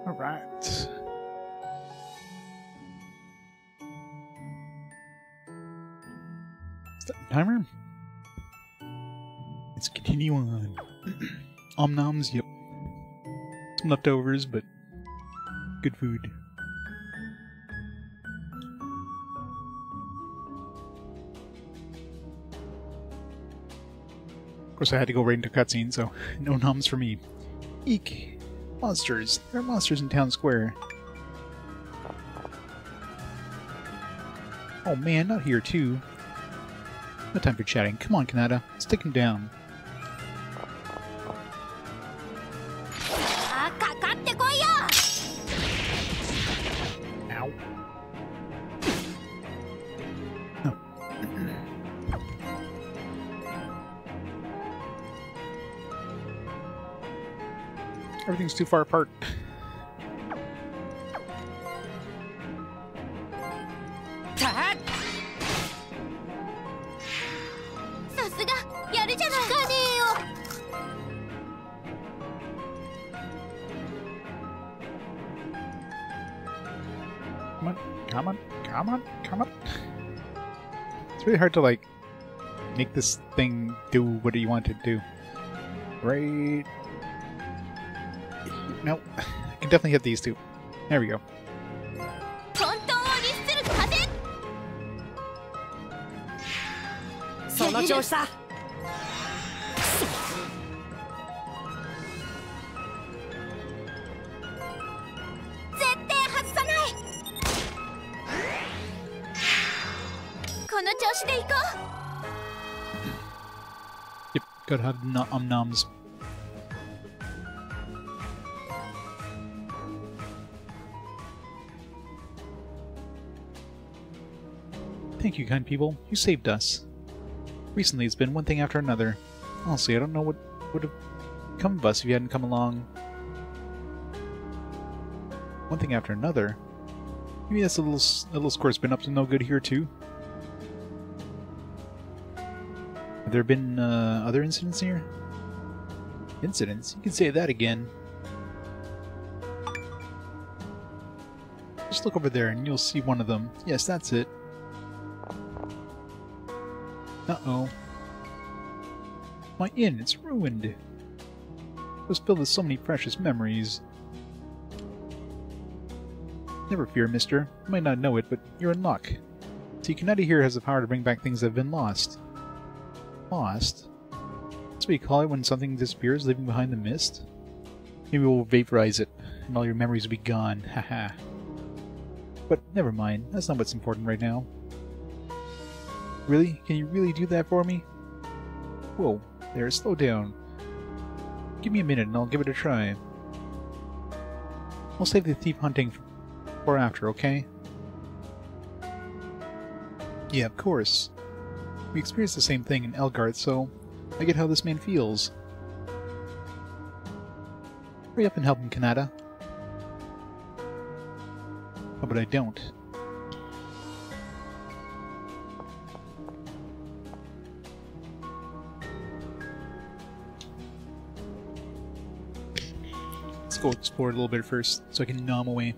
Alright. Start timer. Let's continue on. Noms, yep. Some leftovers, but good food. Of course, I had to go right into cutscene, so no noms for me. Eek! Monsters! There are monsters in town square. Oh man, not here too. No time for chatting. Come on, Kanata. Let's take him down. Ow. Oh. Everything's too far apart. Come on, come on, come on, come on. It's really hard to, like, make this thing do what you want it to do. Right. Nope. I can definitely hit these two. There we go. Yep, gotta have noms. Thank you, kind people. You saved us. Recently, it's been one thing after another. Honestly, I don't know what would have come of us if you hadn't come along. One thing after another? Maybe that's a little squire's been up to no good here, too? Have there been other incidents here? Incidents? You can say that again. Just look over there and you'll see one of them. Yes, that's it. Uh-oh. My inn, it's ruined. It was filled with so many precious memories. Never fear, mister. You might not know it, but you're in luck. See, Kanata here has the power to bring back things that have been lost. Lost? That's what you call it when something disappears, leaving behind the mist? Maybe we'll vaporize it, and all your memories will be gone. Haha. But never mind, that's not what's important right now. Really? Can you really do that for me? Whoa, there, slow down. Give me a minute and I'll give it a try. We'll save the thief hunting for after, okay? Yeah, of course. We experienced the same thing in Elgarth, so I get how this man feels. Hurry up and help him, Kanata. Oh, but I don't. Let's go explore a little bit first, so I can nom away.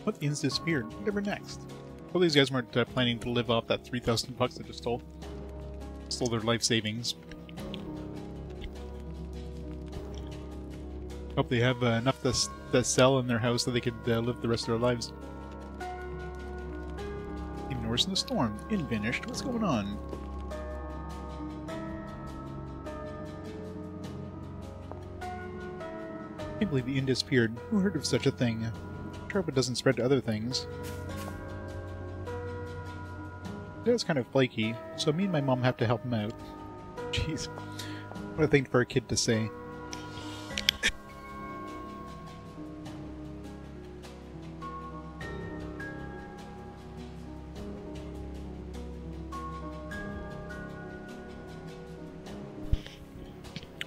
What inns disappeared? Whatever next? Well, these guys weren't planning to live off that 3,000 bucks I just stole. Stole their life savings. Hope they have enough to sell in their house so they could live the rest of their lives. Even worse than the storm. Inn vanished. What's going on? I can't believe the inn disappeared. Who heard of such a thing? I hope it doesn't spread to other things. Dad's kind of flaky, so me and my mom have to help him out. Jeez. What a thing for a kid to say.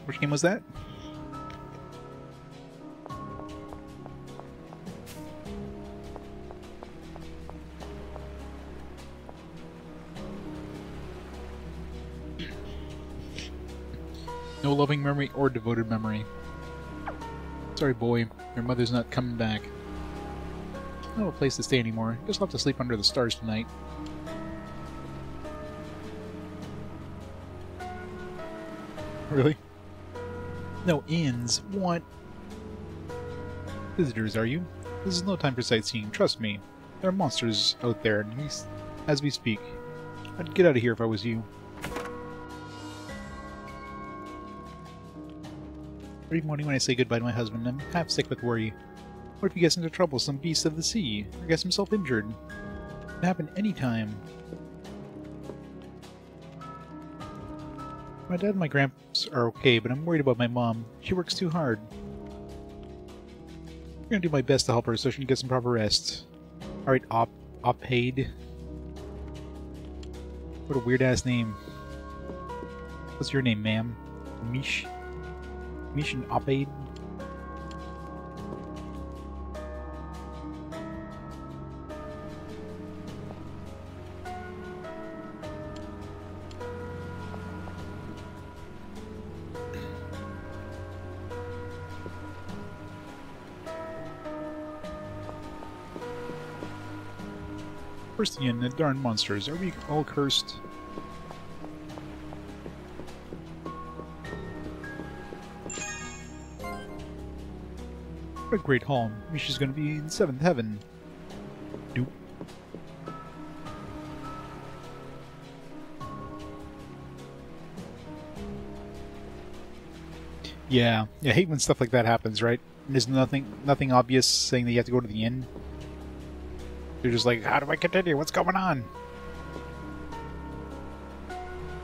Which game was that? No loving memory or devoted memory. Sorry, boy. Your mother's not coming back. No place to stay anymore. Guess I'll have to sleep under the stars tonight. Really? No inns. What? Visitors, are you? This is no time for sightseeing. Trust me. There are monsters out there as we speak. I'd get out of here if I was you. Every morning when I say goodbye to my husband, I'm half sick with worry. What if he gets into trouble, some beast of the sea, or gets himself injured? It can happen anytime. My dad and my gramps are okay, but I'm worried about my mom. She works too hard. I'm gonna do my best to help her so she can get some proper rest. Alright, Opaid. What a weird-ass name. What's your name, ma'am? Mish? Mish and Opaid? First again, the darn monsters. Are we all cursed? What a great hall. Misha's gonna be in 7th heaven. Doop. Yeah, I hate when stuff like that happens, right? And there's nothing obvious saying that you have to go to the inn. You're just like, how do I continue? What's going on?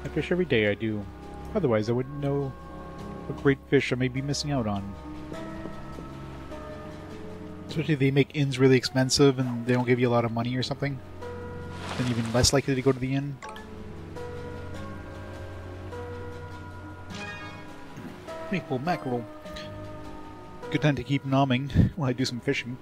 I fish every day, I do. Otherwise, I wouldn't know what great fish I may be missing out on. Especially if they make inns really expensive and they don't give you a lot of money or something. Then even less likely to go to the inn. Maple mackerel. Good time to keep nomming while I do some fishing.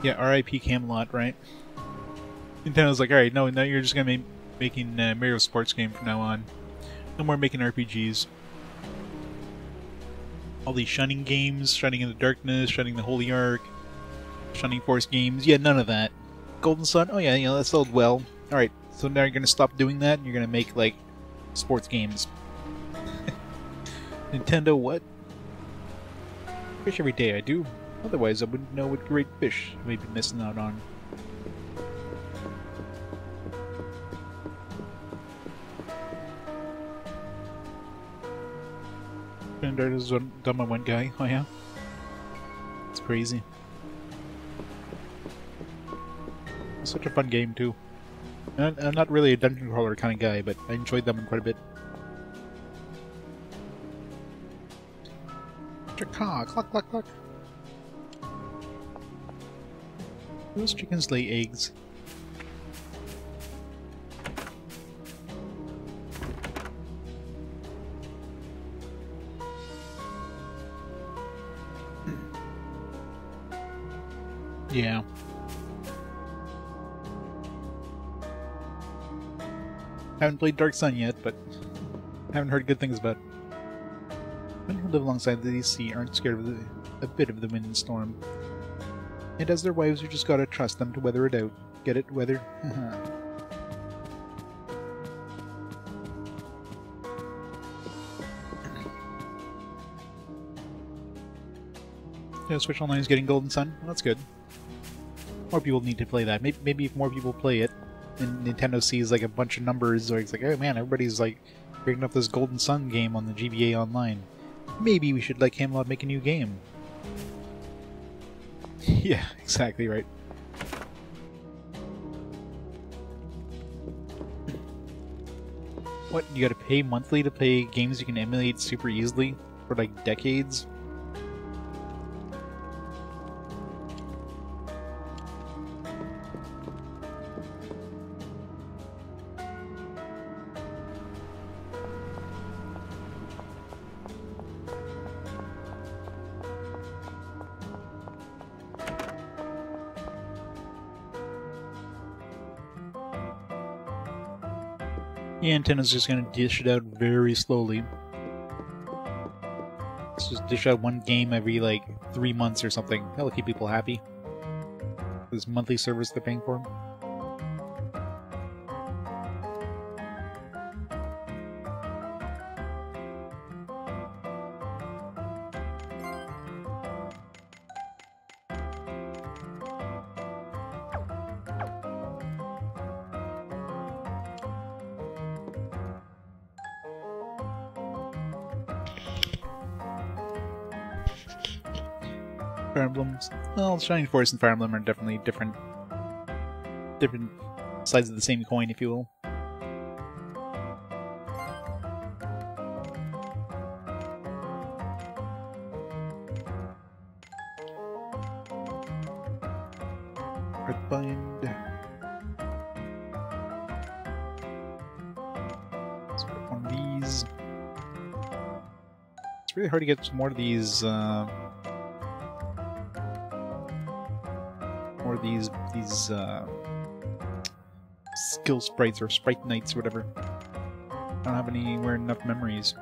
Yeah, R.I.P. Camelot, right? Nintendo's like, alright, no, now you're just gonna be making Mario sports game from now on. No more making RPGs. All these Shining games, Shining in the Darkness, Shining the Holy Ark, Shining Force games, yeah, none of that. Golden Sun, oh yeah, you know, that sold well. Alright, so now you're gonna stop doing that and you're gonna make, like, sports games. Nintendo, what? Fish every day, I do. Otherwise, I wouldn't know what great fish I may be missing out on. Standard is done by one guy. Oh yeah? It's crazy. It's such a fun game, too. I'm not really a dungeon crawler kind of guy, but I enjoyed them quite a bit. Caw, cluck, cluck, cluck. Those chickens lay eggs. Yeah. Haven't played Dark Sun yet, but haven't heard good things about it. Men who live alongside the sea aren't scared of a bit of the wind and storm. And as their wives, you just gotta trust them to weather it out. Get it? Weather? Yeah, Switch Online is getting Golden Sun. Well, that's good. More people need to play that. Maybe if more people play it, and Nintendo sees like a bunch of numbers, or it's like, oh man, everybody's like picking up this Golden Sun game on the GBA Online. Maybe we should let Camelot make a new game. Yeah, exactly right. What, you gotta pay monthly to play games you can emulate super easily for like decades? Yeah, Nintendo's just gonna dish it out very slowly. Let's just dish out one game every, like, 3 months or something. That'll keep people happy. This monthly service they're paying for. Fire Emblems. Well, Shining Force and Fire Emblem are definitely different sides of the same coin, if you will. Earthbind. Let's get one of these. It's really hard to get more of these. These skill sprites or sprite knights or whatever. I don't have anywhere enough memories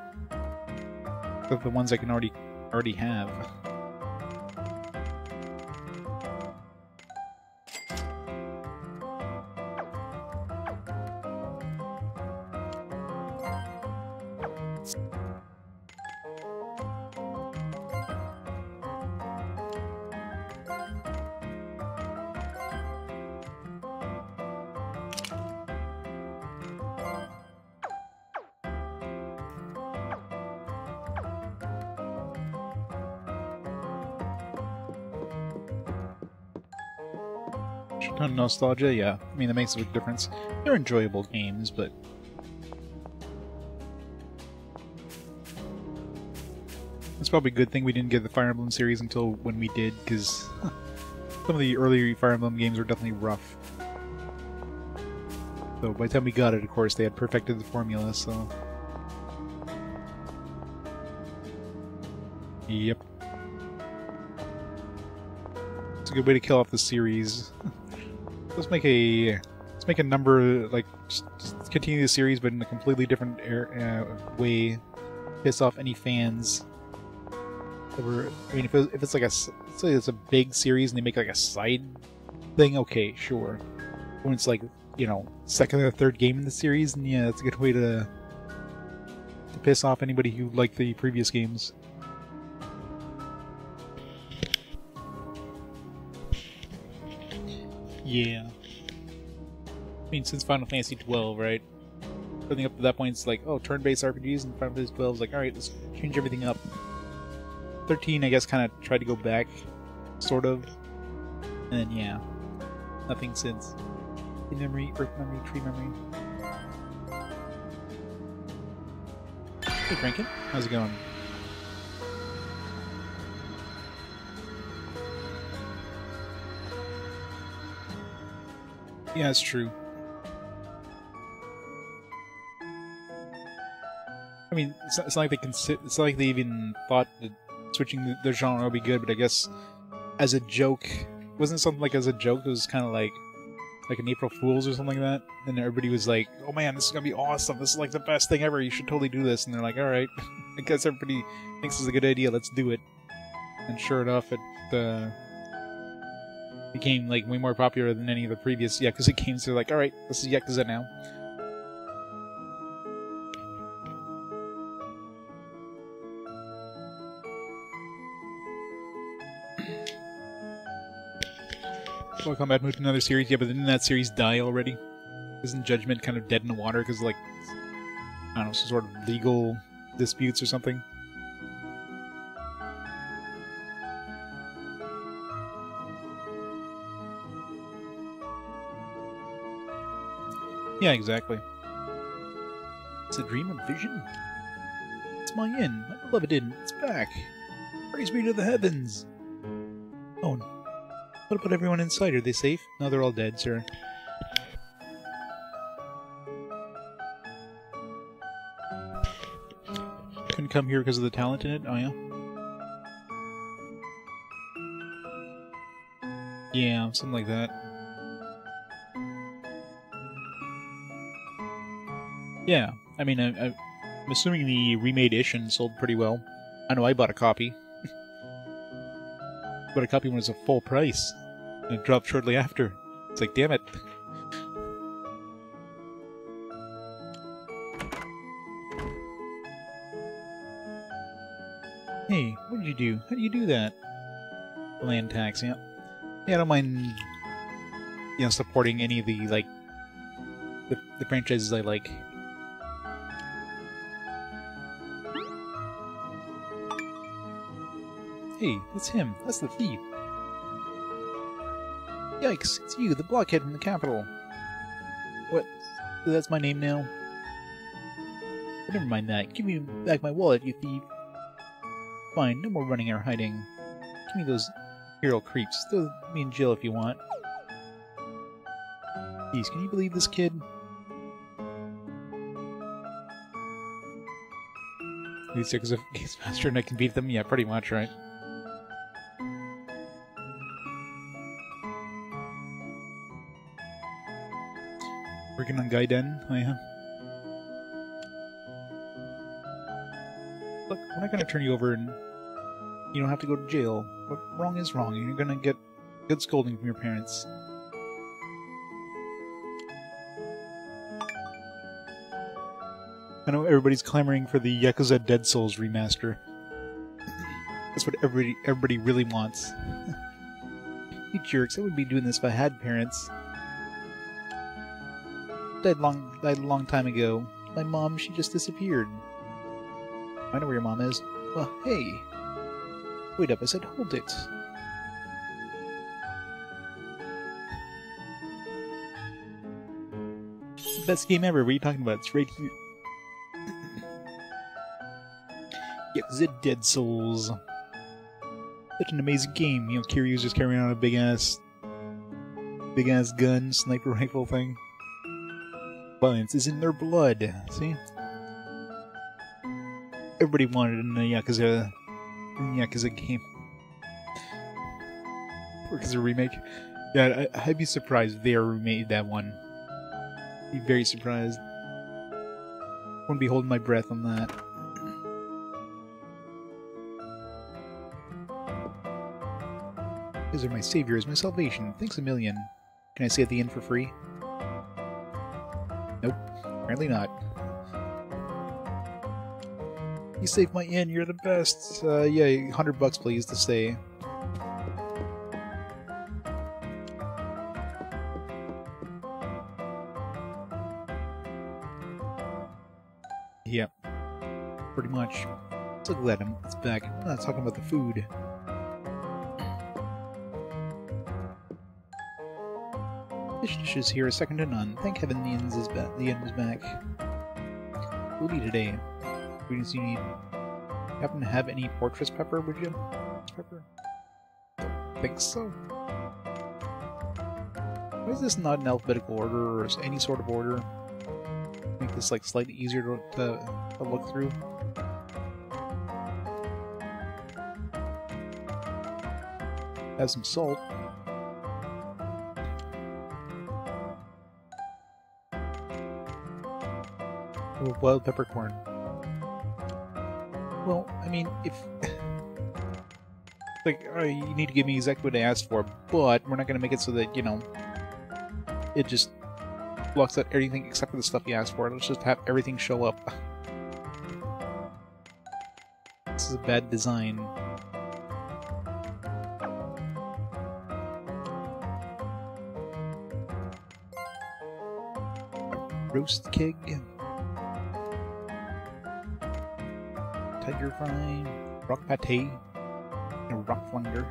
of the ones I can already have. Nostalgia, yeah. I mean, that makes a big difference. They're enjoyable games, but it's probably a good thing we didn't get the Fire Emblem series until when we did, because some of the earlier Fire Emblem games were definitely rough. So by the time we got it, of course, they had perfected the formula, so... Yep. It's a good way to kill off the series. Let's make a number, like, just continue the series, but in a completely different way. Piss off any fans. I mean, if it's like let's say it's a big series and they make like a side thing, okay, sure. When it's like, you know, second or third game in the series, and yeah, that's a good way to piss off anybody who liked the previous games. Yeah. I mean, since Final Fantasy XII, right? Everything up to that point, it's like, oh, turn-based RPGs, and Final Fantasy XII is like, alright, let's change everything up. 13, I guess, kind of tried to go back, sort of. And then, yeah. Nothing since. Memory, Earth memory, tree memory. Hey, Franken. How's it going? Yeah, it's true. I mean, it's not like it's not like they even thought that switching the genre would be good, but I guess as a joke, wasn't it something like as a joke? It was kind of like an April Fool's or something like that, and everybody was like, "Oh man, this is gonna be awesome! This is like the best thing ever! You should totally do this!" And they're like, "All right, I guess everybody thinks it's a good idea. Let's do it." And sure enough, it became like way more popular than any of the previous Yakuza games. They're like, "All right, this is Yakuza now." Mortal Kombat moved to another series, yeah, but didn't that series die already? Isn't Judgment kind of dead in the water because, like, I don't know, some sort of legal disputes or something? Yeah, exactly. It's a dream or vision? It's my inn, my beloved inn, it's back! Praise be to the heavens! Oh, what about everyone inside? Are they safe? No, they're all dead, sir. Couldn't come here because of the talent in it? Oh, yeah? Yeah, something like that. Yeah, I mean, I'm assuming the remade Ishin sold pretty well. I know I bought a copy. But a copy was a full price, and it dropped shortly after. It's like, damn it. Hey, what did you do? How do you do that? Land tax, yeah. Yeah, I don't mind, you know, supporting any of the, like, the franchises I like. Hey, that's him. That's the thief. Yikes, it's you, the blockhead from the capital. What? That's my name now? But never mind that. Give me back my wallet, you thief. Fine, no more running or hiding. Give me those hero creeps. Throw me in jail if you want. Jeez, can you believe this kid? These six of games faster and I can beat them? Yeah, pretty much, right? Working on Gaiden? Oh, yeah. Look, we're not gonna turn you over and you don't have to go to jail. But wrong is wrong, and you're gonna get good scolding from your parents. I know everybody's clamoring for the Yakuza Dead Souls remaster. That's what everybody really wants. You jerks, I wouldn't be doing this if I had parents. Died a long time ago. My mom, she just disappeared. I know where your mom is. Well, hey. Wait up, I said hold it. It's the best game ever, what are you talking about? It's right here. Yakuza Dead Souls. Such an amazing game. You know, Kiryu's just carrying on a big ass gun, sniper rifle thing. Violence is in their blood. See? Everybody wanted in the Yakuza game. Because a remake. Yeah, I'd be surprised if they ever remade that one. Be very surprised. Wouldn't be holding my breath on that. These are my saviors, my salvation. Thanks a million. Can I stay at the inn for free? Nope, apparently not. You saved my inn, you're the best. Yeah, $100 please to stay. Yep, pretty much. So glad it's back. I'm not talking about the food. Fish dishes here are second to none. Thank heaven the inn is back. The inn is back. We'll be today. Ingredients you need. Happen to have any fortress pepper, would you? Pepper? Don't think so. Why is this not in alphabetical order or any sort of order? Make this like slightly easier to look through. Have some salt. Oh, wild peppercorn. Well, I mean, if like you need to give me exactly what I asked for, but we're not gonna make it so that, you know, it just blocks out everything except for the stuff you asked for. Let's just have everything show up. This is a bad design. Roast keg. Tiger fry. Rock pate. And rock flounder.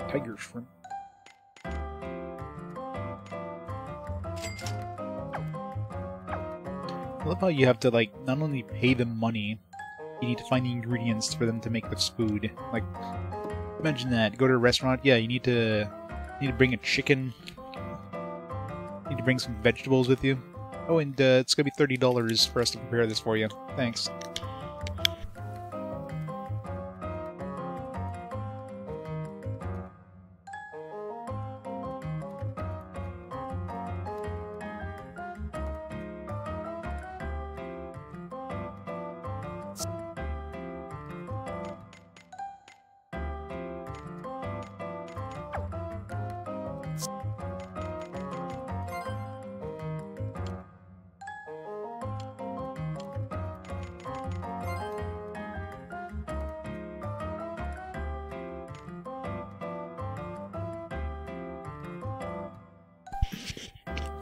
Tiger shrimp. I love how you have to, like, not only pay them money, you need to find the ingredients for them to make this food. Like, imagine that. Go to a restaurant, yeah, you need to bring a chicken. You need to bring some vegetables with you. Oh, and it's gonna be $30 for us to prepare this for you. Thanks.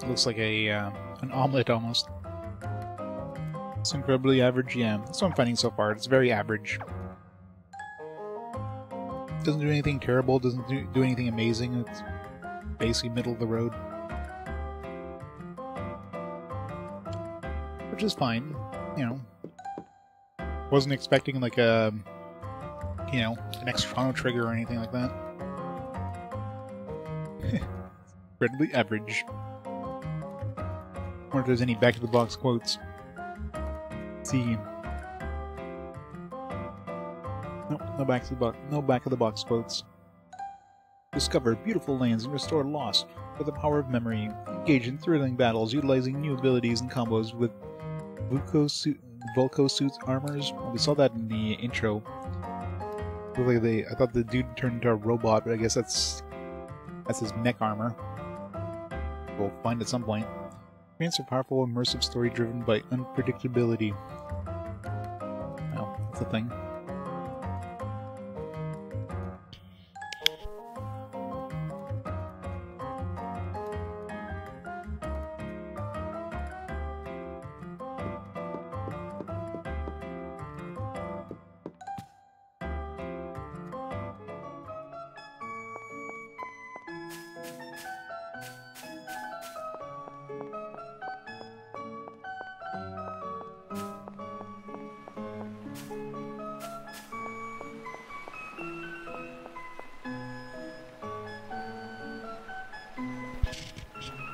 Looks like a an omelet almost. It's incredibly average, yeah. That's what I'm finding so far. It's very average. Doesn't do anything terrible, doesn't do anything amazing. It's basically middle of the road. Which is fine, you know. Wasn't expecting like a, you know, an extra Chrono Trigger or anything like that. Incredibly average. I wonder if there's any back-of-the-box quotes. Let's see. Nope, no back-of-the-box quotes. Discover beautiful lands and restore Lost with the power of memory. Engage in thrilling battles utilizing new abilities and combos with Volco-suit armors. Well, we saw that in the intro. I thought the dude turned into a robot, but I guess that's his mech armor. We'll find at some point. Experience a powerful, immersive story driven by unpredictability. Well, that's a thing.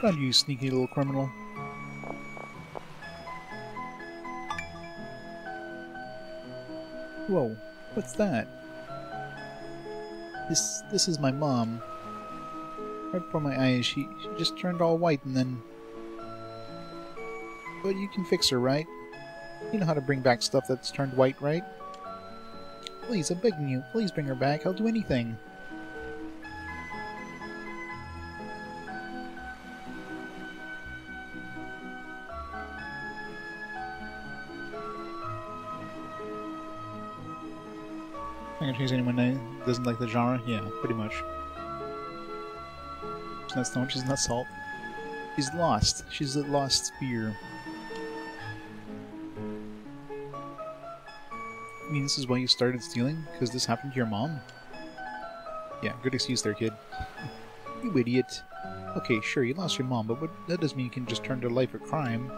Found you, sneaky little criminal. Whoa, what's that? This is my mom. Right before my eyes, she just turned all white and then... But you can fix her, right? You know how to bring back stuff that's turned white, right? Please, I'm begging you. Please bring her back. I'll do anything. I'm gonna choose anyone that doesn't like the genre? Yeah, pretty much. She's not stone, she's not salt. She's lost. She's at Lost Sphear. I mean, this is why you started stealing? Because this happened to your mom? Yeah, good excuse there, kid. You idiot. Okay, sure, you lost your mom, but that doesn't mean you can just turn to life of crime.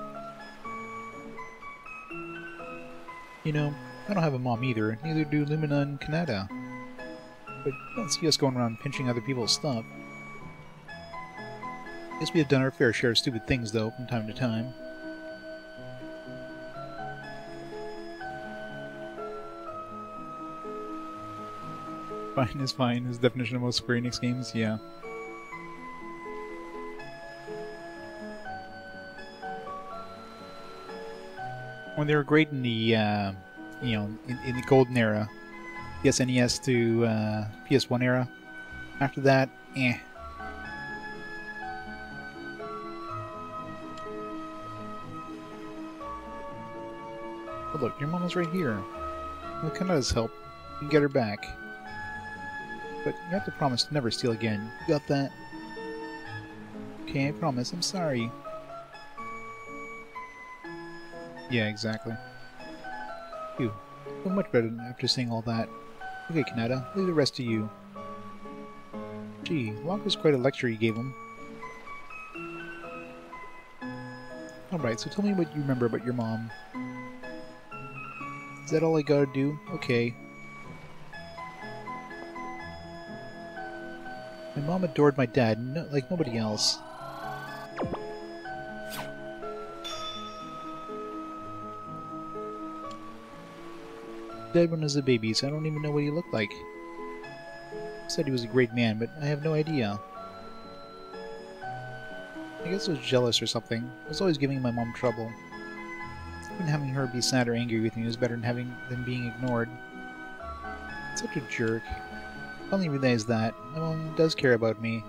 You know, I don't have a mom either, neither do Lumina and Kanata. But you don't see us going around pinching other people's stuff. Guess we have done our fair share of stupid things, though, from time to time. Fine is fine, is the definition of most Square Enix games, yeah. When they were great in the, you know, in the golden era, the SNES to PS1 era. After that, eh. Oh look, your mom is right here. With Kanata's help, you can get her back. But you have to promise to never steal again. You got that? Okay, I promise. I'm sorry. Yeah, exactly. Phew. Feel much better after seeing all that. Okay, Kanata, leave the rest to you. Gee, Locke was quite a lecture you gave him. Alright, so tell me what you remember about your mom. Is that all I gotta do? Okay. My mom adored my dad, like nobody else. Dead when I was a baby, so I don't even know what he looked like. Said he was a great man, but I have no idea. I guess I was jealous or something. I was always giving my mom trouble. Even having her be sad or angry with me was better than being ignored. Such a jerk. I only realized that. My mom does care about me.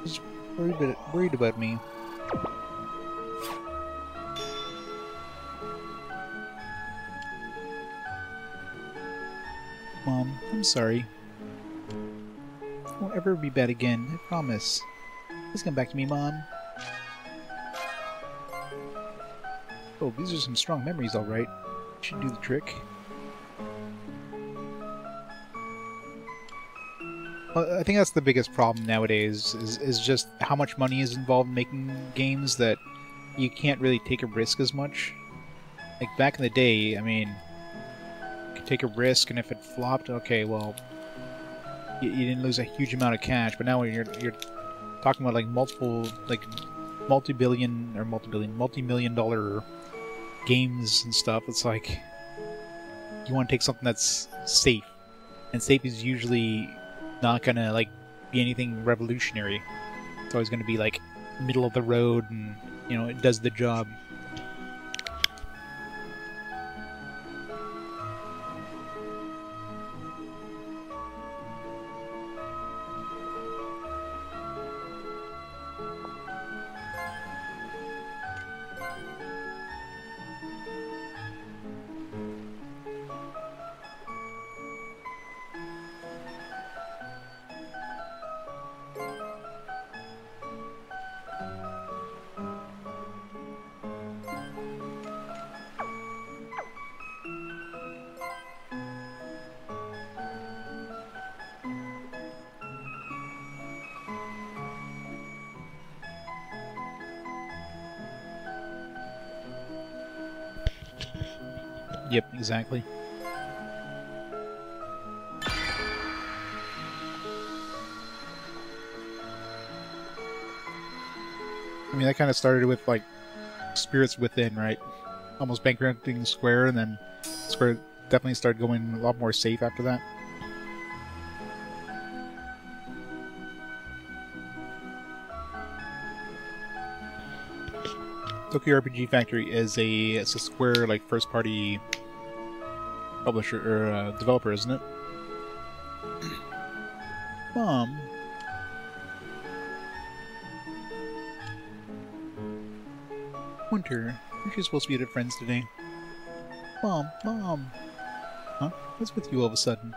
She's worried about me. Mom, I'm sorry. It won't ever be bad again, I promise. Please come back to me, Mom. Oh, these are some strong memories, alright. Should do the trick. Well, I think that's the biggest problem nowadays, is just how much money is involved in making games that you can't really take a risk as much. Like, back in the day, I mean, you could take a risk, and if it flopped, okay, well, you didn't lose a huge amount of cash, but now when you're talking about, like, multi-million dollar games and stuff, it's like, you want to take something that's safe. And safe is usually not gonna, like, be anything revolutionary. It's always gonna be, like, middle of the road and, you know, it does the job. Yep, exactly. I mean, that kind of started with, like, Spirits Within, right? Almost bankrupting Square, and then Square definitely started going a lot more safe after that. Tokyo RPG Factory is it's a Square like first party publisher or developer, isn't it? Mom. Winter, aren't you supposed to be at friends today? Mom, Mom! Huh? What's with you all of a sudden?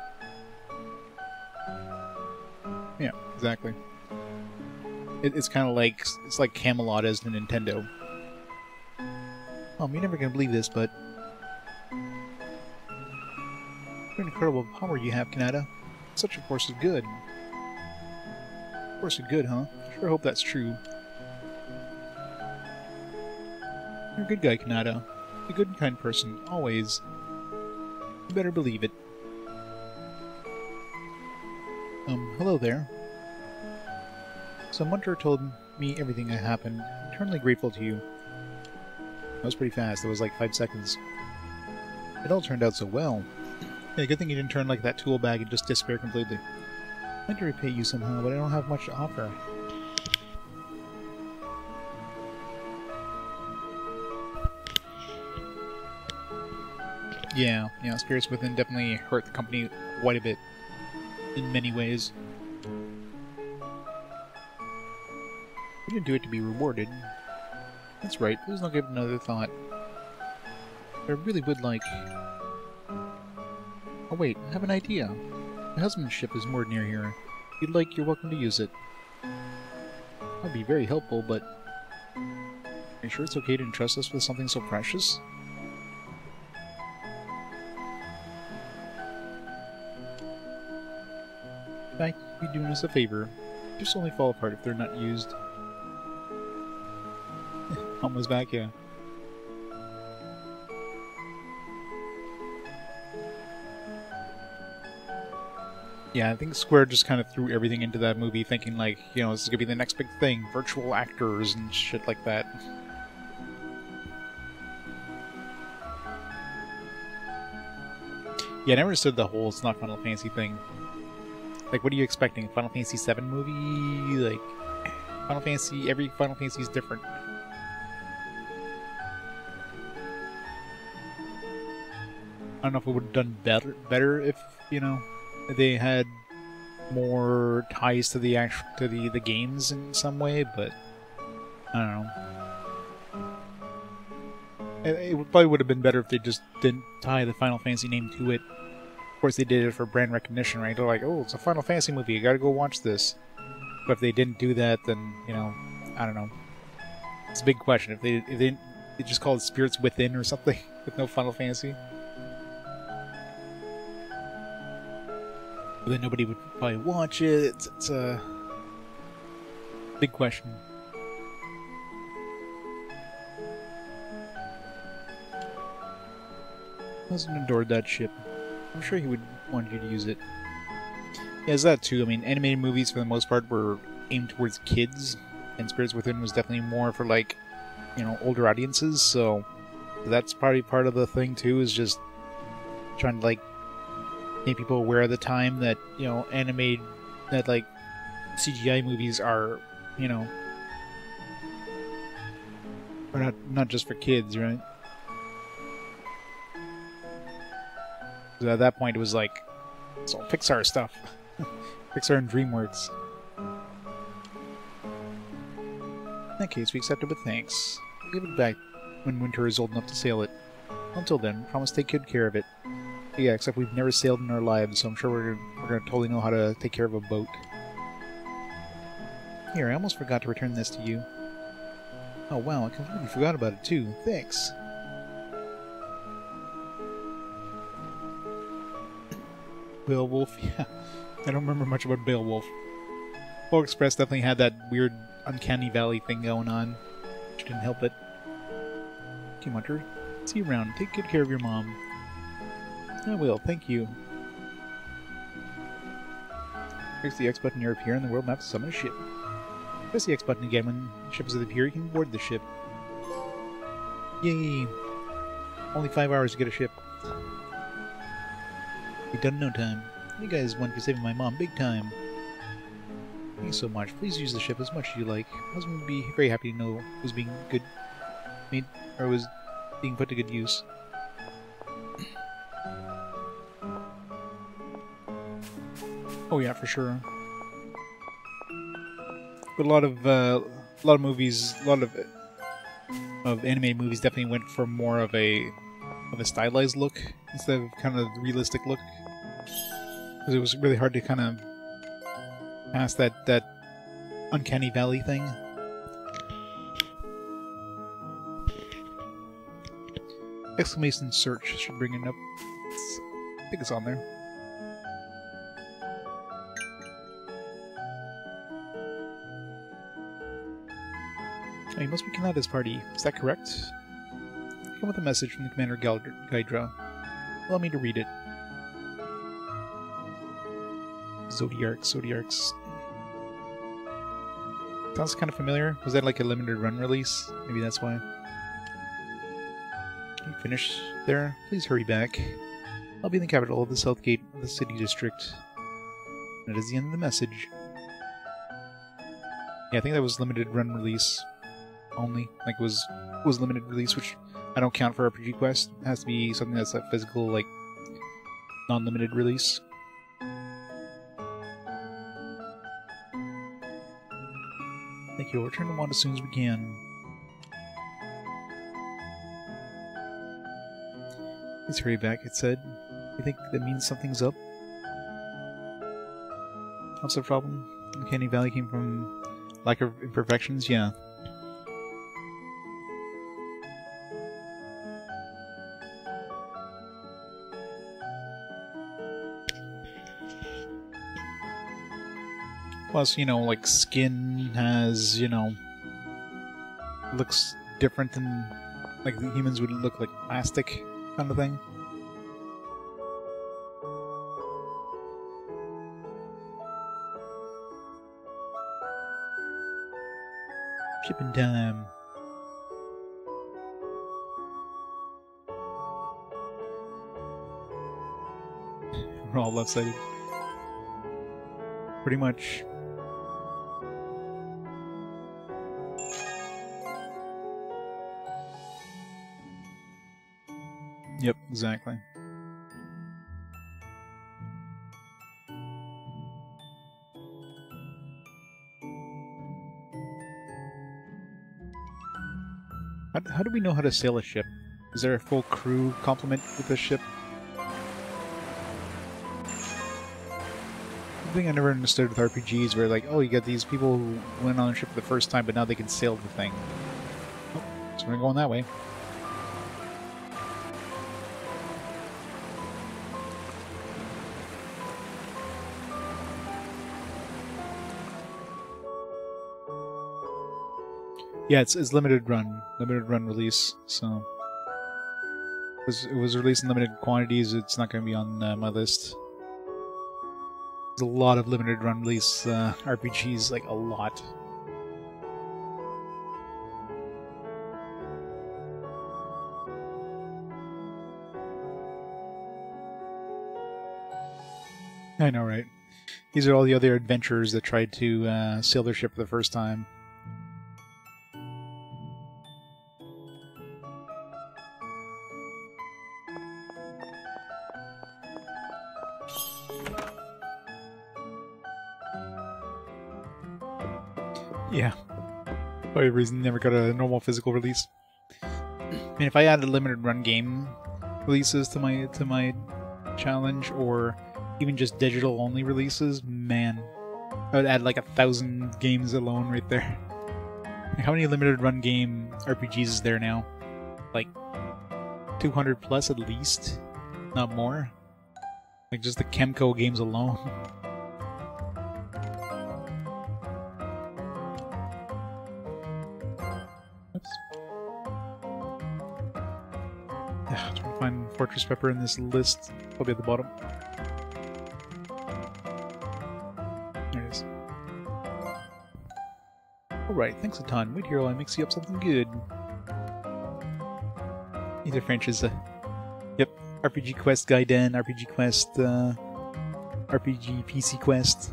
Yeah, exactly. It's kind of like, it's like Camelot as the Nintendo. Mom, you're never gonna believe this, but... What an incredible power you have, Kanata. Such a force of good. Force of good, huh? Sure hope that's true. You're a good guy, Kanata. A good and kind person, always. You better believe it. Hello there. So Munter told me everything that happened. I'm eternally grateful to you. That was pretty fast. That was like 5 seconds. It all turned out so well. Yeah, good thing you didn't turn like that tool bag and just disappear completely. I'd like to repay you somehow, but I don't have much to offer. Yeah, Spirits Within definitely hurt the company quite a bit. In many ways. We didn't do it to be rewarded. That's right, please don't give it another thought. I really would like... Oh wait, I have an idea. My husband's ship is moored near here. If you'd like, you're welcome to use it. That'd be very helpful, but... Are you sure it's okay to entrust us with something so precious? In fact, you'd be doing us a favor. Just only fall apart if they're not used. Almost back, yeah. Yeah, I think Square just kind of threw everything into that movie thinking like, you know, this is gonna be the next big thing. Virtual actors and shit like that. Yeah, I never understood the whole it's not Final Fantasy thing. Like, what are you expecting? Final Fantasy VII movie? Like, Final Fantasy, every Final Fantasy is different. I don't know if it would have done better if, you know, they had more ties to the the games in some way, but I don't know. It probably would have been better if they just didn't tie the Final Fantasy name to it. Of course, they did it for brand recognition, right? They're like, oh, it's a Final Fantasy movie, you gotta go watch this. But if they didn't do that, then, you know, I don't know. It's a big question. If they just called it Spirits Within or something with no Final Fantasy. But then nobody would probably watch it. It's a big question. Husband adored that ship. I'm sure he would want you to use it. Yeah, it's that too. I mean, animated movies for the most part were aimed towards kids, and Spirits Within was definitely more for like, you know, older audiences. So that's probably part of the thing too. Is just trying to like make people aware of the time that, you know, that like CGI movies are, you know, are not just for kids, right? So at that point, it was like, it's all Pixar stuff. Pixar and DreamWorks. In that case, we accept it with thanks. We'll give it back when Winter is old enough to sail it. Until then, promise to take good care of it. Yeah, except we've never sailed in our lives, so I'm sure we're gonna totally know how to take care of a boat. Here, I almost forgot to return this to you. Oh wow, I completely forgot about it too. Thanks. Beowulf, yeah. I don't remember much about Beowulf. Polar Express definitely had that weird Uncanny Valley thing going on, which didn't help it. Okay, Munter. See you around. Take good care of your mom. I will, thank you. Press the X button near appear on the world map to summon a ship. Press the X button again when the ship is at the pier, you can board the ship. Yay! Only 5 hours to get a ship. Be done in no time. You guys won for saving my mom big time. Thanks so much. Please use the ship as much as you like. My husband would be very happy to know who's being good. made or was being put to good use. Oh yeah, for sure. But a lot of movies, a lot of animated movies definitely went for more of a stylized look instead of kind of realistic look. Because it was really hard to kind of pass that uncanny valley thing. Exclamation search should bring it up. I think it's on there. Oh, you must be Kanata's party. Is that correct? Come with a message from the Commander Gaidra. Allow me to read it. Zodiarcs. Sounds kind of familiar. Was that like a limited run release? Maybe that's why. Can you finish there? Please hurry back. I'll be in the capital of the south gate of the city district. That is the end of the message. Yeah, I think that was limited run release only. Like was limited release, which I don't count for RPG Quest. It has to be something that's a physical, like, non-limited release. Thank you. I'll return to Wand as soon as we can. Please hurry back, it said. You think that means something's up? What's the problem? Uncanny Valley came from lack of imperfections? Yeah. Plus, you know, like, skin has, you know, looks different than, like, the humans would look like plastic kind of thing. Shipping time. We're all left-sided. Pretty much. Yep, exactly. How do we know how to sail a ship? Is there a full crew complement with this ship? The thing I never understood with RPGs where, like, oh, you got these people who went on a ship for the first time, but now they can sail the thing. Oh, so we're going that way. Yeah, it's limited run release. So it was released in limited quantities. It's not going to be on my list. There's a lot of limited run release RPGs, like a lot. I know, right? These are all the other adventurers that tried to sail their ship for the first time. Yeah. Probably a reason never got a normal physical release. I mean, if I added limited run game releases to my challenge, or even just digital only releases, man, I would add like 1,000 games alone right there. How many limited run game RPGs is there now? Like 200 plus at least, not more. Like just the Chemco games alone. Oops. Trying to find Fortress Pepper in this list. Probably at the bottom. There it is. Alright, thanks a ton. Wait here while I mix you up something good. Either French is yep, RPG Quest Gaiden, RPG Quest, RPG PC Quest.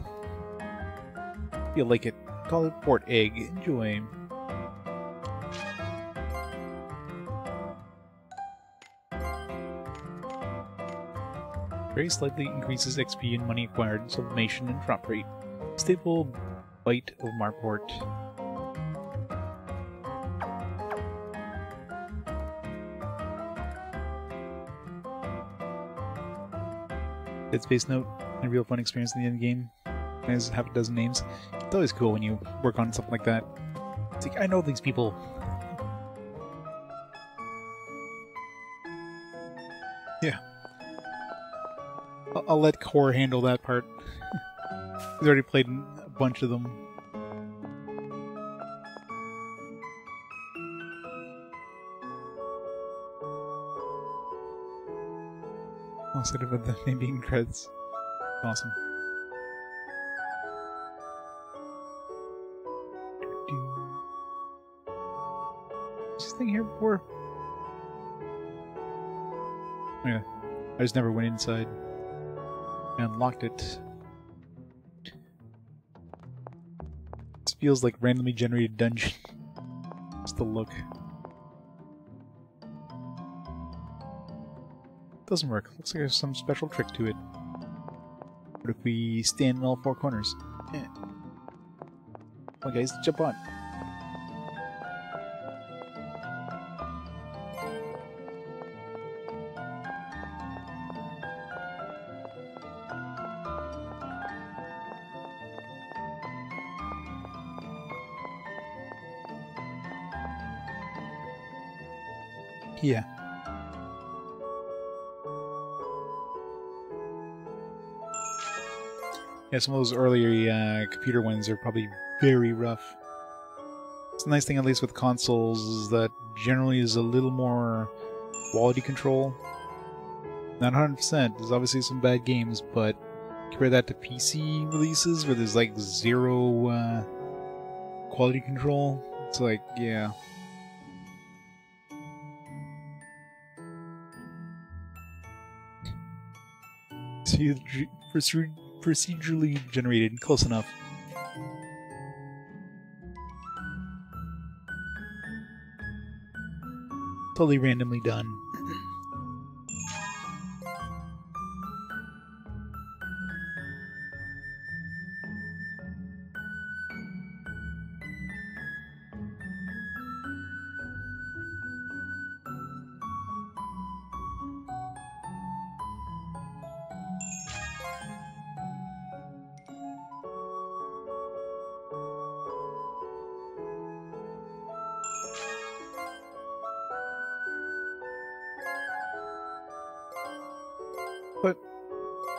Feel like it. Call it Port Egg. Enjoy. Very slightly increases XP and money acquired, sublimation and drop rate. Stable bite of Marport. Dead Space Note, a real fun experience in the end game. It has half a dozen names. It's always cool when you work on something like that. It's like, I know these people. Yeah. I'll let Core handle that part. He's already played a bunch of them. I'll set it with the name being credits. Awesome. Is this thing here before? Yeah. I just never went inside. I unlocked it. This feels like randomly generated dungeon. Just the look. Doesn't work. Looks like there's some special trick to it. What if we stand in all four corners? Yeah. Come on guys, jump on. Yeah. Yeah, some of those earlier computer ones are probably very rough. It's a nice thing, at least with consoles, is that generally is a little more quality control. Not 100%. There's obviously some bad games, but compare that to PC releases where there's like zero quality control. It's like, yeah. Procedurally generated, close enough. Totally randomly done.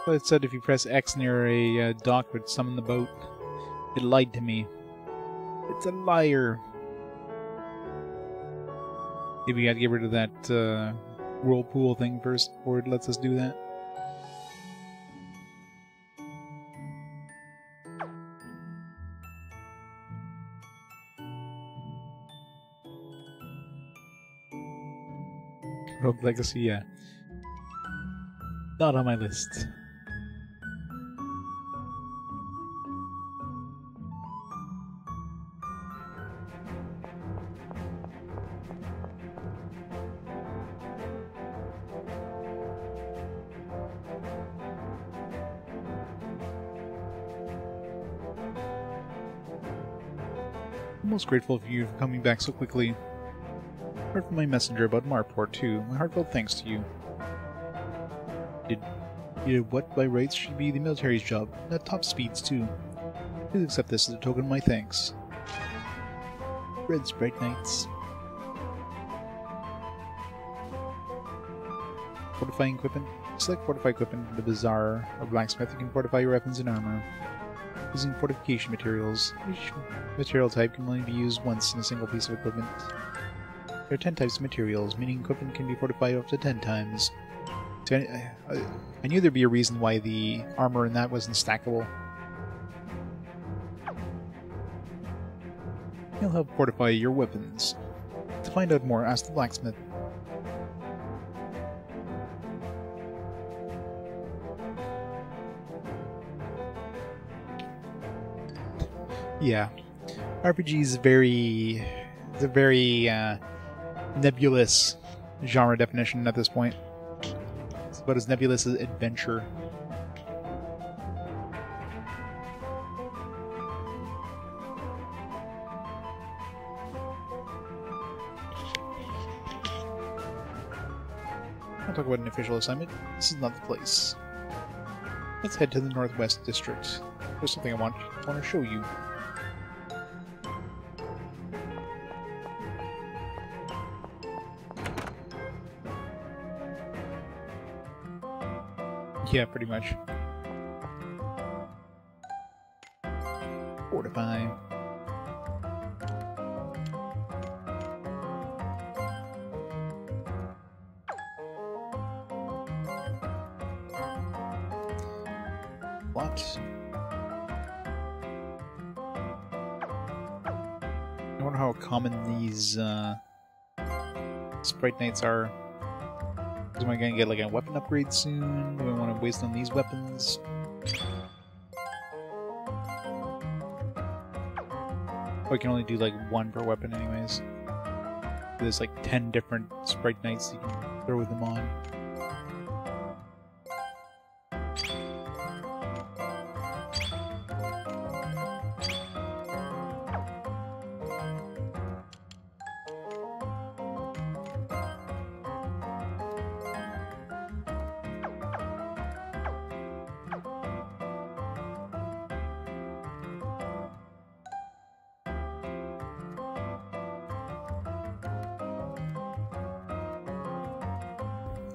But it said if you press X near a dock, it would summon the boat. It lied to me. It's a liar. Maybe we gotta get rid of that whirlpool thing first before it lets us do that. Rogue Legacy, yeah. Not on my list. I'm most grateful for you for coming back so quickly. I heard from my messenger about Marport too. My heartfelt thanks to you. You did what by rights should be the military's job, and at top speeds too. Please accept this as a token of my thanks. Red Sprite Knights. Fortifying equipment. Select fortify equipment in the bazaar or blacksmith. You can fortify your weapons and armor using fortification materials. Each material type can only be used once in a single piece of equipment. There are 10 types of materials, meaning equipment can be fortified up to 10 times. So I knew there'd be a reason why the armor in that wasn't stackable. He'll help fortify your weapons. To find out more, ask the blacksmith. Yeah, RPG is a very nebulous genre definition at this point. about as nebulous as adventure. I'll talk about an official assignment. This is not the place. Let's head to the Northwest District. There's something I want to show you. Yeah, pretty much. Fortify. What? I wonder how common these Sprite Knights are. Am I gonna get like a weapon upgrade soon? Do I want to waste on these weapons? Oh, I can only do like one per weapon anyways. There's like 10 different Sprite Knights you can throw them on.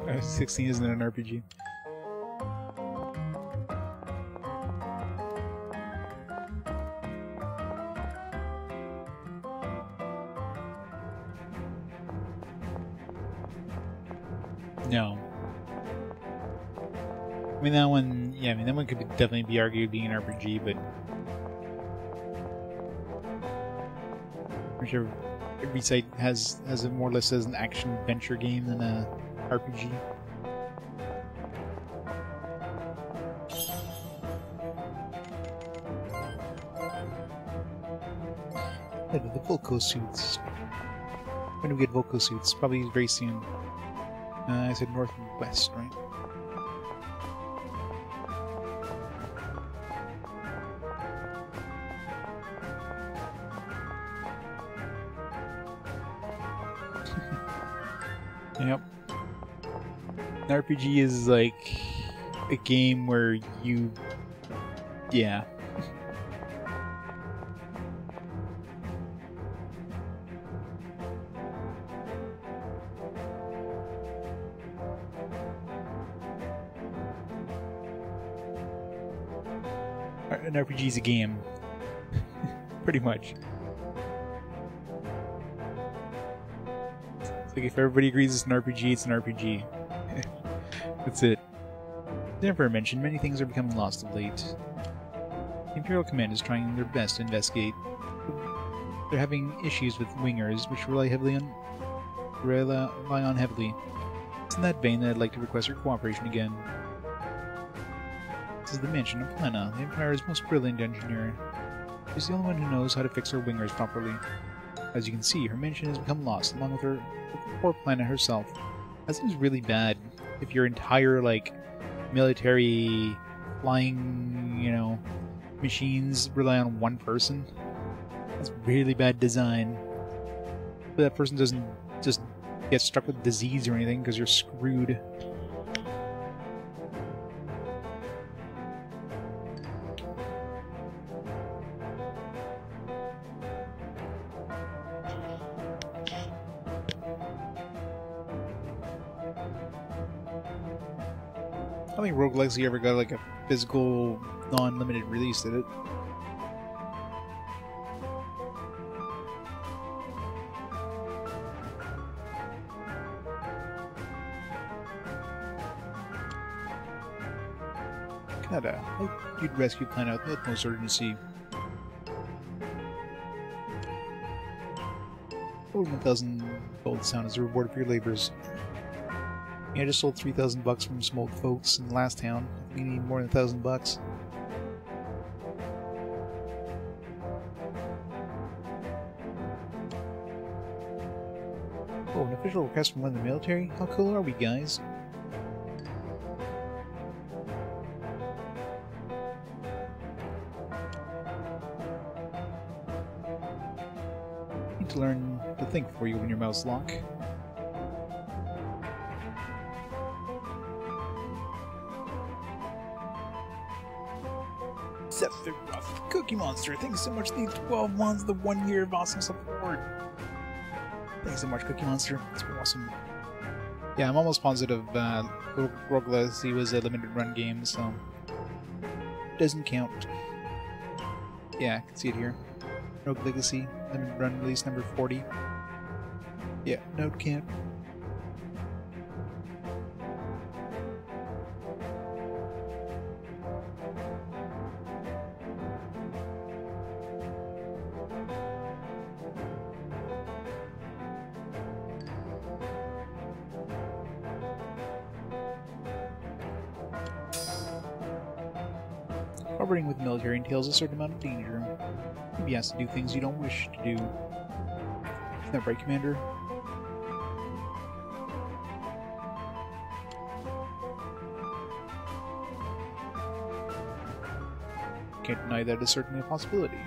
Oh, 16 isn't an RPG. No. I mean that one, yeah, I mean that one could definitely be argued being an RPG, but I'm sure every site has it more or less as an action adventure game than a RPG. Yeah, the Volco suits. When do we get Volco suits? Probably very soon. I said north and west, right? Yep. An RPG is like a game where you... yeah. An RPG is a game. Pretty much. It's like if everybody agrees it's an RPG, it's an RPG. That's it. As Emperor mentioned, many things are becoming lost of late. The Imperial Command is trying their best to investigate. They're having issues with wingers, which rely on heavily. It's in that vein that I'd like to request your cooperation again. This is the mansion of Plana, the Empire's most brilliant engineer. She's the only one who knows how to fix her wingers properly. As you can see, her mansion has become lost, along with her poor Plana herself. That seems really bad. If your entire, like, military flying, you know, machines rely on one person, that's really bad design. But that person doesn't just get struck with disease or anything, because you're screwed. I don't think Rogue Legacy ever got like a physical, non-limited release, did it? Kanata, hope you'd rescue Plana with the utmost urgency. Over 1,000 gold sound as a reward for your labors. Yeah, I just sold 3,000 bucks from some old folks in the last town. I think you need more than 1,000 bucks. Oh, an official request from one of the military? How cool are we, guys? to learn to think before you open your mouth, Locke. Sephiroth, Cookie Monster, thanks so much for these 12 months, the 1 year of awesome support. Thanks so much, Cookie Monster. It's been awesome. Yeah, I'm almost positive Rogue Legacy was a limited run game, so doesn't count. Yeah, I can see it here. Rogue Legacy, limited run release number 40. Yeah, no count. Operating with military entails a certain amount of danger. You can be asked to do things you don't wish to do. Isn't that right, Commander? Can't deny that is certainly a possibility.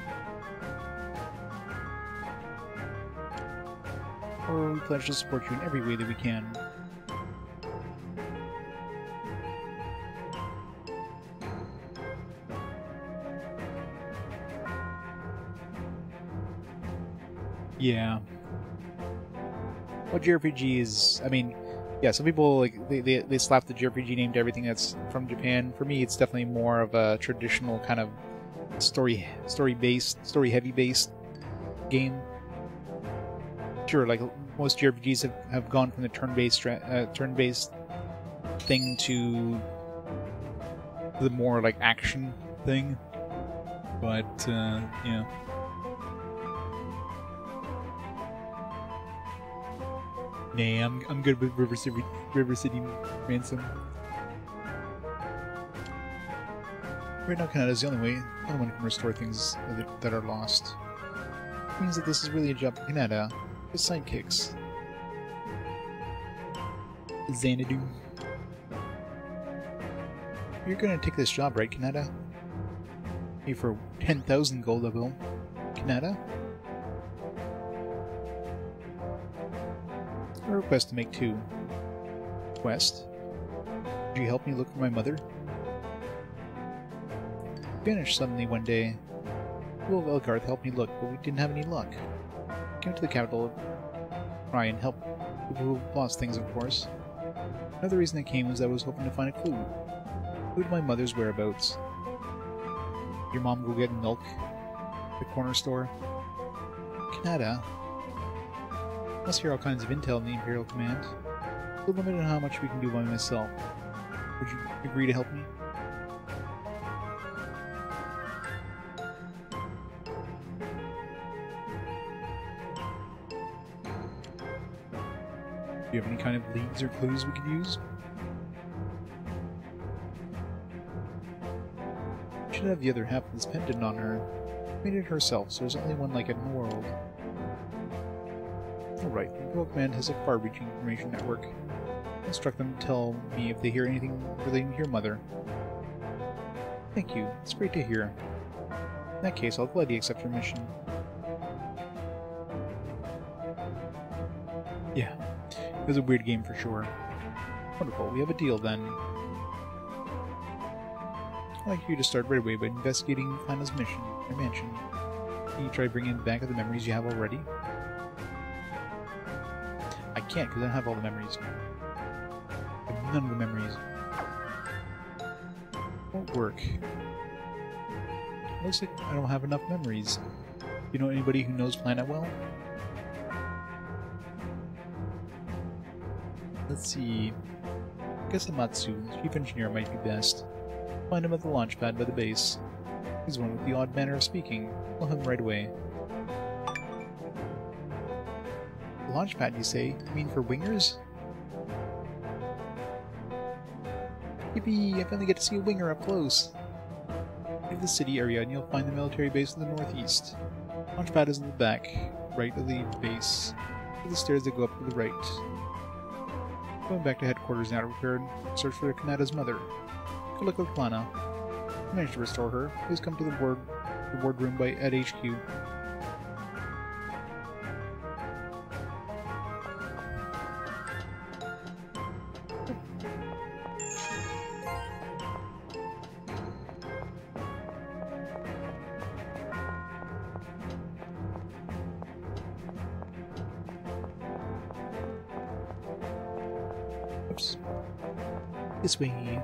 Or we pledge to support you in every way that we can. Yeah. What JRPG is... I mean, yeah, some people, like, they slap the JRPG name to everything that's from Japan. For me, it's definitely more of a traditional kind of story-based, story-heavy-based game. Sure, like, most JRPGs have gone from the turn-based thing to the more, like, action thing. But, yeah. Nah, I'm good with River City Ransom. Right now, Kanata is the only one who can restore things that are lost. It means that this is really a job for Kanata, with sidekicks. Xanadu. You're gonna take this job, right, Kanata? Pay for 10,000 gold, I will. Kanata? A request to make two. Quest. Would you help me look for my mother? Vanished suddenly one day. Will of Elgarth helped me look, but we didn't have any luck. Came to the capital to try and help people who lost things, of course. Another reason I came was I was hoping to find a clue. Clue to my mother's whereabouts. Your mom go get milk at the corner store? Kanata? Must hear all kinds of intel in the Imperial Command. Still limited on how much we can do by myself. Would you agree to help me? Do you have any kind of leads or clues we could use? She should have the other half of this pendant on her. She made it herself, so there's only one like it in the world. Alright, the Imperial Command has a far-reaching information network. Instruct them to tell me if they hear anything relating to your mother. Thank you, it's great to hear. In that case, I'll gladly accept your mission. Yeah, it was a weird game for sure. Wonderful, we have a deal then. I'd like you to start right away by investigating Plana's mission, your mansion. Can you try bringing back the memories you have already? I can't, because I don't have all the memories. I have none of the memories. Won't work. Looks like I don't have enough memories. You know anybody who knows Planet well? Let's see. I guess Amatsu, chief engineer, might be best. Find him at the launch pad by the base. He's one with the odd manner of speaking. Call him right away. Launchpad, you say? You mean for wingers? Yippee! I finally get to see a winger up close! Leave the city area and you'll find the military base in the northeast. Launchpad is in the back, right of the base. To the stairs that go up to the right. Going back to headquarters now to prepare and search for Kanata's mother. Good luck with Plana. If you manage to restore her, please come to the ward room at HQ. This way.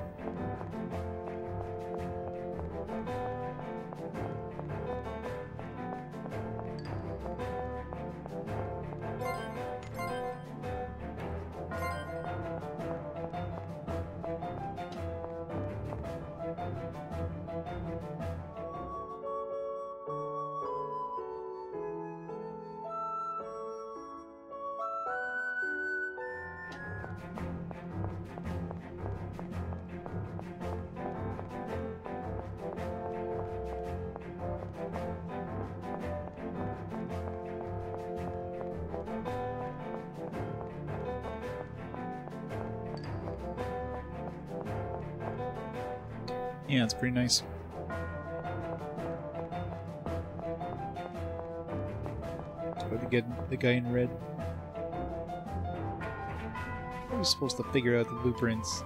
Yeah, it's pretty nice. So to get the guy in red. I was supposed to figure out the blueprints.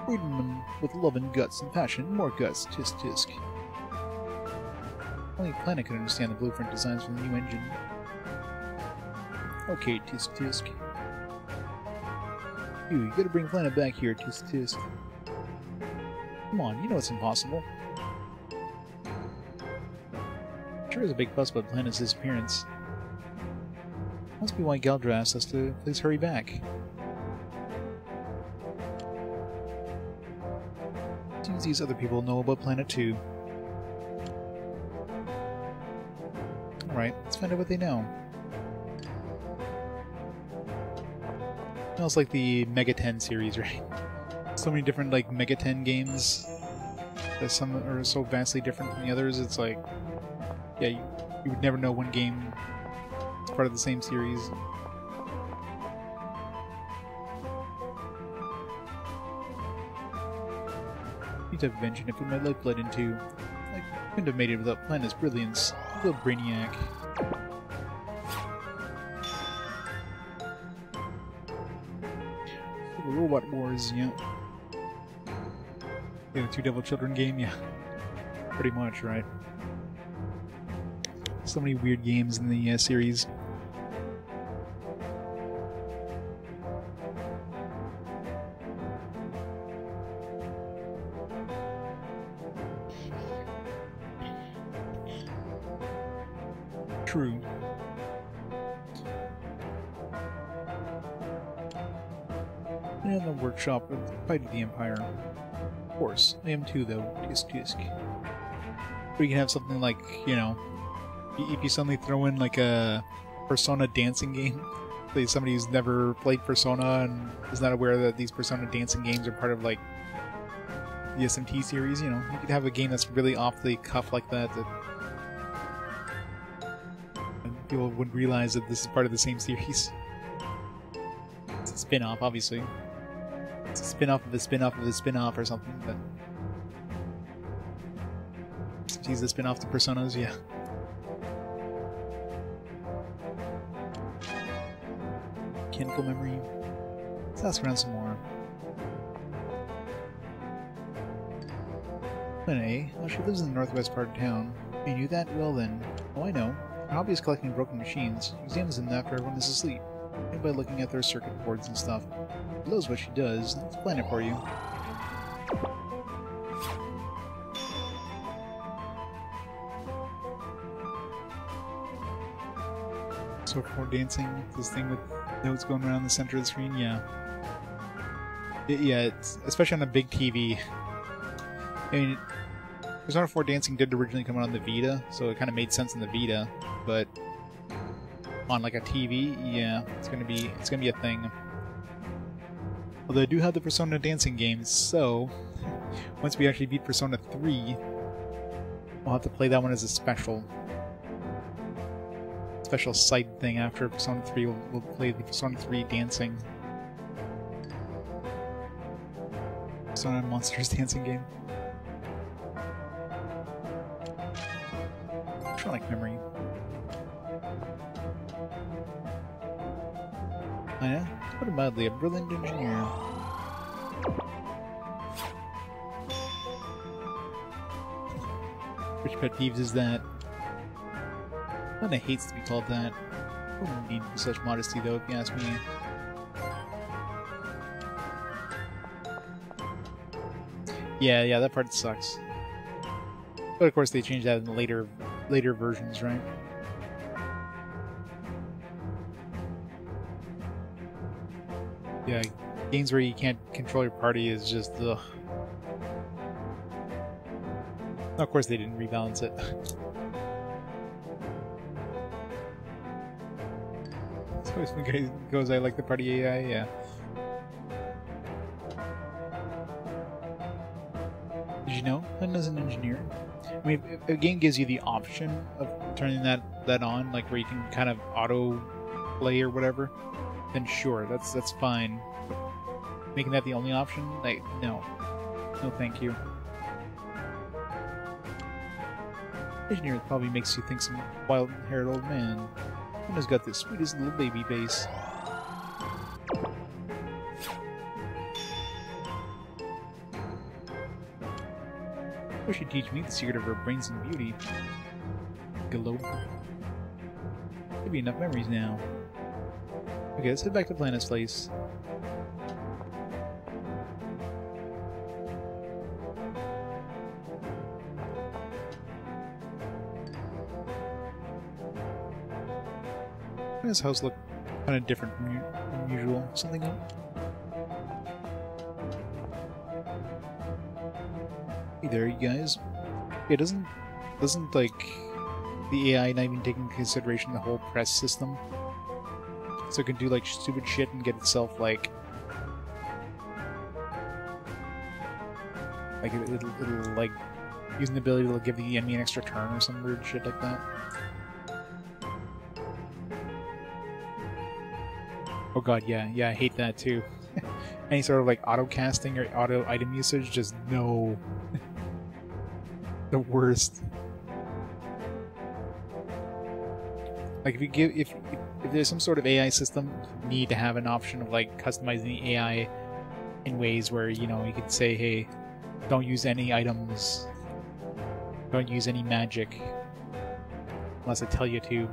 Reading them with love and guts and passion. More guts, tisk tisk. Only Planet could understand the blueprint designs for the new engine. Okay, tisk tisk. You gotta bring Planet back here, tisk tisk. Come on, you know it's impossible. Sure is a big fuss about Planet's disappearance. Must be why Galdra asked us to please hurry back. Seems these other people know about Planet too. Alright, let's find out what they know. Smells like the Mega 10 series, right? So many different like Mega 10 games that some are so vastly different from the others. It's like, yeah, you would never know one game is part of the same series. Any type of engine I put my lifeblood into, I couldn't have made it without Planet's brilliance. Little brainiac. Robot Wars, yeah. Yeah, the Two Devil Children game, yeah. Pretty much, right? So many weird games in the series. True. And the workshop of Fight of the Empire. Of course, I am too, though. Tisk tisk. Or you can have something like, you know, if you suddenly throw in like a Persona dancing game, like somebody who's never played Persona and is not aware that these Persona dancing games are part of like the SMT series, you know, you could have a game that's really off the cuff like that, that people wouldn't realize that this is part of the same series. It's a spin-off, obviously. It's a spin-off of a spin-off of a spin-off or something, but... Geez, the spin-off to Personas, yeah. Mechanical memory. Let's ask around some more. Planet A? Oh, she lives in the northwest part of town. You knew that? Well then. Oh, I know. Her hobby is collecting broken machines. She examines them after everyone is asleep. And by looking at their circuit boards and stuff. She knows what she does. Let's plan it for you. So for dancing, this thing with notes going around the center of the screen, yeah. Yeah, it's, especially on a big TV. I mean, Persona 4 Dancing did originally come out on the Vita, so it kind of made sense in the Vita, but on like a TV, yeah, it's gonna be a thing. Although I do have the Persona Dancing games, so once we actually beat Persona 3, we'll have to play that one as a special side thing after Persona 3. We'll play the Persona 3 Dancing. Persona Monsters Dancing game. Electronic memory. Oh yeah? Put it mildly, a brilliant engineer. Which pet peeves is that? Kinda hates to be called that. Wouldn't need such modesty though, if you ask me. Yeah, that part sucks. But of course they changed that in the later versions, right? Yeah, games where you can't control your party is just ugh. Of course they didn't rebalance it. So if the guy goes, I like the party AI, yeah. Did you know? Glenn is an engineer. I mean, if a game gives you the option of turning that on, like where you can kind of auto play or whatever, then sure, that's fine. But making that the only option, like no, thank you. Engineer probably makes you think some wild-haired old man. One has got the sweetest little baby face. Wish you'd teach me the secret of her brains and beauty. Globe. Could be enough memories now. Okay, let's head back to Planet's place. His house looked kind of different from usual. Something up? Hey there, you guys. It doesn't like the AI not even taking into consideration the whole press system, so it can do like stupid shit and get itself like it'll like using the ability to give the enemy an extra turn or some weird shit like that. Oh god, yeah, I hate that too. Any sort of like auto casting or auto item usage, just no. The worst. Like if there's some sort of AI system, you need to have an option of like customizing the AI in ways where, you know, you could say, hey, don't use any items, don't use any magic unless I tell you to.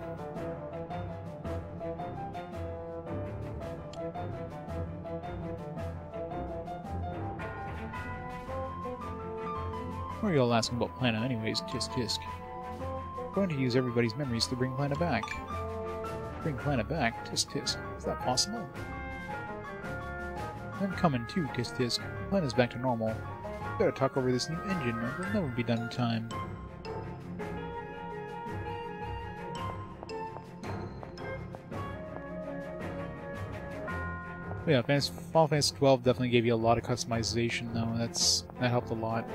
Why are you all asking about Plana anyways? Tisk. Going to use everybody's memories to bring Plana back. Bring Plana back? Tisk. Is that possible? I'm coming too, Tisk. Plana's back to normal. Gotta talk over this new engine, or it'll never be done in time. But yeah, Final Fantasy 12 definitely gave you a lot of customization though. That helped a lot.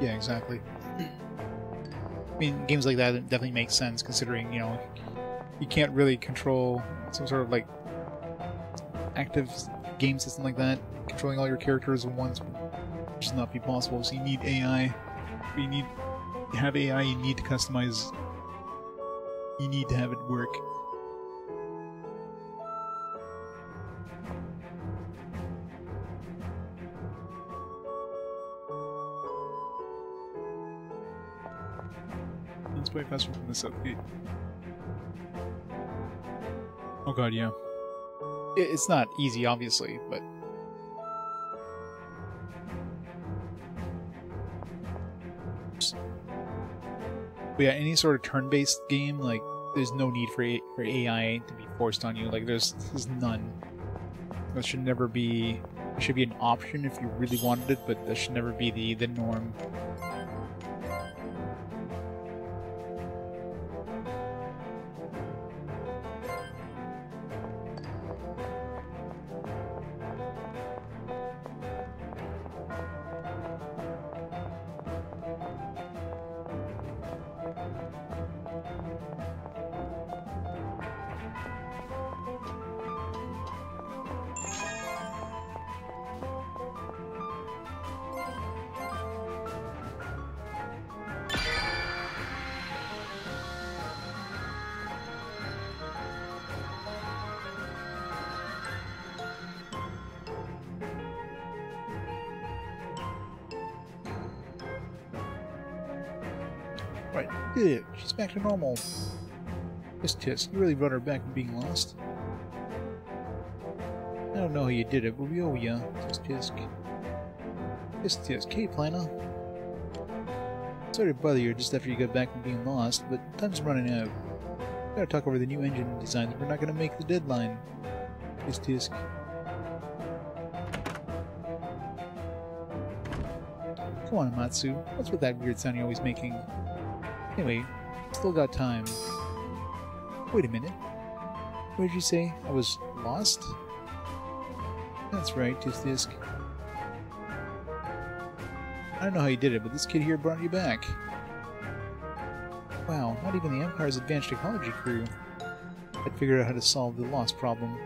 Yeah, exactly. I mean, games like that definitely make sense, considering, you know, you can't really control some sort of, like, active game system like that, controlling all your characters at once would just not be possible, so you need AI. To have AI, you need to customize, you need to have it work. Way faster from the southgate. Oh god, yeah. It's not easy, obviously, but... yeah, any sort of turn-based game, like, there's no need for AI to be forced on you. Like, there's none. That should never be... It should be an option if you really wanted it, but that should never be the norm. Right, good. She's back to normal. Yes, Tisk, you really brought her back from being lost. I don't know how you did it, but we owe ya, Tisk. Yes, Tisk. Hey, Plana. Sorry to bother you just after you got back from being lost, but time's running out. We gotta talk over the new engine designs. We're not gonna make the deadline. Yes, Tisk. Come on, Matsu. What's with that weird sound you're always making? Anyway, still got time. Wait a minute. What did you say? I was lost? That's right, Tisk. I don't know how you did it, but this kid here brought you back. Wow, not even the Empire's advanced ecology crew had figured out how to solve the lost problem.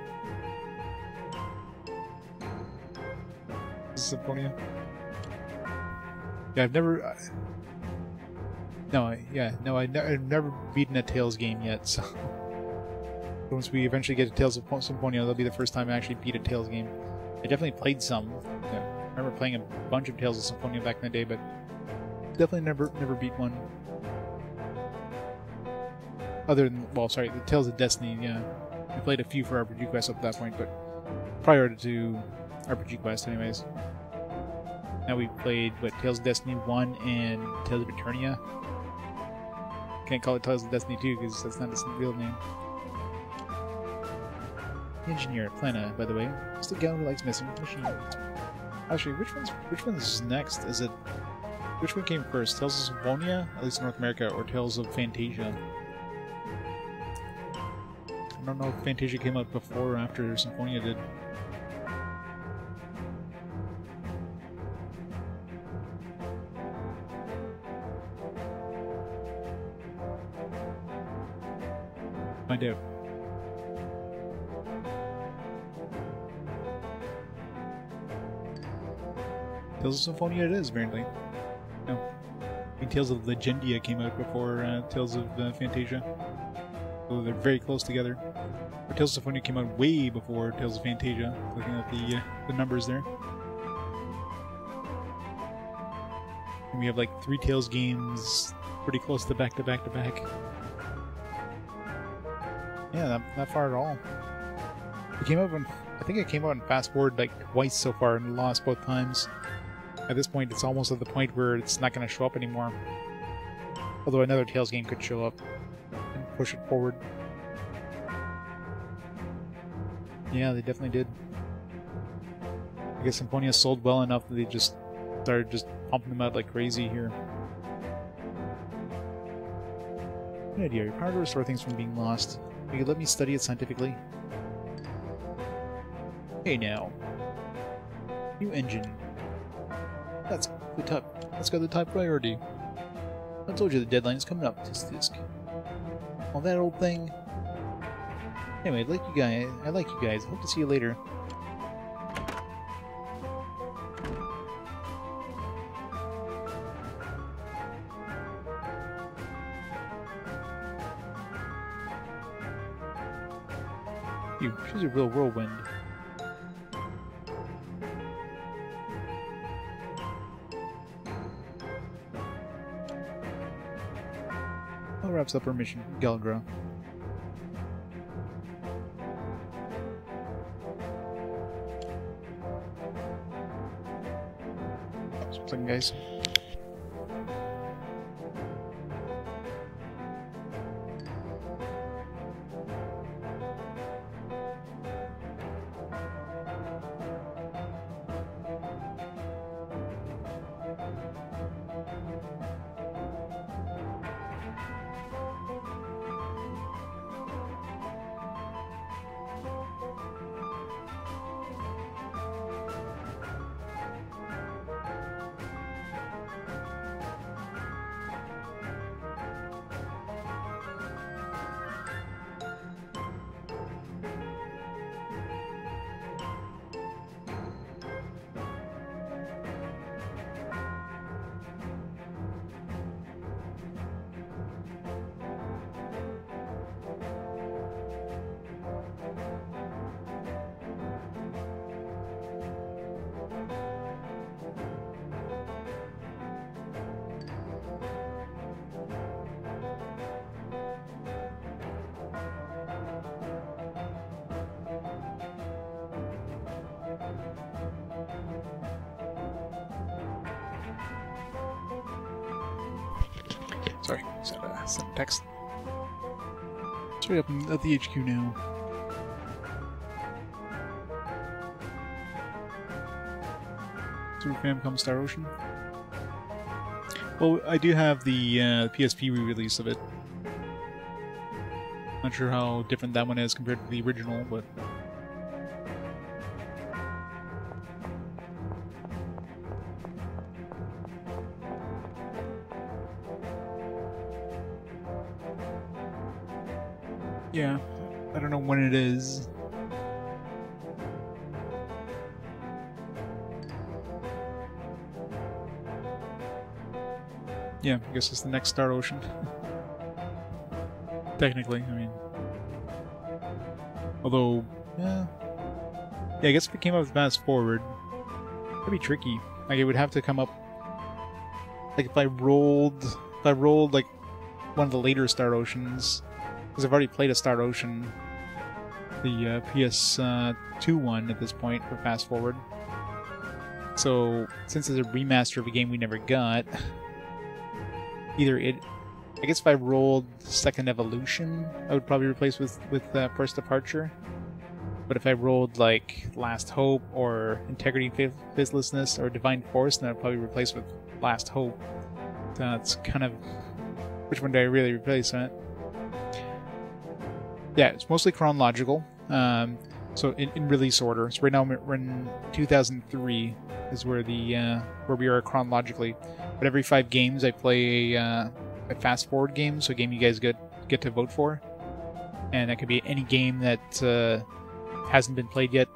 This is Symphonia? Yeah, I've never... I've never beaten a Tales game yet, so... Once we eventually get to Tales of Symphonia, that'll be the first time I actually beat a Tales game. I definitely played some. Yeah, I remember playing a bunch of Tales of Symphonia back in the day, but definitely never beat one. Other than, well, sorry, the Tales of Destiny, yeah. I played a few for RPG Quest up to that point, but prior to RPG Quest, anyways. Now we played, what, Tales of Destiny 1 and Tales of Eternia. Can't call it Tales of Destiny 2 because that's not its real name. Engineer, Plana, by the way. Just a gal who likes missing machines. Actually, which one's next? Is it... Which one came first? Tales of Symphonia, at least in North America, or Tales of Fantasia? I don't know if Fantasia came out before or after Symphonia did. Find out. Tales of Symphonia it is, apparently. No. I think Tales of Legendia came out before Tales of Fantasia. So they're very close together. But Tales of Symphonia came out way before Tales of Fantasia, looking at the numbers there. And we have like 3 Tales games pretty close to back to back to back. Yeah, not far at all. It came out I think it came out in Fast Forward like twice so far and lost both times. At this point, it's almost at the point where it's not going to show up anymore. Although another Tales game could show up and push it forward. Yeah, they definitely did. I guess Symphonia sold well enough that they just started just pumping them out like crazy here. Good idea. You're power to restore things from being lost. You could let me study it scientifically. Hey now. New engine. That's got the top priority. I told you the deadline is coming up, Tisk. All that old thing. Anyway, I like you guys. Hope to see you later. She's a real whirlwind. That wraps up our mission, Galgra. Something, guys. Sorry, send text. Straight up at the HQ now. Super Famicom Star Ocean. Well, I do have the PSP re-release of it. Not sure how different that one is compared to the original, but... yeah, I don't know when it is. Yeah, I guess it's the next Star Ocean. Technically, I mean... although... yeah, I guess if it came up with Fast Forward, it'd be tricky. Like, it would have to come up... like, if I rolled like, one of the later Star Oceans... because I've already played a Star Ocean, the PS2 one at this point for Fast Forward. So, since it's a remaster of a game we never got... either it... I guess if I rolled Second Evolution, I would probably replace with First Departure. But if I rolled, like, Last Hope, or Integrity and Faithlessness, or Divine Force, then I'd probably replace with Last Hope. So that's kind of... which one do I really replace, right? Yeah, it's mostly chronological. So in release order. So right now we're in 2003 is where we are chronologically. But every 5 games I play a fast forward game, so a game you guys get to vote for, and that could be any game that hasn't been played yet.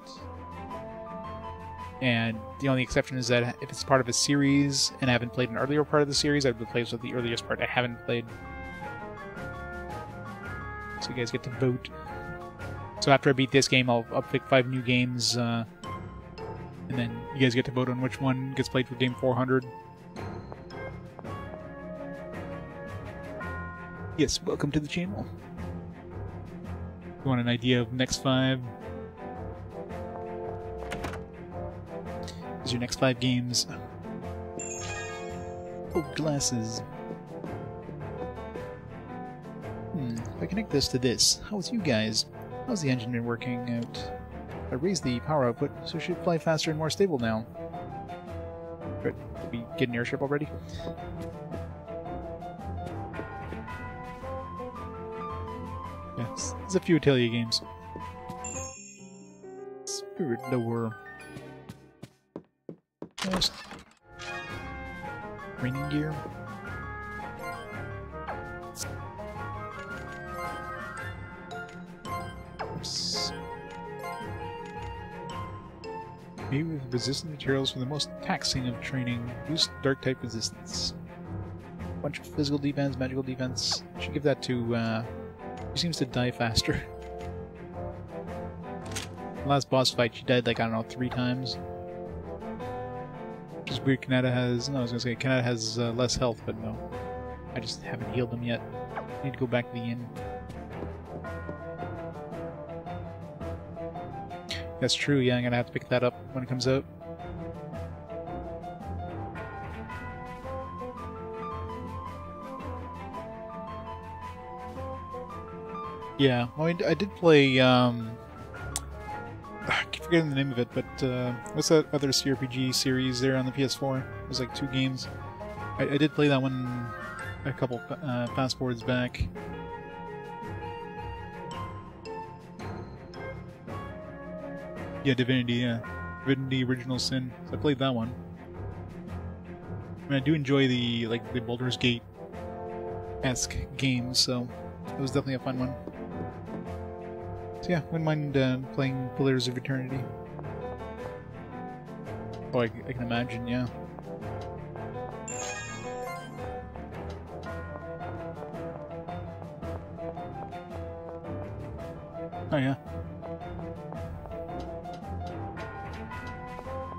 And the only exception is that if it's part of a series and I haven't played an earlier part of the series, I'd replace with the earliest part I haven't played. So you guys get to vote. So after I beat this game, I'll pick 5 new games, and then you guys get to vote on which one gets played for game 400. Yes, welcome to the channel. You want an idea of next 5? Here's your next 5 games. Oh, glasses. If I connect this to this, how's you guys? How's the engine been working out? I raised the power output, so it should fly faster and more stable now. Good. Did we get an airship already? Yes, there's a few Atelier games. Spirit lower. Just raining gear. Oops. Made with resistant materials for the most taxing of training. Boost dark type resistance. Bunch of physical defense, magical defense. Should give that to she seems to die faster. The last boss fight, she died like, I don't know, 3 times. Which is weird. Kanata has... no, I was gonna say, Kanata has less health, but no. I just haven't healed them yet. I need to go back to the inn. That's true, yeah, I'm gonna have to pick that up when it comes out. Yeah, well, I did play, I keep forgetting the name of it, but, what's that other JRPG series there on the PS4? It was like 2 games. I did play that one a couple fast forwards back. Yeah, Divinity, yeah. Divinity Original Sin. So I played that one. I mean, I do enjoy the Baldur's Gate-esque games, so it was definitely a fun one. So yeah, wouldn't mind playing Pillars of Eternity. Oh, I can imagine, yeah. Oh yeah.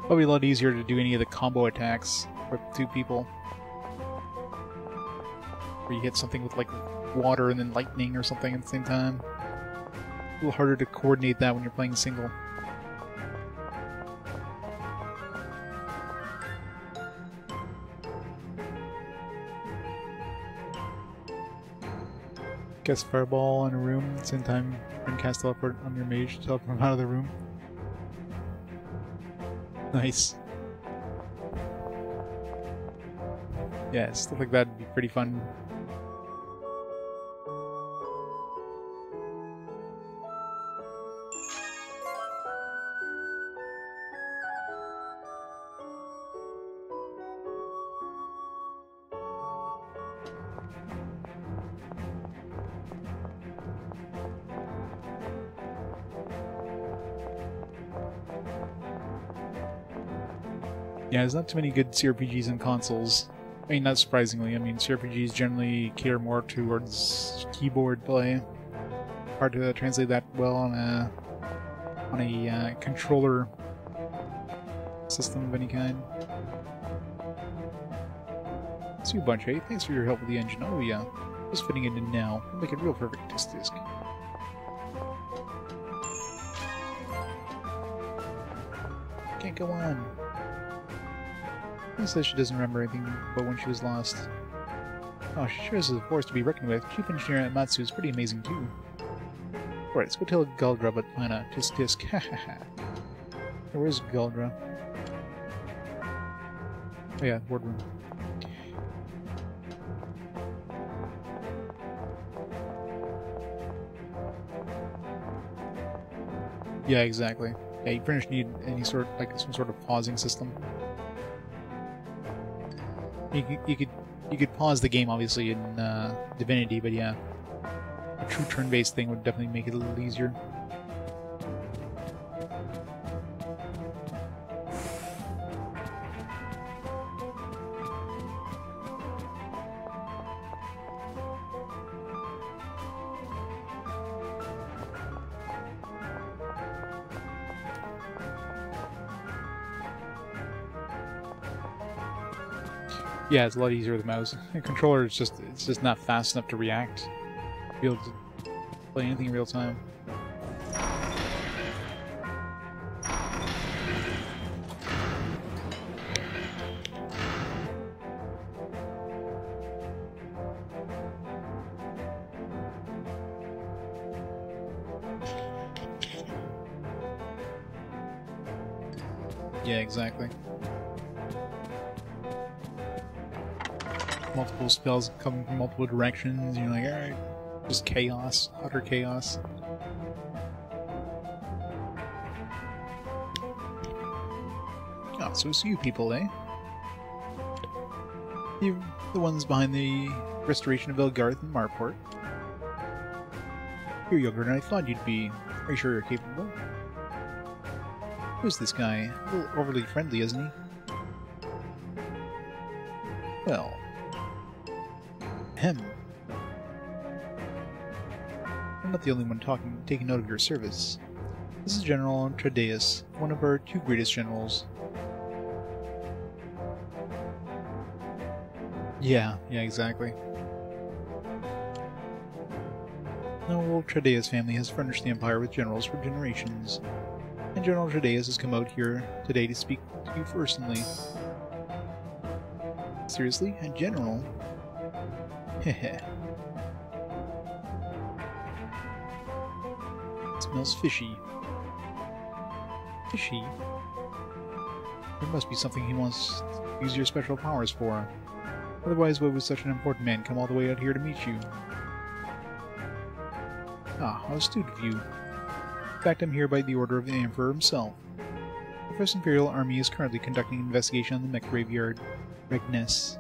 Probably a lot easier to do any of the combo attacks with 2 people. Where you hit something with like water and then lightning or something at the same time. A little harder to coordinate that when you're playing single. Cast fireball in a room, at the same time and cast teleport on your mage to teleport him out of the room. Nice. Yeah, stuff like that would be pretty fun. Yeah, there's not too many good CRPGs in consoles. I mean, not surprisingly. I mean, CRPGs generally cater more towards keyboard play. Hard to translate that well on a controller system of any kind. See you a bunch, hey? Thanks for your help with the engine. Oh yeah, just fitting it in now. We'll make it real perfect disc. Can't go on. She says she doesn't remember anything but when she was lost. Oh, she sure is a force to be reckoned with. Chief Engineer at Matsu is pretty amazing too. Alright, let's go tell Guldra about Lana. Tisk tisk. Hahaha. Where's Guldra? Oh yeah, boardroom. Yeah, exactly. Yeah, you pretty much need any sort, like some sort of pausing system. You could pause the game obviously in Divinity, but yeah, a true turn-based thing would definitely make it a little easier. Yeah, it's a lot easier with the mouse. The controller is it's just not fast enough to react. To be able to play anything in real time. Yeah, exactly. Multiple spells coming from multiple directions, you're like, alright, just chaos, utter chaos. Oh, so it's you people, eh? You're the ones behind the restoration of Elgarth and Marport. You're younger than I thought you'd be. Are you sure you're capable? Who's this guy? A little overly friendly, isn't he? Well... him. I'm not the only one taking note of your service. This is General Tradeus, one of our two greatest generals. Yeah, exactly. The old Tradeus family has furnished the Empire with generals for generations, and General Tradeus has come out here today to speak to you personally. Seriously? A general? Heh. Smells fishy. Fishy? There must be something he wants to use your special powers for. Otherwise, why would such an important man come all the way out here to meet you? Ah, how astute of you. In fact, I'm here by the order of the Emperor himself. The First Imperial Army is currently conducting an investigation on the mech graveyard, Regnes.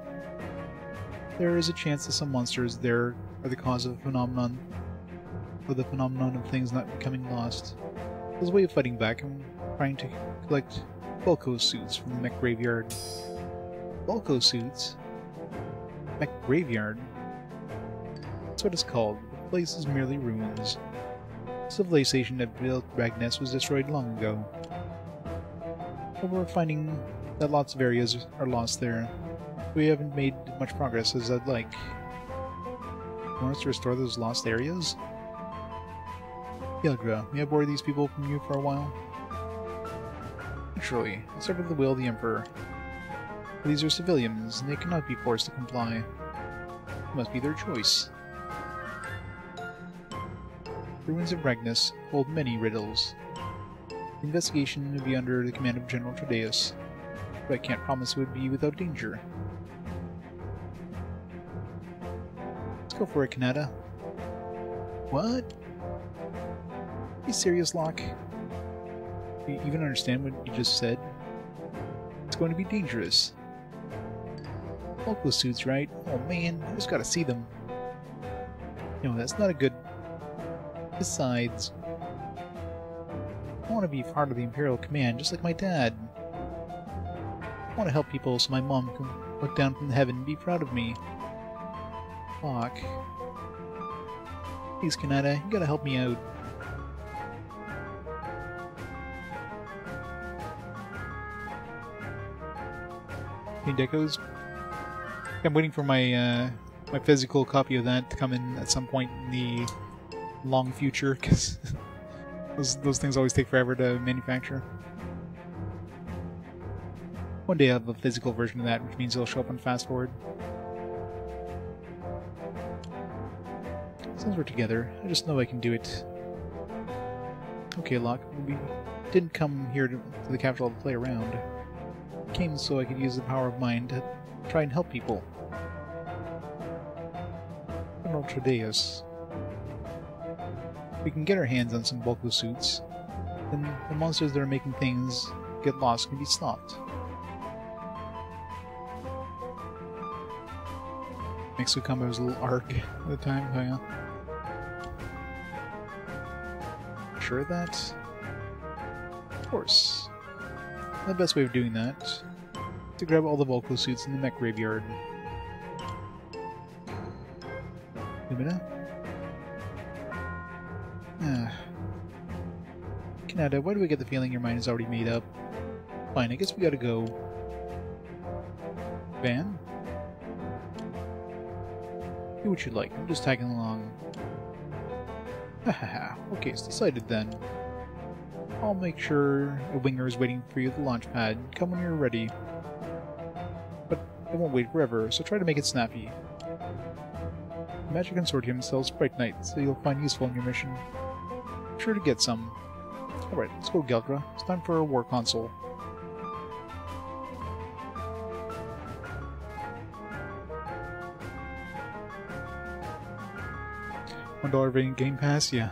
There is a chance that some monsters there are the cause of the phenomenon of things not becoming lost. As a way of fighting back, I'm trying to collect Bulko suits from the mech graveyard. Bulko suits? Mech graveyard? That's what it's called. The place is merely ruins. Civilization that built Regnes was destroyed long ago. But we're finding that lots of areas are lost there. We haven't made much progress as I'd like. You want us to restore those lost areas? Yelgra, may I borrow these people from you for a while? Naturally, I serve at the will of the Emperor. But these are civilians, and they cannot be forced to comply. It must be their choice. ruins of Ragnus hold many riddles. The investigation would be under the command of General Tredeus, but I can't promise it would be without danger. Let's go for it, Kanata. What? Are you serious, Locke? Do you even understand what you just said? It's going to be dangerous. Local suits, right? Oh man, I just gotta see them. No, that's not a good... Besides, I want to be part of the Imperial Command, just like my dad. I want to help people so my mom can look down from heaven and be proud of me. Fuck. Please, Kanata, you gotta help me out. Hey, Decos. I'm waiting for my my physical copy of that to come in at some point in the long future, because those things always take forever to manufacture. One day I'll have a physical version of that, which means it'll show up on Fast Forward. Since we're together, I just know I can do it. Okay, Locke, we didn't come here to the capital to play around. I came so I could use the power of mind to try and help people. General Tredeus. We can get our hands on some Volko suits, then the monsters that are making things get lost can be stopped. Mexico Combo's a little arc at the time, oh yeah. Sure of that? Of course. The best way of doing that is to grab all the Volko suits in the mech graveyard. Lumina? Kanata, why do I get the feeling your mind is already made up? Fine, I guess we gotta go. Van? Do what you like, I'm just tagging along. Hahaha, okay, it's decided then. I'll make sure a winger is waiting for you at the launch pad. Come when you're ready. But it won't wait forever, so try to make it snappy. The Magic Consortium sells Sprite Knights that you'll find useful in your mission. Be sure to get some. Alright, let's go, Geldra. It's time for a war console. $1 rating Game Pass? Yeah.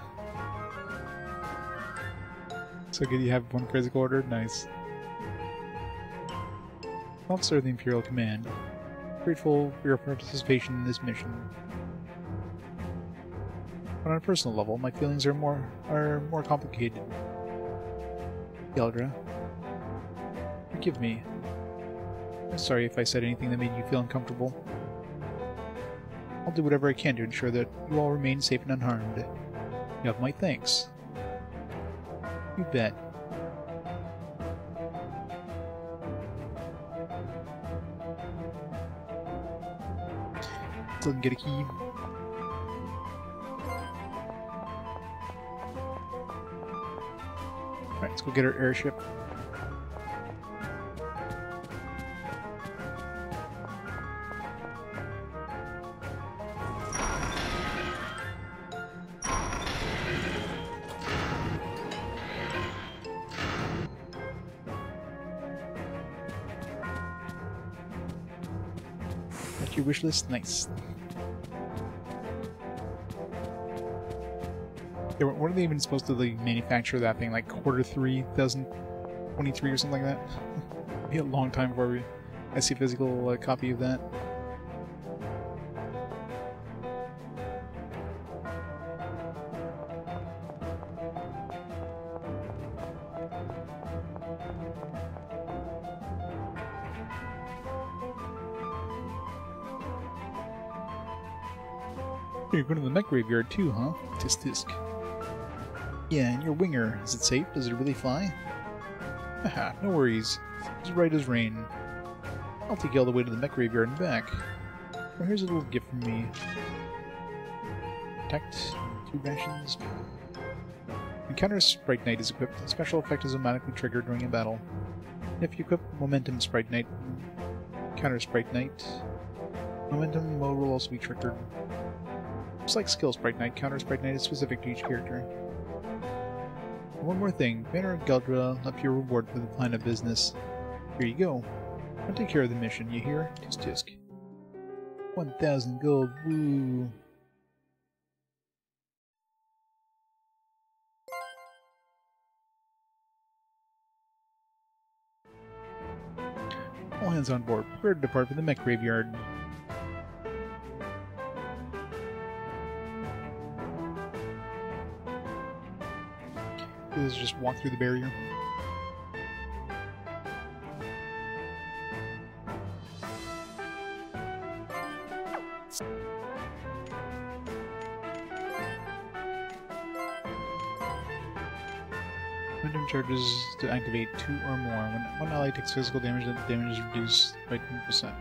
So good you have one physical order? Nice. Officer of the Imperial Command. Grateful for your participation in this mission. But on a personal level, my feelings are more complicated. Geldra. Forgive me. I'm sorry if I said anything that made you feel uncomfortable. I'll do whatever I can to ensure that you all remain safe and unharmed. You have my thanks. You bet. Still didn't get a key. Alright, let's go get our airship. That's your wish list? Nice. Yeah, weren't they even supposed to like manufacture that thing like Q3 2023 or something like that? It'll be a long time before I see a physical copy of that. You're going to the mech graveyard too, huh? Tisk tisk. Yeah, and your winger, is it safe? Does it really fly? Haha, no worries. It's as right as rain. I'll take you all the way to the mech graveyard and back. Well, here's a little gift from me. Protect, 2 rations. Encounter Sprite Knight is equipped. The special effect is automatically triggered during a battle. And if you equip Momentum Sprite Knight, Counter Sprite Knight, Momentum mode will also be triggered. Just like skill Sprite Knight, counter Sprite Knight is specific to each character. And one more thing, Banner of Geldra left your reward for the plan of business. Here you go. I'll take care of the mission, you hear? Tisk tisk. 1,000 gold, woo! All hands on board. Prepare to depart for the mech graveyard. Let's just walk through the barrier. Random charges to activate 2 or more. When one ally takes physical damage, the damage is reduced by 10%.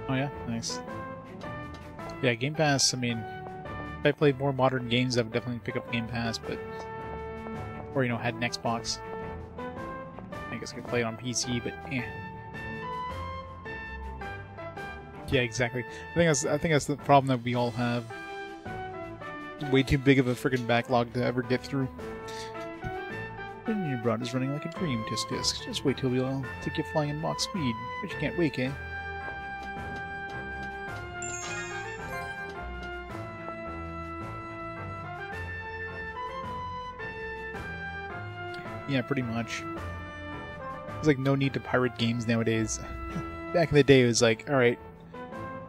Oh yeah, nice. Yeah, Game Pass, I mean, if I played more modern games, I would definitely pick up Game Pass, but... Or, you know, had an Xbox. I guess I could play it on PC, but eh. Yeah, exactly. I think that's the problem that we all have. Way too big of a freaking backlog to ever get through. And your broad is running like a dream, Tisk Tisk. Just wait till we'll take you flying in Mach speed. But you can't wait, eh? Yeah, pretty much. There's like no need to pirate games nowadays. Back in the day, it was like, alright,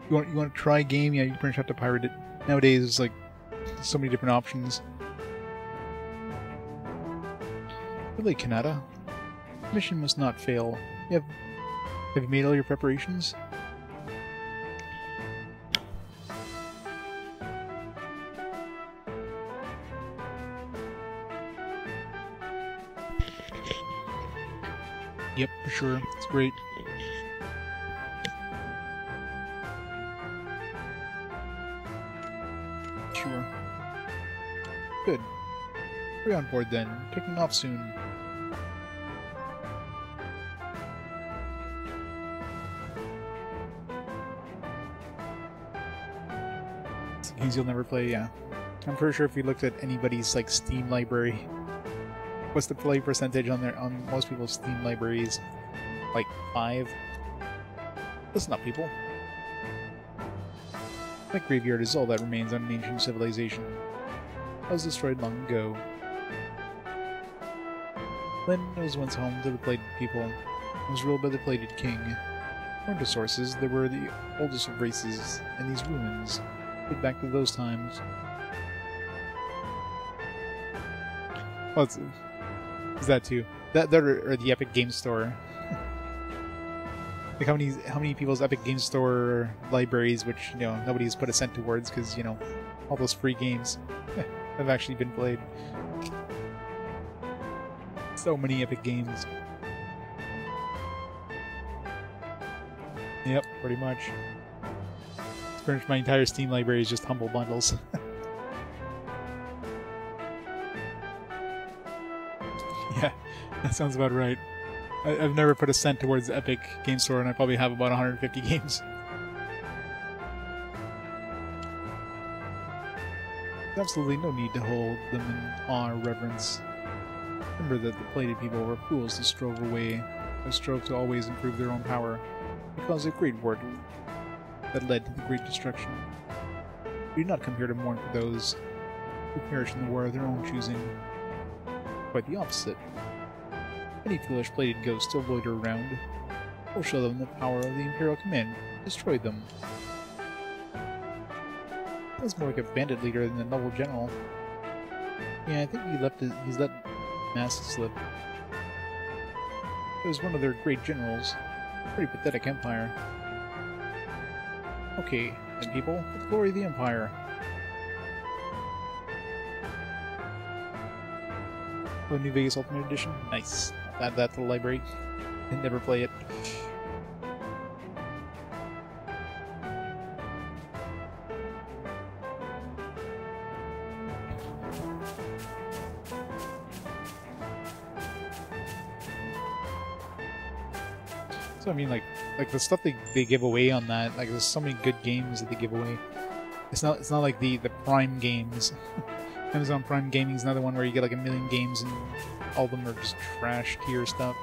you want to try a game? Yeah, you pretty much have to pirate it. Nowadays, it's like so many different options. Really, Kanata? Mission must not fail. Have you made all your preparations? Yep, for sure. It's great. Sure. Good. We're on board then. Taking off soon. Games you'll never play, yeah. I'm pretty sure if you looked at anybody's like Steam library, what's the play percentage on most people's Steam libraries? Like 5? Listen up, people. That graveyard is all that remains on an ancient civilization. It was destroyed long ago. Then it was once home to the Plated people. It was ruled by the Plated king. According to sources, they were the oldest of races, and these ruins date back to those times. Well, is that too? That or the Epic Game Store. Like how many people's Epic Game Store libraries, which you know nobody's put a cent towards, because you know all those free games have actually been played. So many Epic games. Yep, pretty much. Pretty much my entire Steam library is just Humble Bundles. Yeah, that sounds about right. I've never put a cent towards the Epic Game Store, and I probably have about 150 games. There's absolutely no need to hold them in awe or reverence. Remember that the Plated people were fools who strove to always improve their own power, because of great war that led to the great destruction. We did not come here to mourn for those who perished in the war of their own choosing. Quite the opposite. Any foolish Plated ghosts still loiter around. We'll show them the power of the Imperial Command. Destroy them. That's more like a bandit leader than a noble general. Yeah, I think he's let mask slip. It was one of their great generals. Pretty pathetic empire. Okay, then people, for the glory of the Empire. The New Vegas Ultimate Edition? Nice. Add that to the library. And never play it. So I mean, like the stuff they give away on that, like there's so many good games that they give away. It's not like the Prime games. Amazon Prime Gaming is another one where you get like 1,000,000 games and all of them are just trash tier stuff.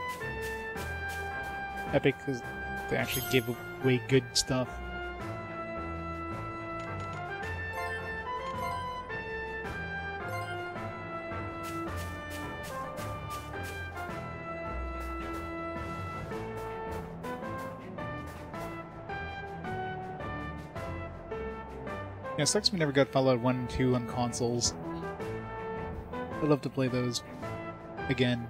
Epic is they actually give away good stuff. Yeah, it sucks we never got Fallout 1 and 2 on consoles. I'd love to play those again.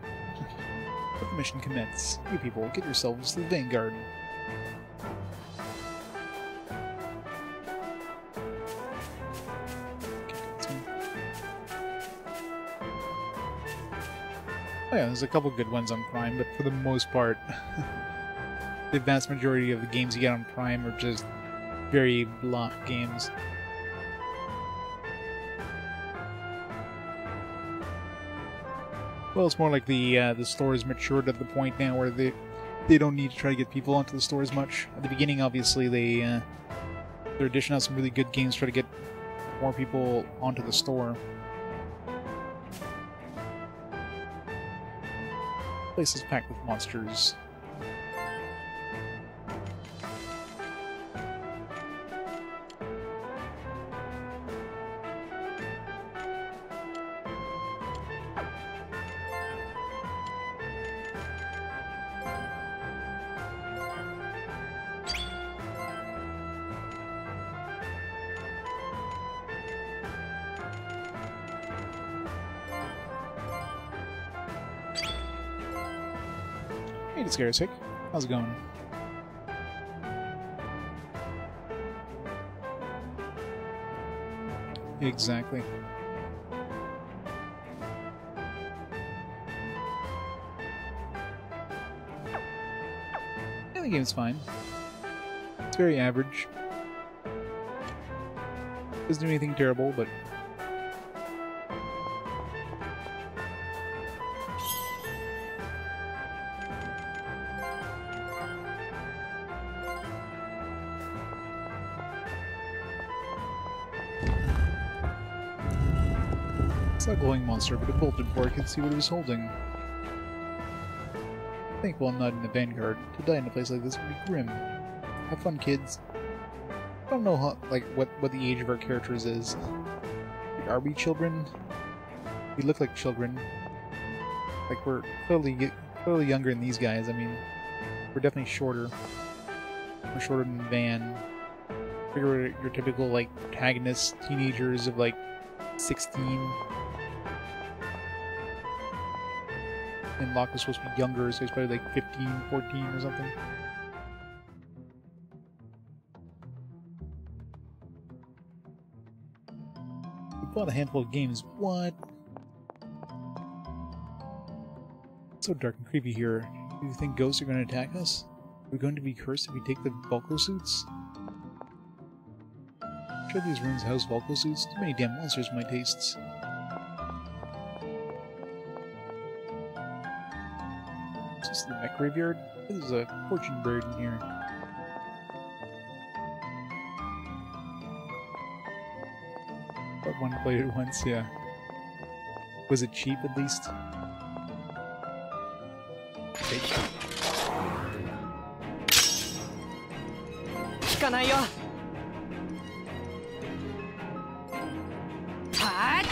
Let the mission commence. You people, get yourselves to the Vanguard. Oh yeah, there's a couple good ones on Prime, but for the most part, the vast majority of the games you get on Prime are just very blah games. Well, it's more like the store is matured at the point now where they don't need to try to get people onto the store as much. At the beginning, obviously, they're dishing out some really good games to try to get more people onto the store. The place is packed with monsters. Hey, Discarisic. How's it going? Exactly. Yeah, the game's fine. It's very average. Doesn't do anything terrible, but a glowing monster, but it bolted before I could see what it was holding. Thankful I'm not in the Vanguard. To die in a place like this would be grim. Have fun, kids. I don't know how, like, what the age of our characters is. Like, are we children? We look like children. Like, we're clearly younger than these guys. I mean, we're definitely shorter. We're shorter than Van. I figure your typical, like, protagonist, teenagers of, like, 16. And Locke was supposed to be younger, so he's probably like 15, 14 or something. We bought a handful of games. What? It's so dark and creepy here. Do you think ghosts are going to attack us? Are we going to be cursed if we take the Volco suits? Sure these rooms house Volco suits? Too many damn monsters for my tastes. Is this the mech graveyard? There's a fortune bird in here. But one played it once, yeah. Was it cheap at least? Okay. 聞かないよ。はー。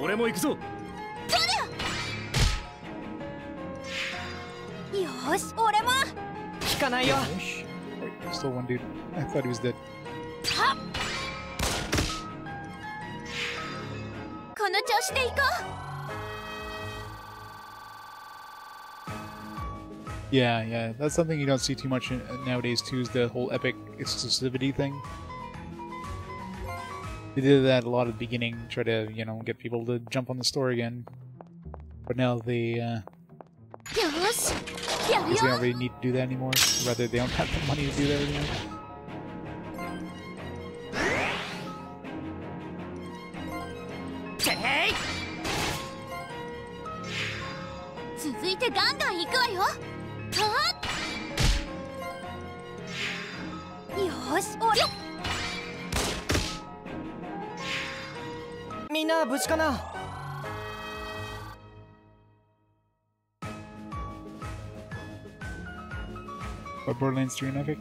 俺も行くぞ。よし、俺も。聞かないよ。Wait, still one dude. I thought he was dead. この調子で行こう。 Yeah, that's something you don't see too much nowadays too, is the whole Epic exclusivity thing. They did that a lot at the beginning, try to, you know, get people to jump on the store again. But now they, I guess they don't really need to do that anymore. Rather, they don't have the money to do that anymore. し、俺みんな無事かな。What, Borderlands 3 and Epic?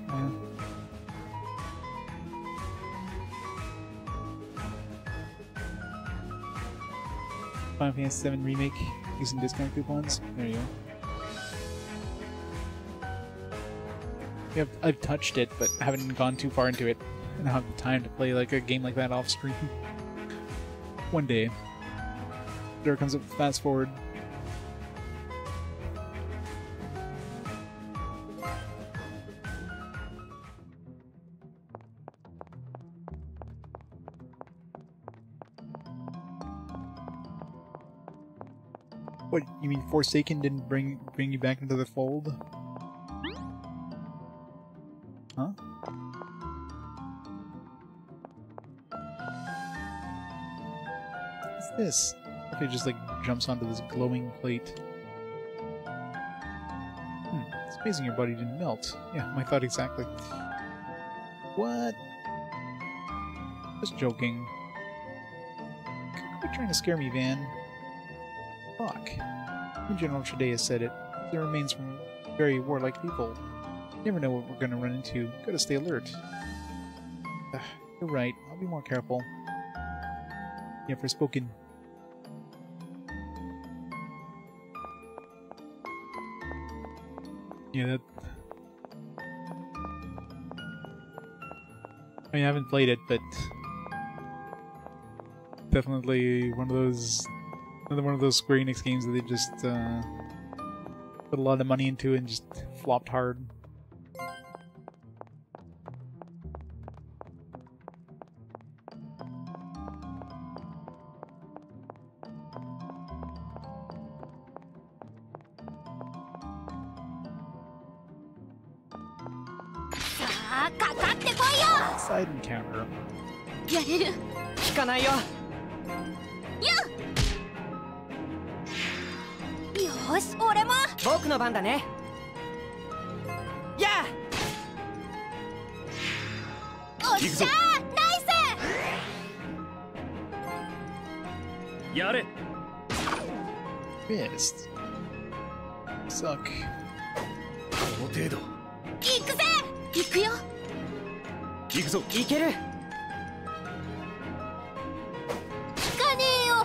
Final Fantasy 7 Remake using discount coupons. There you go. Yeah, I've touched it, but haven't gone too far into it. I don't have the time to play like a game like that off screen. One day. There comes up fast forward. What, you mean Forsaken didn't bring you back into the fold? Huh? What's this? If it just like jumps onto this glowing plate. It's amazing your body didn't melt. Yeah, my thought exactly. What? Just joking. Quit trying to scare me, Van. Fuck. When General Shadea said it, there remains from very warlike people. You never know what we're gonna run into. Gotta stay alert. You're right. I'll be more careful. Yeah, Forspoken. Yeah, that... I mean, I haven't played it, but... Definitely one of those... Another one of those Square Enix games that they just put a lot of money into and just flopped hard. Side encounter. やれる。聞かないよ。よし、俺も。僕の番だね。やあ。おっしゃー、ナイス。やれ。Missed. Suck. この程度。行くぜ。行くよ。行くぞ。行ける。聞かねえよ。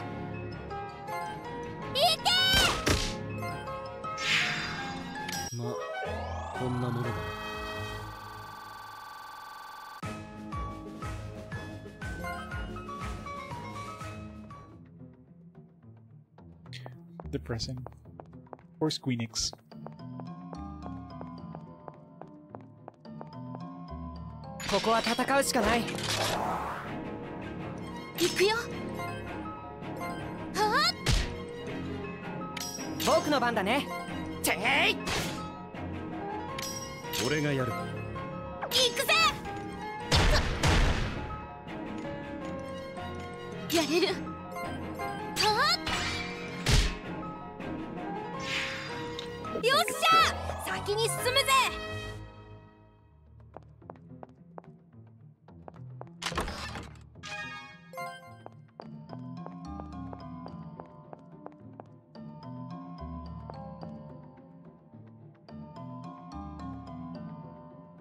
行け。まあ、こんなものだ。Depressing. Or Square Enix. ここは戦うしかない。行くよ。はあ。僕の番だね。てい。俺がやる。行くぜ。やれる。はあ。よっしゃ。先に進むぜ。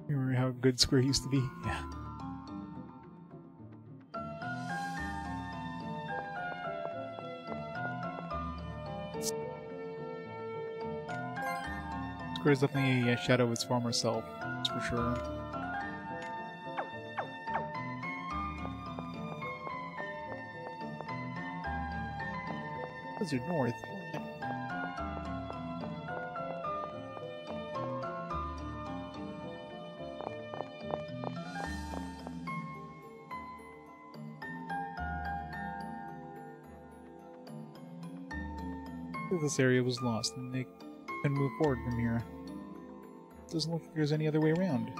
Remember how good Square used to be? Yeah. Square is definitely a shadow of its former self, that's for sure. Blizzard North. This area was lost, and they couldn't move forward from here. Doesn't look like there's any other way around.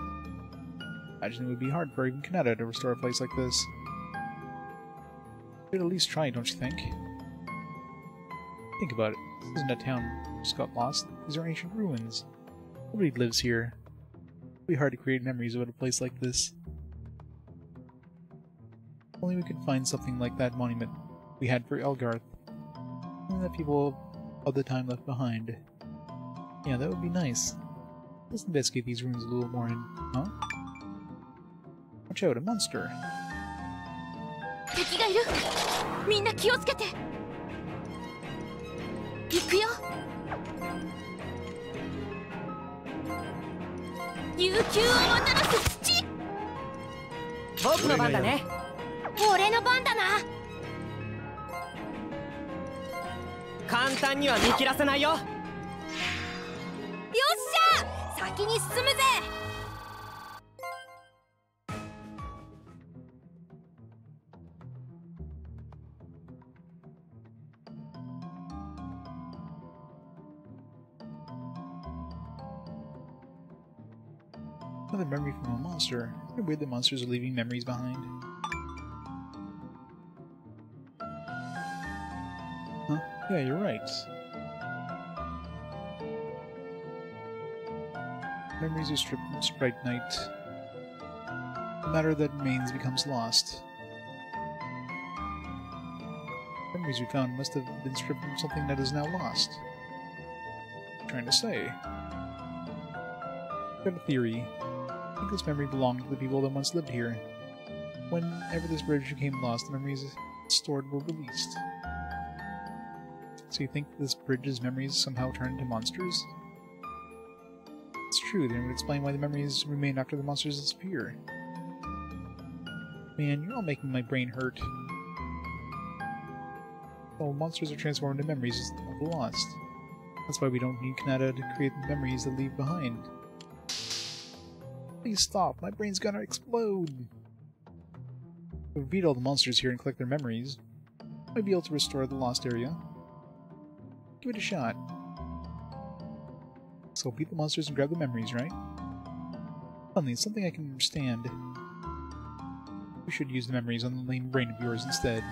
I imagine it would be hard for even Kanata to restore a place like this. Should at least try, don't you think? Think about it. This isn't a town that just got lost. These are ancient ruins. Nobody lives here. It would be hard to create memories about a place like this. Only we could find something like that monument we had for Elgarth. Something that people of the time left behind. Yeah, that would be nice. Let's investigate these ruins a little more and... Huh? Watch out, a monster! 敵がいる。みんな気をつけて。行くよ。悠久をもたらす土。僕の番だね。俺の番だな。簡単には見切らせないよ。よっしゃ、先に進むぜ。Another memory from a monster. Isn't it weird that monsters are leaving memories behind? Huh? Yeah, you're right. Memories are stripped from Sprite Night. The matter that remains becomes lost. Memories we found must have been stripped from something that is now lost. What are you trying to say? I've got a theory. I think this memory belonged to the people that once lived here. Whenever this bridge became lost, the memories stored were released. So you think this bridge's memories somehow turned into monsters? It's true, then it would explain why the memories remain after the monsters disappear. Man, you're all making my brain hurt. Well, monsters are transformed into memories of the lost. That's why we don't need Kanata to create the memories that leave behind. Please stop, my brain's gonna explode! If we beat all the monsters here and collect their memories, we might be able to restore the lost area. Give it a shot. So beat the monsters and grab the memories, right? Finally, it's something I can understand. We should use the memories on the lame brain of yours instead.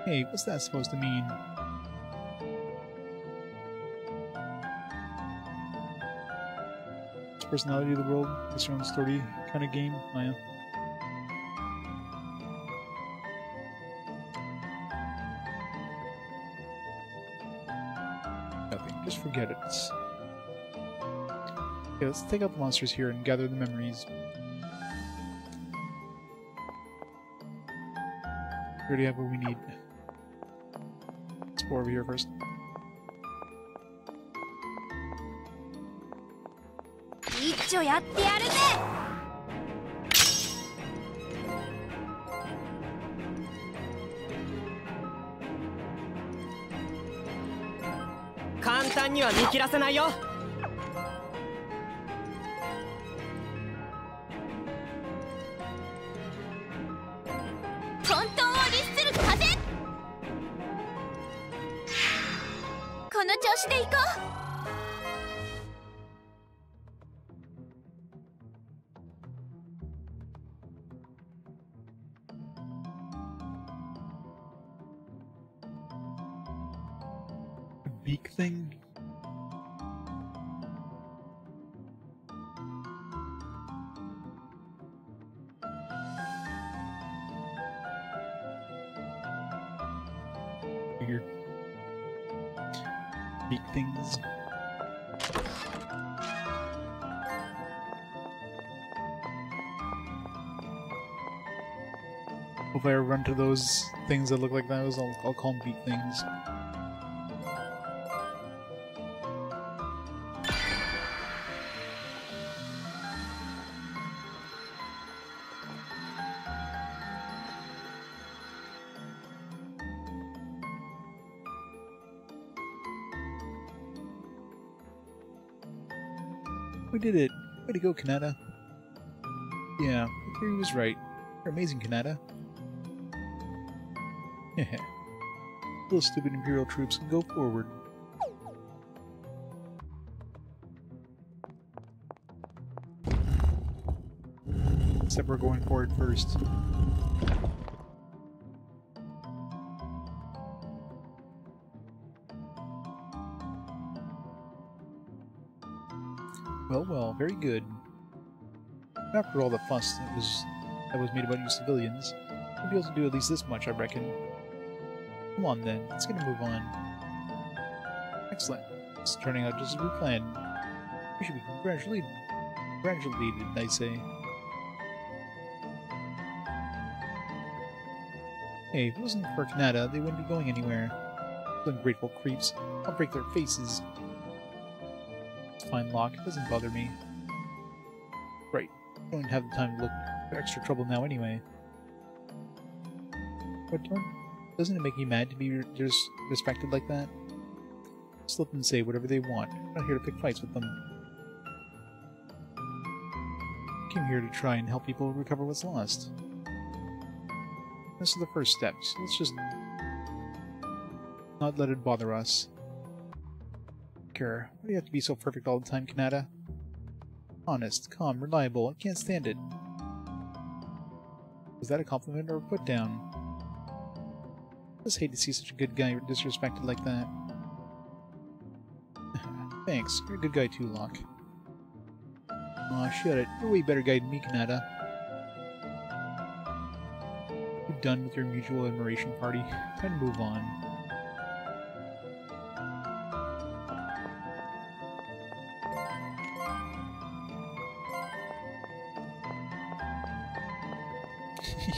Hey, what's that supposed to mean? Personality of the world, this your own story kind of game? Oh, yeah. Nothing, just forget it. Okay, let's take out the monsters here and gather the memories. We already have what we need. Let's explore over here first. 一丁やってやるぜ。簡単には見切らせないよ。混沌を律する風。この調子でいこう。Beak thing? Weird. Beak things. If I ever run to those things that look like those, I'll call them beak things. We did it! Way to go, Kanata. Yeah, the theory was right. You're amazing, Kanata. Heh. Those stupid Imperial troops can go forward. Except we're going forward first. Well, well, very good. After all the fuss, it was that was made about you civilians. We'll be able to do at least this much, I reckon. Come on then, let's get a move on. Excellent. It's turning out just as we planned. We should be congratulated, I say. Hey, if it wasn't for Kanata, they wouldn't be going anywhere. Those ungrateful creeps. I'll break their faces. It's fine, Locke. It doesn't bother me. Right. I don't have the time to look for extra trouble now anyway. But doesn't it make you mad to be respected like that? Just let them say whatever they want. I'm not here to pick fights with them. I came here to try and help people recover what's lost. This is the first step, so let's just not let it bother us. Why do you have to be so perfect all the time, Kanata? Honest, calm, reliable, I can't stand it. Was that a compliment or a put down? I just hate to see such a good guy disrespected like that. Thanks, you're a good guy too, Locke. Aw, shut it. You're a way better guy than me, Kanata. You're done with your mutual admiration party. Time to move on.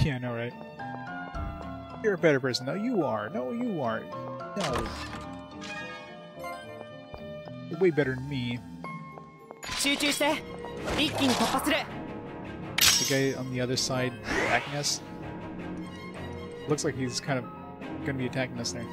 Yeah, I know, right? You're a better person. No, you are. No, you are. No. You're way better than me. The guy on the other side attacking us? Looks like he's kind of gonna be attacking us there.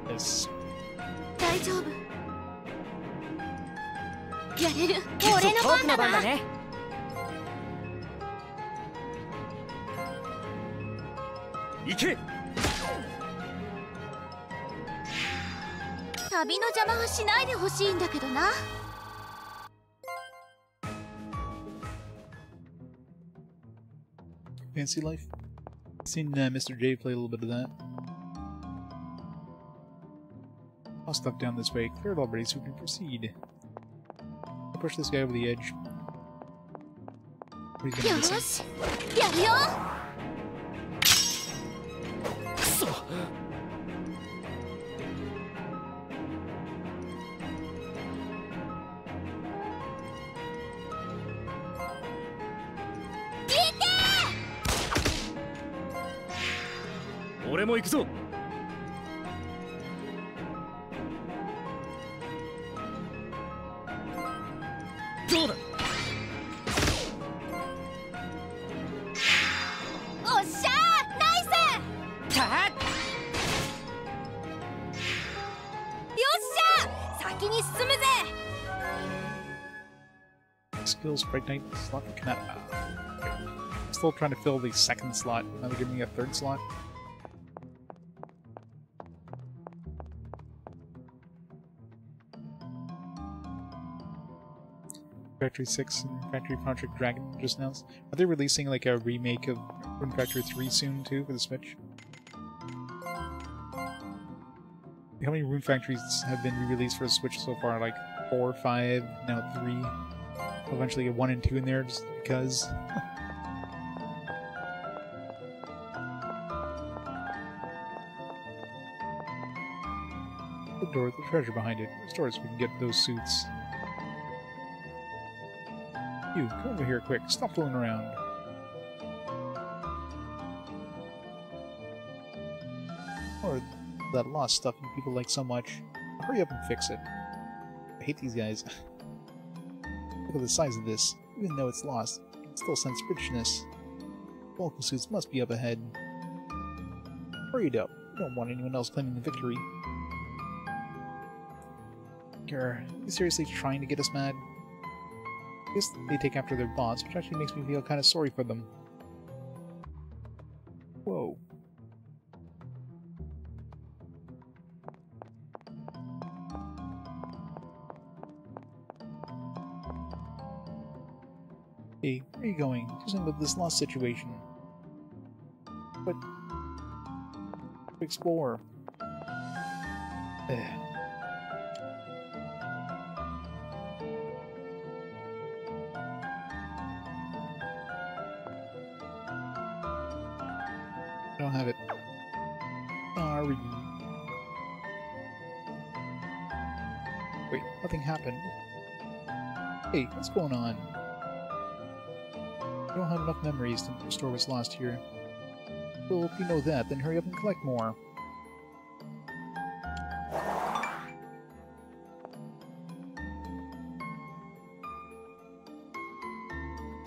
Yes. Fancy life? Seen Mr. J play a little bit of that. I'll step down this way. Clear it already so we can proceed. I'll push this guy over the edge. What he's gonna miss him. Skills, Break Knight, slot for Kanata. Still trying to fill the second slot. Now they're giving me a third slot. Factory 6 and Factory Project Dragon just announced. Are they releasing like a remake of Rune Factory 3 soon too for the Switch? How many Rune Factories have been re-released for the Switch so far? Like 4, 5, now 3. Eventually get 1 and 2 in there just because. The door with the treasure behind it. Restore it so we can get those suits. You, come over here quick. Stop fooling around. Or that lost stuff you people like so much. Hurry up and fix it. I hate these guys. Look at the size of this. Even though it's lost, I can still sense richness. Vulcan suits must be up ahead. Hurry it up. We don't want anyone else claiming the victory. Are you seriously trying to get us mad? I guess they take after their boss, which actually makes me feel kind of sorry for them. Whoa. Hey, where are you going? Do something about this lost situation. But... to explore. Ugh. I don't have it. Sorry. Wait, nothing happened. Hey, what's going on? I don't have enough memories to restore what's lost here. Well, if you know that, then hurry up and collect more.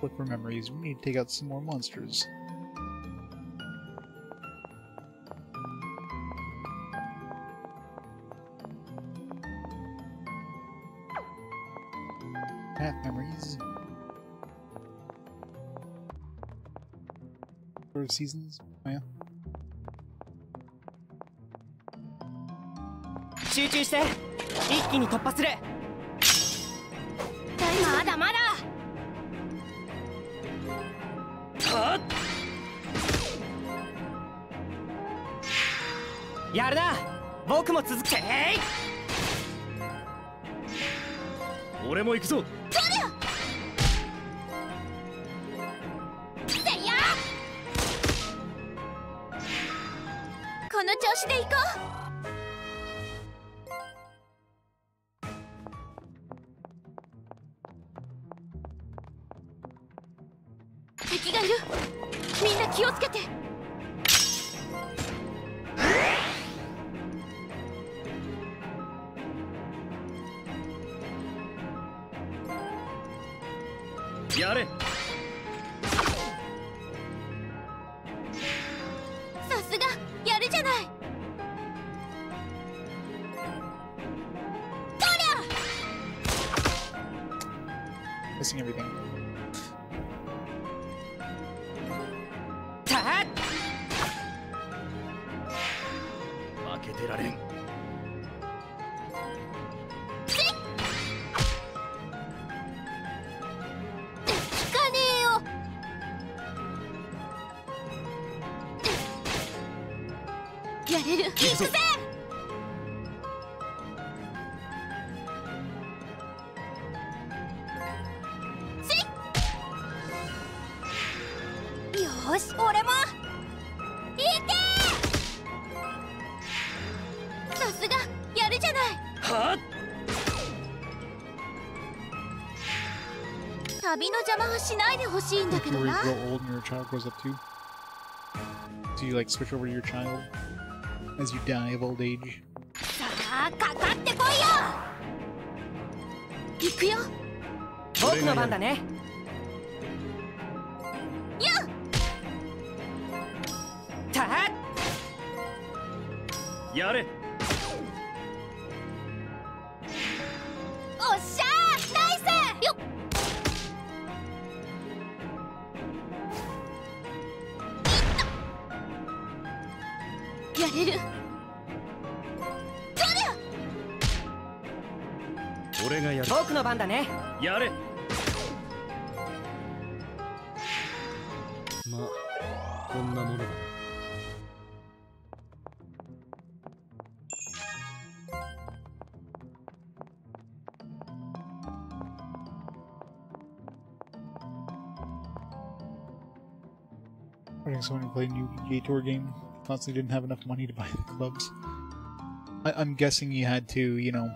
Look for memories. We need to take out some more monsters. Path memories. Sort of seasons? Oh yeah. 集中して一気に突破するまだまだはっやるな僕も続け俺も行くぞこの調子で行こう敵がいるみんな気をつけてやれさすがやるじゃないどりゃ Missing everything. たっ負けてられんやれる行くぜよーし俺も行けさすがやるじゃないはっ旅の邪魔はしないでほしいんだけど Where you な grow old and your child grows up too? Do you like switch over to your child as you die of old age? さあかかってこいよ行くよ僕の番だねやたっやれおっしゃーナイスよっやれる俺がやる僕の番だねやれまあこんなものだな Watching someone play a new PGA Tour game, constantly didn't have enough money to buy the clubs. I'm guessing you had to, you know,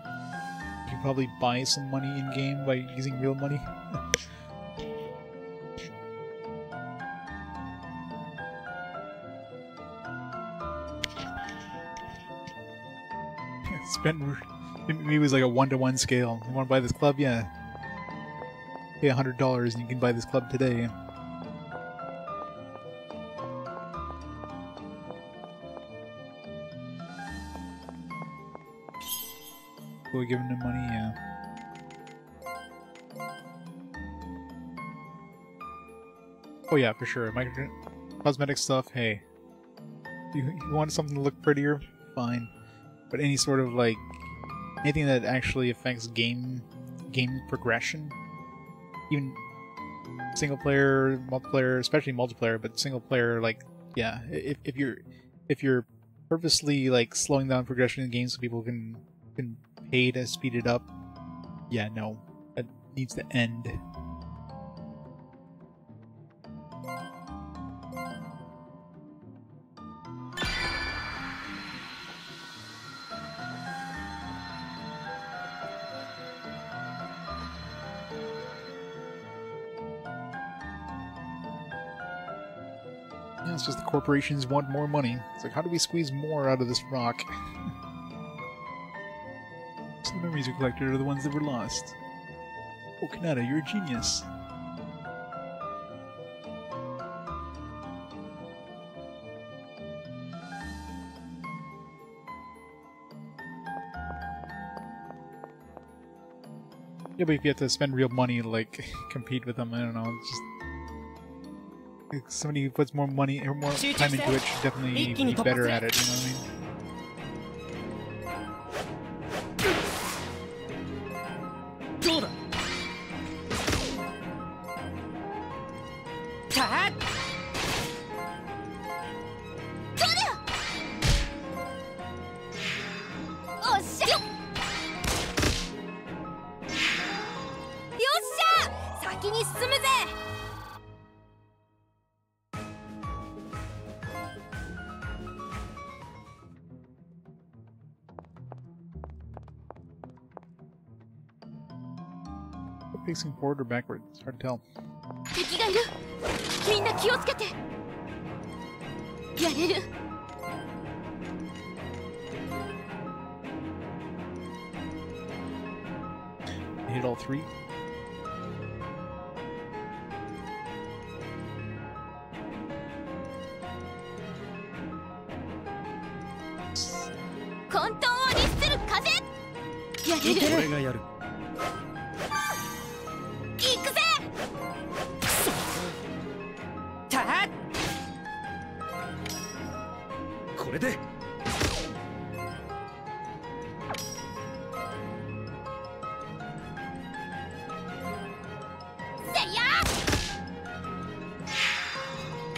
you probably buy some money in-game by using real money. Spend maybe it was like a 1-to-1 scale. You want to buy this club? Yeah. Pay $100 and you can buy this club today. We're giving them money, yeah. Oh yeah, for sure. Cosmetic stuff, hey. You want something to look prettier? Fine. But any sort of, like, anything that actually affects game progression? Even Single player, multiplayer, especially multiplayer, but single player, like, yeah, if you're purposely like slowing down progression in the game so people can pay to speed it up, yeah, no, that needs to end. Yeah, it's just the corporations want more money. It's like, how do we squeeze more out of this rock? So the memories you collected are the ones that were lost. Oh, Kanata, you're a genius. Yeah, but if you have to spend real money to, like, compete with them, I don't know, it's just... Like, somebody who puts more money or more time into it should definitely be better at it, you know what I mean? Facing forward or backward? It's hard to tell. 敵がいる。みんな気をつけて。やれる。Hit all three. Yeah. これで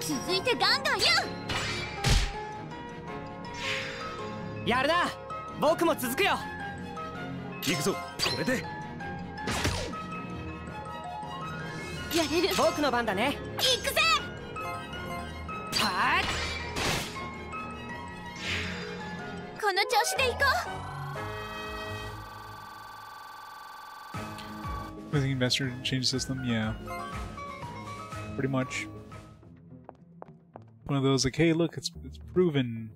続いてガンガンやるな。僕も続くよ。行くぞ。これでやれる。僕の番だね。行くぜ。はーい。この調子で行こう。With the investor to change the system, yeah. Pretty much. One of those like, hey, look, it's proven.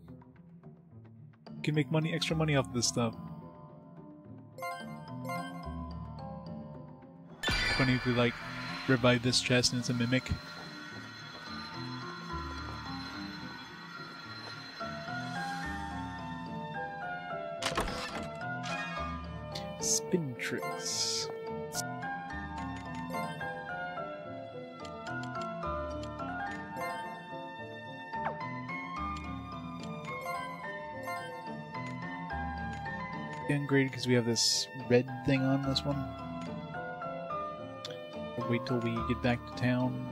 You can make money, extra money off this stuff. Funny if we like revive this chest and it's a mimic. Spin tricks. Ungraded because we have this red thing on this one. I'll wait till we get back to town.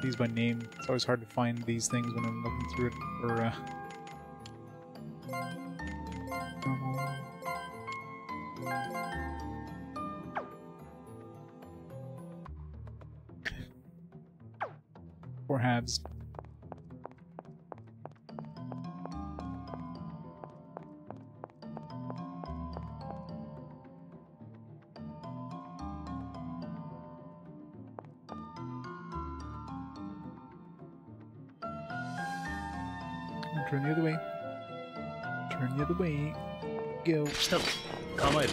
These by name. It's always hard to find these things when I'm looking through it for or halves. Turn the other way. Turn the other way. Go. Stop. Come on.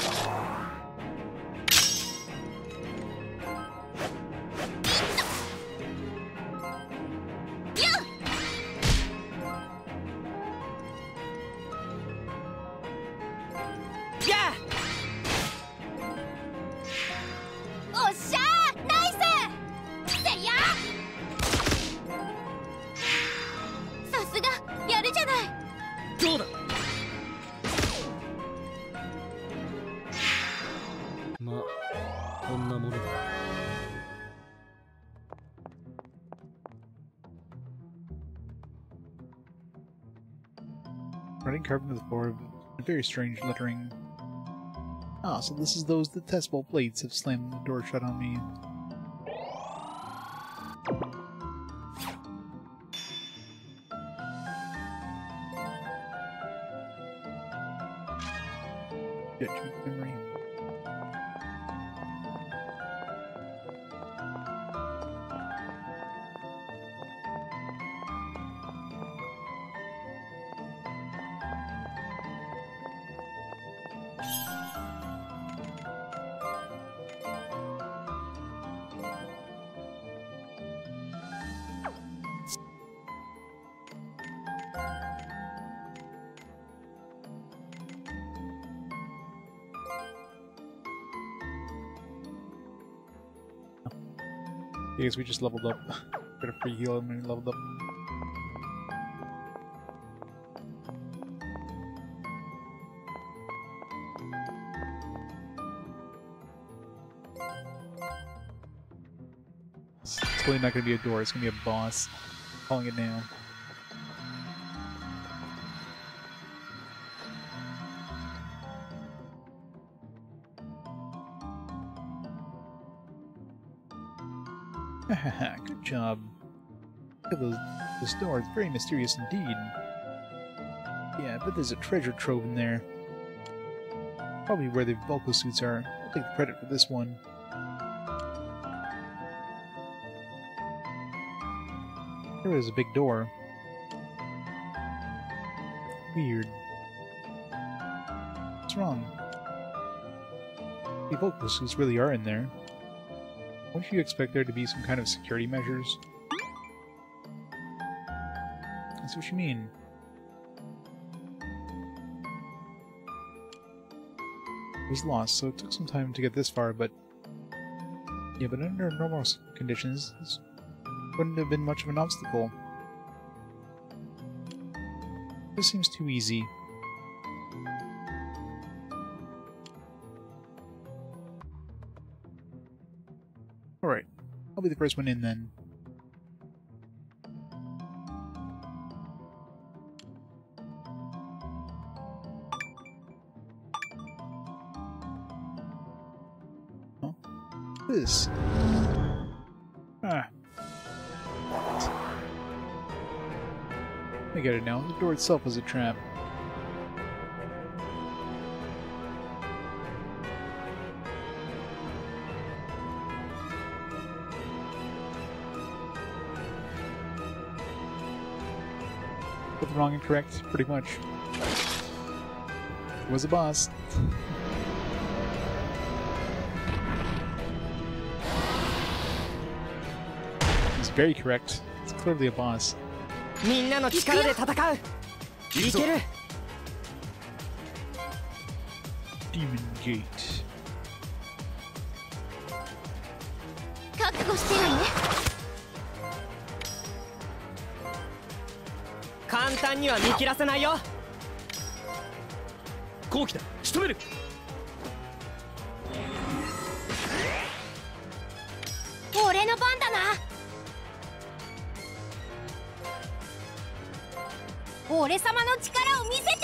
そんなものだ。Writing carved into the floor of very strange lettering. Ah, so this is those detestable plates have slammed the door shut on me. Judgment memory. I guess we just leveled up. Got a free heal and we leveled up. It's totally not going to be a door, it's going to be a boss. I'm calling it now. Good job. Look at this door, it's very mysterious indeed. Yeah, I bet there's a treasure trove in there. Probably where the Vulko suits are. I'll take the credit for this one. There is a big door. Weird. What's wrong? The Vulko suits really are in there. Wouldn't you expect there to be some kind of security measures? That's what you mean. It was lost, so it took some time to get this far, but... Yeah, but under normal conditions, this wouldn't have been much of an obstacle. This seems too easy. Alright, I'll be the first one in then. Huh? This? Ah. I get it now. The door itself is a trap. Both wrong and correct, pretty much. It was a boss. He's very correct. It's clearly a boss. みんなの力で戦う。いける。Demon Gate. 覚悟してるね。簡単には見切らせないよ。好機だ。仕留める。俺の番だな。俺様の力を見せてや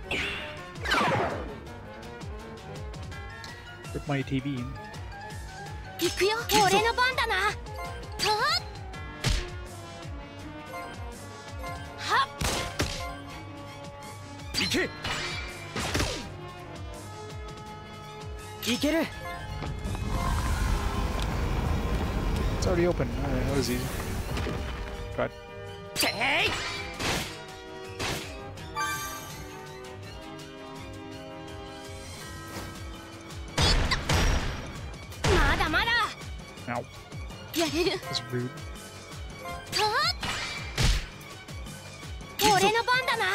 る。 Rip my TV. 行くよ。俺の番だな。はっ。行け。いける。 It's already open. Alright, that was easy. God. てい。まだまだ。 Ow. やれる。 That's rude. はっ。俺の番だな。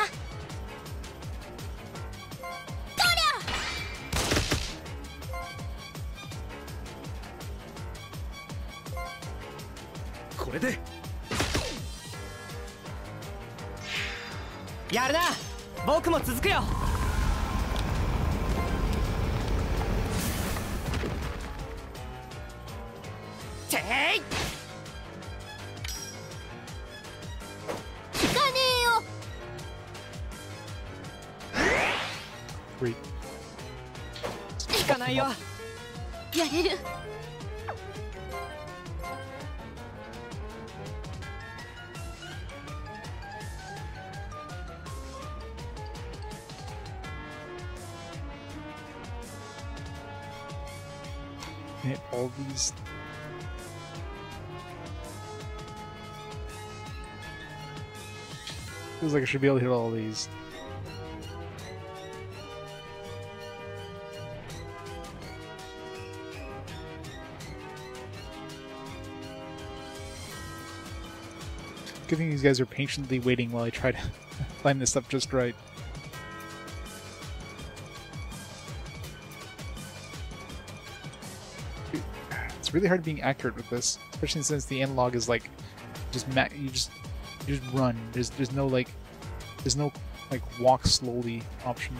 これでやるな。僕も続くよ。聞かねえよ。 Great. 聞かないよ。やれる。 Hit all these. Feels like I should be able to hit all these. Good thing these guys are patiently waiting while I try to line this up just right. It's really hard being accurate with this, especially since the analog is like you just run. There's no like walk slowly option.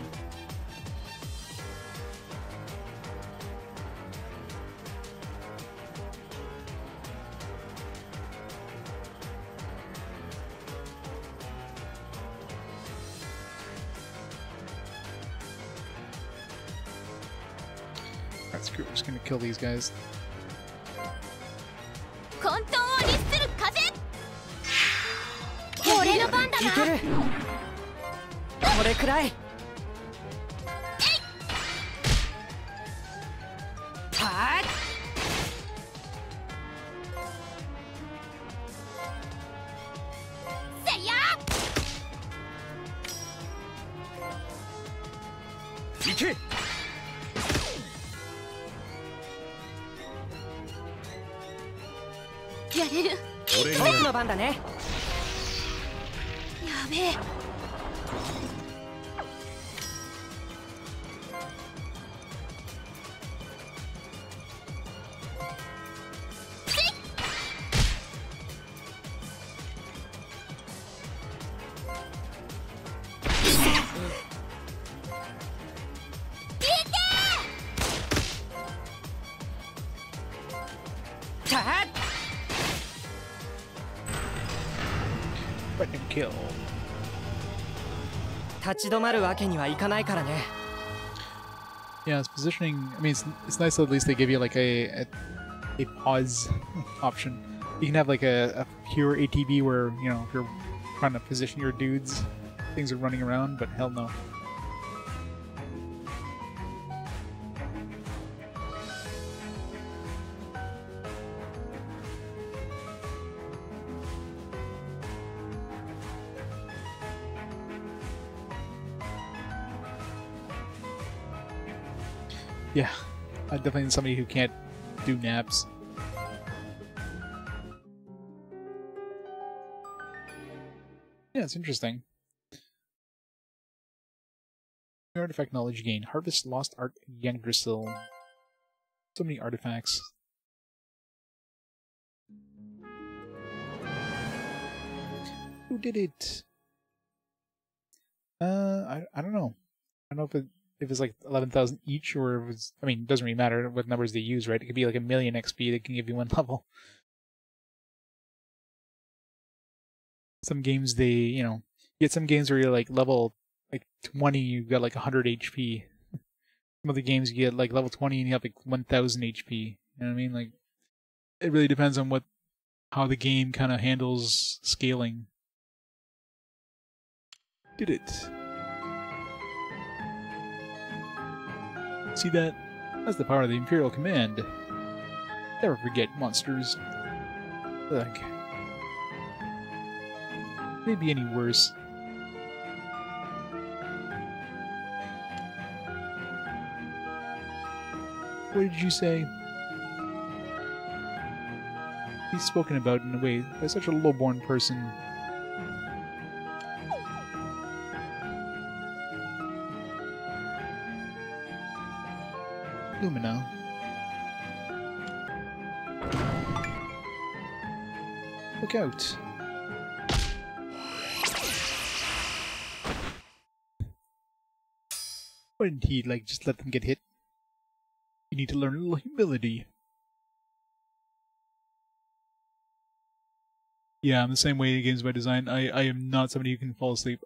Alright, screw it, we're just gonna kill these guys. 混沌を律する風。俺の番だな。いける。これくらい。はーせいや。行け。やれる。僕の番だね。やべえ。Let him kill. 立ち止まるわけにはいかないからね。 Yeah, it's positioning. I mean, it's nice that at least they give you like a pause option. You can have like a pure ATB where, you know, if you're trying to position your dudes, things are running around, but hell no. Yeah, I definitely need somebody who can't do naps. Yeah, it's interesting. Artifact knowledge gain. Harvest lost art Yggdrasil. So many artifacts. Who did it? I don't know. I don't know if it's like 11,000 each, or if it's, I mean, it doesn't really matter what numbers they use, right? It could be like 1,000,000 XP that can give you one level. Some games you get some games where you're like level 20, you got like 100 HP. Some other games you get like level 20 and you have like 1,000 HP. You know what I mean? Like, it really depends on how the game kind of handles scaling. Did it. See that? That's the power of the Imperial Command. Never forget, monsters. Ugh. Maybe any worse. What did you say? He's spoken about in a way by such a low-born person. Lumina. Look out. Why didn't he, just let them get hit? You need to learn a little humility. Yeah, I'm the same way in games by design. I am not somebody who can fall asleep.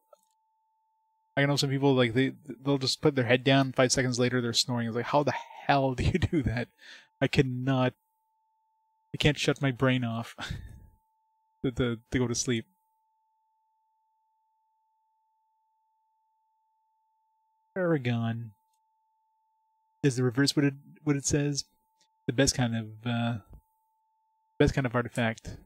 I know some people, like, they'll just put their head down, 5 seconds later they're snoring. It's like, how the hell do you do that? I can't shut my brain off to go to sleep. Paragon. Is the reverse what it says? The best kind of artifact.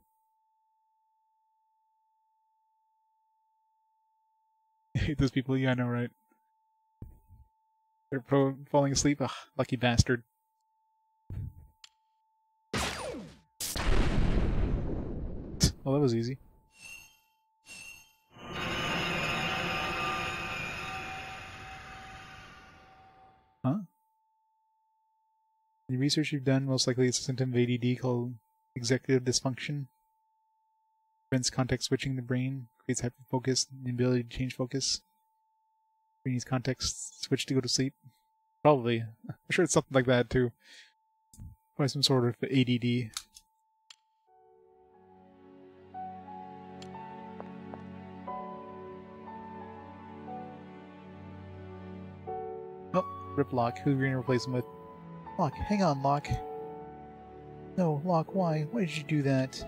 I hate those people, yeah, I know, right? They're falling asleep? Ugh, lucky bastard. Well, that was easy. Huh? The research you've done, most likely it's a symptom of ADD called executive dysfunction. Prevents context switching in the brain, creates hyperfocus, and the ability to change focus. Brain needs context switch to go to sleep. Probably. I'm sure it's something like that too. Probably some sort of ADD. Oh, rip Locke. Who are you gonna replace him with? Locke, hang on, Locke. No, Locke, why? Why did you do that?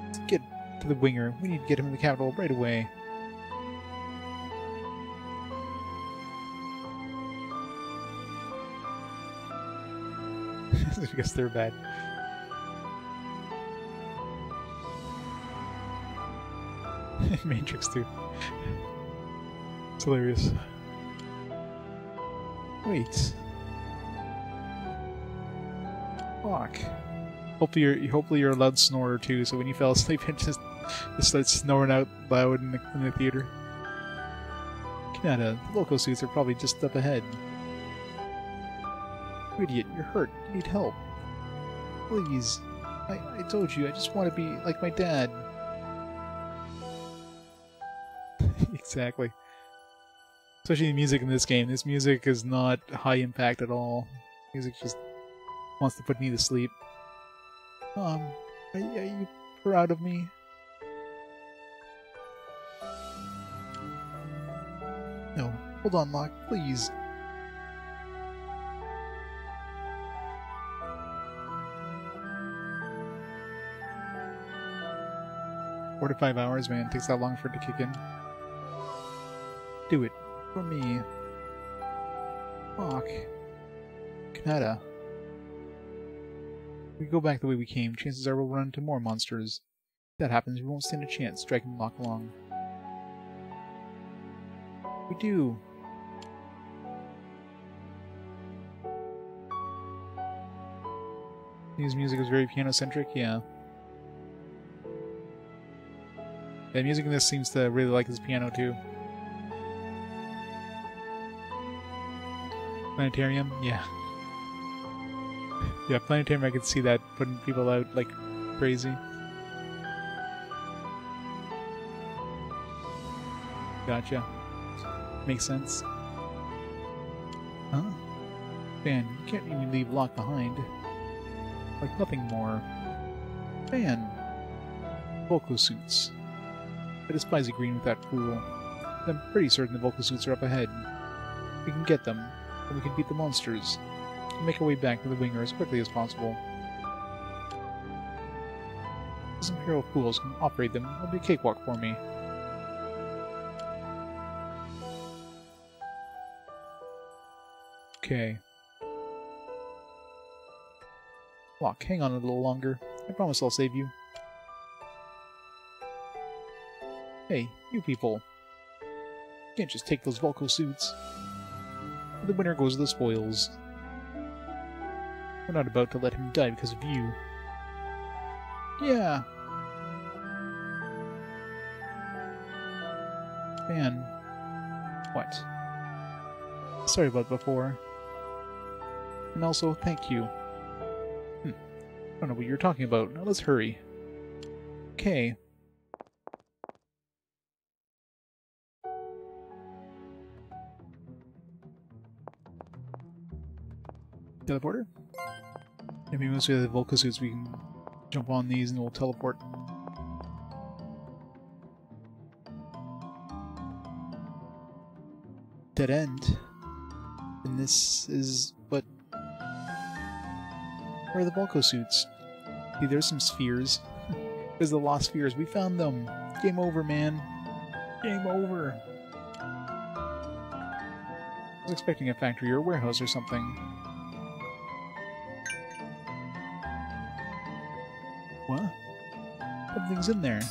Let's get to the winger. We need to get him in the capital right away. Because they're bad. Matrix 2. It's hilarious. Wait. Fuck. Hopefully you're a loud snorer too, so when you fell asleep it just starts snoring out loud in the theater. Kanata, the local suits are probably just up ahead. You idiot, you're hurt. You need help. Please. I told you, I just want to be like my dad. Exactly. Especially the music in this game. This music is not high impact at all. Music just wants to put me to sleep. Mom, are you proud of me? No, hold on, Locke, please. Four to 5 hours, man. It takes that long for it to kick in. Do it. For me. Locke. Kanata. If we go back the way we came, chances are we'll run into more monsters. If that happens, we won't stand a chance dragging Locke along. We do. His music was very piano-centric, yeah. The music in this seems to really like his piano too. Planetarium? Yeah. Yeah, Planetarium, I could see that putting people out like crazy. Gotcha. Makes sense. Huh? Man, you can't even leave Locke behind. Like nothing more. Man! Vocal suits. I despise agreeing with that fool. But I'm pretty certain the vocal suits are up ahead. We can get them, and we can beat the monsters. And make our way back to the winger as quickly as possible. Those Imperial fools can operate them. It'll be a cakewalk for me. Okay. Locke, hang on a little longer. I promise I'll save you. Hey, you people. You can't just take those Volco suits. The winner goes to the spoils. We're not about to let him die because of you. Yeah. Man. What? Sorry about before. And also, thank you. I don't know what you're talking about. Now let's hurry. Okay. Teleporter? Maybe once we have the Volca suits we can Jump on these and we'll teleport. Dead end. And this is what? Where are the Volko suits? See, there's some spheres. There's the Lost Sphears. We found them. Game over, man. Game over. I was expecting a factory or a warehouse or something. What? Something's in there.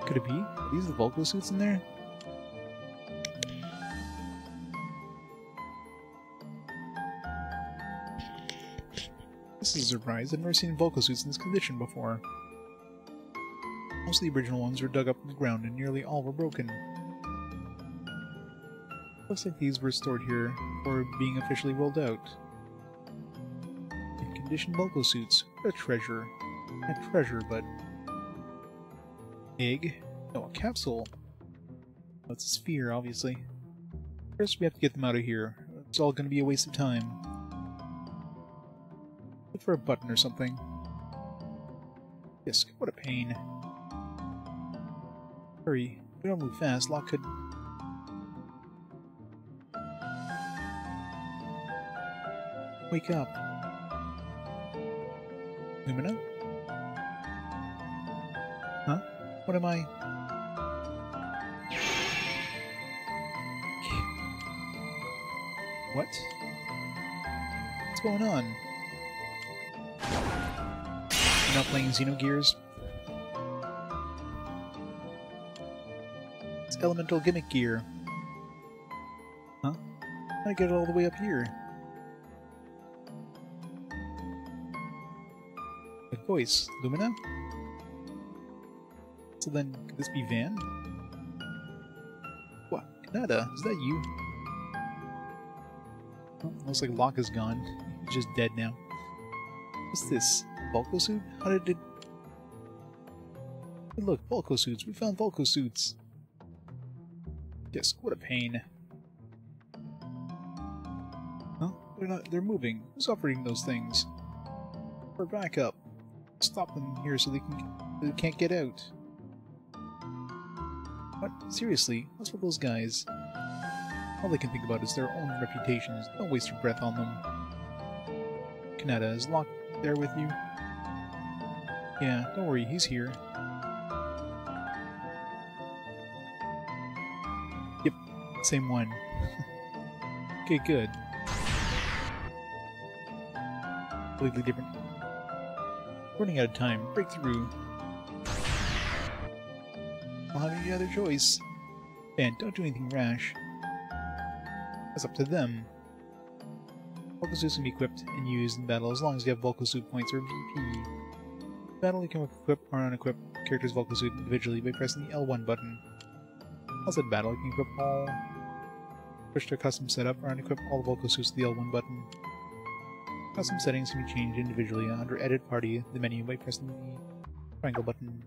Could it be? Are these the Volko suits in there? This is a surprise. I've never seen Volko suits in this condition before. Most of the original ones were dug up from the ground and nearly all were broken. Looks like these were stored here before being officially rolled out. In condition Volko suits. What a treasure. A treasure, but... Egg? No, a capsule. Oh, it's a sphere, obviously. First we have to get them out of here. It's all going to be a waste of time. Look for a button or something. Yes, what a pain. Hurry. We don't move fast. Locke could... Wake up. Lumina? Huh? What am I? What? What's going on? You're not playing Xenogears? It's elemental gimmick gear. Huh? I get it all the way up here. That voice. Lumina? So then, could this be Van? What? Kanata, is that you? Oh, looks like Locke is gone. He's just dead now. What's this? Volko suit? How did it... Hey, look, Volko suits. We found Volko suits. Yes, what a pain. Huh? They're moving. Who's operating those things? We're back up. Stop them here so they can't get out. What? Seriously? What's with those guys? All they can think about is their own reputations. Don't waste your breath on them. Kanata, is Locke there with you? Yeah, don't worry, he's here. Yep, same one. Okay, good. Completely different. Running out of time. Breakthrough. I'll have any other choice. Ben, don't do anything rash. That's up to them. Volko suits can be equipped and used in battle as long as you have Volko suit points or VP. In battle, you can equip or unequip characters' Volko suit individually by pressing the L1 button. Also in battle, you can equip all, push to a custom setup, or unequip all the Volko suits with the L1 button. Custom settings can be changed individually under Edit Party, the menu, by pressing the triangle button.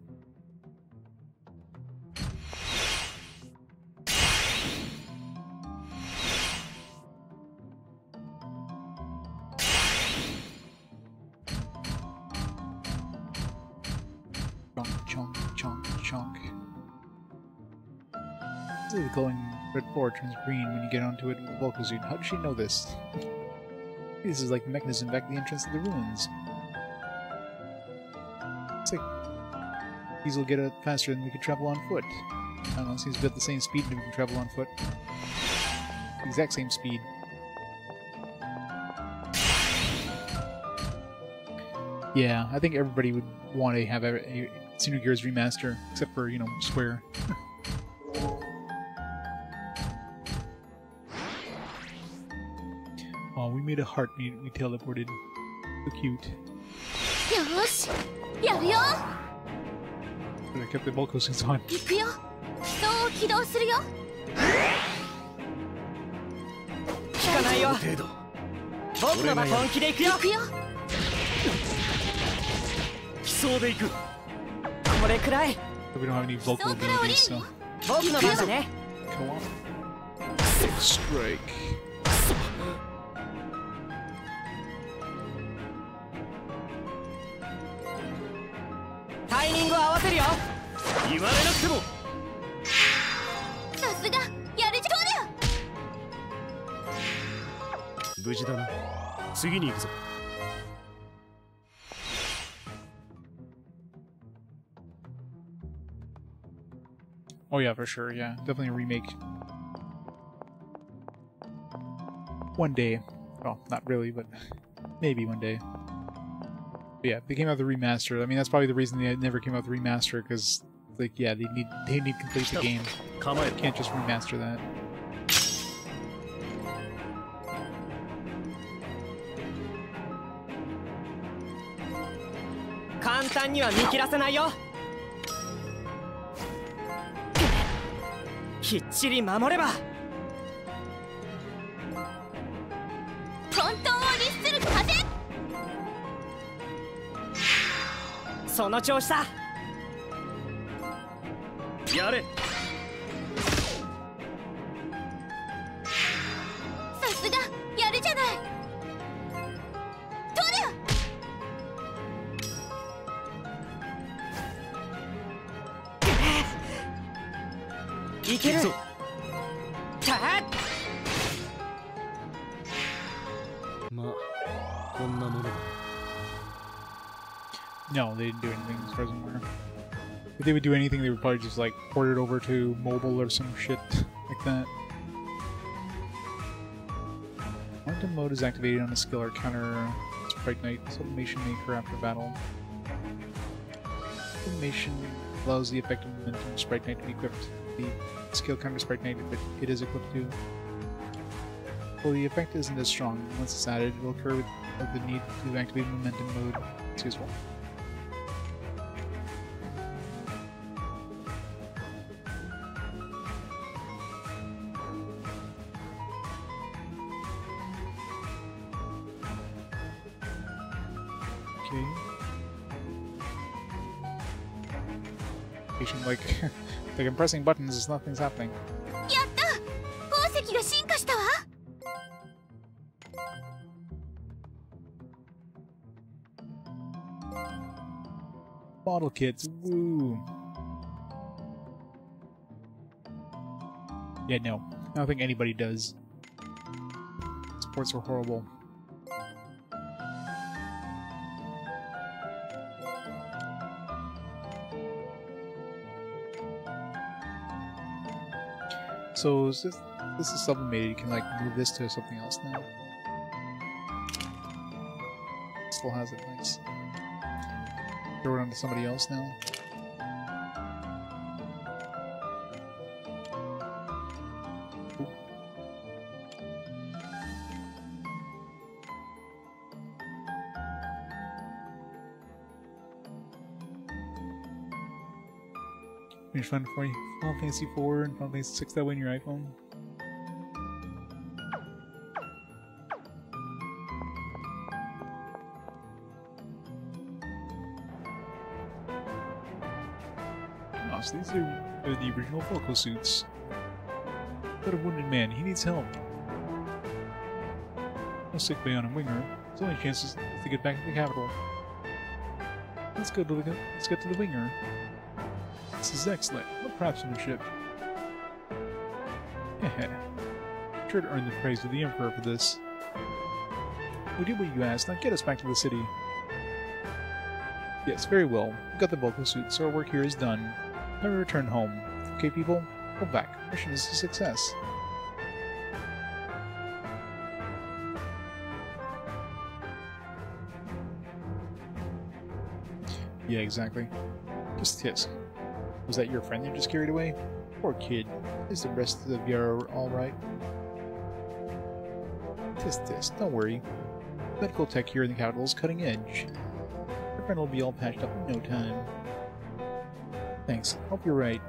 Chonk, chonk, chonk. The glowing red floor turns green when you get onto it with the Volko suit. How does she know this? This is like the mechanism back at the entrance of the ruins. Looks like these will get it faster than we could travel on foot. I don't know, seems about the same speed that we can travel on foot. The exact same speed. Yeah, I think everybody would want to have a Xenogears remaster, except for, you know, Square. Oh, we made a heart we teleported. So cute. Yosh! Yaru yo! But I kept the Volko suits on. Iku yo! Hito o kidou suru yo! 聞かないよ。僕の場本気で行くよ。行くよ。奇想で行く。これくらい。 We don't have any vocal abilities, so... 僕の番だね。 Come on. Strike. ミング合わせるよ。言われなくても。さすがやるじゃ無事だな。次に行くぞ。Oh yeah, for sure, yeah. Definitely a remake. One day. Well, not really, but maybe one day. But yeah, they came out with the remaster. I mean, that's probably the reason they never came out with the remaster, because, like, yeah, they need to complete the game. Can't just remaster that. 簡単には見切らせないよ。きっちり守れば。混沌を律する風。その調子だ。やれ。さすがやるじゃない。とりゃ。いける。たっ。まあ、こんなものだ。No, they didn't do anything as far as I'm aware. If they would do anything, they would probably just, like, port it over to mobile or some shit like that. Momentum mode is activated on a skill or counter Sprite Knight Sublimation Maker after battle. Sublimation allows the effective momentum Sprite Knight to be equipped. The skill counter Sprite Knight if it is equipped to. Well, the effect isn't as strong. Once it's added, it will occur with the need to activate momentum mode. It's useful. Okay. Like, like I'm pressing buttons, nothing's happening. やった。宝石が進化したわ。Bottle kits, woo! Yeah, no. I don't think anybody does. Supports are horrible. So is this is sublimated, you can like move this to something else now. Still has it, nice. Throw it onto somebody else now. Ooh. Finish Final Fantasy 4 and Final Fantasy 6 that way in your iPhone. Oh, so these are the original vocal suits. But a wounded man, he needs help. No sick bay on a winger. His only chance is to get back to the capital. Let's get to the winger. This is excellent. What craftsmanship. Heh. Sure to earn the praise of the Emperor for this. We did what you asked. Now get us back to the city. Yes, very well. We got the vocal suit, so our work here is done. Now we return home. Okay, people? Go back. Mission is a success. Yeah, exactly. Just tisk. Was that your friend you just carried away? Poor kid. Is the rest of you alright? Tisk, don't worry. Medical tech here in the capital is cutting edge. Your friend will be all patched up in no time. Thanks. Hope you're right.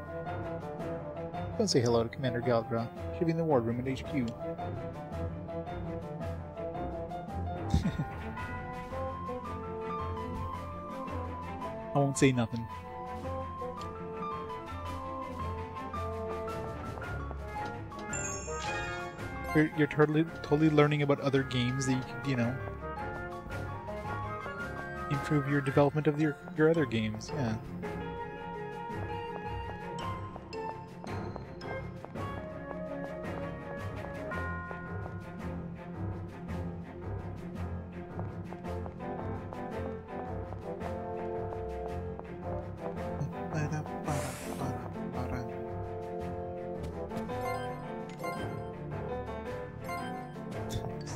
Go say hello to Commander Galdra. She'll be in the wardroom at HQ. I won't say nothing. You're totally learning about other games that you can, you know, improve your development of your other games. Yeah.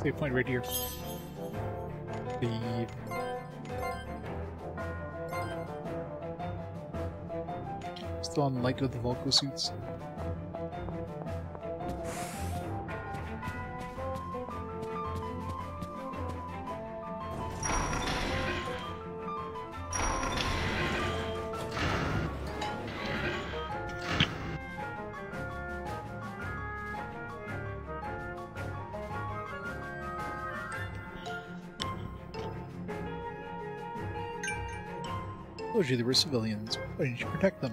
Save point right here. Leave. Still on light with the Volco suits. Told you they were civilians. Why didn't you protect them?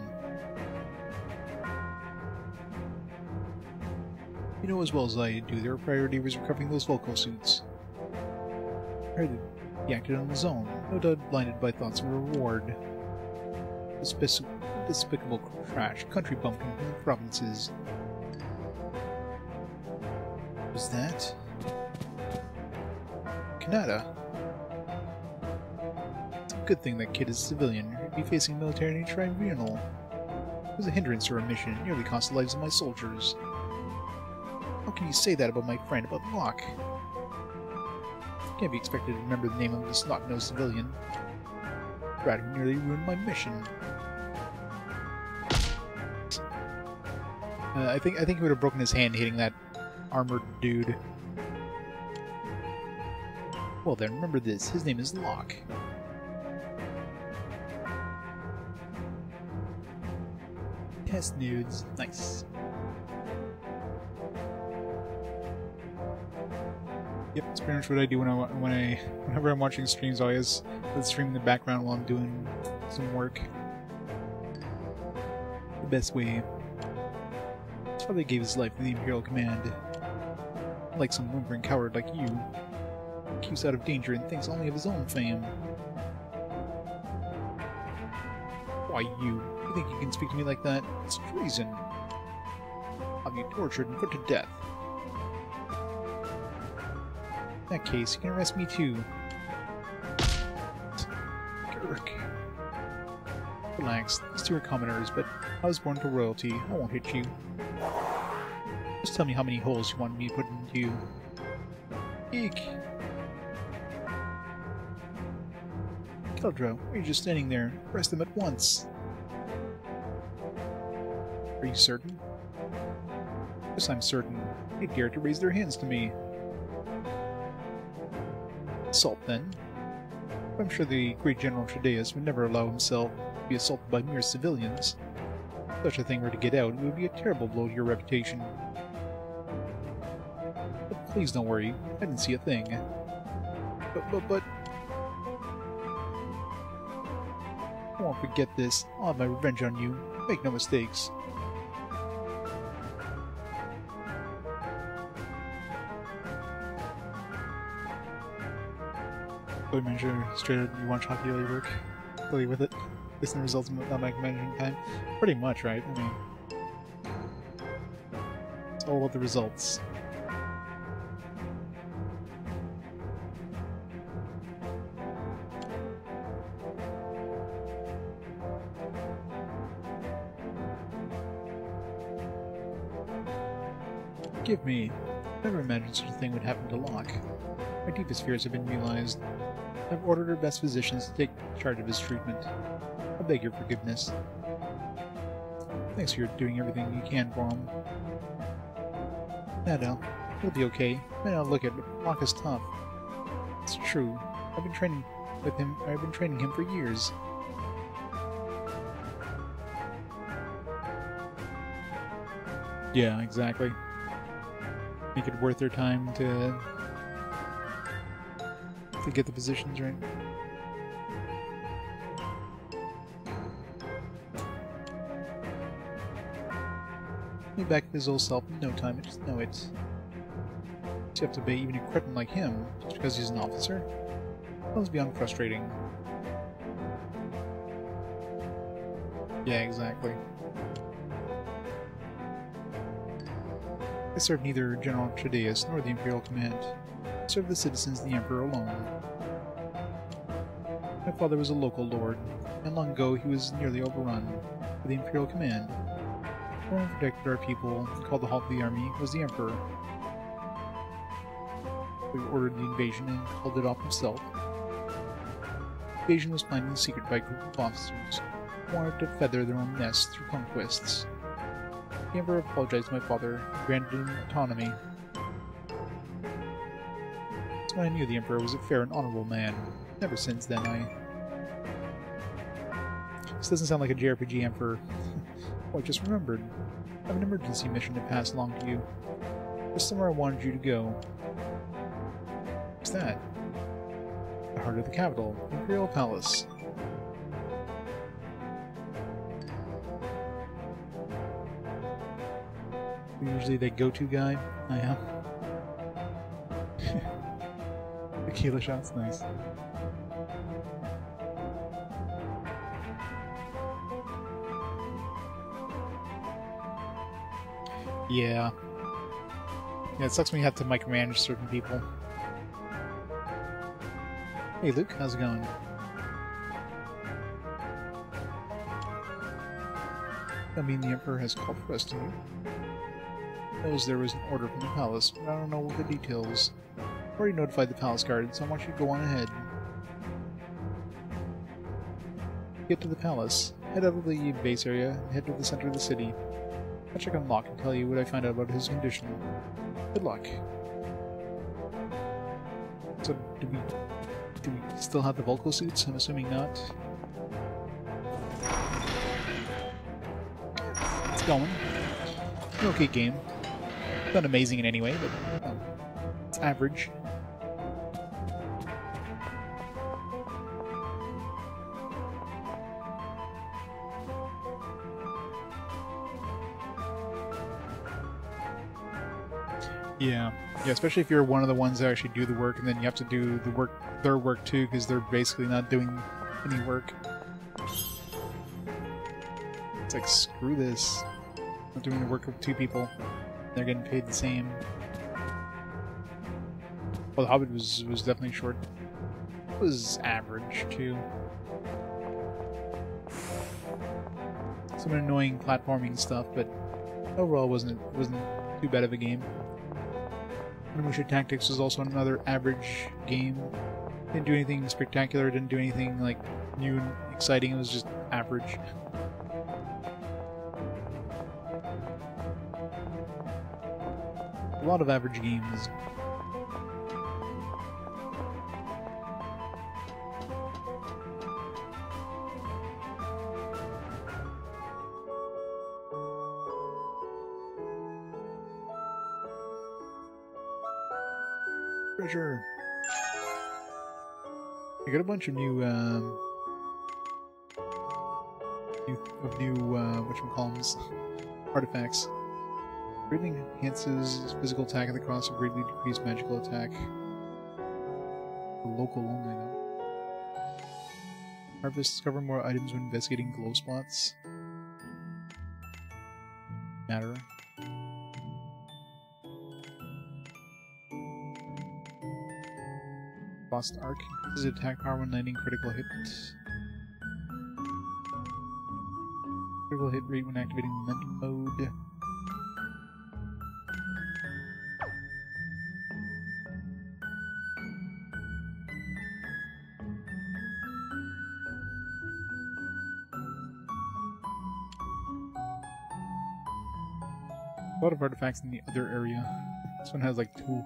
You know as well as I do, their priority was recovering those Volco suits. I heard that he acted on his own, no doubt blinded by thoughts of reward. Despicable trash, country bumpkin from the provinces. Was that? Kanata? It's a good thing that kid is a civilian. He'd be facing a military tribunal. It was a hindrance to our mission. It nearly cost the lives of my soldiers. How can you say that about my friend, about Locke? Can't be expected to remember the name of this snot-nosed civilian. Brat who nearly ruined my mission. I think he would have broken his hand hitting that armored dude. Well then, remember this. His name is Locke. Test nudes. Nice. Yep, that's pretty much what I do whenever I'm watching streams. I always let the stream in the background while I'm doing some work. The best way. His father gave his life to the Imperial Command. Like some whimpering coward like you, he keeps out of danger and thinks only of his own fame. Why you? You think you can speak to me like that? It's treason. I'll be tortured and put to death. In that case, you can arrest me too. Kirk. Relax, these two are commoners, but I was born to royalty. I won't hit you. Just tell me how many holes you want me to put into you. Eek! Keldra, why are you just standing there? Arrest them at once! Are you certain? Yes, I'm certain. They dare to raise their hands to me. Assault, then. I'm sure the great General Tredeus would never allow himself to be assaulted by mere civilians. If such a thing were to get out, it would be a terrible blow to your reputation. But please don't worry, I didn't see a thing. But... I won't forget this. I'll have my revenge on you. Make no mistakes. Boy manager, straight out, you want hockey while you work? Fully with it? Based on the results of not managing time? Pretty much, right? I mean... It's all about the results. Forgive me. I never imagined such a thing would happen to Locke. My deepest fears have been realized. I've ordered our best physicians to take charge of his treatment. I beg your forgiveness. Thanks for doing everything you can for him. Nada, he'll be okay. May not look it, but Locke is tough. It's true. I've been training him for years. Yeah, exactly. Make it worth their time to get the positions right. He'll be back to his old self in no time, I just know it. You have to obey even a cretin like him, just because he's an officer? That was beyond frustrating. Yeah, exactly. I served neither General Tredeus nor the Imperial Command. I served the citizens of the Emperor alone. My father was a local lord, and long ago he was nearly overrun by the Imperial Command. The one who protected our people and called the halt of the army was the Emperor. who ordered the invasion and called it off himself. The invasion was planned in secret by a group of officers who wanted to feather their own nests through conquests. The Emperor apologized to my father and granted him autonomy. That's when I knew the Emperor was a fair and honorable man. Ever since then, This doesn't sound like a JRPG Emperor. Oh, I just remembered. I have an emergency mission to pass along to you. There's somewhere I wanted you to go. What's that? The heart of the capital, Imperial Palace. Usually the go-to guy. I am. The Keela shot's nice. Yeah. Yeah, it sucks when you have to micromanage certain people. Hey Luke, how's it going? I mean, the Emperor has called for us to you. Knows there was an order from the palace, but I don't know the details. I've already notified the palace guard, so I want you to go on ahead. Get to the palace, head out of the base area, and head to the center of the city. I'll check on Locke and tell you what I find out about his condition. Good luck. So, do we still have the Volco suits? I'm assuming not. It's going. Okay game. Not amazing in any way, but it's average. Yeah, especially if you're one of the ones that actually do the work, and then you have to do their work too, because they're basically not doing any work. It's like, screw this. I'm doing the work of two people. They're getting paid the same. Well, The Hobbit was definitely short. It was average too. Some annoying platforming stuff, but overall wasn't too bad of a game. Onimusha Tactics was also another average game. Didn't do anything spectacular, didn't do anything like new and exciting, it was just average. A lot of average games. Treasure. I got a bunch of new whatchamacallums, artifacts. Greatly enhances physical attack at the cost of greatly decreased magical attack. For local only though. Harvest, discover more items when investigating glow spots. Matter. Lost Arc increases attack power when landing critical hit. Critical hit rate when activating momentum mode. A lot of artifacts in the other area. This one has like 2.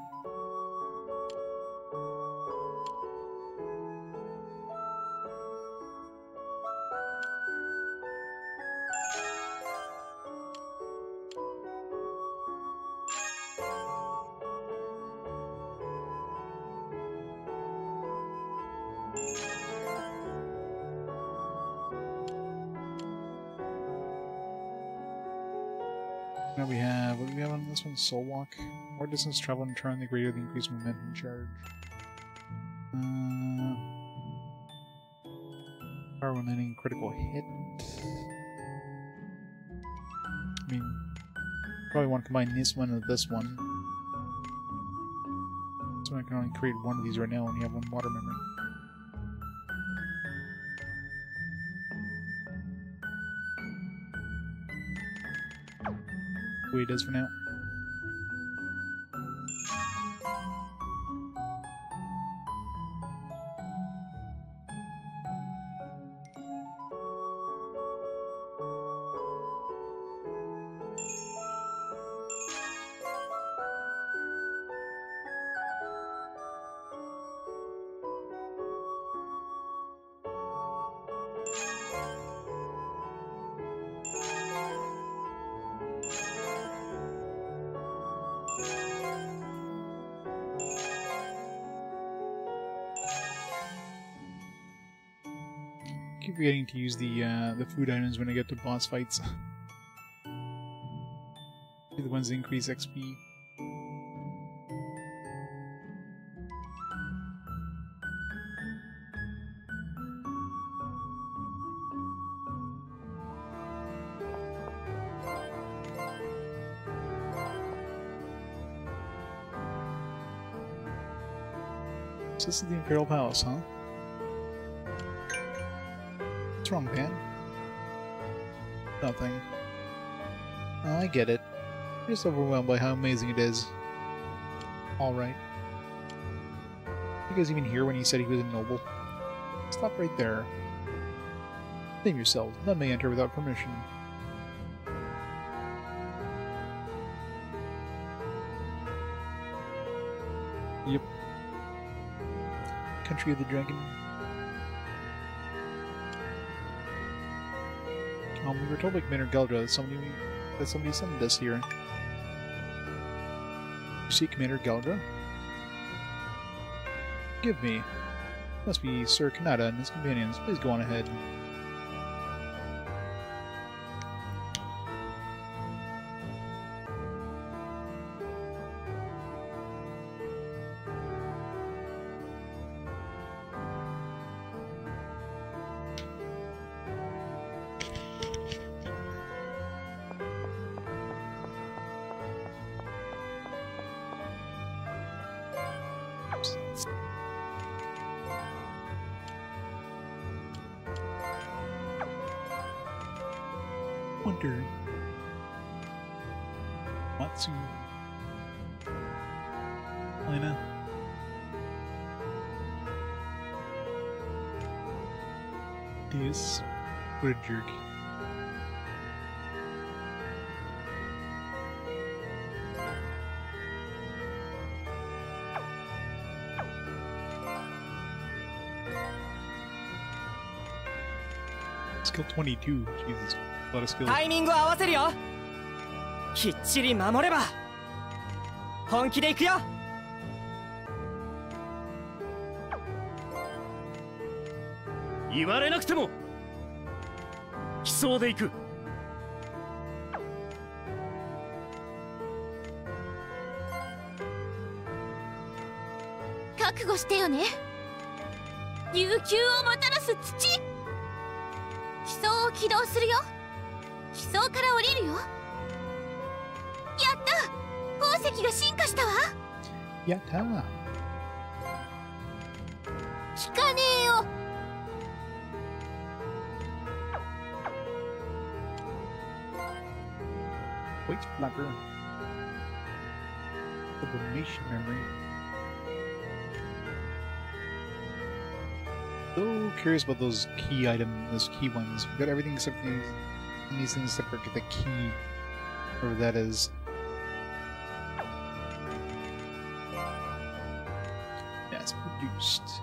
Now we have, what do we have on this one? Soul Walk. More distance traveled and turn, the greater the increased momentum charge. Power when landing critical hit. I mean, probably want to combine this one with this one. So I can only create one of these right now when you have one water memory. The way it is for now. keep forgetting to use the food items when I get to boss fights. The ones that increase XP. So this is the Imperial Palace, huh? What's wrong, Pan? Nothing. Oh, I get it. You're just overwhelmed by how amazing it is. Alright. You guys even hear when he said he was a noble? Stop right there. Name yourselves. None may enter without permission. Yep. Country of the Dragon. We were told by Commander Geldra that somebody summoned us here. You see Commander Geldra? Give me. Must be Sir Kanata and his companions. Please go on ahead. Wonder. Matsu. Lena. This. What a jerk. Skill 22. Jesus. A lot of skills. タイミングを合わせるよ。きっちり守れば本気で行くよ。言われなくても来そうで行く。覚悟してよね。悠久をもたらす土。地層を起動するよ。地層から降りるよ。やった！宝石が進化したわ。やったー。聞かねえよ。White flapper. Sublimation memory. So curious about those key those key ones. We've got everything except these things except for the key, whatever that is. That's produced.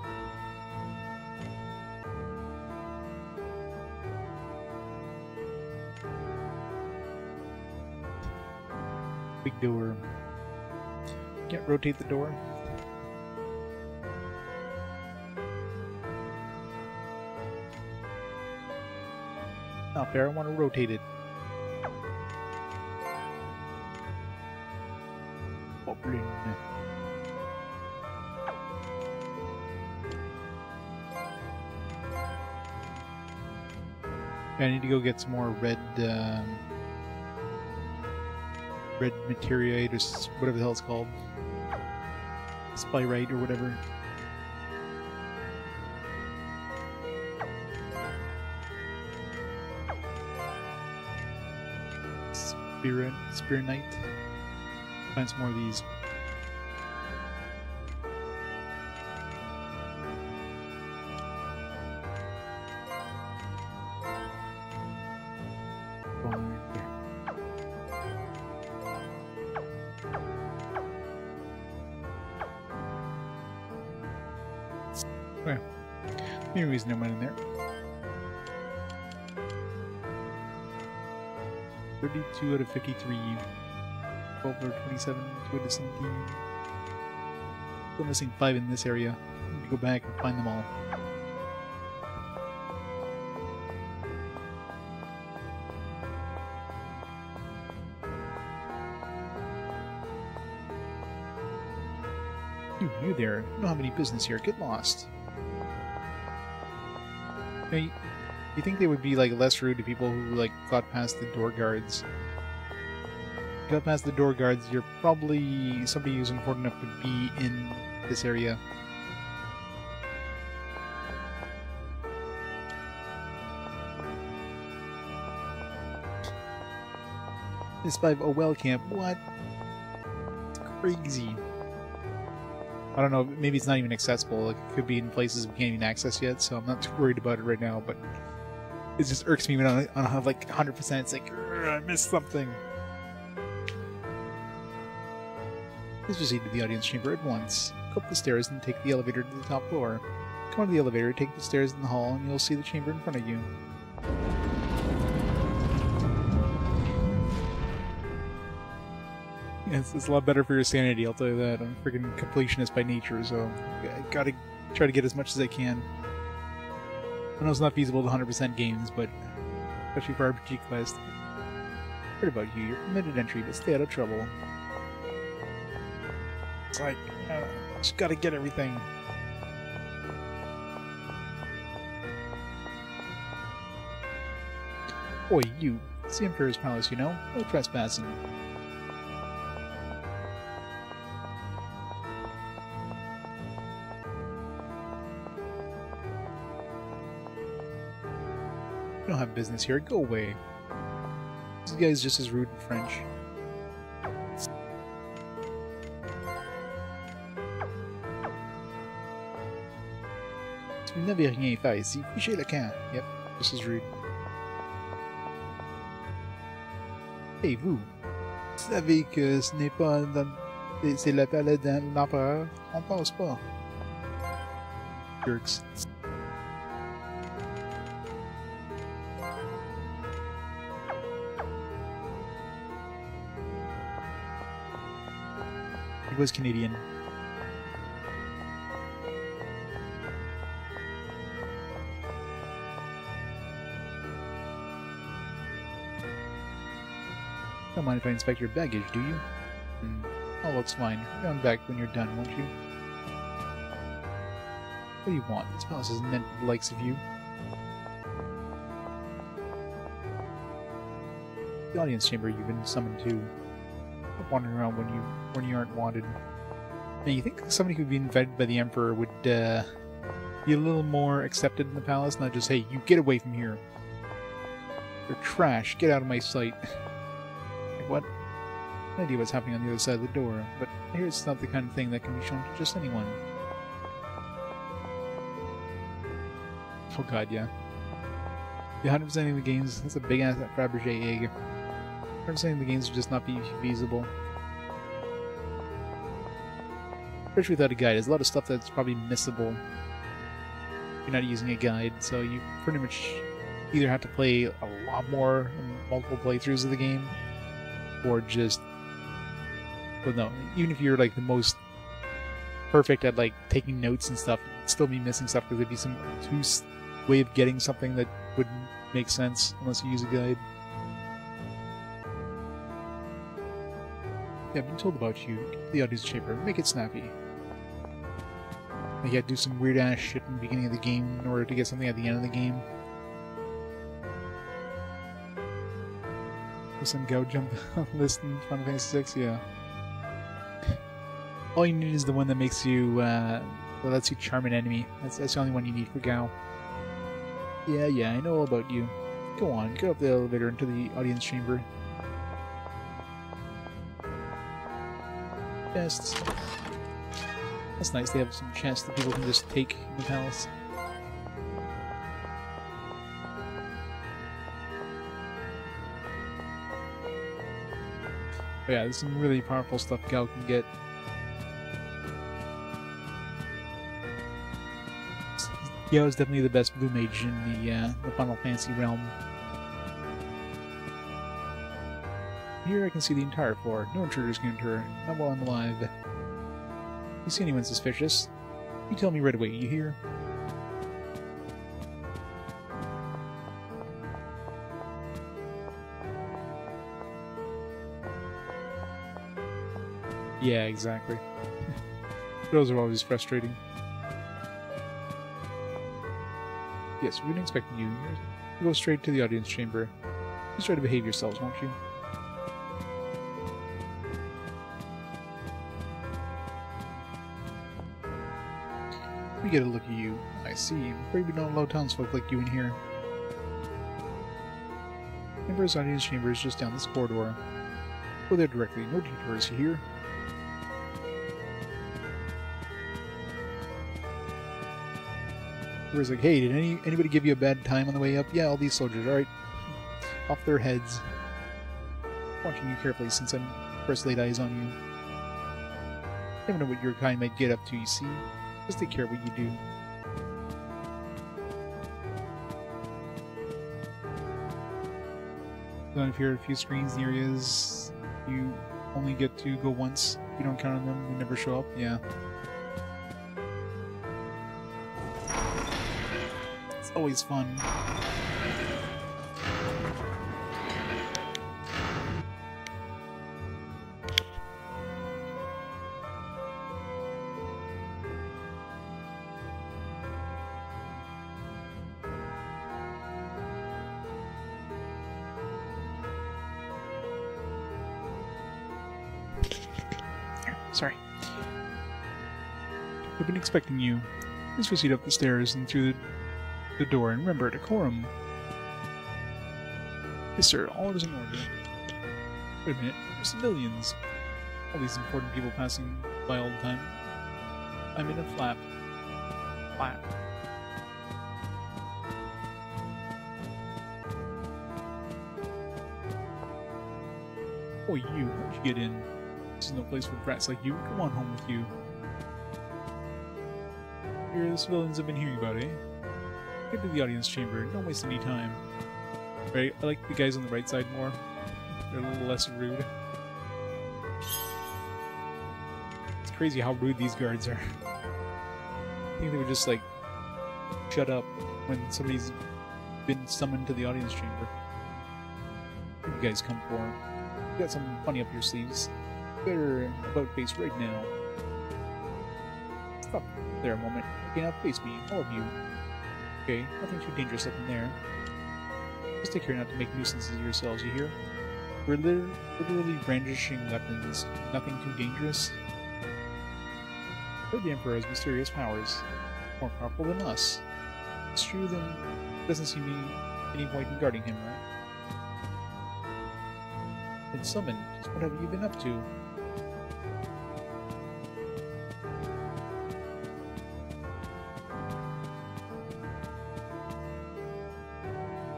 Big door. Can't rotate the door. Not fair, I want to rotate it. Open. I need to go get some more red materiate or whatever the hell it's called. Spyrite or whatever. Spear Knight. Find some more of these. Well, any reason no money in there. 32 out of 53. 12 out of 27, 2 out of 17. Still missing 5 in this area. I need to go back and find them all. You there. You don't have any business here. Get lost. You think they would be, like, less rude to people who, like, got past the door guards. Got past the door guards, you're probably somebody who's important enough to be in this area. This 5 well camp, what? It's crazy. I don't know, maybe it's not even accessible. Like, it could be in places we can't even access yet, so I'm not too worried about it right now, but it just irks me when I don't have like 100%. It's like, I missed something. Please proceed to the audience chamber at once. Go up the stairs and take the elevator to the top floor. Come on to the elevator, take the stairs in the hall, and you'll see the chamber in front of you. Yeah, it's a lot better for your sanity, I'll tell you that. I'm a freaking completionist by nature, so I gotta try to get as much as I can. I know it's not feasible to 100% games, but especially for RPG Quest. Heard about you, you're permitted entry, but stay out of trouble. It's like, just gotta get everything. Oi, you. It's the Emperor's Palace, you know? No trespassing. You don't have business here. Go away. This guy's just as rude in French. Tu n'avais rien fait ici. Fichez le camp. Yep, this is rude. Hey, vous. Vous savez que ce n'est pas dans... C'est le palais de l'empereur. On passe pas. Jerks. He was Canadian. Don't mind if I inspect your baggage, do you? All looks fine. You're going back when you're done, won't you? What do you want? This palace isn't meant for the likes of you. The audience chamber you've been summoned to. Stop wandering around when you aren't wanted. Now, you think somebody who'd be invited by the Emperor would be a little more accepted in the palace, not just, hey, you get away from here. You're trash. Get out of my sight. What? No idea what's happening on the other side of the door, but I hear it's not the kind of thing that can be shown to just anyone. Oh god, yeah. The 100% of the games, that's a big ass Fabergé egg. 100% of the games would just not be feasible. Especially without a guide, there's a lot of stuff that's probably missable. You're not using a guide, so you pretty much either have to play a lot more in multiple playthroughs of the game, or just, well, no, even if you're like the most perfect at like taking notes and stuff, you'd still be missing stuff because there'd be some obtuse way of getting something that wouldn't make sense unless you use a guide. Yeah, I've been told about you. Get to the audience chamber. Make it snappy. You gotta do some weird ass shit in the beginning of the game in order to get something at the end of the game. Some go jump list in Final Fantasy VI, yeah. All you need is the one that makes you, that lets you charm an enemy. That's the only one you need for Gao. Yeah, I know all about you. Go on, go up the elevator into the audience chamber. Chests. That's nice, they have some chests that people can just take in the palace. But yeah, there's some really powerful stuff Gao can get. Gao is definitely the best blue mage in the Final Fantasy realm. Here I can see the entire floor. No intruders can enter, not while I'm alive. If you see anyone suspicious, you tell me right away, you hear? Yeah, exactly. Those are always frustrating. Yes, we've been expecting you. You go straight to the audience chamber. Please try to behave yourselves, won't you? Let me get a look at you. I see. I'm afraid we don't allow townsfolk like you in here. Emperor's audience chamber is just down this corridor. Go there directly. No detours, you hear? Emperor's like, hey, did anybody give you a bad time on the way up? Yeah, all these soldiers. Alright. Off their heads. Watching you carefully since I'm first laid eyes on you. Never know what your kind might get up to, you see? Just take care of what you do. So if you're at a few screens and areas, you only get to go once. You don't count on them, they never show up. Yeah. It's always fun. Sorry. I've been expecting you. Please proceed up the stairs and through the door, and remember, decorum. Yes, sir, all is in order. Wait a minute, there's civilians. All these important people passing by all the time. I'm in a flap. Flap. Oh, you, how'd you get in? This is no place for brats like you. Come on home with you. Here, the civilians have been hearing about, eh? Get to the audience chamber. Don't waste any time. Right? I like the guys on the right side more. They're a little less rude. It's crazy how rude these guards are. I think they would just, like, shut up when somebody's been summoned to the audience chamber. What do you guys come for? You got something funny up your sleeves. Better about face right now. Stop there a moment. Okay, now face me, all of you. Okay, nothing too dangerous up in there. Just take care not to make nuisances of yourselves, you hear? We're literally brandishing weapons. Nothing too dangerous. But the Emperor has mysterious powers. More powerful than us. It's true, then doesn't seem to be any point in guarding him, right? Been summoned. What have you been up to?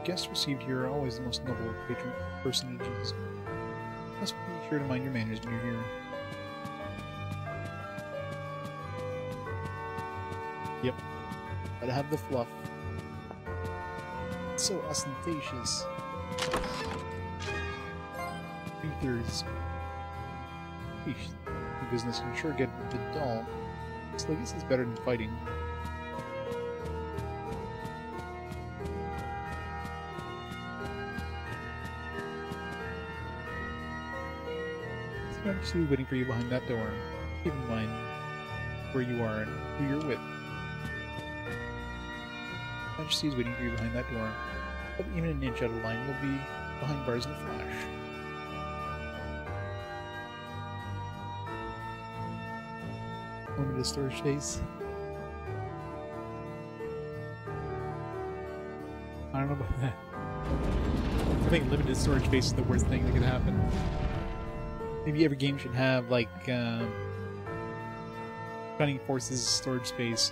Guests received here are always the most noble of patron personages. Must be sure to mind your manners when you're here. Yep. Gotta have the fluff. It's so ostentatious. 3/3. The business can sure get a bit dull. So I guess it's better than fighting. I'm actually waiting for you behind that door. Keep in mind where you are and who you're with. Majesty is waiting for you behind that door. But even an inch out of line, you'll be behind bars in a flash. Limited storage space. I don't know about that. I think limited storage space is the worst thing that could happen. Maybe every game should have, like, Shining Forces storage space.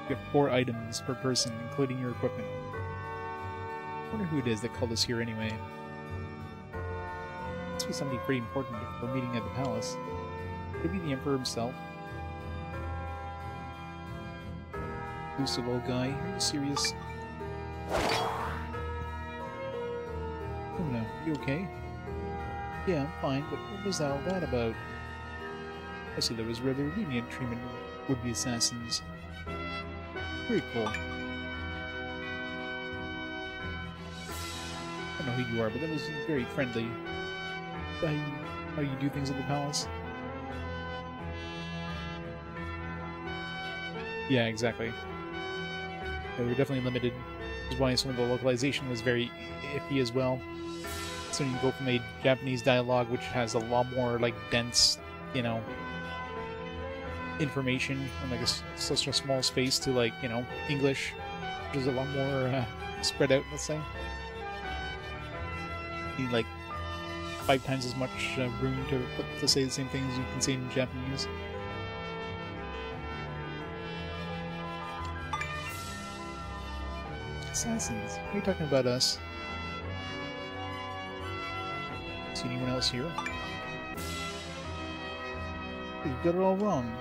You have 4 items per person, including your equipment. I wonder who it is that called us here anyway. Must be somebody pretty important if we're meeting at the palace. Could it be the Emperor himself? Elusive old guy, are you serious? Oh no, you okay? Yeah, I'm fine, but what was all that about? I see there was rather lenient treatment of would-be assassins. Very cool. I don't know who you are, but that was very friendly. How you do things at the palace? Yeah, exactly. They were definitely limited. Which is why some of the localization was very iffy as well. So you go from a Japanese dialogue, which has a lot more like dense, you know, information in like such a small space, to like, you know, English, which is a lot more spread out. Let's say. You need like 5 times as much room to say the same things you can say in Japanese. Assassins, are you talking about us? See anyone else here? You got it all wrong.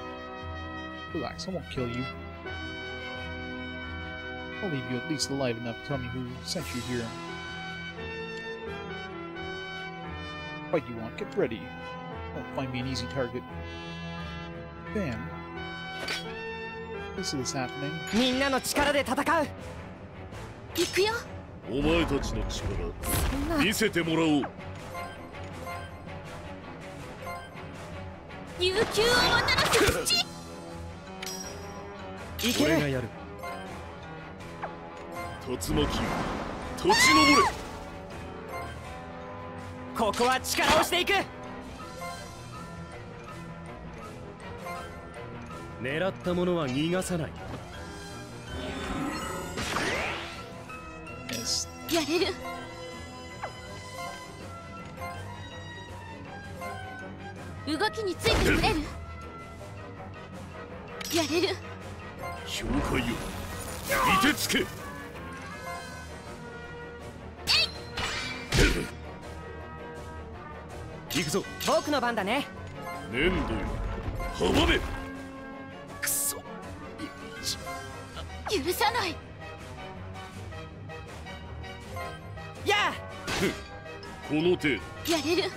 Relax, I won't kill you. I'll leave you at least alive enough to tell me who sent you here. Fight you want, get ready. Won't find me an easy target. Bam. This is happening. みんなの力で戦う。行くよ。お前たちの力見せてもらおう。悠久をもたらす土。いける。俺がやる。竜巻、立ち上れ。ここは力をしていく。狙ったものは逃がさない。Yes. やれる。動きについてくれる。やれる。評価よ、見てつけ。行くぞ。僕の番だね。粘土よ、阻め。くそ。許さない。やあ。この程度。やれる。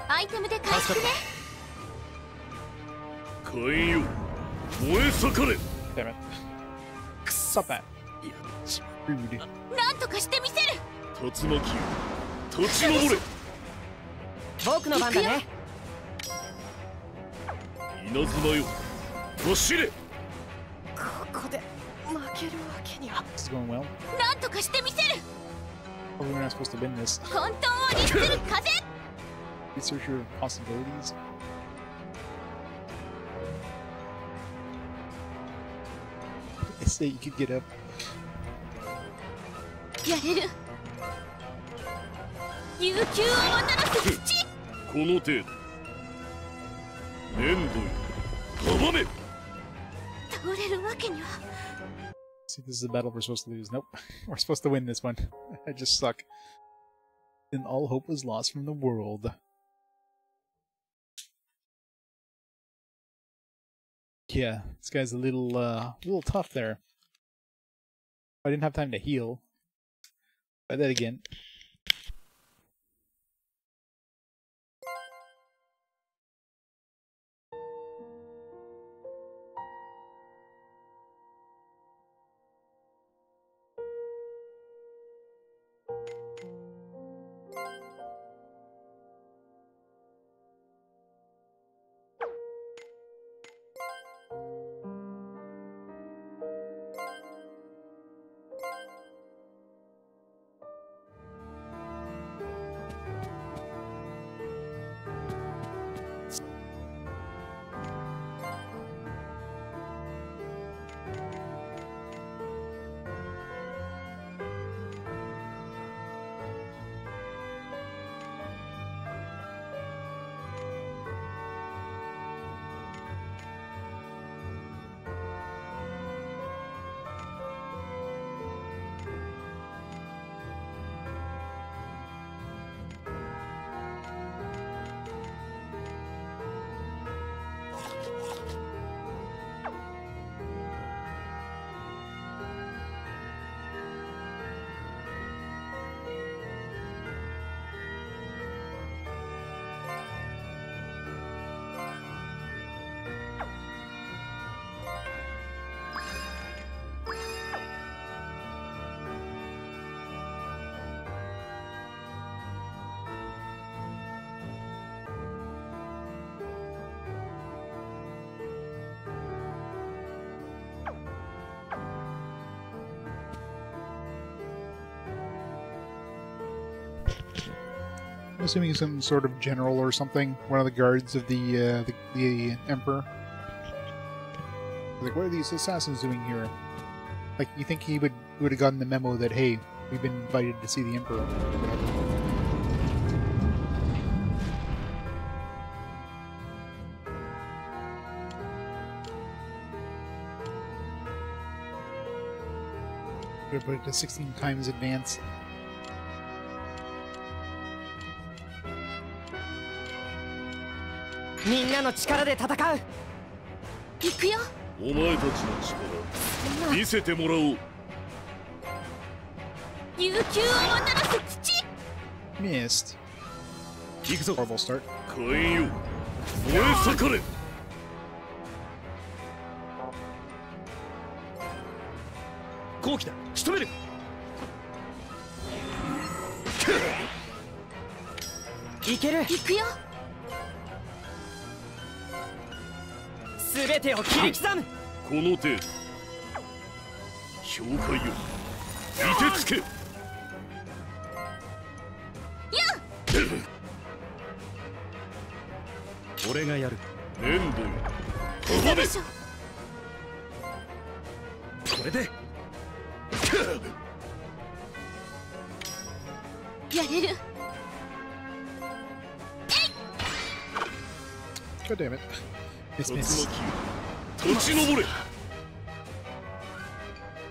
アイテムで回復ね。火炎よ、燃え盛れ。Damn it. Stop that. Rude. なんとかしてみせる。竜巻よ、立ち上れ。僕の番だね。稲妻よ、走れ。ここで負けるわけには。This is going well. なんとかしてみせる。 Probably we're not supposed to win this. 混沌を律する風。 Research your possibilities. I say you could get up. やれる。悠久をもたらす土。この程度。粘土よ、阻め。倒れるわけには。 See, this is a battle we're supposed to lose. Nope. We're supposed to win this one. I just suck. Then all hope was lost from the world. Yeah, this guy's a little tough there. I didn't have time to heal. Try that again. assuming some sort of general or something, one of the guards of the Emperor. Like, what are these assassins doing here? Like, you think he would have gotten the memo that, hey, we've been invited to see the Emperor. Could have put it to 16 times advance.みんなの力で戦う。行くよ。お前たちの力見せてもらおう。悠久をもたらす土。Missed. 行くぞ。 Horrible start. 火炎よ、燃え盛れ。好機だ、仕留める。いける。行くよ。すべてを切り刻む。この程度。氷塊よ、凍てつけ。やっ。俺がやる。粘土よ、嘘でしょ。これでやれる。God damn it. Miss, 竜 miss. 巻よ、立ち上れ。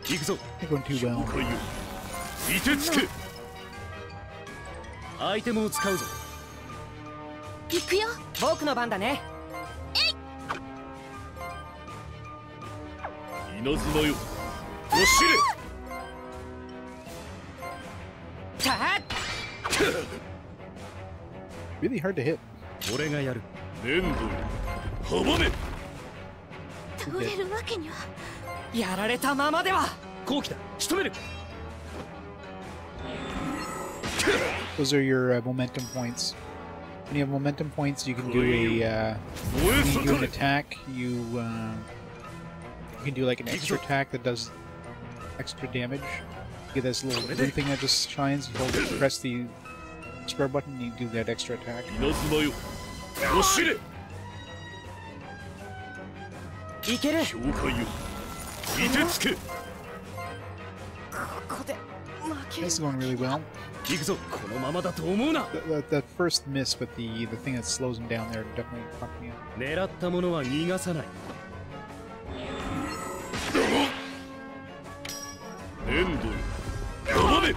行くぞ。 Not going too 氷 well. 塊よ、凍てつけ。アイテムを使うぞ。行くよ。僕の番だね。稲妻よ、走れ。たっ Really hard to hit. 俺がやる。粘土よ、阻め。倒れるわけには。やられたままでは。好機だ、仕留める。 Those are your momentum points. When you have momentum points, you can do a when you do an attack. You can do like an extra attack that does extra damage. You get this little blue thing that just shines. You hold it, press the square button, and you do that extra attack. 稲妻よ、走れ。いける。氷塊よ、凍てつけ。ここで負け This is going really well. 行くぞ。このままだと思うな。 That first miss, but the thing that slows him down there definitely fucked me up. 狙ったものは逃がさない。粘土よ、阻め。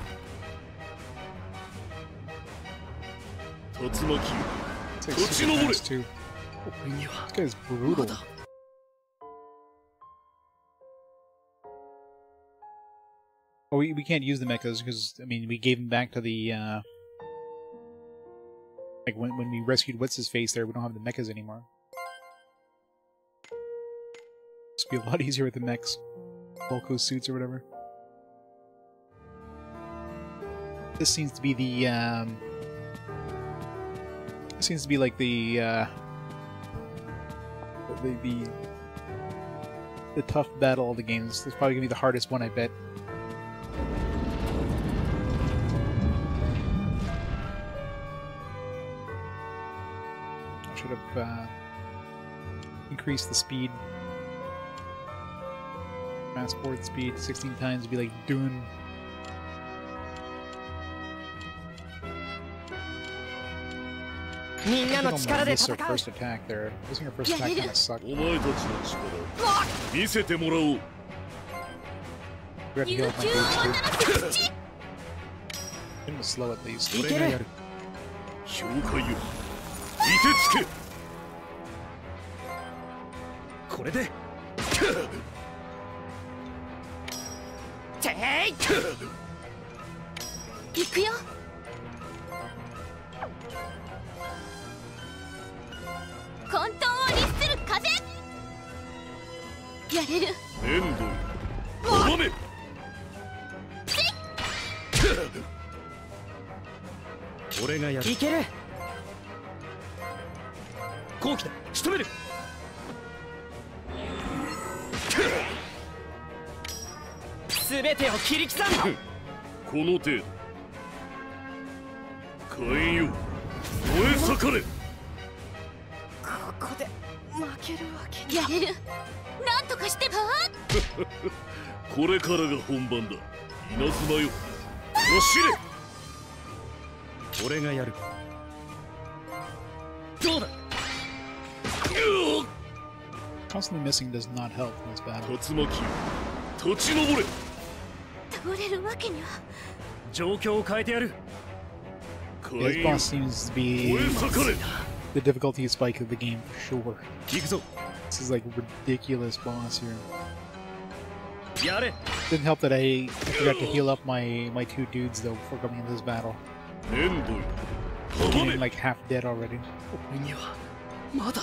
竜巻よ、 It's like What's super in the fast, too. This guy's brutal. Well, we can't use the mechas because, I mean, we gave them back to the, like, when we rescued What's-His-Face there, we don't have the mechas anymore. It's be a lot easier with the mechs. Volko suits or whatever. This seems to be the, this seems to be like the tough battle of the games. This is probably gonna be the hardest one, I bet. I should have increased the speed. Fast forward speed 16 times would be like Dune. I think I'll miss our first attack there. Missing our first attack kinda sucked. お前たちの力見せてもらおう。 We have to 悠 heal 久 up を my も boots た too. らす土。 Him was slow at least. 俺がやる。氷塊よ、凍てつけ。これでてい。行くよ。混沌を律する風。やれる。粘土よ、阻め。俺がやる。いける。好機だ、仕留める。すべてを切り刻む。この程度。火炎よ、燃え盛れ。ここで負けるわけにやれる。なんとかしてば。これからが本番だ。稲妻よ、走れ。俺がやる。どうだ。 Constantly missing does not help in this battle. 竜巻よ、立ち上れ。倒れるわけには。状況を変えてやる。 Yeah, this boss seems to be 燃え盛れ。 the difficulty spike of the game for sure. 行くぞ。 This is like a ridiculous boss here. やれ。 Didn't help that I forgot to heal up my two dudes though before coming into this battle. 粘土よ、阻 Getting め。 like half dead already. 俺にはまだ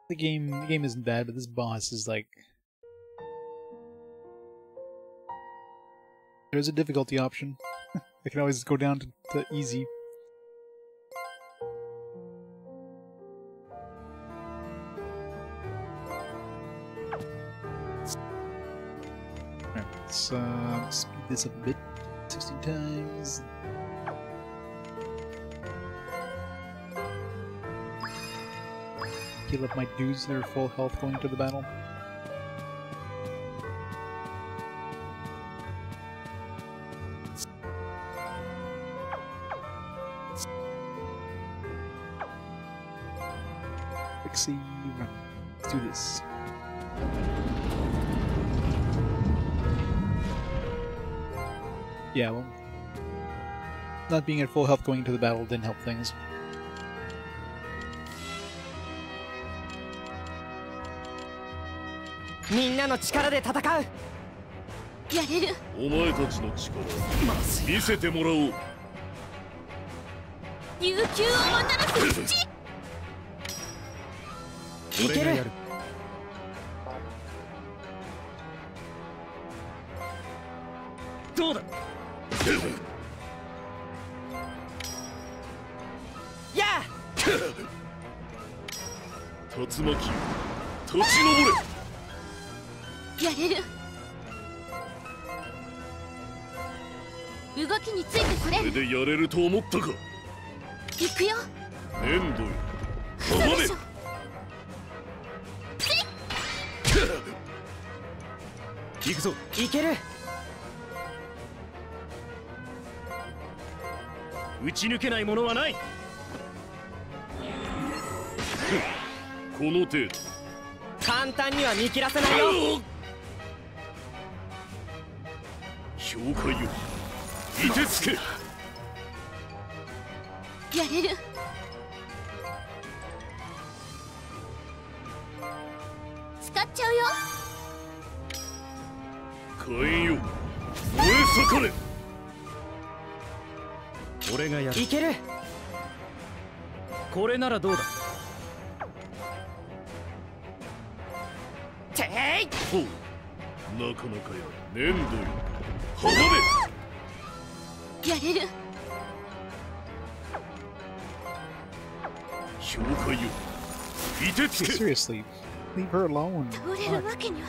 The game isn't bad, but this boss is like there's a difficulty option. I can always go down to easy. Alright, let's speed this up a bit. 60 times. Heal up my dudes that are full health going into the battle. Quick save. Let's do this. Yeah, well, not being at full health going into the battle didn't help things. みんなの力で戦う。やれる。お前たちの力、見せてもらおう。悠久をもたらす土。いける。どうだ。やあ。竜巻よ、立ち上れ。やれる。動きについてこれこれでやれると思ったか。行くよ。粘土よ、嘘阻め。でしょ。行くぞ。いける。打ち抜けないものはない。この程度。簡単には見切らせないよ。氷塊よ、いてつけ。やれる。使っちゃうよ。火炎よ、燃え盛れ。俺がやる。いける。これならどうだ。てい。ほう、なかなかや。粘土よ、阻め。やれる。氷塊よ、いてつけ。 Seriously, leave her alone. 倒れるわけには。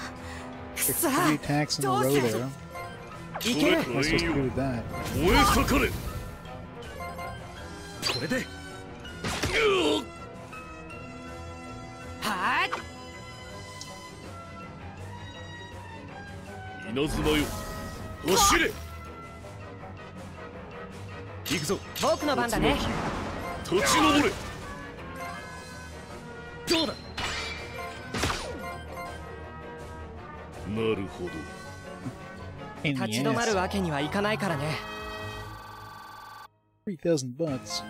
Like さあ 3 attacks in a row there. いける。 What am I supposed to do with that? 燃え盛れ。これで。はーい。稲妻よ、走れ。行くぞ。僕の番だね。竜巻、立ち上れ。どうだ。なるほど。 In 立 the ち止まる ass. わけにはいかないからね。 $3,000 bucks.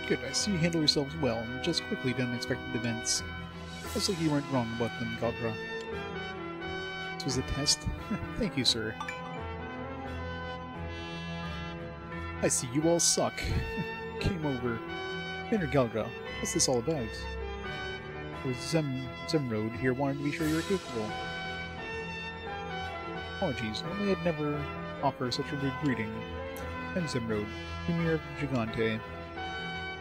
Good, I see you handle yourselves well and just quickly done unexpected events. Looks like you weren't wrong about them, Galdra. This was a test? Thank you, sir. I see you all suck. Came over. Banner Galdra, what's this all about? Was Zemroad here wanted to be sure you were capable. Apologies, only I'd never offer such a rude greeting. I'm Zemroad, Premier of Gigante.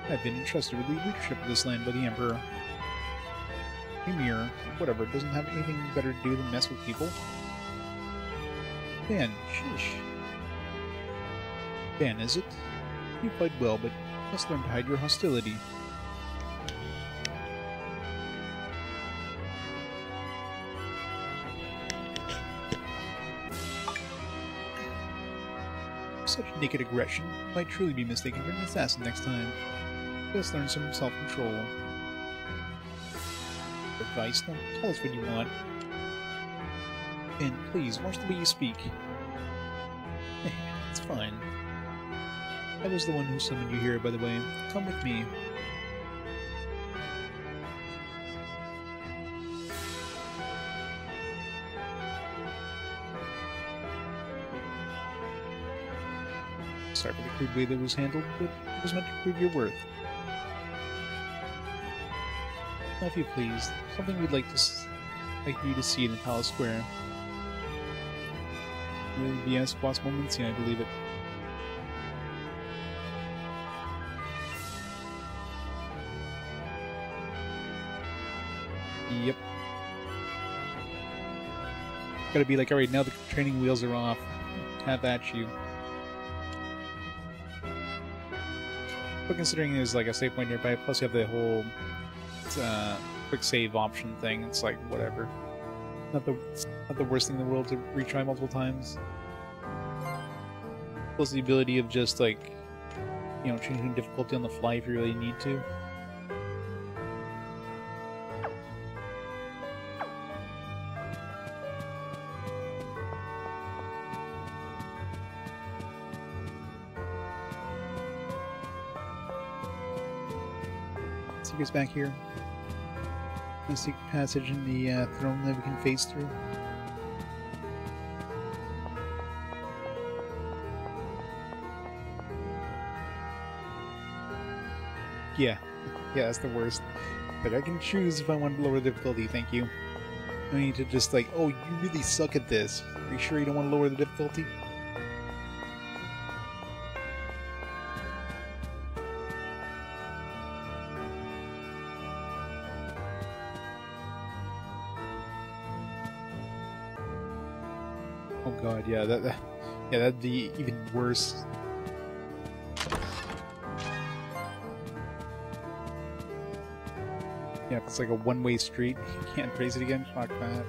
I've been entrusted with the leadership of this land by the Emperor. Premier, whatever, doesn't have anything better to do than mess with people. Dan, sheesh. Dan, is it? You played well, but you must learn to hide your hostility. Such naked aggression might truly be mistaken for an assassin next time. Just learn some self-control. Advice? Don't tell us what you want. And please, watch the way you speak. It's fine. I was the one who summoned you here, by the way. Come with me. Sorry for the crude way that was handled, but it was meant to prove your worth. Now, if you please, something we'd like you to see in the Palace Square. Will it be as boss moments? Yeah, I believe it. Yep. Gotta be like, alright, now the training wheels are off. Have at you. But considering there's like a save point nearby, plus you have the whole quick save option thing, it's like, whatever. Not the worst thing in the world to retry multiple times. Plus the ability of just like, you know, changing difficulty on the fly if you really need to. Us back here. A secret passage in the throne that we can phase through. Yeah, that's the worst. But I can choose if I want to lower the difficulty, thank you. I need to just like, oh, you really suck at this. Are you sure you don't want to lower the difficulty? Oh god, yeah, that'd be even worse. Yeah, if it's like a one-way street, you can't raise it again. Fuck that.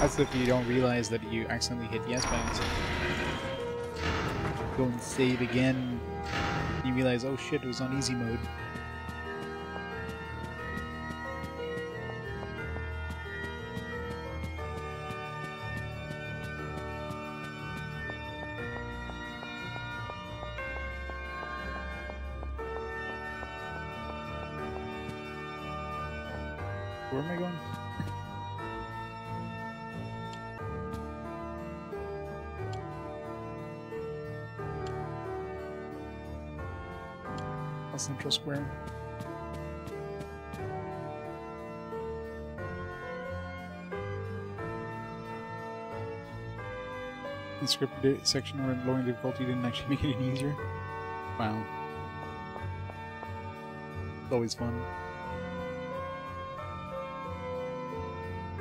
That's if you don't realize that you accidentally hit the S-bounce. Go and save again. You realize, oh shit, it was on easy mode. Where am I going? Central Square. The scripted section where lowering the difficulty didn't actually make it any easier. Wow. It's always fun.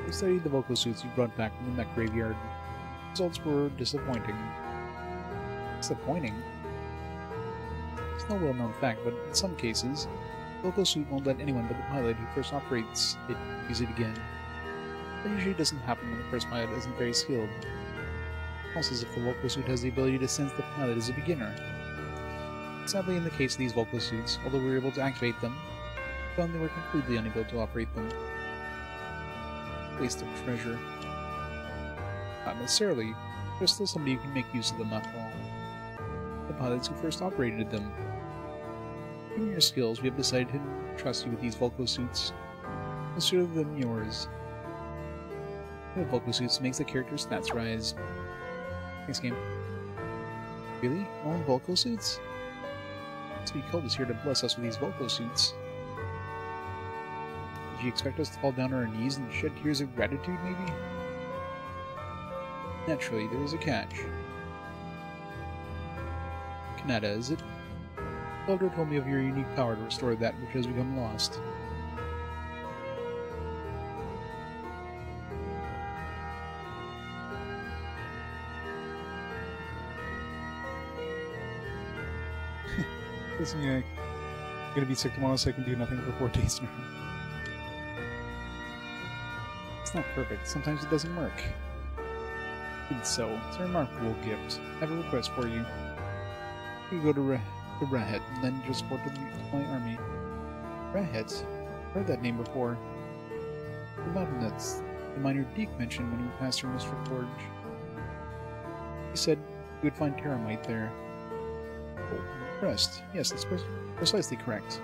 We studied the vocal suits you brought back from the mech graveyard. Results were disappointing. Disappointing? It's no well-known fact, but in some cases, the vocal suit won't let anyone but the pilot who first operates it use it again. That usually doesn't happen when the first pilot isn't very skilled. Also, as if the vocal suit has the ability to sense the pilot as a beginner. Sadly, in the case of these vocal suits, although we were able to activate them, we found they were completely unable to operate them. Waste of treasure. Not necessarily. There's still somebody who can make use of them after all. The pilots who first operated them. Given your skills, we have decided to trust you with these vocal suits. Consider them yours. The vocal suits makes the character's stats rise. Thanks, game. Really? Only vocal suits? So you called us here to bless us with these Volko suits. Did you expect us to fall down on our knees and shed tears of gratitude, maybe? Naturally, there is a catch. Kanata, is it? Elder told me of your unique power to restore that which has become lost. Doesn't mean I'm gonna be sick tomorrow, so I can do nothing for 4 days in a row. It's not perfect. Sometimes it doesn't work. Even so, it's a remarkable gift. I have a request for you. You go to Rahet and then just report to my army. Rahet? I've heard that name before. The mountain that's the minor Deke mentioned when we passed through Mr. Forge. He said you would find Terramite there. Request. Yes, that's precisely correct.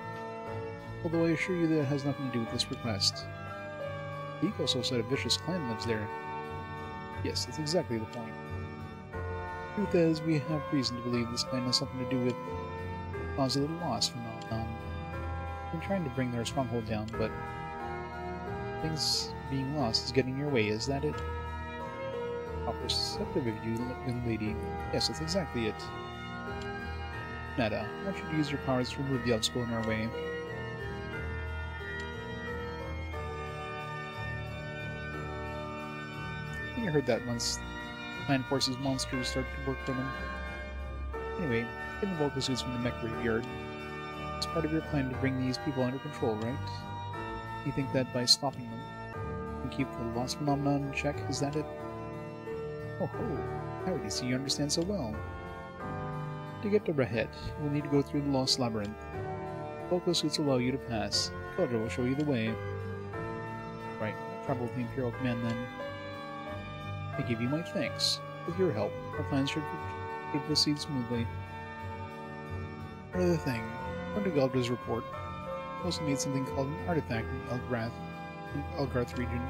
Although I assure you that it has nothing to do with this request. Deke also said a vicious clan lives there. Yes, that's exactly the point. The truth is, we have reason to believe this clan has something to do with the cause of the Lost phenomenon. We've been trying to bring their stronghold down, but things being lost is getting in your way, is that it? How perceptive of you, young lady. Yes, that's exactly it. Kanata, I want you to use your powers to remove the obstacle in our way. I think I heard that once the clan forces monsters start to work for them. Anyway, get the Volko suits from the mech graveyard. It's part of your plan to bring these people under control, right? You think that by stopping them, you can keep the Lost phenomenon in check, is that it? Oh ho! I already see you understand so well. To get to Rahet, you will need to go through the Lost Labyrinth. Volko suits allow you to pass. Kodra will show you the way. Right, I'll travel with the Imperial Command then. I give you my thanks. With your help, our plans should proceed smoothly. Another thing, according to Galdra's report, he also made something called an artifact in Elgarth region.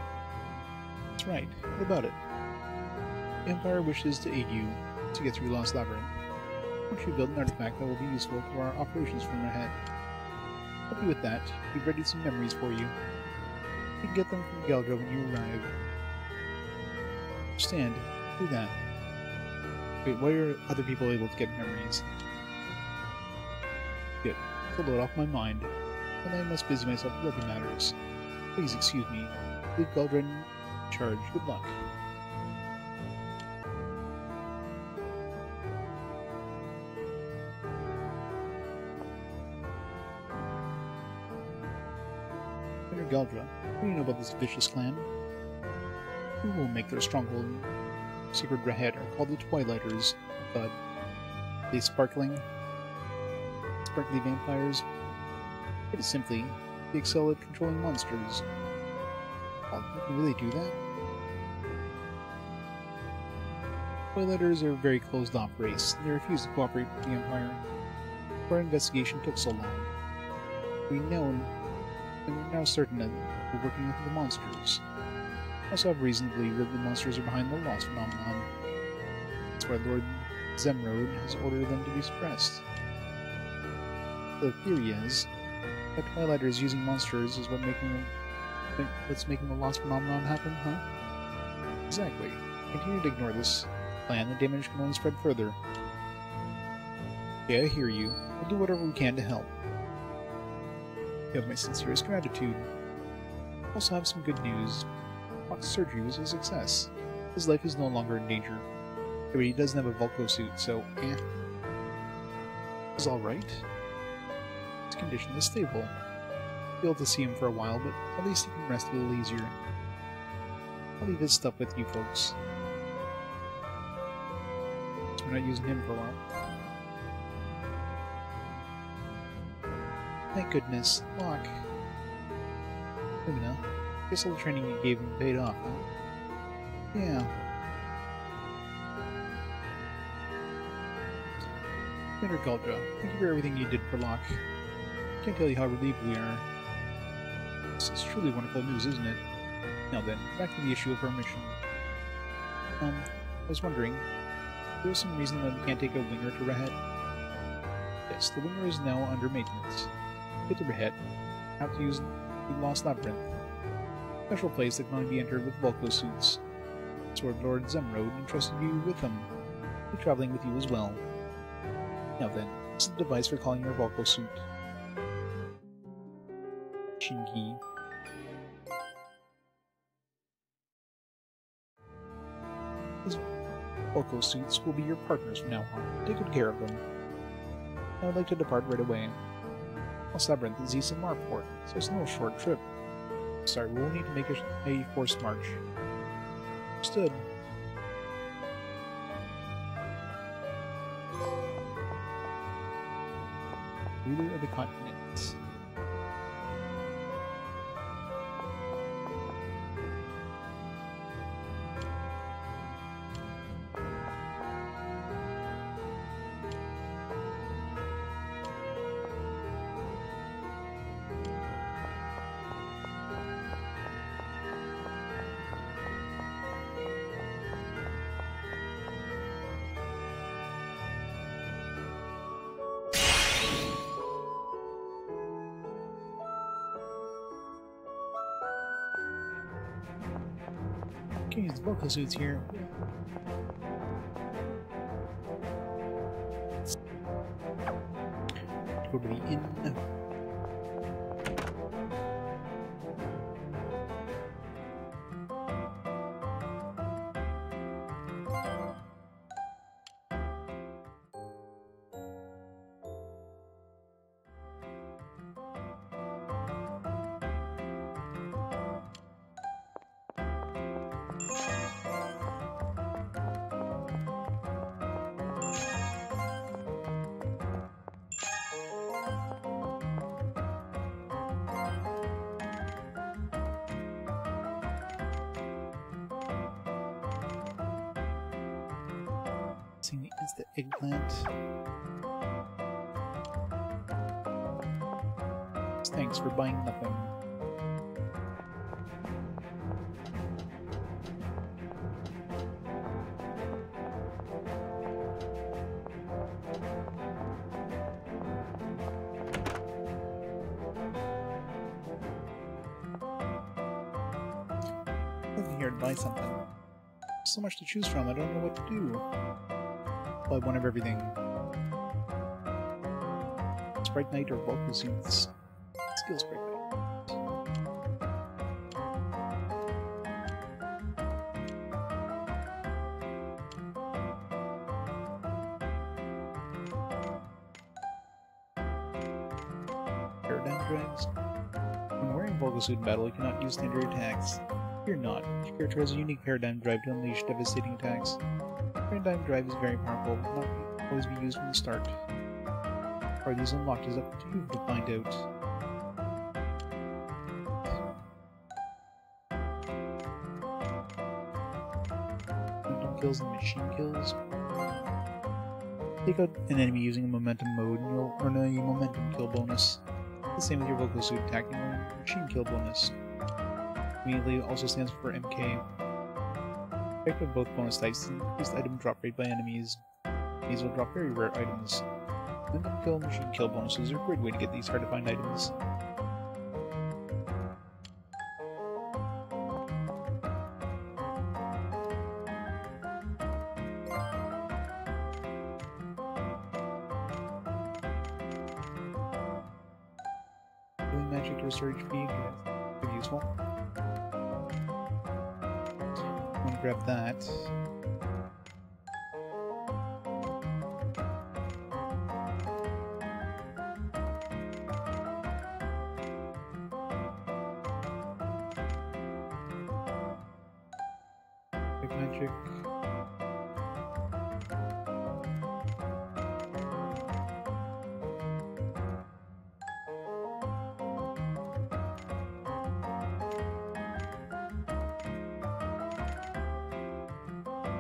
That's right, what about it? The Empire wishes to aid you to get through Lost Labyrinth. Once you build an artifact that will be useful to our operations from ahead. Help you with that, we've readied some memories for you. You can get them from Galdra when you arrive. Understand, do that. Wait, why are other people able to get memories? Good. To load off my mind. And I must busy myself with other matters. Please excuse me. Leave Galdra in charge. Good luck. Galdra, what do you know about this vicious clan? Who will make their stronghold in Sacred Rahet are called the Twilighters. But they sparkly vampires? It is simply, they excel at controlling monsters. Oh, they can really do that? Twilighters are a very closed-off race. They refuse to cooperate with the Empire. Our investigation took so long. We're now certain that we're working with the monsters. I also have reason to believe that the monsters are behind the Lost phenomenon. That's why Lord Zemrod has ordered them to be suppressed. The theory is that Twilighters using monsters is what's making the Lost phenomenon happen, huh? Exactly. Continue to ignore this plan, the damage can only spread further. Yeah, I hear you. We'll do whatever we can to help. You have my sincerest gratitude. I also have some good news. Locke's surgery was a success. His life is no longer in danger. But he doesn't have a Volko suit, so He's alright. His condition is stable. I'll be able to see him for a while, but at least he can rest a little easier. I'll leave his stuff with you folks. So we're not using him for a while. Thank goodness. Locke. Lumina. Guess all the training you gave him paid off, huh? Yeah. Commander Galdra, thank you for everything you did for Locke. I can't tell you how relieved we are. This is truly wonderful news, isn't it? Now then, back to the issue of our mission. I was wondering, is there some reason why we can't take a winger to Rahet? this. The winger is now under maintenance. Get to Behet. Have to use the Lost Labyrinth. Special place that can only be entered with Volko suits. Sword Lord Zemrod entrusted you with them. He'll be traveling with you as well. Now then, this is the device for calling your Volko suit. Shinki. These Volko suits will be your partners from now on. Take good care of them. I would like to depart right away. Lost Labyrinth is east of Marport, so it's no short trip. Sorry, we will need to make a forced march. Understood. Ruler of the continents. Okay, the Volko suits here. Go to the inn. Is the eggplant. Thanks for buying nothing. Looking here to buy something. So much to choose from, I don't know what to do. Buy one of everything. Sprite Knight or Volko suits. Skill Sprite Knight. Paradigm drives. When wearing Volko suit in battle, you cannot use standard attacks. Fear not. Each character has a unique paradigm drive to unleash devastating attacks. Paradigm drive is very powerful, but not always be used from the start. Are these unlocked is up to you to find out. Momentum kills and machine kills. Take out an enemy using a momentum mode and you'll earn a momentum kill bonus. The same with your Volko suit attack, you earn a machine kill bonus. Immediately also stands for MK. Effect of both bonus dice and increased item drop rate by enemies. These will drop very rare items. Momentum kill and machine kill bonuses are a great way to get these hard to find items. Healing magic to restore HP, pretty useful. I'm gonna grab that. Big magic.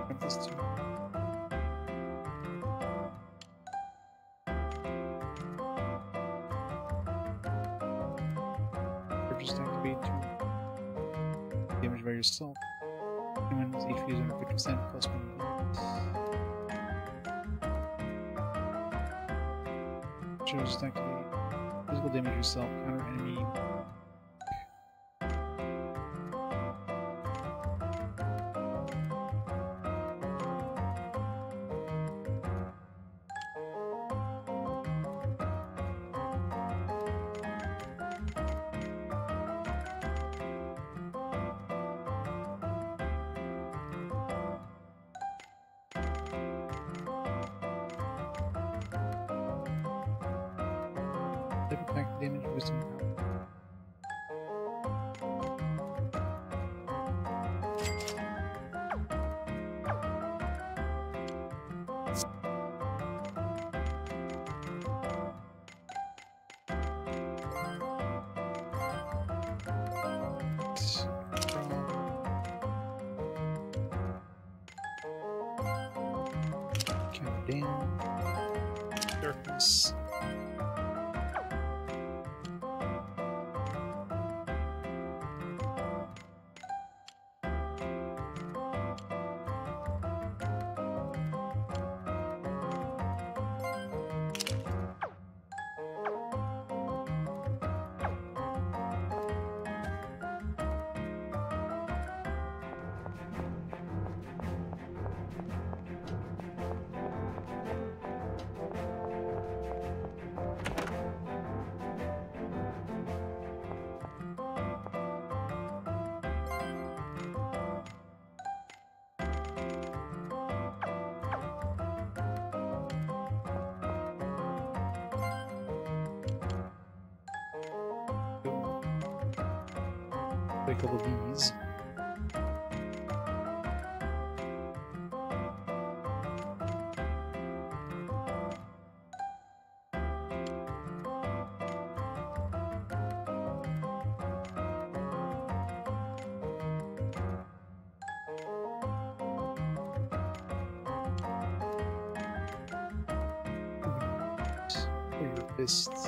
Grab this too. Or just activate to damage by yourself. Human's HP is under 50% plus 1. Choose to activate physical damage yourself, counter enemy. Type attack damage, wisdom power. Count down. Darkness. A couple of these. For your fists.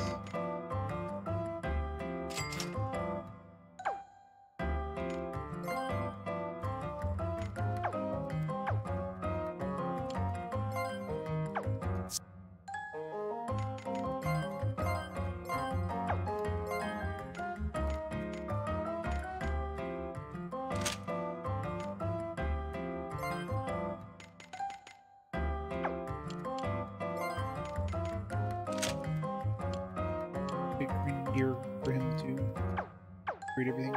Green gear for him to read everything.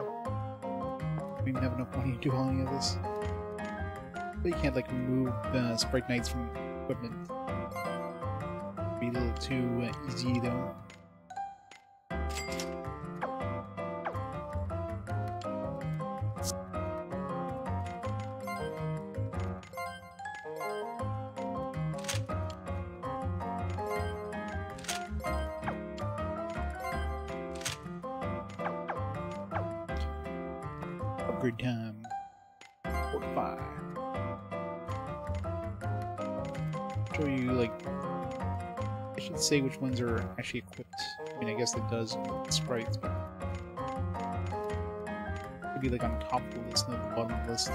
We don't have enough money to do all any of this. But you can't like remove Sprite Knights from equipment. Be a little too easy though. Upgrade time. 45. Show you like I should say which ones are actually equipped. I mean I guess it does with sprites, but it could be like on top of the list, not the bottom of the list.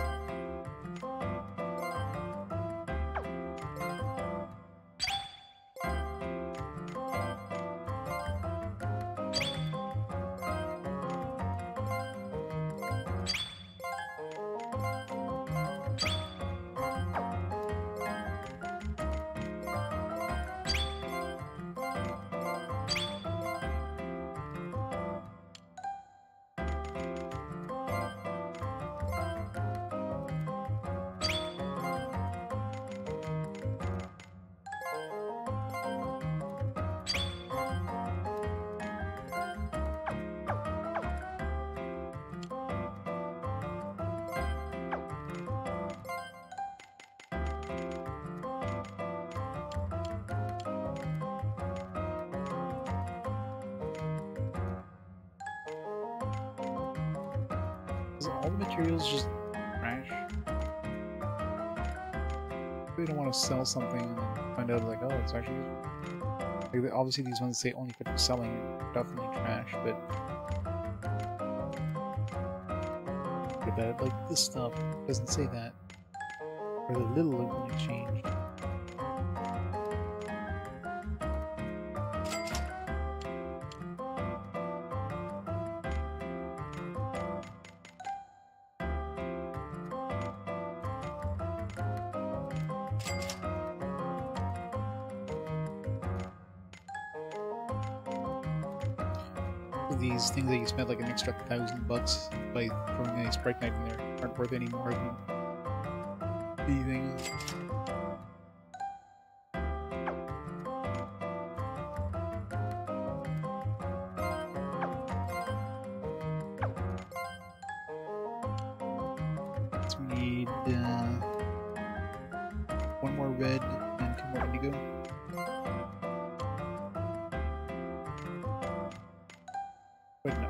Is all the materials just trash? They don't want to sell something and then find out like, oh, it's actually like, obviously these ones say only fit for selling are definitely trash, but about like this stuff doesn't say that. Or the little of when it changed. These things that you spent like an extra $1,000 by throwing a Sprite Knight in there aren't worth any more than anything. So we need one more red and 2 more indigo. But no.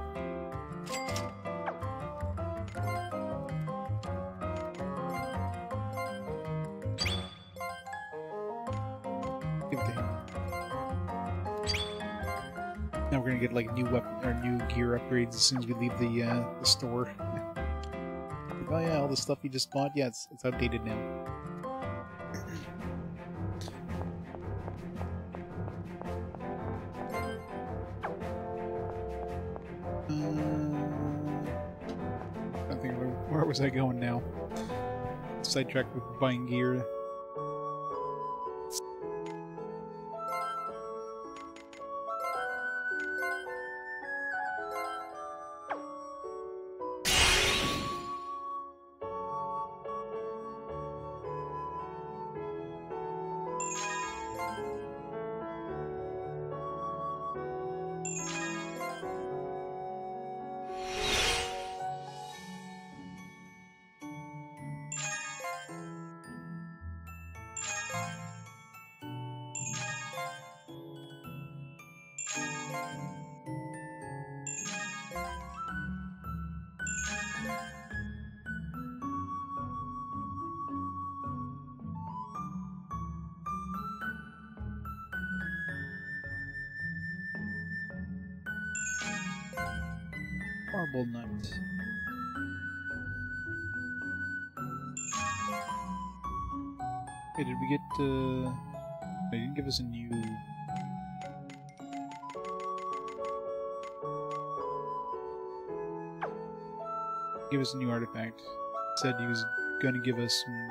Give it to him. Now we're gonna get like new weapon or new gear upgrades as soon as we leave the store. Oh yeah, all the stuff you just bought, yeah, it's outdated now. I think where was I going now? Sidetracked with buying gear. Marble Nut. Hey, did we get, they didn't give us a new... Give us a new artifact. Said he was gonna give us some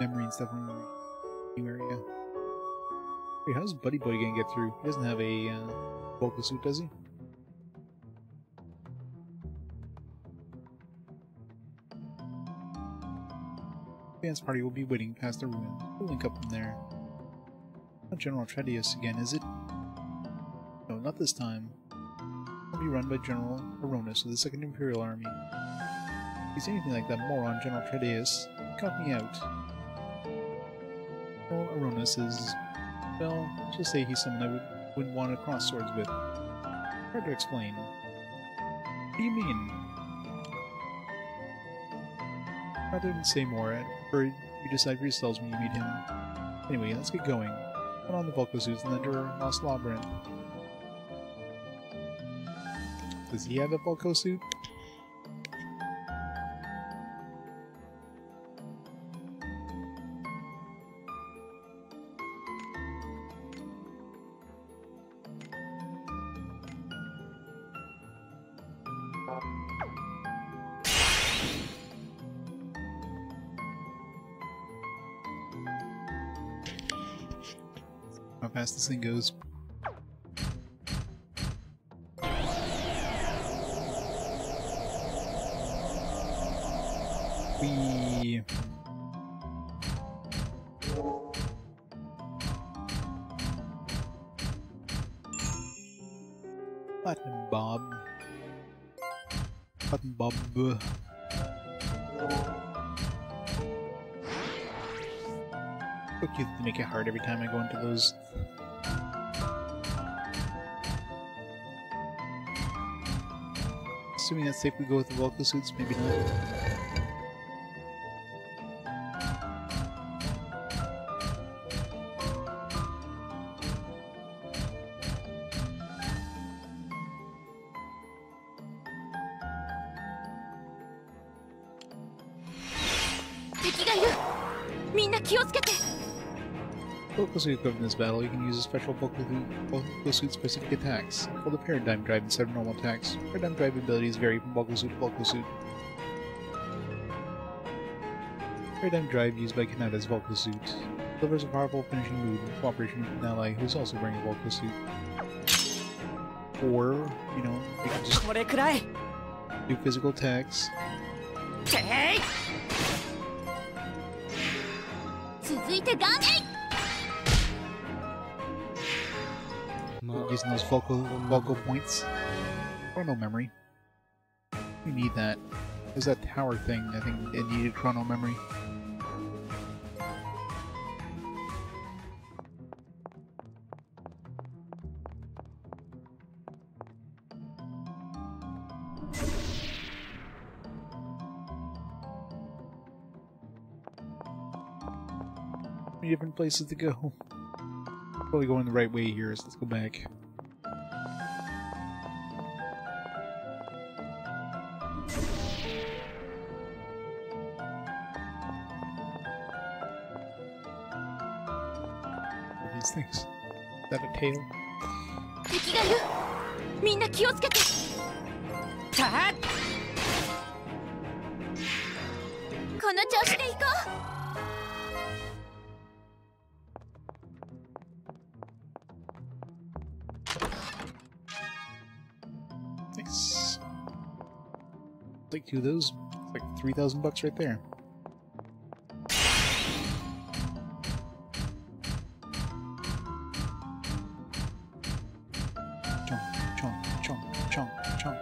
memory and stuff in the new area. Wait, how's Buddy Boy gonna get through? He doesn't have a, vocal suit, does he? Dance party will be waiting past the ruins. We'll link up from there. Not General Tredius again, is it? No, not this time. It'll be run by General Aronis of the Second Imperial Army. If he's anything like that moron, General Tredius, cut me out. General Aronis is, well, let's just say he's someone I wouldn't want to cross swords with. Hard to explain. What do you mean? Rather than say more, or you decide for yourselves when you meet him. Anyway, let's get going. Put on the Vulco suits and enter Lost Labyrinth. Does he have a Vulco suit? How fast this thing goes. We Platinum Bob. Platinum Bob. So cute to make it hard every time I go into those. Assuming that's safe, we go with the Vulco suits, maybe not. Vulco suit equipped in this battle, you can use a special Vulco suit specific attacks, called the Paradigm Drive instead of normal attacks. Paradigm Drive abilities vary from Vulco suit to Vulco suit. Paradigm Drive used by Kanata's Vulco suit delivers a powerful finishing move in cooperation with an ally who is also wearing a Vulco suit. Or, you know, you can just これくらい do physical attacks. てい続いてガンエイ Using those vocal points. Chrono memory. We need that. There's that tower thing. I think it needed chrono memory. Many different places to go. Probably going the right way here, so let's go back. What are these things? Is that a tail? 敵がいるみんな気をつけてたっこの調子で行こう Nice. Take two of those. It's like $3,000 right there. Chunk, chunk, chunk, chunk, chunk.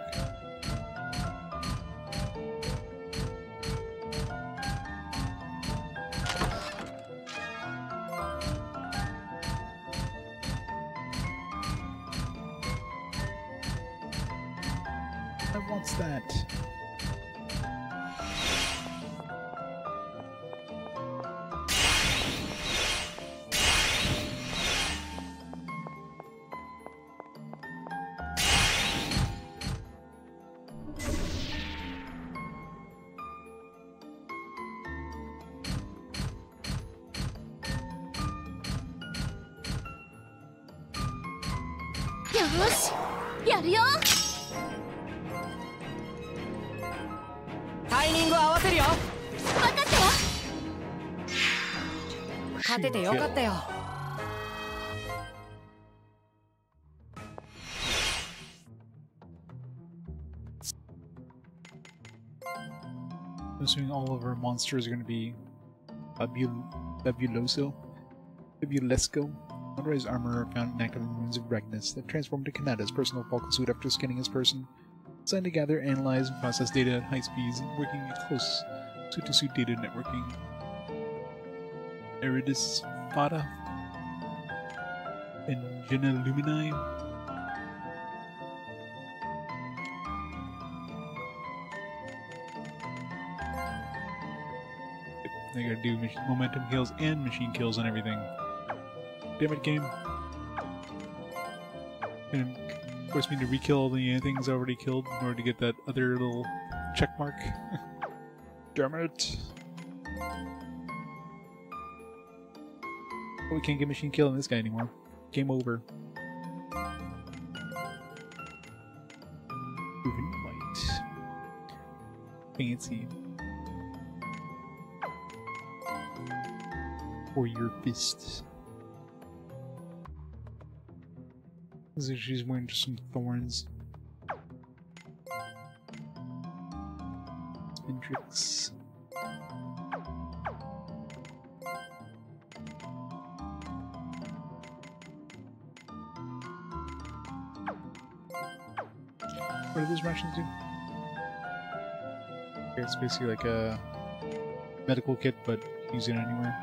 What's that? Yosh! やるよタイミング合わせるよ分かったわ勝ててよかったよ I'm assuming all of our monsters are going to be Fabulesco. Motorized armor found inactive in the ruins of Regnus that transformed to Kanata's personal bulk suit after scanning his person. Designed to gather, analyze, and process data at high speeds, working in close suit-to-suit data networking. Eridus Fata and Jenna Lumini. They gotta do momentum kills and machine kills and everything. Damn it, game. And force me to re-kill the things already killed in order to get that other little check mark. Damn it. Oh, we can't get machine kill on this guy anymore. Game over. Moving light. Fancy. For your fists. Looks like she's wearing just some thorns. Spin tricks. What do those rations do? Okay, it's basically like a medical kit, but use it anywhere.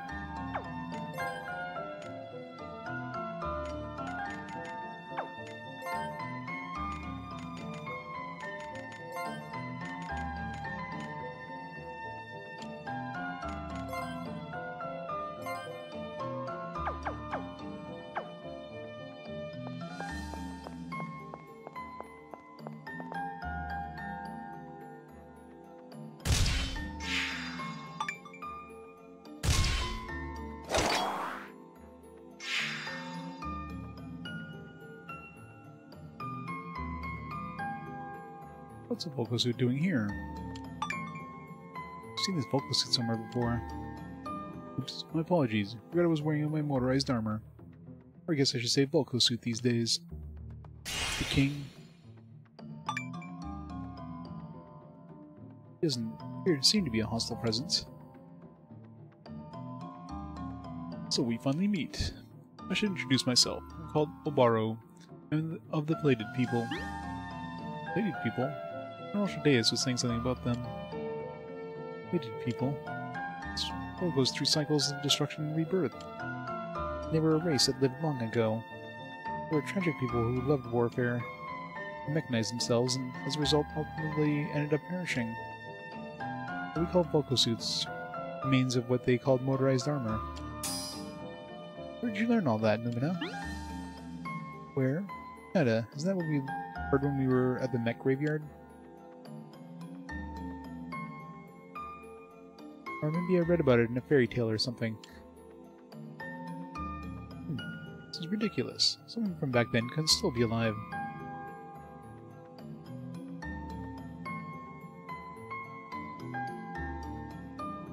What's a vocal suit doing here? I've seen this vocal suit somewhere before. Oops, my apologies. Forgot I was wearing my motorized armor. Or I guess I should say vocal suit these days. the king. He doesn't appear to seem to be a hostile presence. So we finally meet. I should introduce myself. I'm called Obaro. I'm of the Plated People. Plated People? Colonel Shadeus was saying something about them. Plated People? This world goes through cycles of destruction and rebirth. They were a race that lived long ago. They were tragic people who loved warfare, who mechanized themselves, and as a result ultimately ended up perishing. What we called Volcosuits, remains of what they called motorized armor. Where did you learn all that, Lumina? Where? Kanata, isn't that what we heard when we were at the mech graveyard? Or maybe I read about it in a fairy tale or something. This is ridiculous. Someone from back then can still be alive.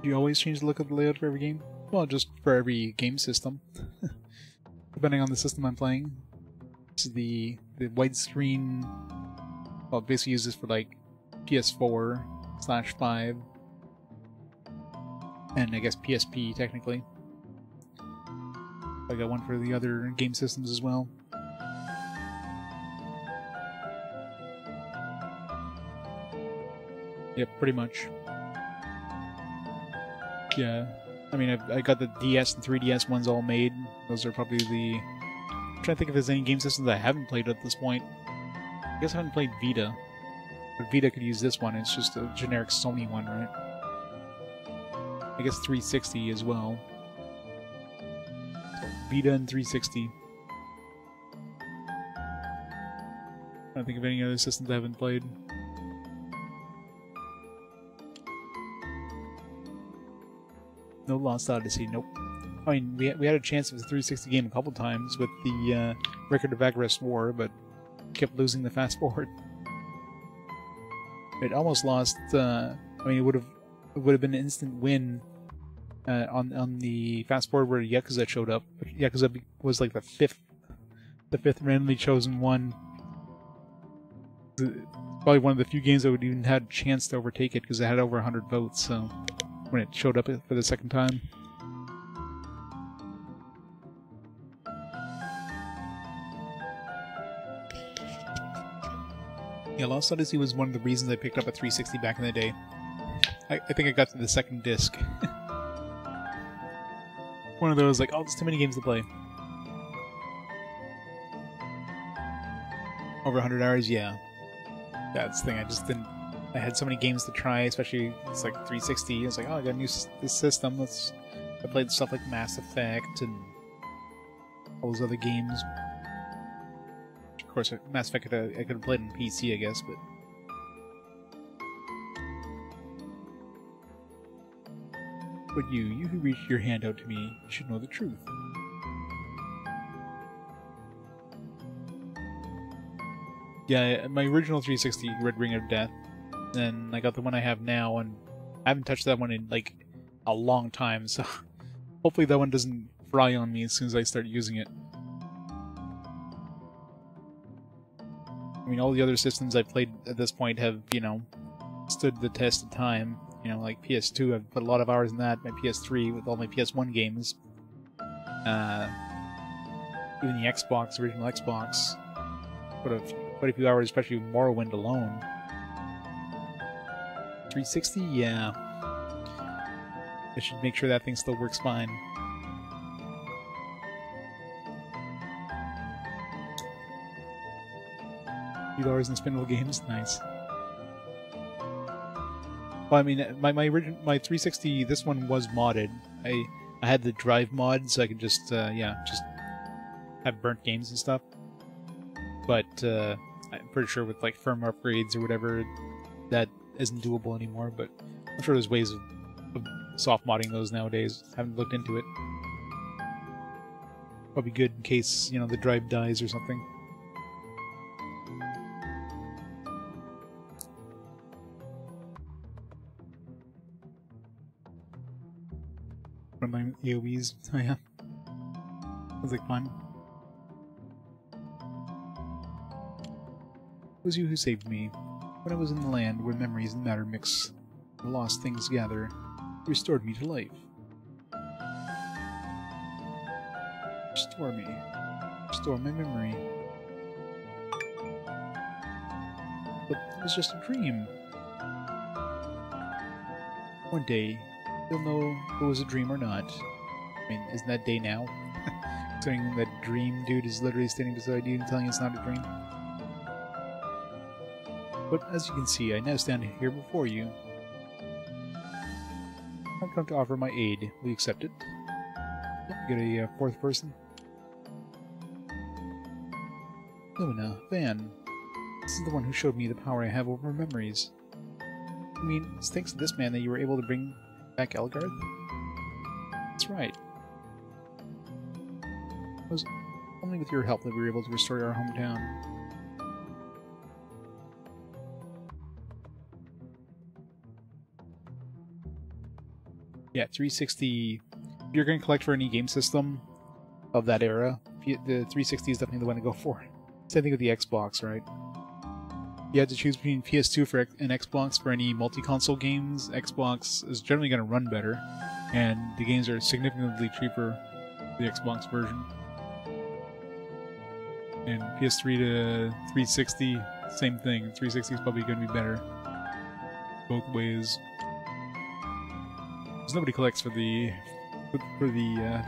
Do you always change the look of the layout for every game? Well, just for every game system. Depending on the system I'm playing. This is the widescreen... Well, basically use this for like PS4/5. And I guess PSP, technically. I got one for the other game systems as well. Yep, pretty much. Yeah. I mean, I got the DS and 3DS ones all made. Those are probably the... I'm trying to think if there's any game systems I haven't played at this point. I guess I haven't played Vita. But Vita could use this one. It's just a generic Sony one, right? I guess 360 as well. So Vita and 360. I don't think of any other systems I haven't played. No Lost Odyssey, nope. I mean, we had a chance of the 360 game a couple times with the Record of Agarest War, but kept losing the fast forward. It almost lost. I mean, it would have been an instant win on the fast forward where Yakuza showed up. Yakuza was like the fifth randomly chosen one. Probably one of the few games that would even had a chance to overtake it because it had over 100 votes. So when it showed up for the second time. Yeah, Lost Odyssey was one of the reasons I picked up a 360 back in the day. I think I got to the second disc. One of those, like, oh, there's too many games to play. Over 100 hours, yeah. That's the thing, I just didn't... I had so many games to try, especially, it's like 360. I was like, oh, I got a new system, I played stuff like Mass Effect and all those other games. Of course, Mass Effect I could have played on PC, I guess, but... But you who reached your hand out to me, should know the truth. Yeah, my original 360 Red Ring of Death, and I got the one I have now, and I haven't touched that one in, like, a long time, so hopefully that one doesn't fry on me as soon as I start using it. I mean, all the other systems I've played at this point have, you know, stood the test of time. You know, like PS2, I've put a lot of hours in that. My PS3 with all my PS1 games. Even the Xbox, original Xbox. Quite a few hours, especially with Morrowind alone. 360, yeah. I should make sure that thing still works fine. $2 in spinable games, nice. Well, I mean, my 360, this one was modded. I had the drive mod, so I could just just have burnt games and stuff. But I'm pretty sure with like firmware upgrades or whatever, that isn't doable anymore. But I'm sure there's ways of soft modding those nowadays. Haven't looked into it. Probably good in case, you know, the drive dies or something. One of my AoEs. Oh yeah. Sounds like fun. It was you who saved me. When I was in the land where memories and matter mix, where lost things gather, you restored me to life. Restore me. Restore my memory. But it was just a dream. One day, you'll know if it was a dream or not. I mean, isn't that day now? Considering that dream dude is literally standing beside you and telling you it's not a dream. But as you can see, I now stand here before you. I've come to offer my aid. Will you accept it? Get a fourth person. Lumina, Van. This is the one who showed me the power I have over memories. I mean, it's thanks to this man that you were able to bring back Elgarth? That's right. It was only with your help that we were able to restore our hometown. Yeah, 360. If you're going to collect for any game system of that era, the 360 is definitely the one to go for. Same thing with the Xbox, right? You had to choose between PS2 and Xbox for any multi-console games. Xbox is generally going to run better, and the games are significantly cheaper for the Xbox version. And PS3 to 360, same thing. 360 is probably going to be better both ways. Because nobody collects for the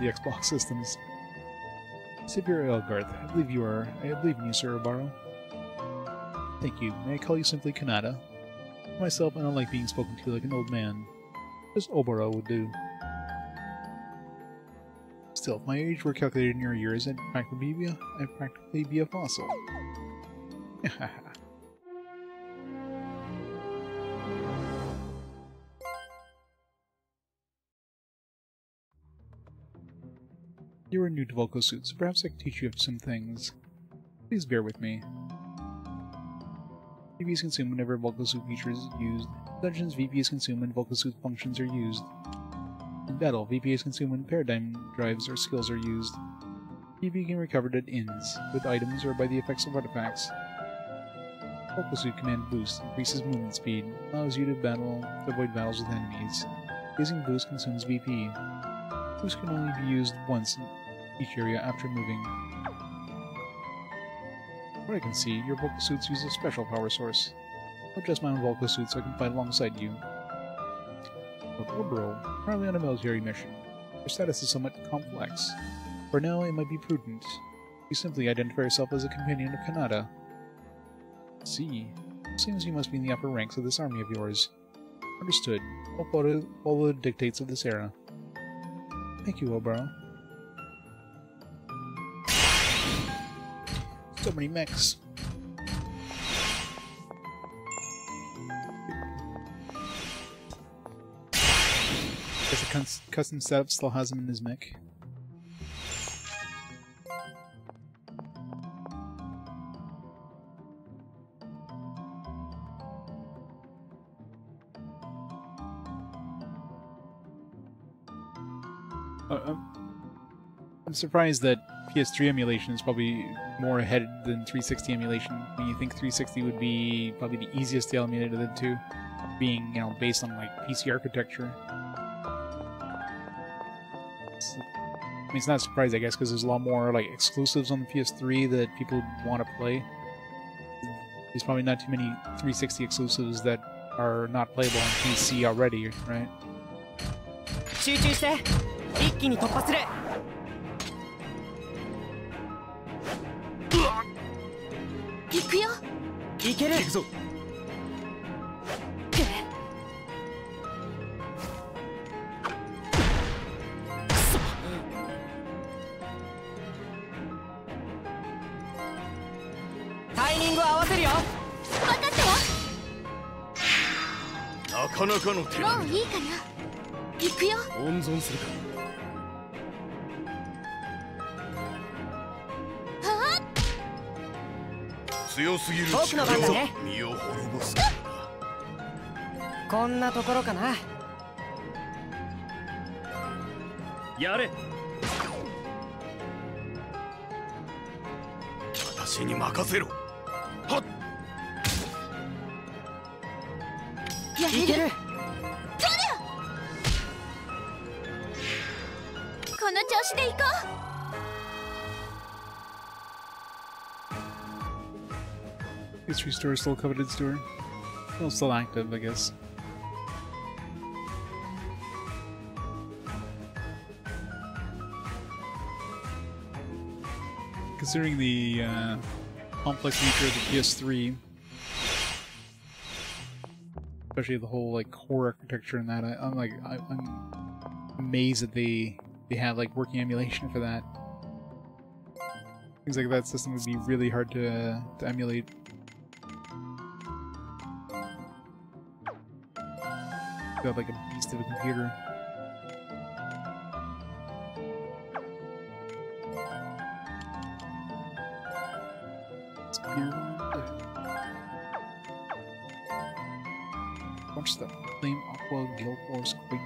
Xbox systems. Savior Elgarth, I believe in you, Sir Obaro. Thank you. May I call you simply Kanata? Myself, I don't like being spoken to like an old man. Just Obaro would do. Still, if my age were calculated in your years, I'd practically be a fossil. You are new to Volko Suit, so perhaps I can teach you some things. Please bear with me. VP is consumed whenever Volko Suit feature is used. In dungeons, VP is consumed when Volko Suit functions are used. In battle, VP is consumed when paradigm drives or skills are used. VP can be recovered at inns, with items or by the effects of artifacts. Volko Suit Command Boost increases movement speed, allows you to avoid battles with enemies. Using Boost consumes VP. Boost can only be used once in each area after moving. What I can see, your Volko Suits use a special power source. I'll adjust my own Volko Suit so I can fight alongside you. But Obaro, currently on a military mission. Your status is somewhat complex. For now, it might be prudent. You simply identify yourself as a companion of Kanata. See. Seems you must be in the upper ranks of this army of yours. Understood. I'll follow the dictates of this era. Thank you, Obaro. So many mechs. Guess the custom setup still has him in his mech. I'm surprised that PS3 emulation is probably more ahead than 360 emulation. When you think 360 would be probably the easiest to emulate of the two, being, you know, based on like PC architecture. I mean, it's not a surprise, I guess, because there's a lot more like exclusives on the PS3 that people want to play. There's probably not too many 360 exclusives that are not playable on PC already, right? 集中して一気に突破する行くよいける行くぞタイミングを合わせるよ分かったわなかなかの手もういいかな行くよ温存するか強すぎる僕の番だね身を滅ぼすこんなところかなやれ私に任せろはっやれる。そりゃこの調子でいこう。 History store is still a coveted store. Well, still active, I guess. Considering the complex nature of the PS3, especially the whole like core architecture and that, I'm amazed that they have like working emulation for that. Things like that system would be really hard to emulate. Got like a beast of a computer. Watch the Flame Aqua Guild Wars Quake.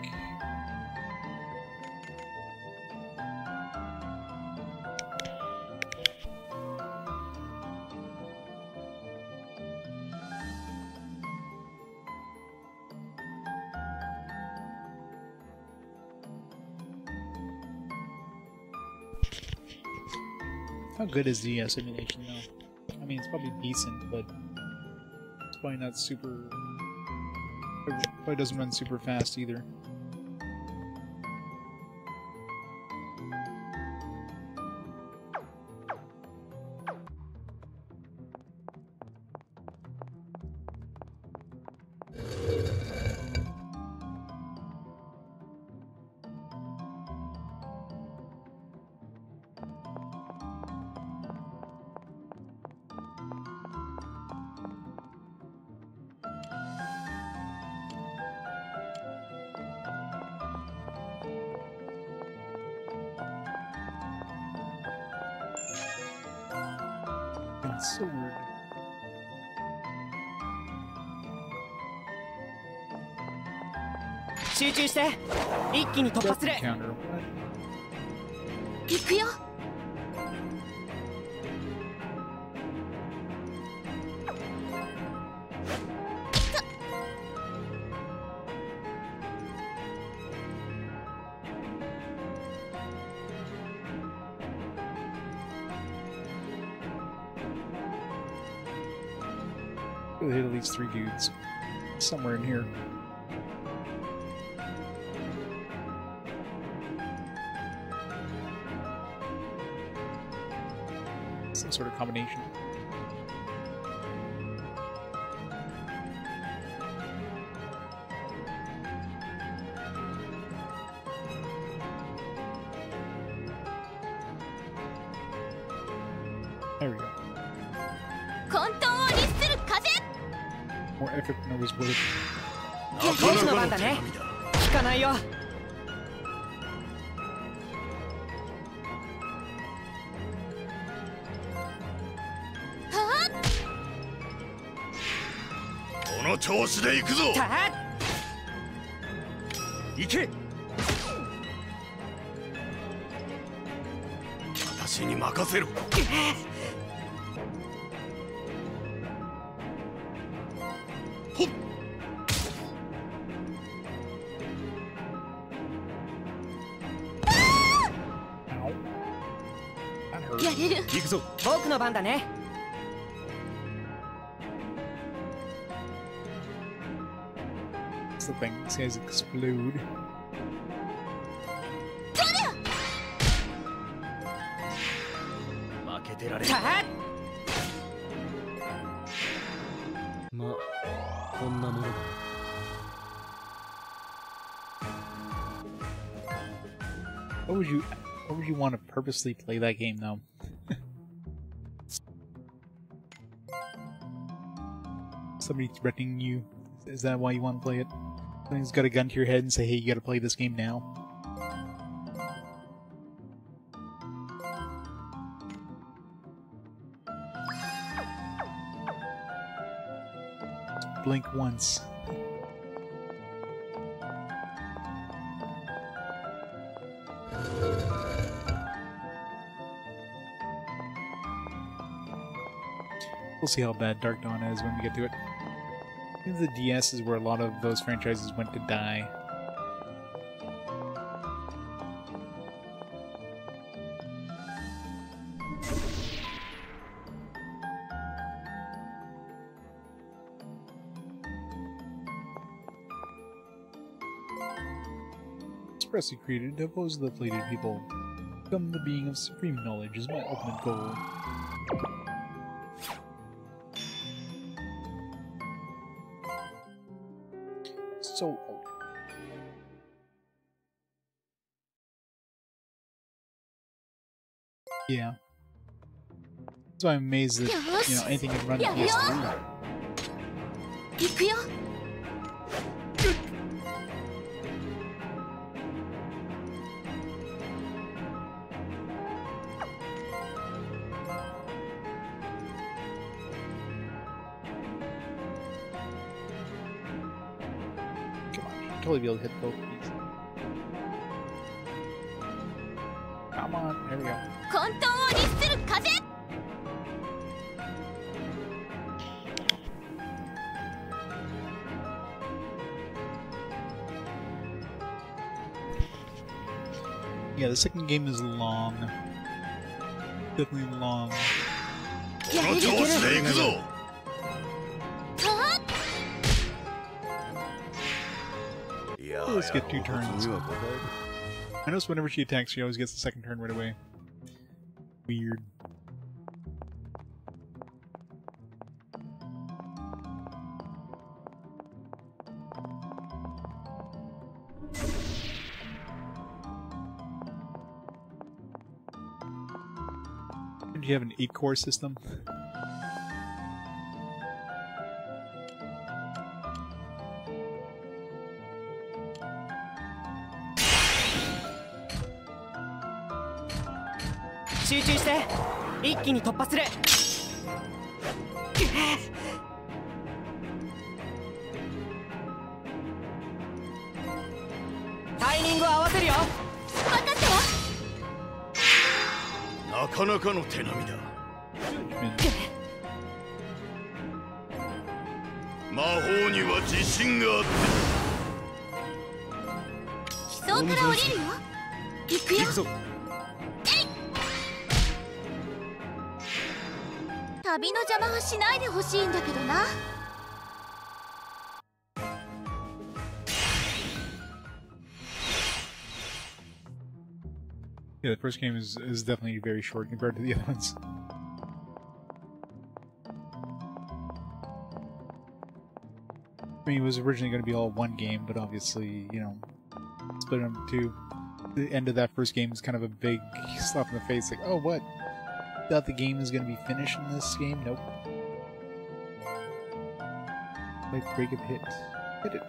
How good is the simulation though? I mean, it's probably decent, but it's probably not super... It probably doesn't run super fast either. Sword. Counter. What? 行くよ。Really hit at least 3 dudes. Somewhere in here. Some sort of combination. There we go. More effort than I was worth. 僕の番だね。聞かないよ。この調子で行くぞ。行け。私に任せろ。行くぞ。僕の番だね。The thing, these guys explode. What would you want to purposely play that game though? Somebody threatening you. Is that why you want to play it? Somebody's got a gun to your head and say, hey, you gotta play this game now. Just blink once. We'll see how bad Dark Dawn is when we get to it. I think the DS is where a lot of those franchises went to die. Expressly created to oppose the fleeted people. Become the being of supreme knowledge is my ultimate goal. So old. Yeah. That's why I'm amazed that, you know, anything can run PS3. 行くよ Come on, you should totally be able to hit both of these. Come on, there we go. 混沌を律する風 Yeah, the second game is long. Definitely long. やれる 調子で行くぞ Let's get 2 turns. I notice whenever she attacks, she always gets the second turn right away. Weird. Did you have an 8-core system? Timing を合わせるよ 分かったわ なかなかの手並みだ魔法には自信があって基礎から降りるよ行くよ行くぞ旅の邪魔はしないでほしいんだけどな Yeah, the first game is definitely very short compared to the other ones. I mean, it was originally going to be all one game, but obviously, you know, split it into 2. The end of that first game is kind of a big slap in the face, like, oh, what? Thought the game is going to be finished in this game? Nope. Like, break it, hit. Hit it.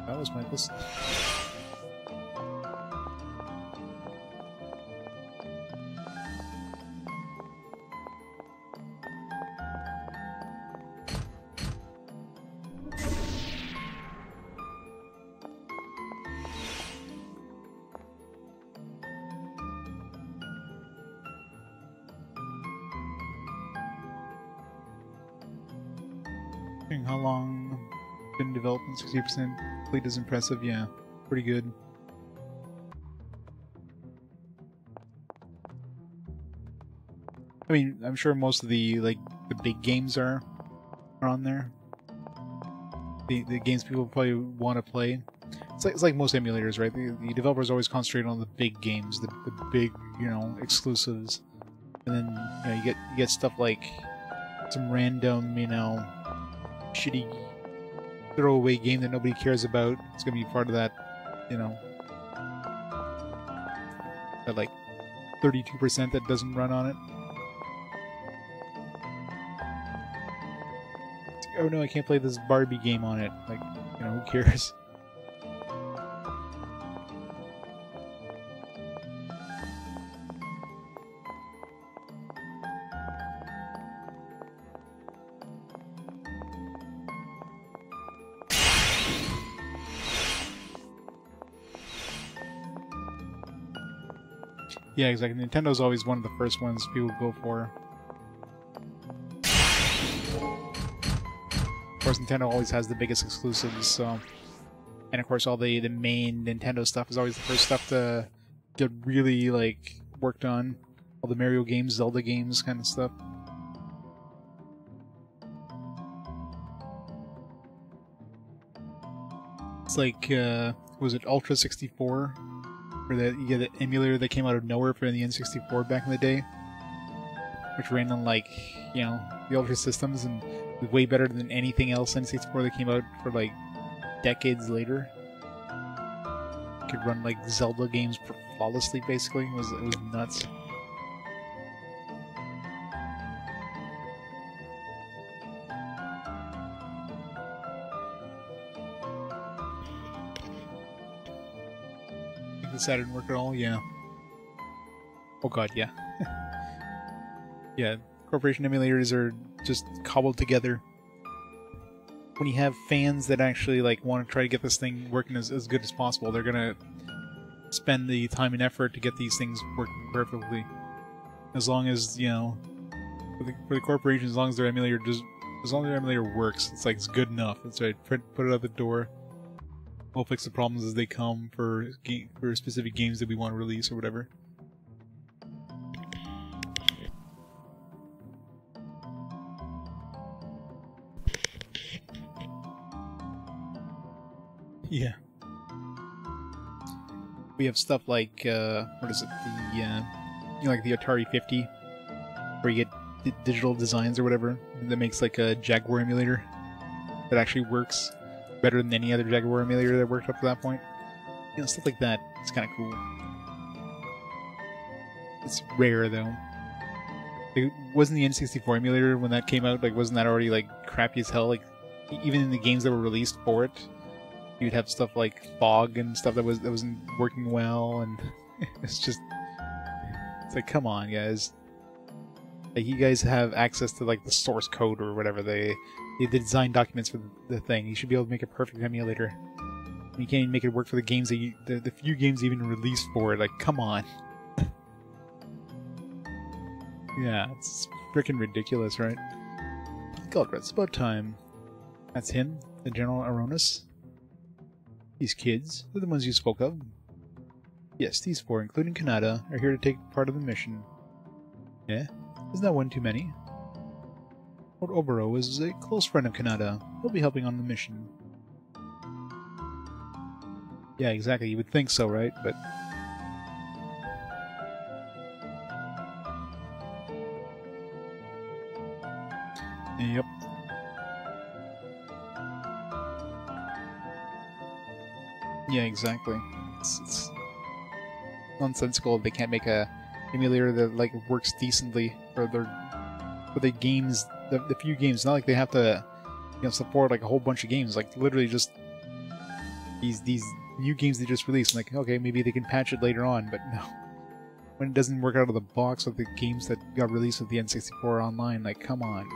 That was pointless. How long been developed and 60% complete is impressive. Yeah, pretty good. I mean, I'm sure most of the the big games are on there. The games people probably want to play. It's like most emulators, right? The developers always concentrate on the big games, the big, you know, exclusives, and then you know you get stuff like some random, you know, shitty throwaway game that nobody cares about. It's gonna be part of that, you know, that like 32% that doesn't run on it. It's like, oh no, I can't play this Barbie game on it. Like, you know, who cares? Yeah, exactly. Nintendo's always one of the first ones people go for. Of course, Nintendo always has the biggest exclusives, so... And of course, all the main Nintendo stuff is always the first stuff to get really, like, worked on. All the Mario games, Zelda games, kind of stuff. It's like, was it Ultra 64? Where you get an emulator that came out of nowhere for the N64 back in the day. Which ran on, like, you know, the Ultra systems and was way better than anything else N64 that came out for, like, decades later. Could run, like, Zelda games flawlessly, basically. It was nuts. That didn't work at all? Yeah. Oh god, yeah. Yeah, corporation emulators are just cobbled together. When you have fans that actually like want to try to get this thing working as good as possible, they're gonna spend the time and effort to get these things working perfectly. As long as, you know, for the corporation, as long as their emulator works, it's like it's good enough. It's right. Put it out the door. We'll fix the problems as they come for specific games that we want to release or whatever. Yeah. We have stuff like, what is it, the, you know, like the Atari 50, where you get digital designs or whatever, that makes like a Jaguar emulator that actually works better than any other Jaguar emulator that worked up to that point. You know, stuff like that. It's kind of cool. It's rare, though. Like, wasn't the N64 emulator, when that came out, like, wasn't that already, like, crappy as hell? Like, even in the games that were released for it, you'd have stuff like fog and stuff that wasn't working well, and it's just... It's like, come on, guys. Like, you guys have access to, like, the source code or whatever, the design documents for the thing. You should be able to make a perfect emulator. You can't even make it work for the games that the few games even released for it. Like, come on. Yeah, it's freaking ridiculous, right? God, it's about time. That's him, the General Aronis. These kids, they're the ones you spoke of. Yes, these four, including Kanata, are here to take part of the mission. Yeah? Isn't that one too many? Lord Obero is a close friend of Kanata. He'll be helping on the mission. Yeah, exactly. You would think so, right? But... Yep. Yeah, exactly. It's nonsensical they can't make a emulator that like works decently for the games, the few games. Not like they have to, you know, support like a whole bunch of games. Like literally just these new games they just released. Like, okay, maybe they can patch it later on, but no. When it doesn't work out of the box with the games that got released with the N64 Online, like, come on.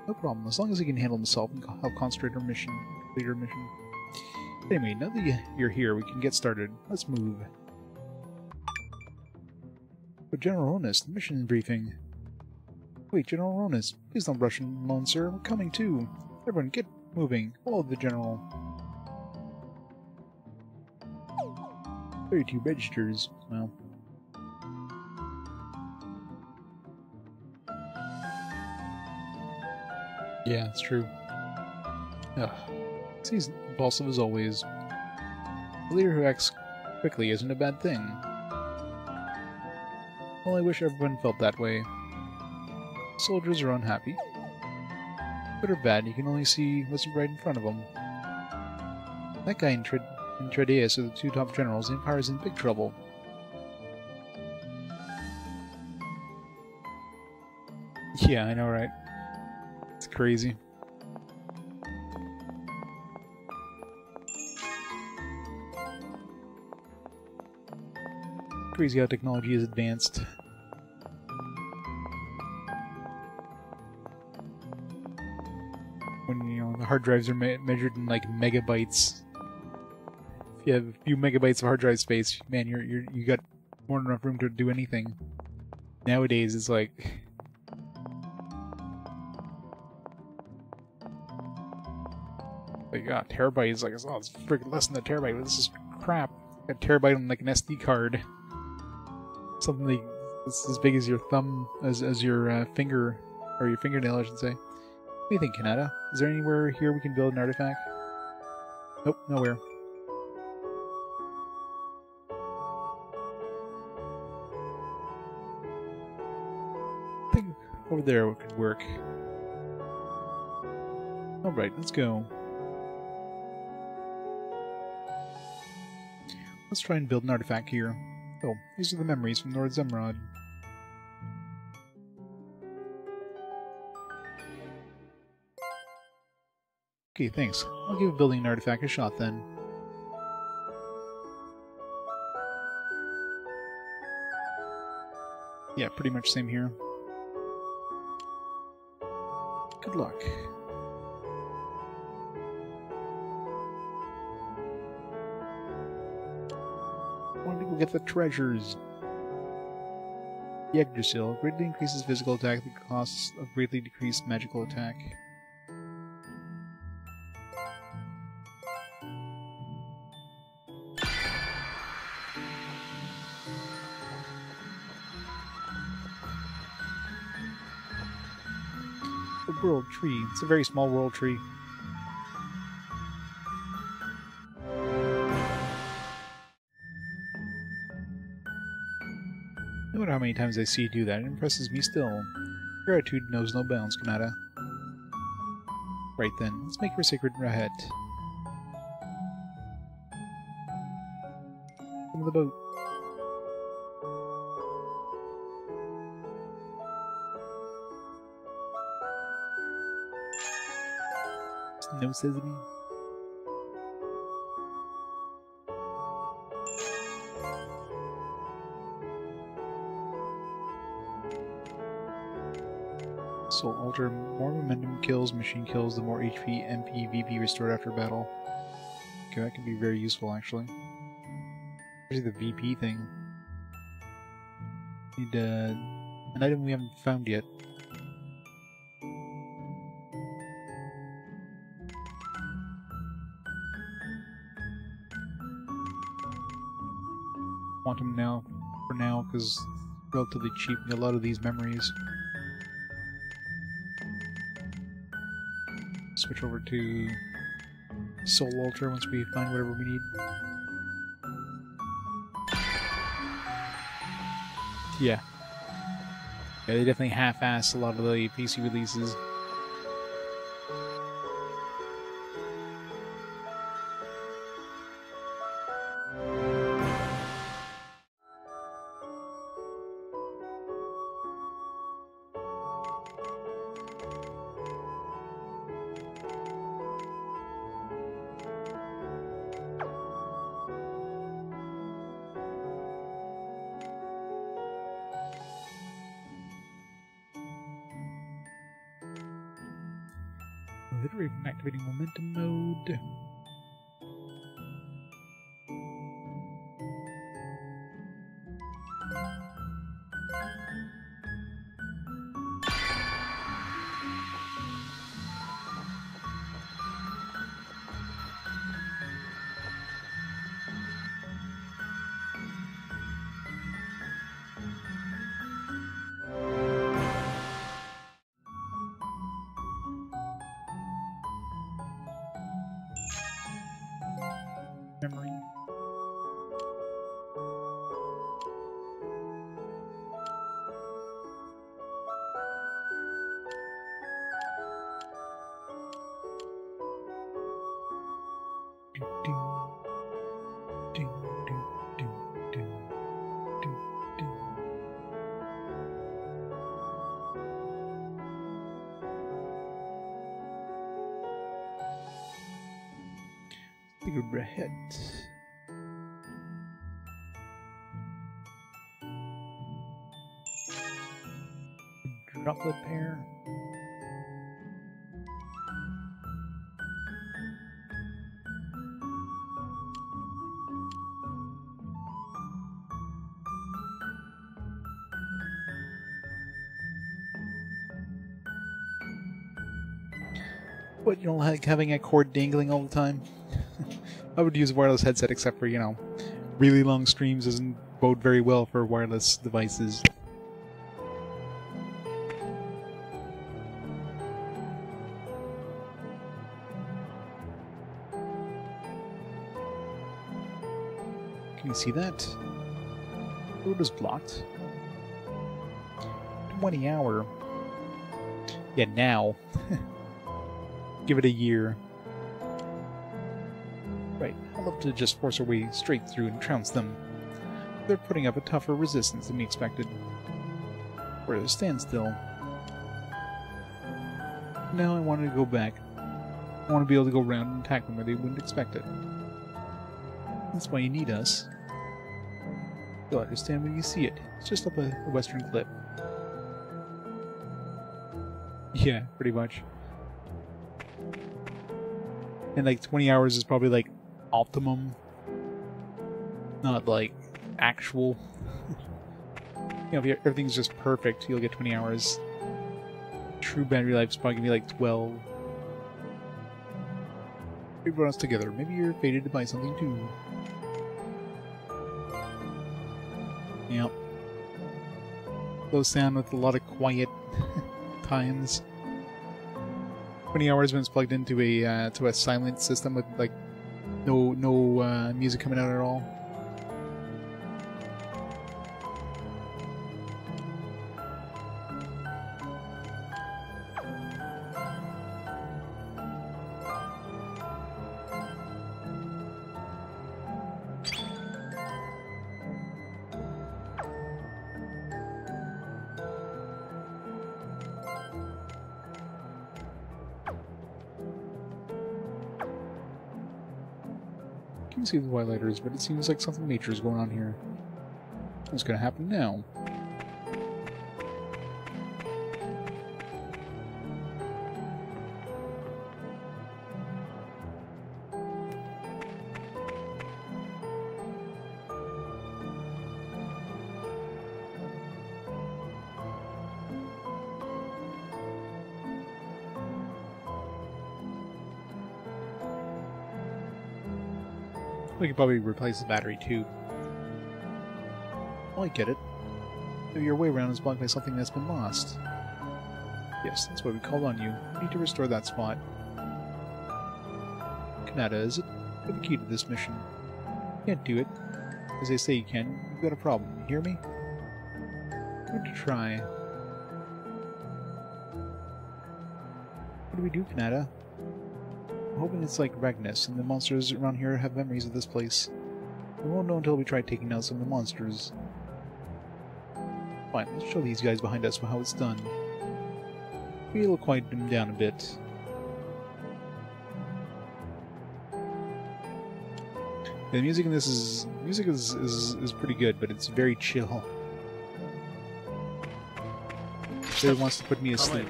No problem, as long as he can handle himself and help concentrate our mission, complete our mission. Anyway, now that you're here, we can get started. Let's move. But General Ronis, the mission briefing. Wait, General Ronis, please don't rush in alone, sir. We're coming too. Everyone, get moving. Follow the General. 32 registers. Well. Yeah, it's true. Ugh. He's impulsive as always. A leader who acts quickly isn't a bad thing. Well, I wish everyone felt that way. Soldiers are unhappy. Good or bad, you can only see what's right in front of them. That guy and Tredeus are the two top generals. The Empire's in big trouble. Yeah, I know, right? It's crazy. Crazy how technology is advanced. When, you know, the hard drives are measured in like megabytes. If you have a few megabytes of hard drive space, man, you got more than enough room to do anything. Nowadays, it's like terabyte is like, oh, it's freaking less than a terabyte. This is crap. A terabyte on like an SD card. Something like it's as big as your thumb, as your finger, or your fingernail, I should say. What do you think, Kanata? Is there anywhere here we can build an artifact? Nope, nowhere. I think over there could work. Alright, let's go. Let's try and build an artifact here. Oh, these are the memories from Lord Zemrod. Okay, thanks. I'll give building an artifact a shot then. Yeah, pretty much same here. Good luck. Want to go get the treasures. The Yggdrasil greatly increases physical attack at the cost of greatly decreased magical attack. The world tree. It's a very small world tree. No matter how many times I see you do that, it impresses me still. Gratitude knows no bounds, Kanata. Right then, let's make her a sacred rahet. Come to the boat. No sesame. Soul Altar. More momentum kills, machine kills, the more HP, MP, VP restored after battle. Okay, that can be very useful actually. Especially the VP thing. Need an item we haven't found yet. Want them now, for now, because relatively cheap. A lot of these memories. Switch over to Soul Altar once we find whatever we need. Yeah, they definitely half-ass a lot of the PC releases. Literally activating momentum mode. Memory. Bigger head. Droplet pair. What, you know, like having a cord dangling all the time? I would use a wireless headset, except for, you know, really long streams doesn't bode very well for wireless devices. Can you see that? The road is blocked. 20 hour. Yeah, now. Give it a year. Right, I'd love to just force our way straight through and trounce them. They're putting up a tougher resistance than we expected. We're at a standstill. Now I wanted to go back. I want to be able to go around and attack them where they wouldn't expect it. That's why you need us. You'll understand when you see it. It's just up a western cliff. Yeah, pretty much. And like 20 hours is probably like optimum. Not like actual. You know, if everything's just perfect, you'll get 20 hours. True battery life is probably gonna be like 12. We brought us together. Maybe you're fated to buy something too. Yep. Low sound with a lot of quiet times. 20 hours when it's plugged into a silent system with like no music coming out at all. I can see the Wilighters, but it seems like something major is going on here. What's going to happen now? We could probably replace the battery too. Oh, I get it. Maybe your way around is blocked by something that's been lost. Yes, that's why we called on you. We need to restore that spot. Kanata, is it? You have the key to this mission. You can't do it. As they say you can, you've got a problem. You hear me? I'm going to try. What do we do, Kanata? I'm hoping it's like Ragnus, and the monsters around here have memories of this place. We won't know until we try taking down some of the monsters. Fine, let's show these guys behind us how it's done. We'll quiet them down a bit. The music in this is pretty good, but it's very chill. It wants to put me asleep.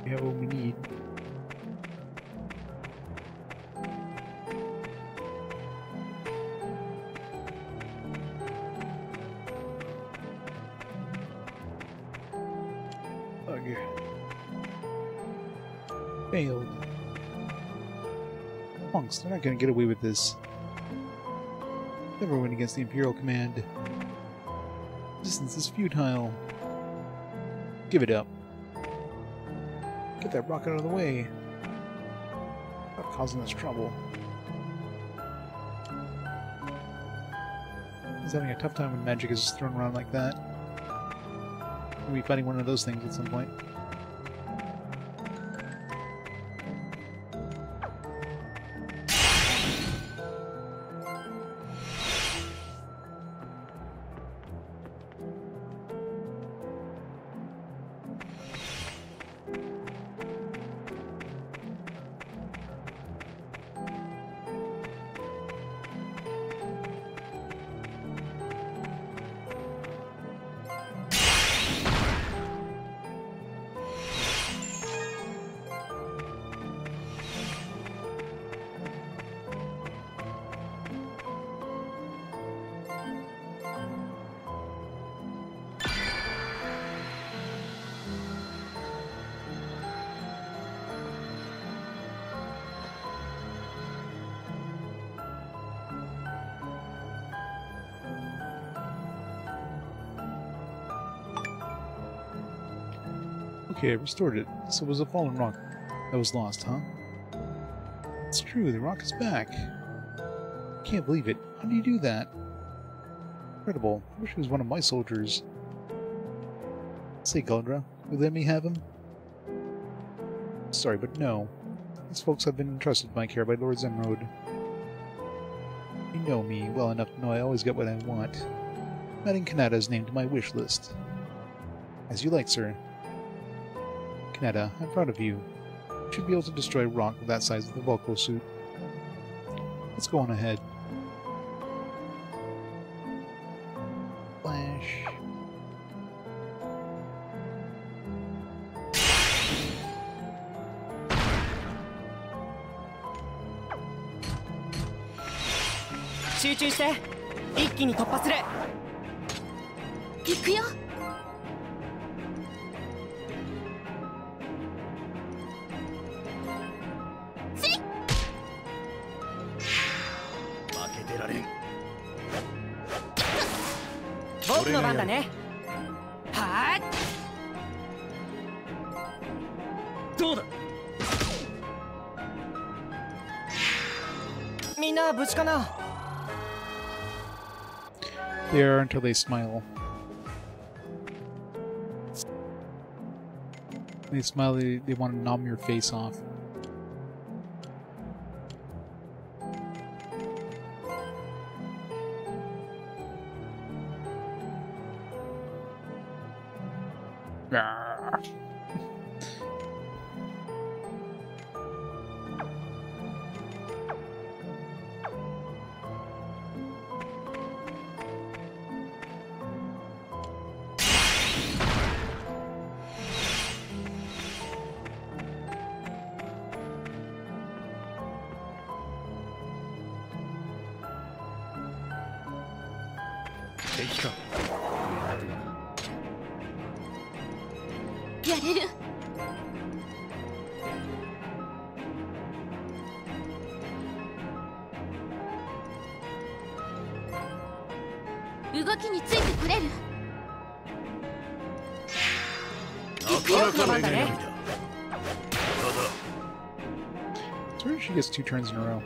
We have what we need. Bugger. Failed. Monks, they're not gonna get away with this. Never win against the Imperial Command. Resistance is futile. Give it up. Get that rocket out of the way. Stop causing us trouble. He's having a tough time when magic is thrown around like that. We'll be fighting one of those things at some point. Okay, I restored it. So it was a fallen rock that was lost, huh? It's true, the rock is back. I can't believe it. How do you do that? Incredible. I wish he was one of my soldiers. Say, Galdra, will you let me have him? Sorry, but no. These folks have been entrusted to my care by Lord Zemrod. You know me well enough to know I always get what I want. Adding Kanata is named to my wish list. As you like, sir. Kanata, I'm proud of you. You should be able to destroy a rock of that size with a Volco suit. Let's go on ahead. Flash.行くよ。負けてられん。僕の番だね。はーい。どうだ。みんな無事かな。They are until they smile. They smile, they want to nom your face off. Rawr. So she gets 2 turns in a row.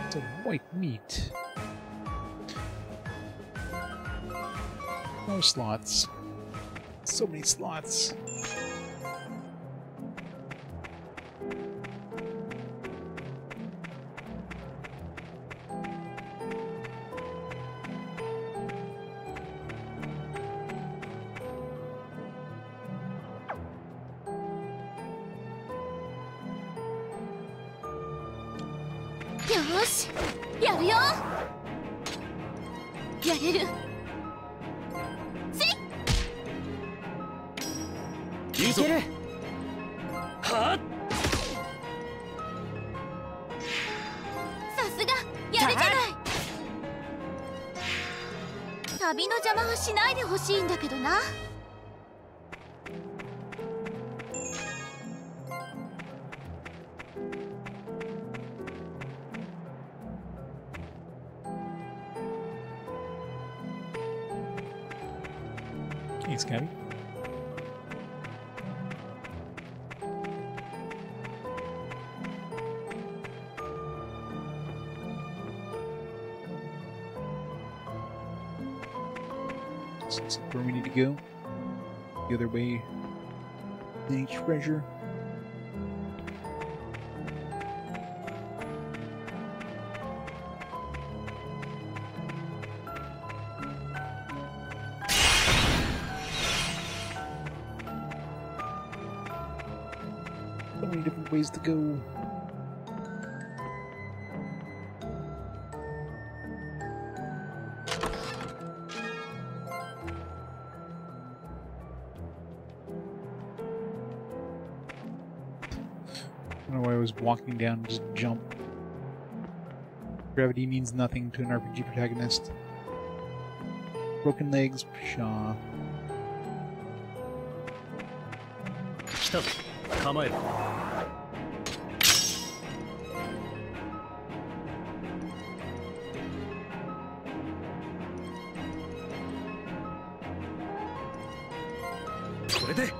It's a white meat. More slots. So many slots. 旅の邪魔はしないでほしいんだけどな。Thanks, Gabby. This is where we need to go. The other way. The treasure. So many different ways to go. I don't know why I was walking down and just jump. Gravity means nothing to an RPG protagonist. Broken legs, pshaw. 来たぞ構えるこれで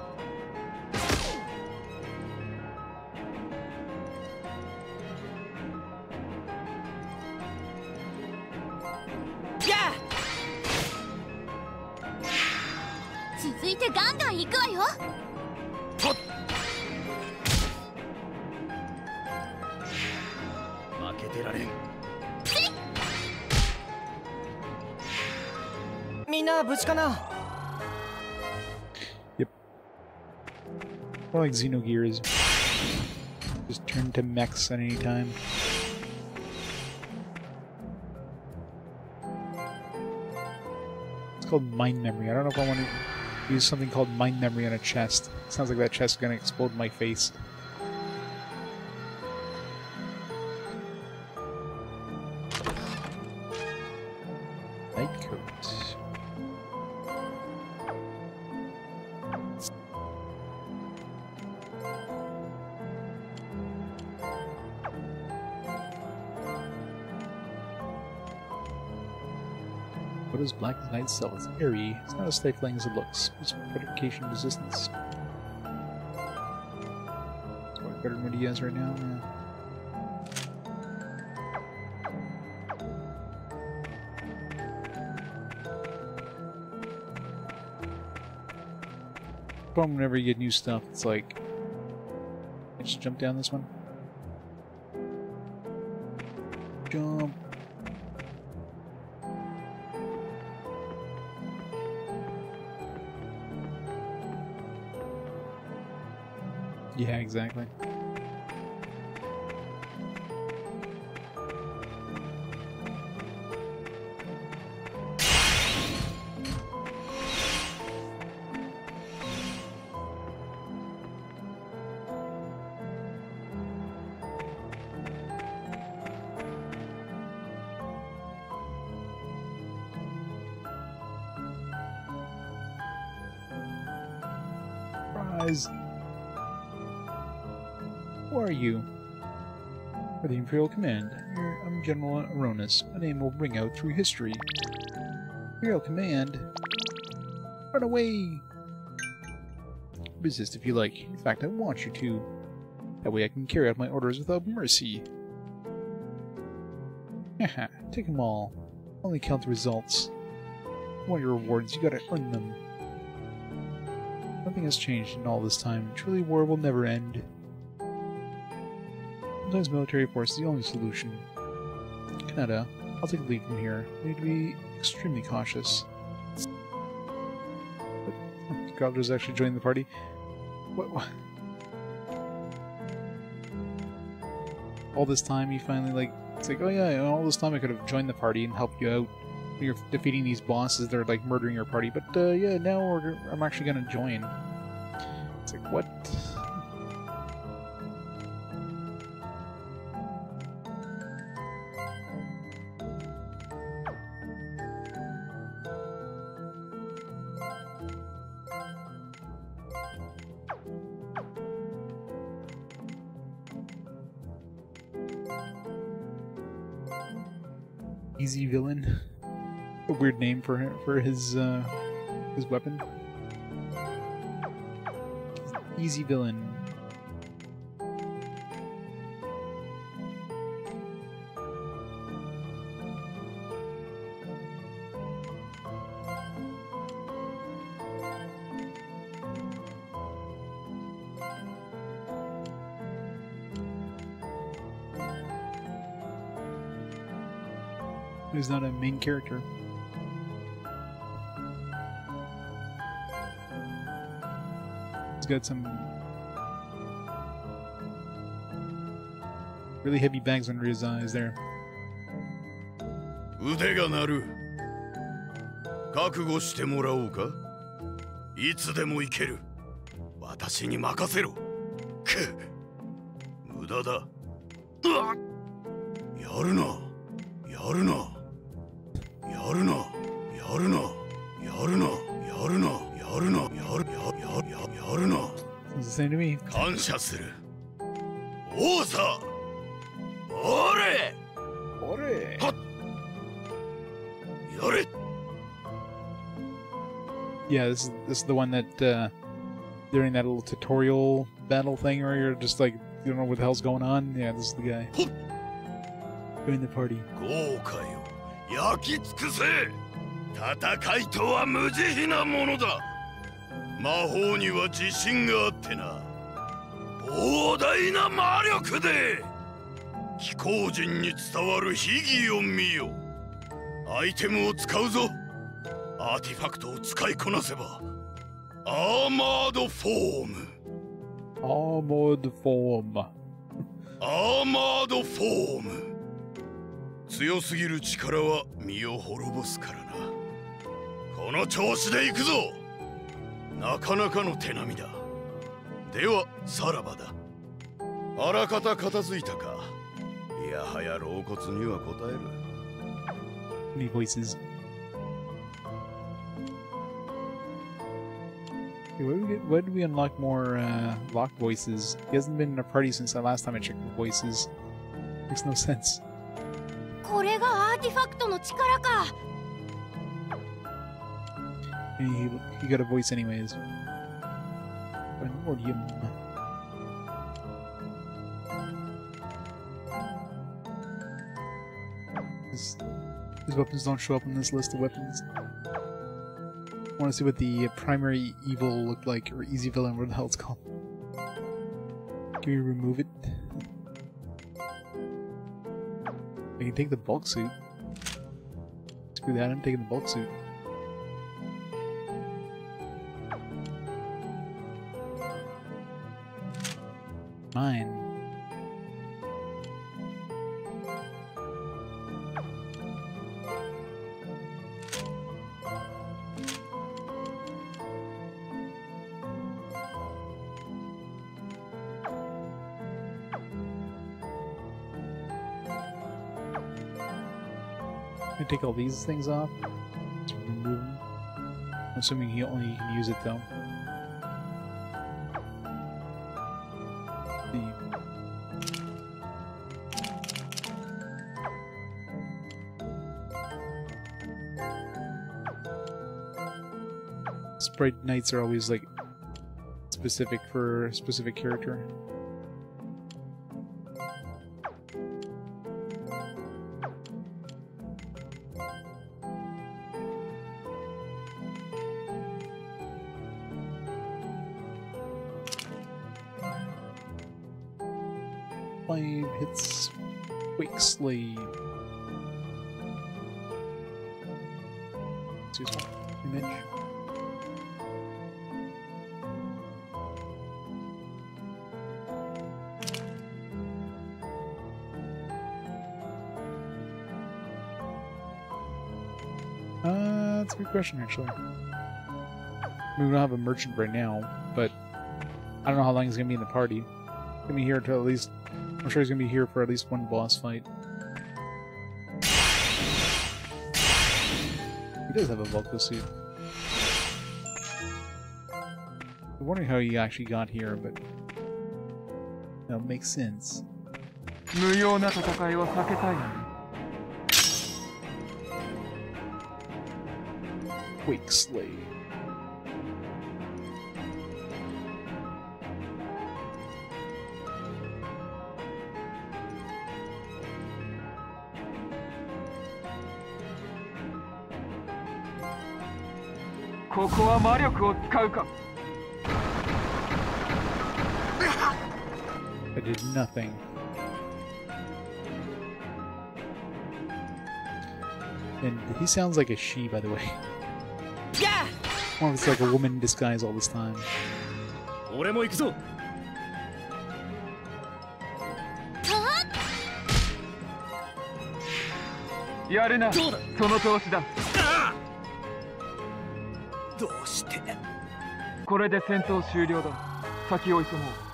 続いてガンガン行くわよ。とっ負けてられんみんな無事かな Yep. More like Xenogears. Just turn to mechs at any time. It's called mind memory. I don't know if I want to use something called mind memory on a chest. Sounds like that chest is going to explode in my face. Night coat. What is black as night cell? It's airy. It's not as stifling as it looks. It's fortification resistance. What better than what he has right now? Yeah. Problem whenever you get new stuff, it's like, I just jump down this one. Jump. Yeah, exactly. Surprise! Who are you? For the Imperial Command. I'm General Aronis. My name will ring out through history. Imperial Command? Run away! Resist if you like. In fact, I want you to. That way I can carry out my orders without mercy. Haha, take them all. Only count the results. You want your rewards, you gotta earn them. Nothing has changed in all this time. Truly, war will never end. Sometimes military force is the only solution. Kanata, I'll take the lead from here. We need to be extremely cautious. But Goddard's actually joining the party. What? All this time he finally, like, it's like, oh yeah, all this time I could have joined the party and helped you out when you're defeating these bosses that are like murdering your party, but yeah, now I'm actually gonna join. It's like, what? Easy Villain. A weird name for his weapon. Easy Villain. He's not a main character. He's got some really heavy bags under his eyes there. 腕が鳴る。覚悟してもらおうか。いつでも行ける。私に任せろ。く、無駄だ。やるな。やるな。やるな。やるな。やるな。やるな。やるな。やるな。感謝する。王さ。おれ。おれ。はっ。やれ。 Yeah, this is the one that during that little tutorial battle thing where you're just like you don't know what the hell's going on. Yeah, this is the guy. Join the party. 豪華よ。焼き尽くせ。戦いとは無慈悲なものだ。魔法には自信があってな。膨大な魔力で貴公人に伝わる秘技を見よ。アイテムを使うぞ。アーティファクトを使いこなせばアーマードフォーム。アーマードフォーム。アーマードフォーム。強すぎる力は身を滅ぼすからな。この調子で行くぞ。なかなかの手並みだ。ではさらばだ。あらかた片付いたか。いやはや老骨には応える。Any voices? Why did we unlock more Locke voices? He hasn't been in a party since the last time I checked the voices. Makes no sense. これがアーティファクトの力か。He got a voice anyways. Primordium. His weapons don't show up in this list of weapons. I want to see what the primary evil looked like, or easy villain, what the hell it's called. Can we remove it? I can take the bulk suit. Screw that, I'm taking the bulk suit. Mine. I take all these things off. Just remove them. I'm assuming he only can use it though. Sprite Knights are always like specific for a specific character. Hits Wake Slave. Excuse me. Image. That's a good question, actually. I mean, we don't have a merchant right now, but I don't know how long he's gonna be in the party. He's gonna be here until at least. I'm sure he's gonna be here for at least one boss fight. He does have a Vulcan suit. I'm wondering how he actually got here, but that makes sense. Quake Slay. I did nothing. And he sounds like a she, by the way. Yeah. Or it's like a woman in disguise all this time. 俺も行くぞ。やるな。その調子だ。どうして。これで戦闘終了だ。先を急もう。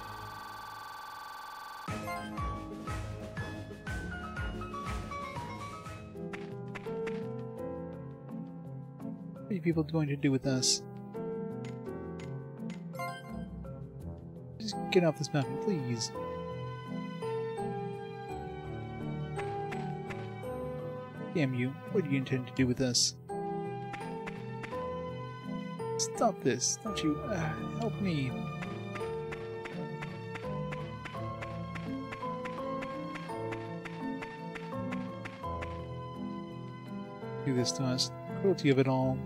What are you people going to do with us? Just get off this mountain, please. Damn you, what do you intend to do with us? Stop this, don't you? Help me. Do this to us. Cruelty of it all.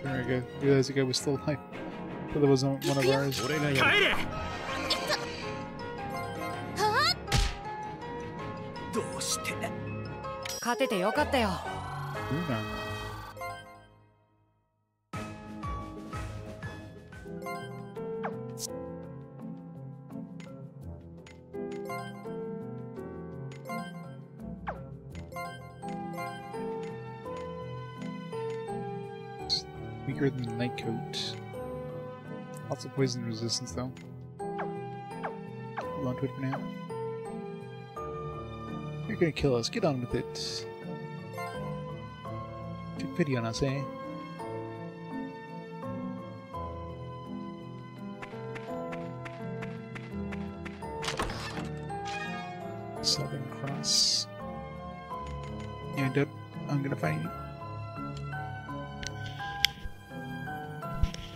There we go. Realized the guy was still alive. So there wasn't one of ours. どうして。勝ててよかったよ。Weaker than the Nightcoat. Lots of poison resistance though. Hold on to it for now. You're gonna kill us, get on with it. Took pity on us, eh? Southern Cross. And I'm gonna find.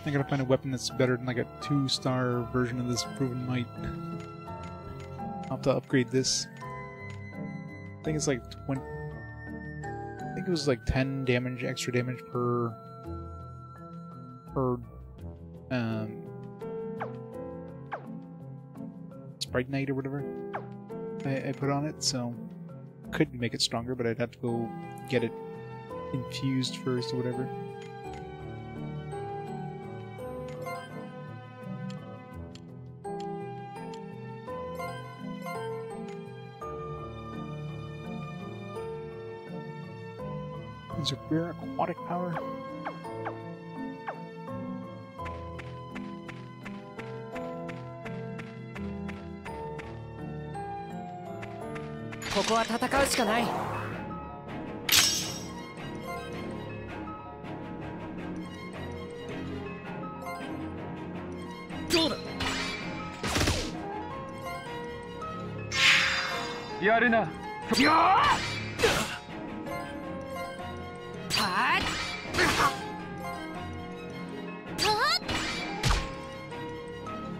I gotta find a weapon that's better than like a 2-star version of this Proven Might. I'll have to upgrade this. I think it's like 20. I think it was like 10 damage, extra damage per Sprite Knight or whatever I put on it, so couldn't make it stronger, but I'd have to go get it infused first or whatever. Is there rare aquatic power?やるな。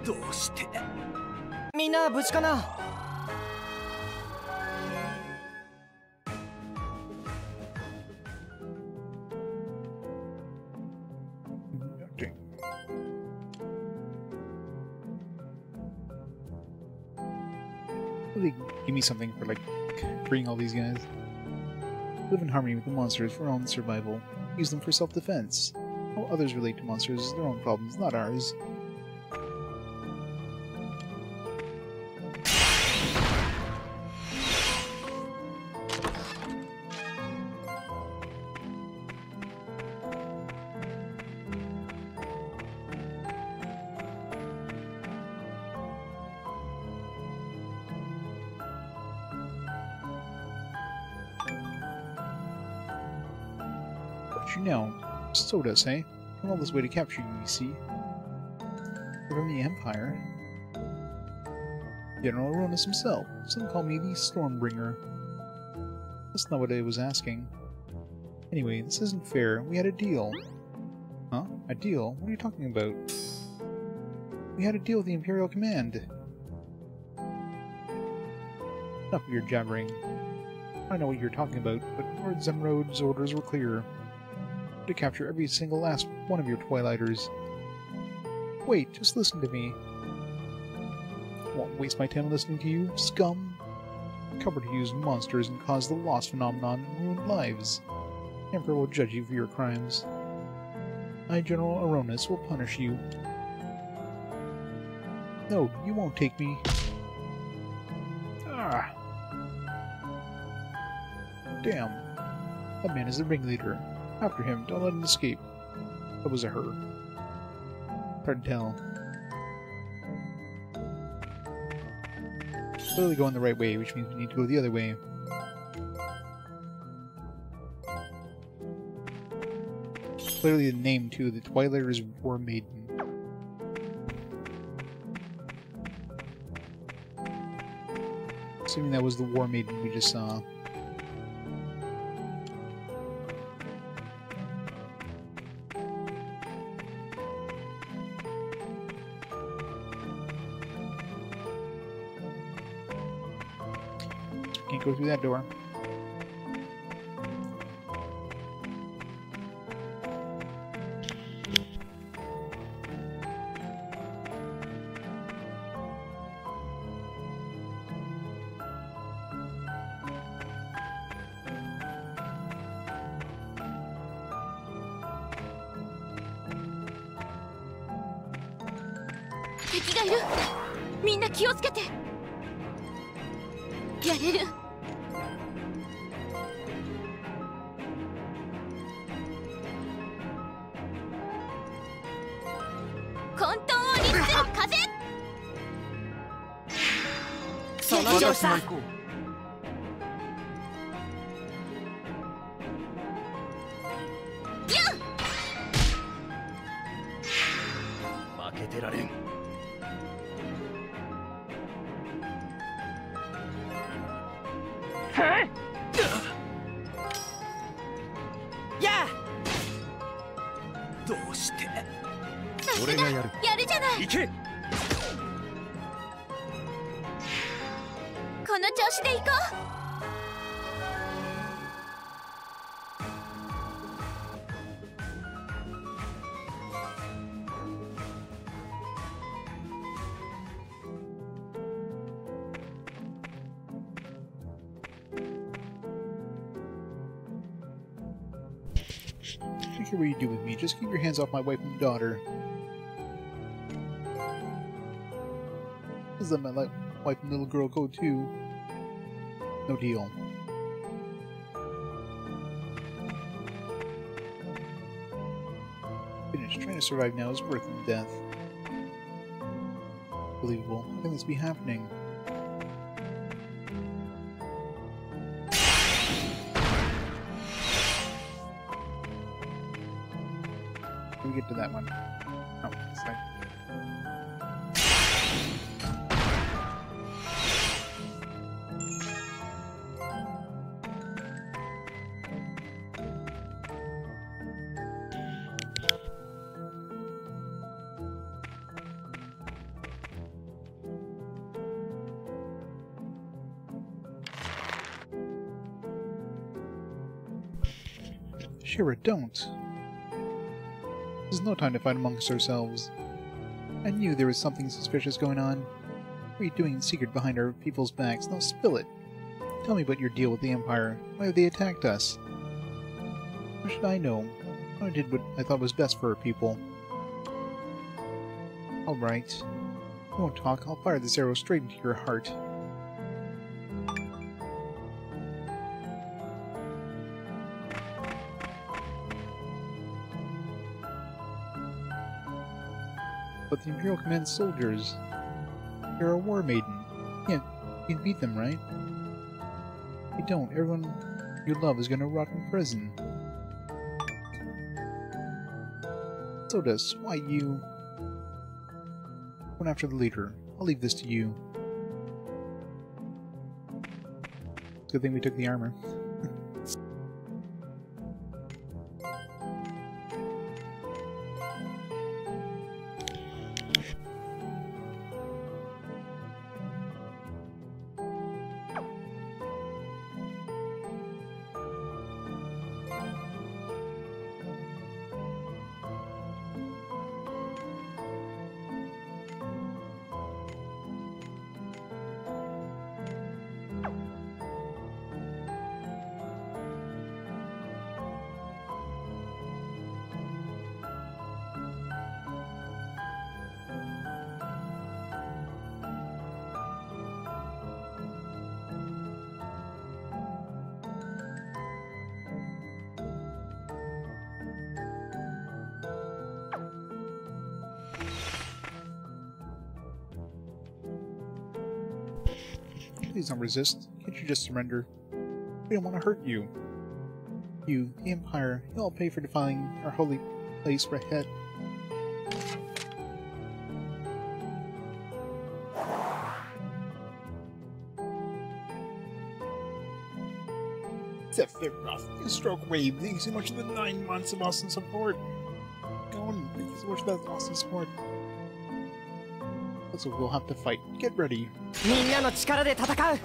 どうして。みんな無事かな。Give me something for like freeing all these guys. Live in harmony with the monsters for our own survival. Use them for self-defense. How others relate to monsters is their own problems, not ours. you now. So does, eh? Come all this way to capture you see. You're from the Empire. General Aronis himself. Some call me the Stormbringer. That's not what I was asking. Anyway, this isn't fair. We had a deal. Huh? A deal? What are you talking about? We had a deal with the Imperial Command. Enough of your jabbering. I know what you're talking about, but Lord Zemrod's orders were clear. To capture every single last one of your Twilighters. Wait, just listen to me. Won't waste my time listening to you, scum. Covered to use monsters and cause the lost phenomenon and ruin lives. The Emperor will judge you for your crimes. I, General Aronis, will punish you. No, you won't take me. Ah! Damn. That man is the ringleader. After him, don't let him escape. That was a her. Hard to tell. Clearly going the right way, which means we need to go the other way. Clearly the name, too. The Twilighters War Maiden. Assuming that was the War Maiden we just saw. Can't go through that door. I don't care what you do with me, just keep your hands off my wife and daughter. Just let my wife and little girl go too. No deal. Finished. Trying to survive now is worse than death. Unbelievable. How can this be happening? Can we get to that one? Oh, this side. Shira, don't. There's no time to fight amongst ourselves. I knew there was something suspicious going on. What are you doing in secret behind our people's backs? Now spill it. Tell me about your deal with the Empire. Why have they attacked us? How should I know? I did what I thought was best for our people. Alright. You won't talk. I'll fire this arrow straight into your heart. But the Imperial Command soldiers. You're a war maiden. You can beat them, right? If you don't, everyone you love is gonna rot in prison. Sodas, why you... Going after the leader. I'll leave this to you. Good thing we took the armor. Please don't resist. Can't you just surrender? We don't want to hurt you. You, the Empire, you'll all pay for defiling our holy place for a head. Sephiroth, you stroke wave. Thank you so much for the 9 months of awesome support. Go on, thank you so much for that awesome support. So we'll have to fight. Get ready. みんなの力で戦う。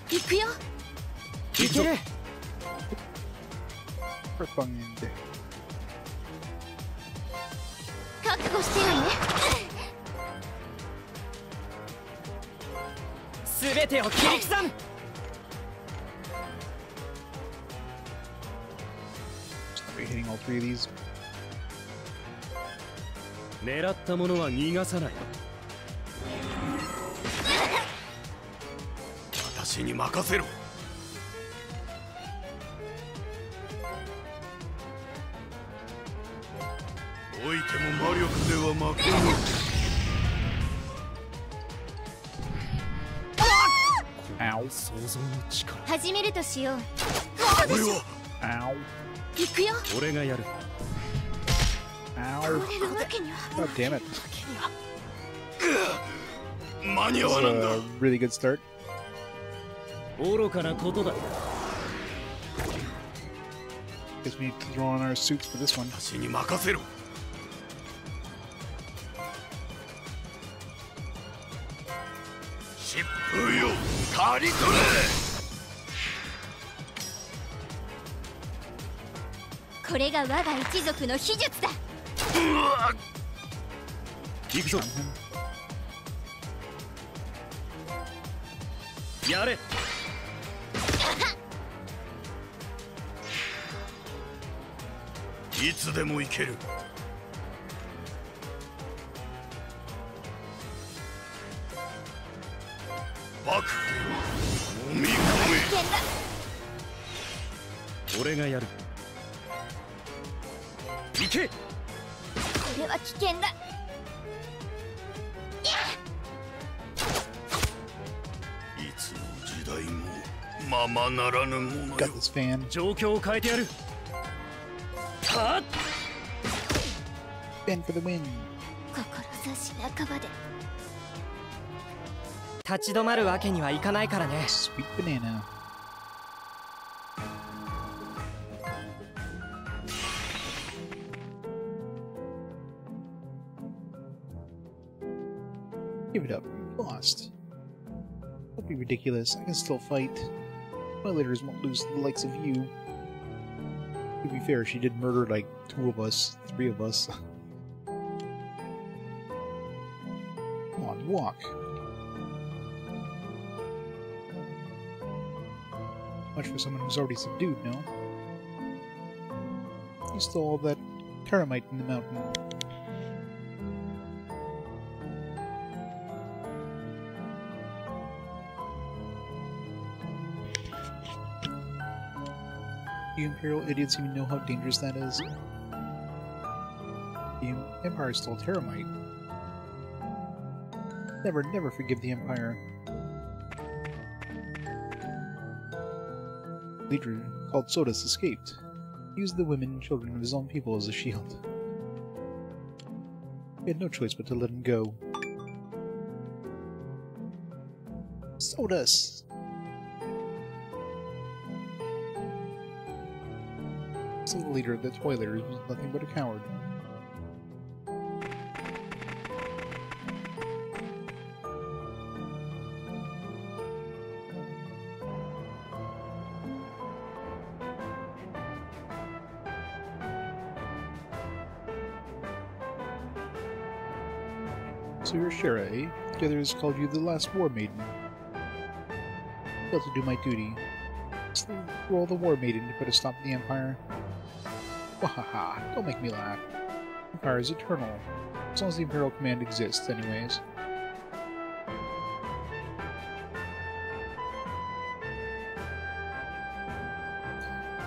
行くよ。いける。Profound. 覚悟してよね。すべてを切り刻む。Are you hitting all 3 of these? 狙ったものは逃がさない。私に任せろ。おいても魔力では負けぬ。Ow. 想像の力。始めるとしよう。これは Ow. 行くよ。俺がやる。Ow. 倒れるわけには。 God damn it. 間に合 That's わなんだ。 a really good start. 愚かなことだ。 Guess we need to throw on our suits for this one. 私に任せろ。疾風よ、刈り取れ。これが我が一族の秘術だ。行くぞ。やれ。いつでも行ける。幕府を飲み込め。俺がやる。行け。これは危険だ。いつの時代もままならぬもの Got よ。 this fan. 状況を変えてやる。はっ。 Fan for the win. 志半ばで。立ち止まるわけにはいかないからね。 Sweet banana. Give it up. You lost. Don't be ridiculous. I can still fight. My leaders won't lose to the likes of you. To be fair, she did murder like 2 of us, 3 of us. Come on, walk. Much for someone who's already subdued, no? You stole all that terramite in the mountain. You Imperial idiots even know how dangerous that is? The Empire stole terramite. Never forgive the Empire. Leader called Sodas escaped. He used the women and children of his own people as a shield. He had no choice but to let him go. Sodas! So the leader of the Toilers was nothing but a coward. So you're Shara, eh? The others called you the last war maiden. Failed to do my duty. It's the role of the war maiden to put a stop to the Empire. Wahaha, don't make me laugh. The Empire is eternal, as long as the Imperial Command exists, anyways.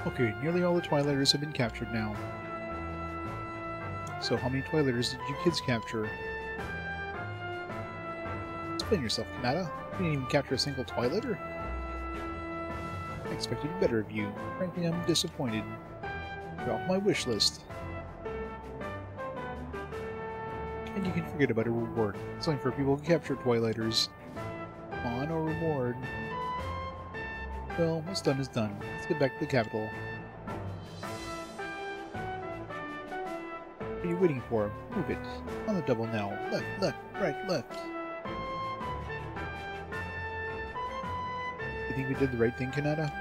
Okay, nearly all the Twilighters have been captured now. So how many Twilighters did you kids capture? Explain yourself, Kanata. You didn't even capture a single Twilighter? I expected better of you. Frankly, I'm disappointed. You're off my wish list. And you can forget about a reward. It's only for people who capture Twilighters. Come on, no reward. Well, what's done is done. Let's get back to the capital. What are you waiting for? Move it. On the double now. Left, left, right, left. You think we did the right thing, Kanata?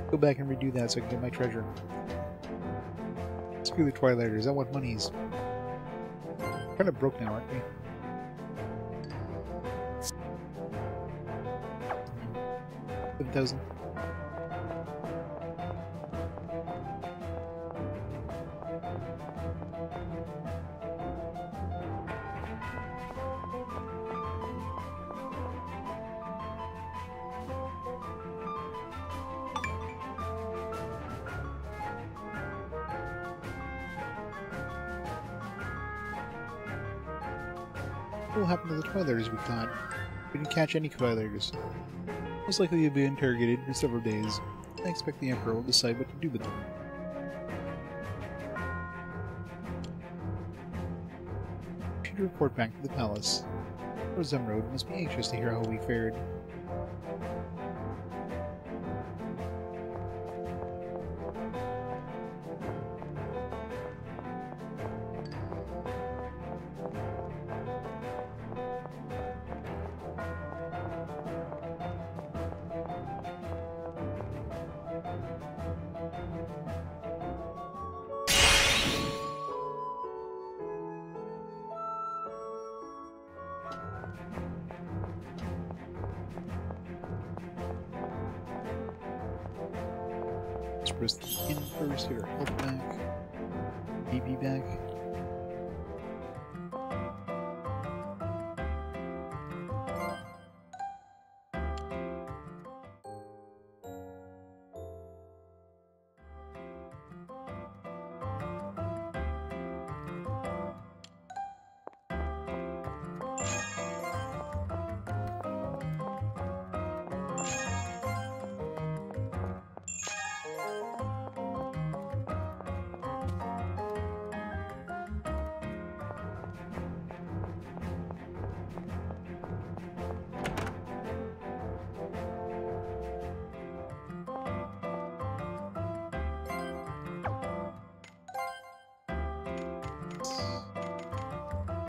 Go back and redo that so I can get my treasure. Screw the Twilighters, I want monies. Kind of broke now, aren't we? 7,000. What will happen to the Twilighters we caught? We didn't catch any Twilighters. Most likely you'll be interrogated for several days. I expect the Emperor will decide what to do with them. We should report back to the palace. Lord Zemrod must be anxious to hear how we fared. Press the in first, get our health back, BB back.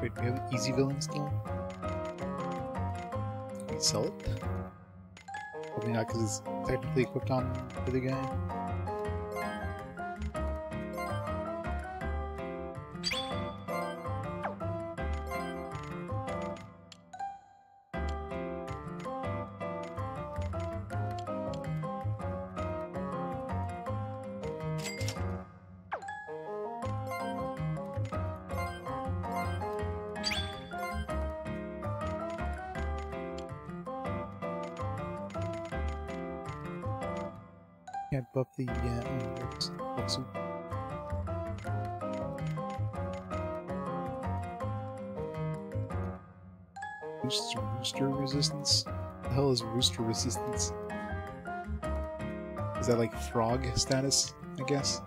Wait, we have easy villain still? Can we sell it? Probably not, because it's technically equipped on for the guy. Can't buff the looks. Rooster resistance? What the hell is rooster resistance? Is that like frog status, I guess?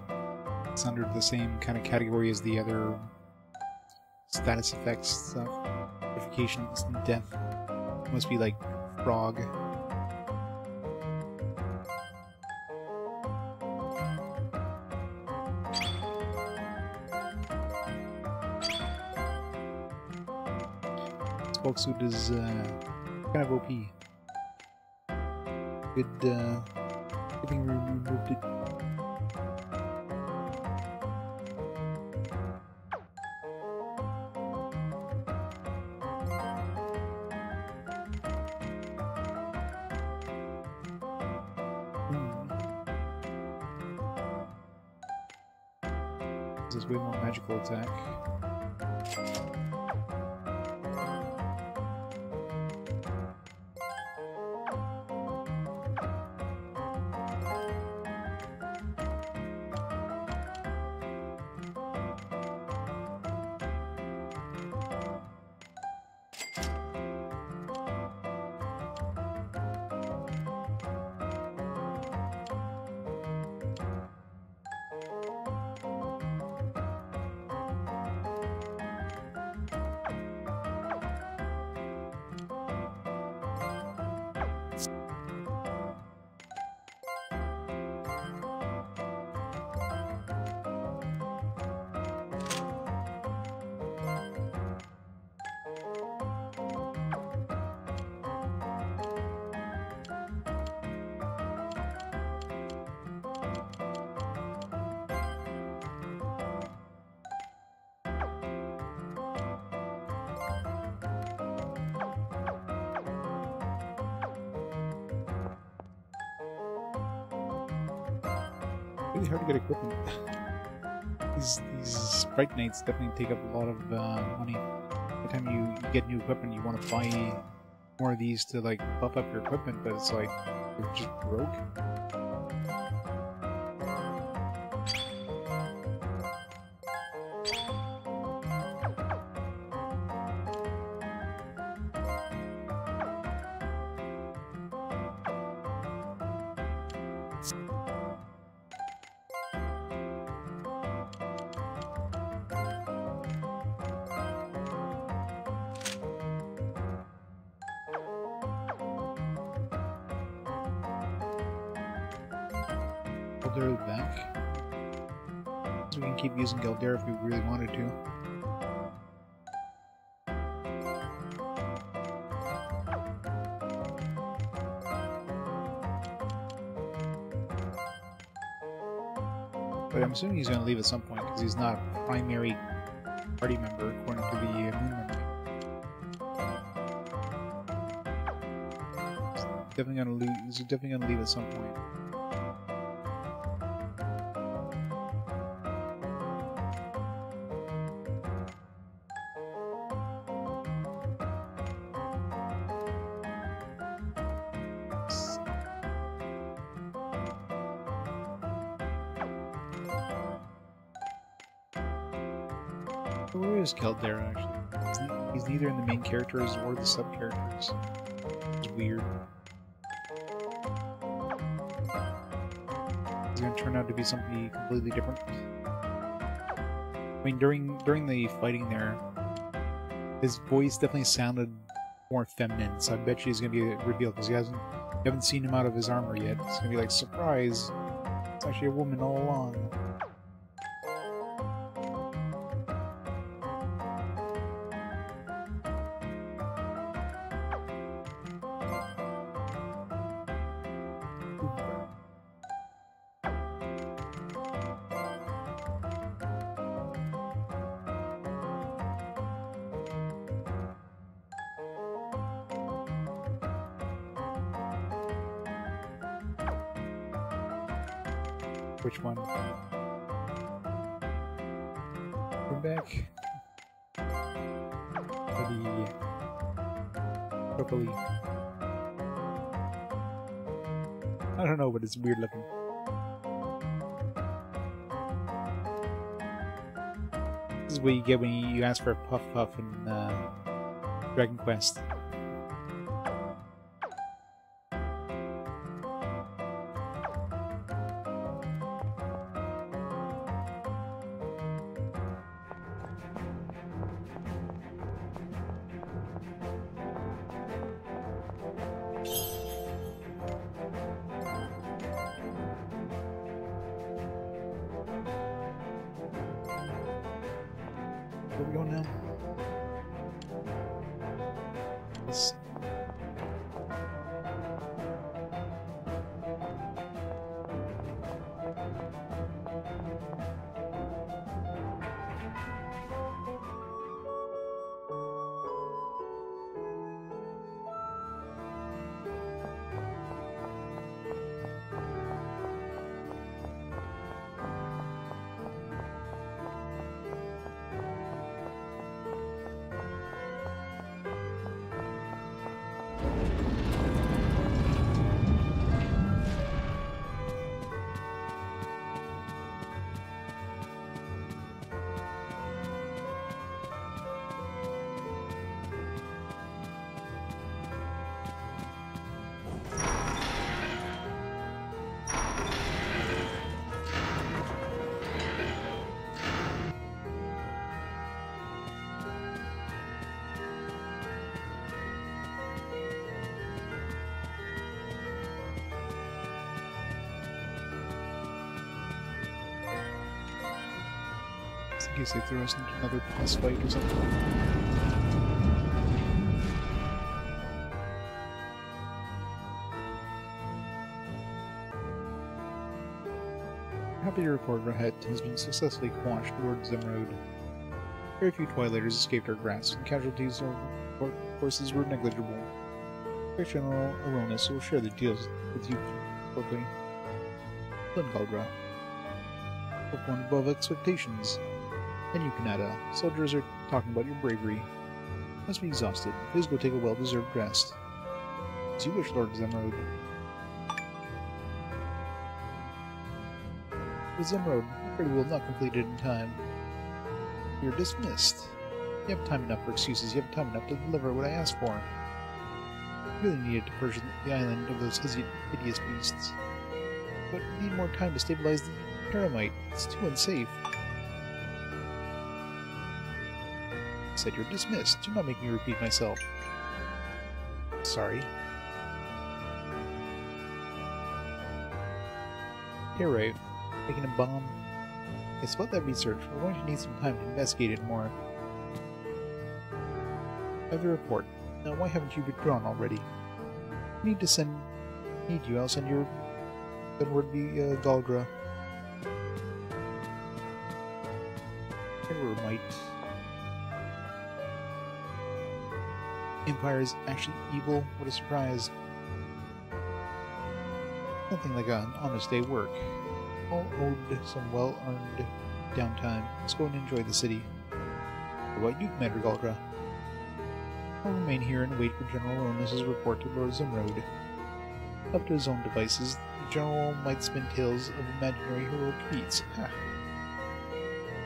It's under the same kind of category as the other status effects stuff. Purification, instant death. It must be like frog. This bulk suit is kind of OP. Good thing we removed it. This is way more magical attack. Really hard to get equipment. These Sprite Nights definitely take up a lot of money. Every time you get new equipment, you want to buy more of these to like buff up your equipment, but it's like you're just broke. Galdera back. So we can keep using Galdera if we really wanted to. But I'm assuming he's going to leave at some point because he's not a primary party member according to the moon memory. He's definitely going to leave at some point. Where is Caldera actually? He's neither in the main characters or the sub-characters. It's weird. It's gonna turn out to be something completely different. I mean, during the fighting there, his voice definitely sounded more feminine, so I bet you he's gonna be revealed because you haven't seen him out of his armor yet. It's gonna be like, surprise! It's actually a woman all along. Which one? Come back. Or the broccoli. I don't know, but it's weird looking. This is what you get when you ask for a Puff Puff in Dragon Quest. Where are we going now? Let's see. In case they throw us into another boss fight or something. Happy to report Rahet has been successfully quashed towards Zemrode. Very few Twilighters escaped our grasp, and casualties of our forces were negligible. General Aronis will share the deals with you quickly. Galdra. Performed above expectations. And you, Kanata. Soldiers are talking about your bravery. Must be exhausted. Please go take a well-deserved rest. As you wish, Lord Zemrode. The Zemrode, I'm afraid we will not complete it in time. You're dismissed. You have time enough for excuses. You have time enough to deliver what I asked for. You really needed to purge the island of those hideous beasts. But we need more time to stabilize the Paramite. It's too unsafe. Said you're dismissed. Do not make me repeat myself. Sorry. Here, Ray. Making a bomb. It's about that research. We're going to need some time to investigate it more. I have the report. Now, why haven't you withdrawn already? I need you. I'll send your word be Galdra. Terror might. Empire is actually evil. What a surprise. Nothing like an honest day work. All owed some well-earned downtime. Let's go and enjoy the city. What you, Commander Galdra? I'll remain here and wait for General Aronis' report to Lord Zemrode. Up to his own devices, the General might spin tales of imaginary heroic feats. Ha!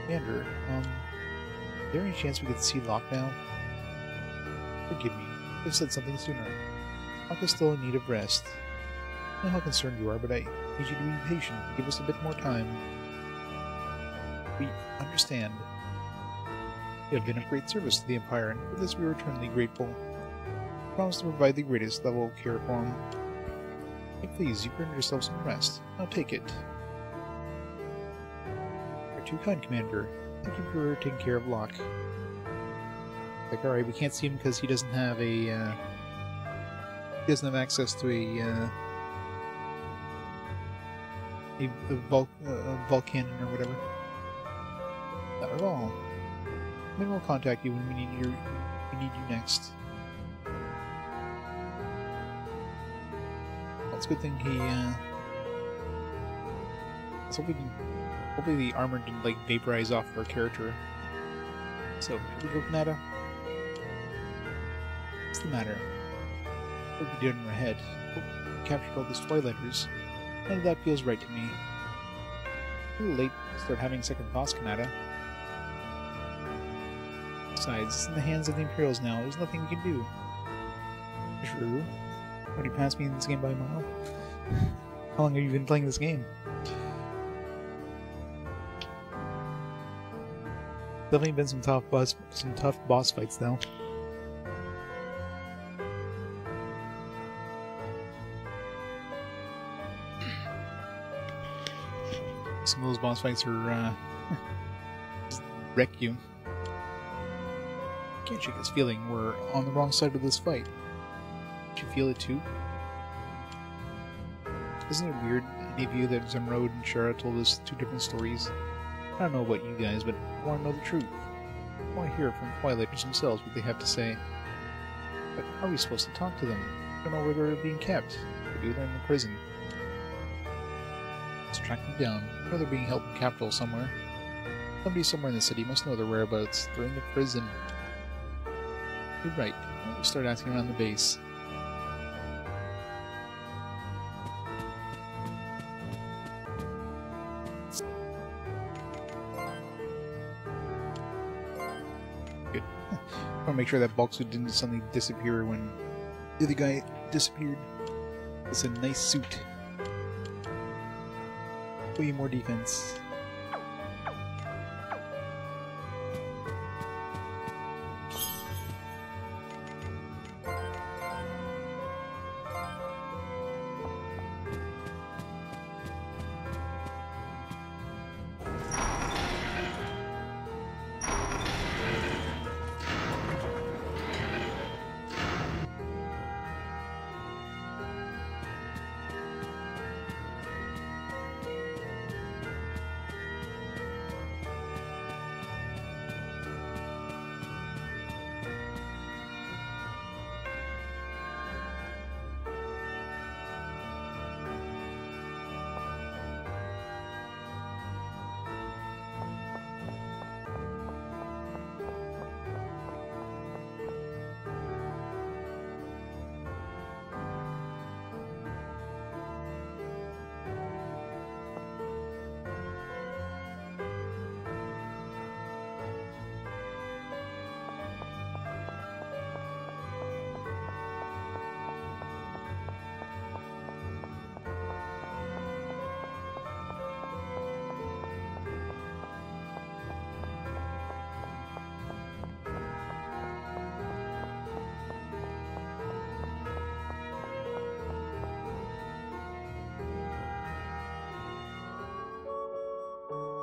Commander, is there any chance we could see Locke now? Forgive me, I have said something sooner. Locke is still in need of rest. I know how concerned you are, but I need you to be patient. Give us a bit more time. We understand. You have been of great service to the Empire, and for this we are eternally grateful. I promise to provide the greatest level of care for him. Please, you've earned yourself some rest. Now take it. You're too kind, Commander. Thank you for taking care of Locke. Like, alright, we can't see him because he doesn't have a, he doesn't have access to a Vulcan or whatever. Not at all. Maybe we'll contact you when we need you next. Well, it's a good thing he, so hopefully the armor didn't, like, vaporize off of our character. So, should we go, Kanata? What's the matter? What we did in our head? We captured all those Twilighters. None of that feels right to me. A little late to start having second thoughts, Kanata. Besides, it's in the hands of the Imperials now. There's nothing we can do. True. Already passed me in this game by a mile. How long have you been playing this game? Definitely been some tough boss fights though. Some of those boss fights are just wreck you. can't shake this feeling we're on the wrong side of this fight. Don't you feel it too? Isn't it weird, any of you that Zemrod and Shara told us two different stories? I don't know about you guys, but I want to know the truth. I want to hear from Twilighters themselves what they have to say. But how are we supposed to talk to them? I don't know where they're being kept. They do, they're in the prison. Let's track them down. I know they're being held in capital somewhere. Somebody somewhere in the city must know their whereabouts. They're in the prison. You're right. We'll start asking around the base. Good. I want to make sure that bulk suit didn't suddenly disappear when the other guy disappeared. It's a nice suit. Way more defense.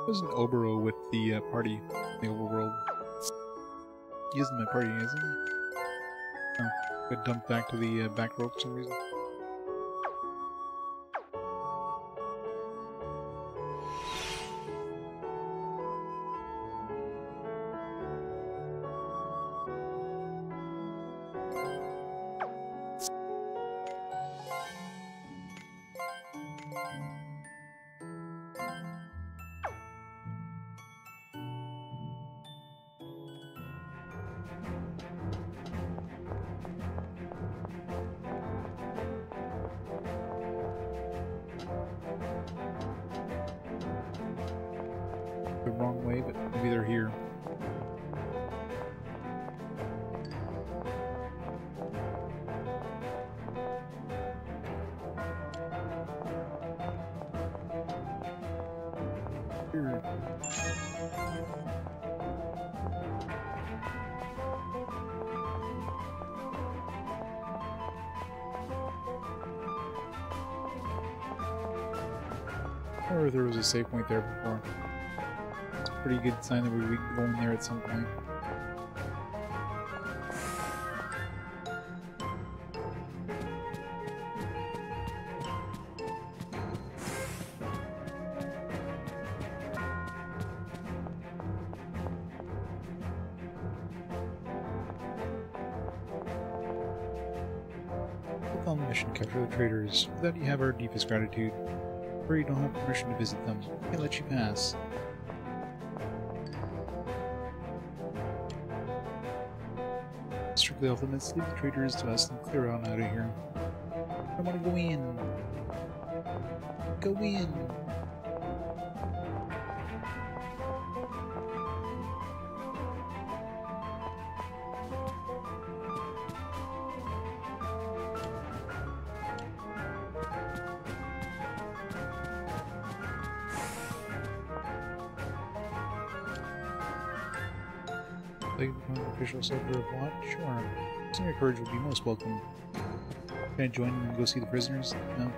There's an Obero with the party in the overworld. He isn't my party, isn't he? Oh, got dumped back to the back row for some reason. The wrong way, but maybe they're here. Here. Or there was a save point there before. Pretty good sign that we would go in there at some point. Click on the mission, capture the traitors. For that you have our deepest gratitude. Or you don't have permission to visit them. I can't let you pass. Strictly off limits, leave the traitors to us and clear on out of here. I want to go in. Go in. Like become an official soldier of Watt? Sure. Some of your courage would be most welcome. Can I join and go see the prisoners? No.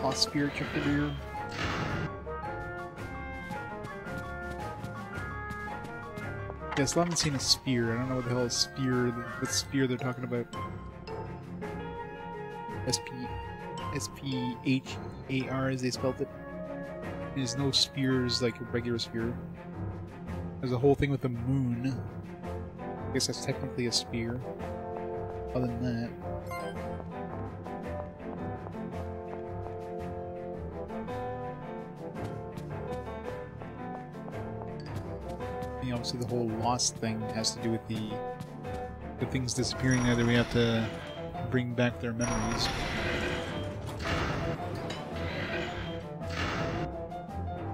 Lost Sphear Chapter. Yes, I still haven't seen a sphere. I don't know what the hell is sphere. What sphere they're talking about? S-P-H-A-R as they spelled it. There's no spheres like a regular sphere. There's a whole thing with the moon. I guess that's technically a sphere. Other than that. And obviously the whole Lost thing has to do with the things disappearing there that we have to bring back their memories.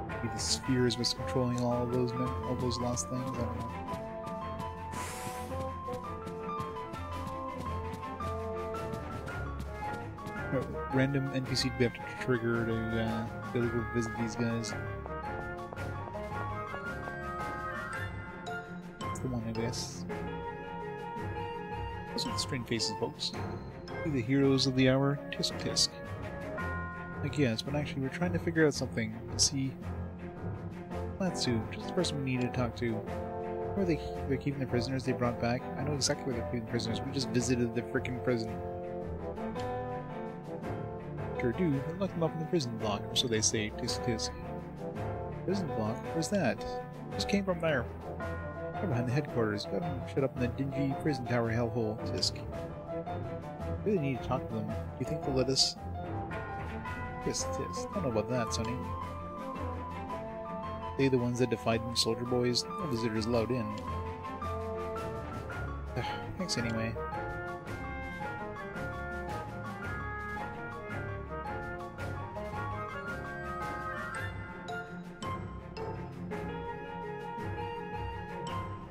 Maybe the spheres was controlling all those lost things. I don't know. Random NPC we have to trigger to be able to go visit these guys. That's the one, I guess. Those are the strange faces, folks. Be the heroes of the hour, tisk tisk. I guess, but actually we're trying to figure out something. See, Matsu, just the person we need to talk to. Where they're keeping the prisoners they brought back? I know exactly where they're keeping the prisoners. We just visited the frickin' prison. Sure do. They locked them up in the prison block, or so they say. Tisk tisk. Prison block? Where's that? Just came from there. Right behind the headquarters. Got them shut up in the dingy prison tower hellhole. Tisk. Really need to talk to them. Do you think they'll let us? Yes, tisk. Don't know about that, Sonny. They the ones that defied them soldier boys? No visitors allowed in. Thanks anyway.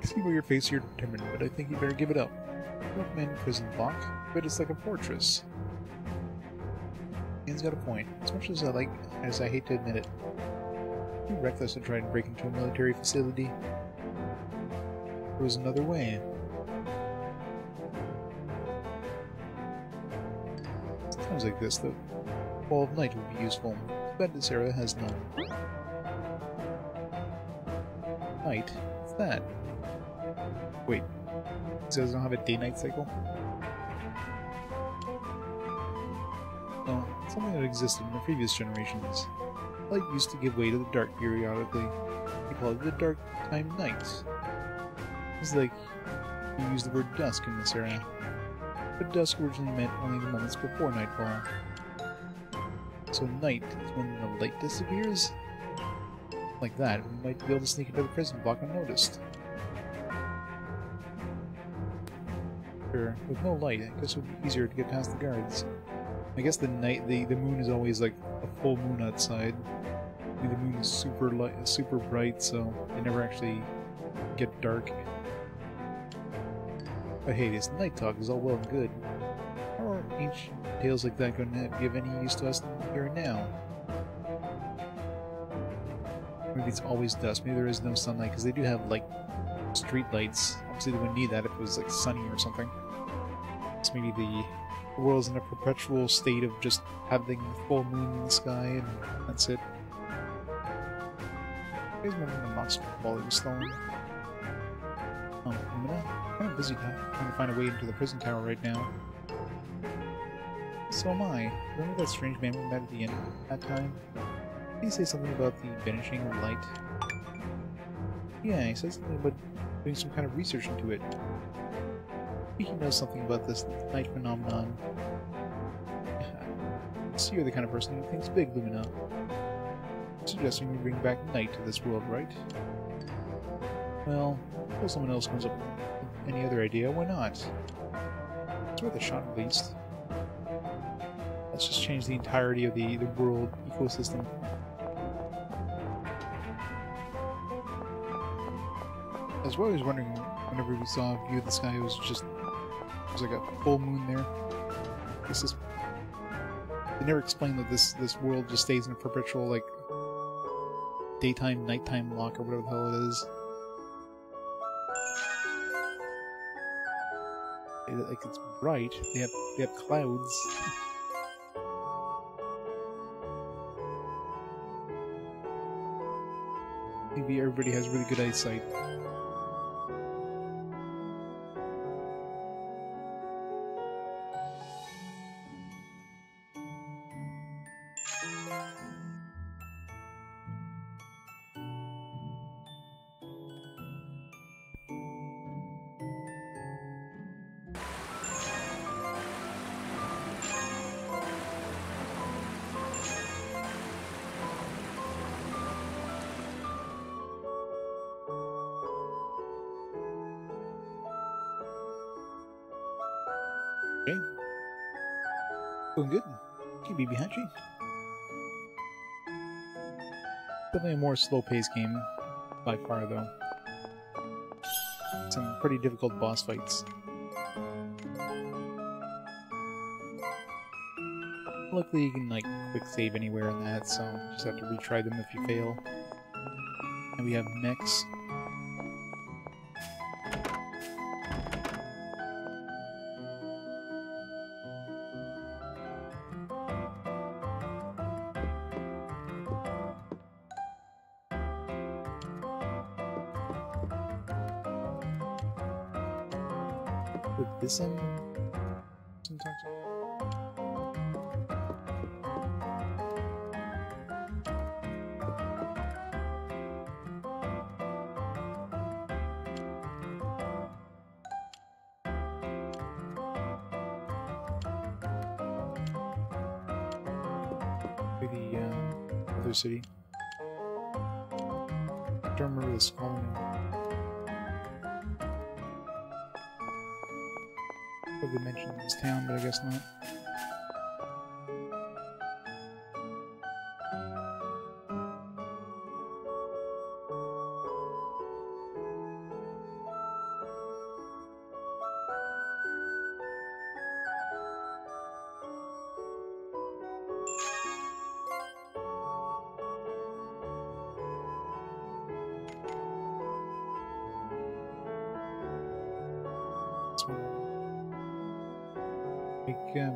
I see by your face you're determined, but I think you better give it up. Recommend prison block, but it's like a fortress. Ian's got a point. As much as I hate to admit it. Too reckless to try and break into a military facility. There was another way. Times like this, the Ball of Night would be useful. But this era has none. Night? What's that? Wait, it says I don't have a day-night cycle? No, something that existed in the previous generations. Light used to give way to the dark periodically. They call it the dark time night. It's like you use the word dusk in this era. But dusk originally meant only the moments before nightfall. So night is when the light disappears? Like that, we might be able to sneak into the prison block unnoticed. Sure, with no light, I guess it would be easier to get past the guards. I guess the moon is always like a full moon outside. The moon is super bright, so they never actually get dark. But hey, this night talk is all well and good. How are ancient tales like that going to be of any use to us here and now? Maybe it's always dusk. Maybe there is no sunlight, because they do have like street lights. Obviously, they wouldn't need that if it was like sunny or something. So maybe the world's in a perpetual state of just having the full moon in the sky, and that's it. You guys remember the Lost ball he was stolen? Oh, Lumina? I'm kind of busy trying to find a way into the prison tower right now. So am I. Remember that strange man we met at the end of that time? Did he say something about the vanishing of light? Yeah, he said something about doing some kind of research into it. He knows something about this night phenomenon. So you're the kind of person who thinks big, Lumina. Suggesting we bring back night to this world, right? Well, until someone else comes up with any other idea, why not? It's worth a shot at least. Let's just change the entirety of the world ecosystem. As well, I was wondering, whenever we saw a view of the sky, it was like a full moon there. They never explained that this world just stays in a perpetual, like, daytime, nighttime lock, or whatever the hell it is. Like, it's bright. They have clouds. maybe everybody has really good eyesight. Okay. Doing good. Can be behind you. Definitely a more slow-paced game, by far, though. Some pretty difficult boss fights. Luckily, you can, like, quick save anywhere in that, so you just have to retry them if you fail. And we have mechs. With this in? Sometimes. The other city. I don't remember the small one. Probably mentioned this town, but I guess not.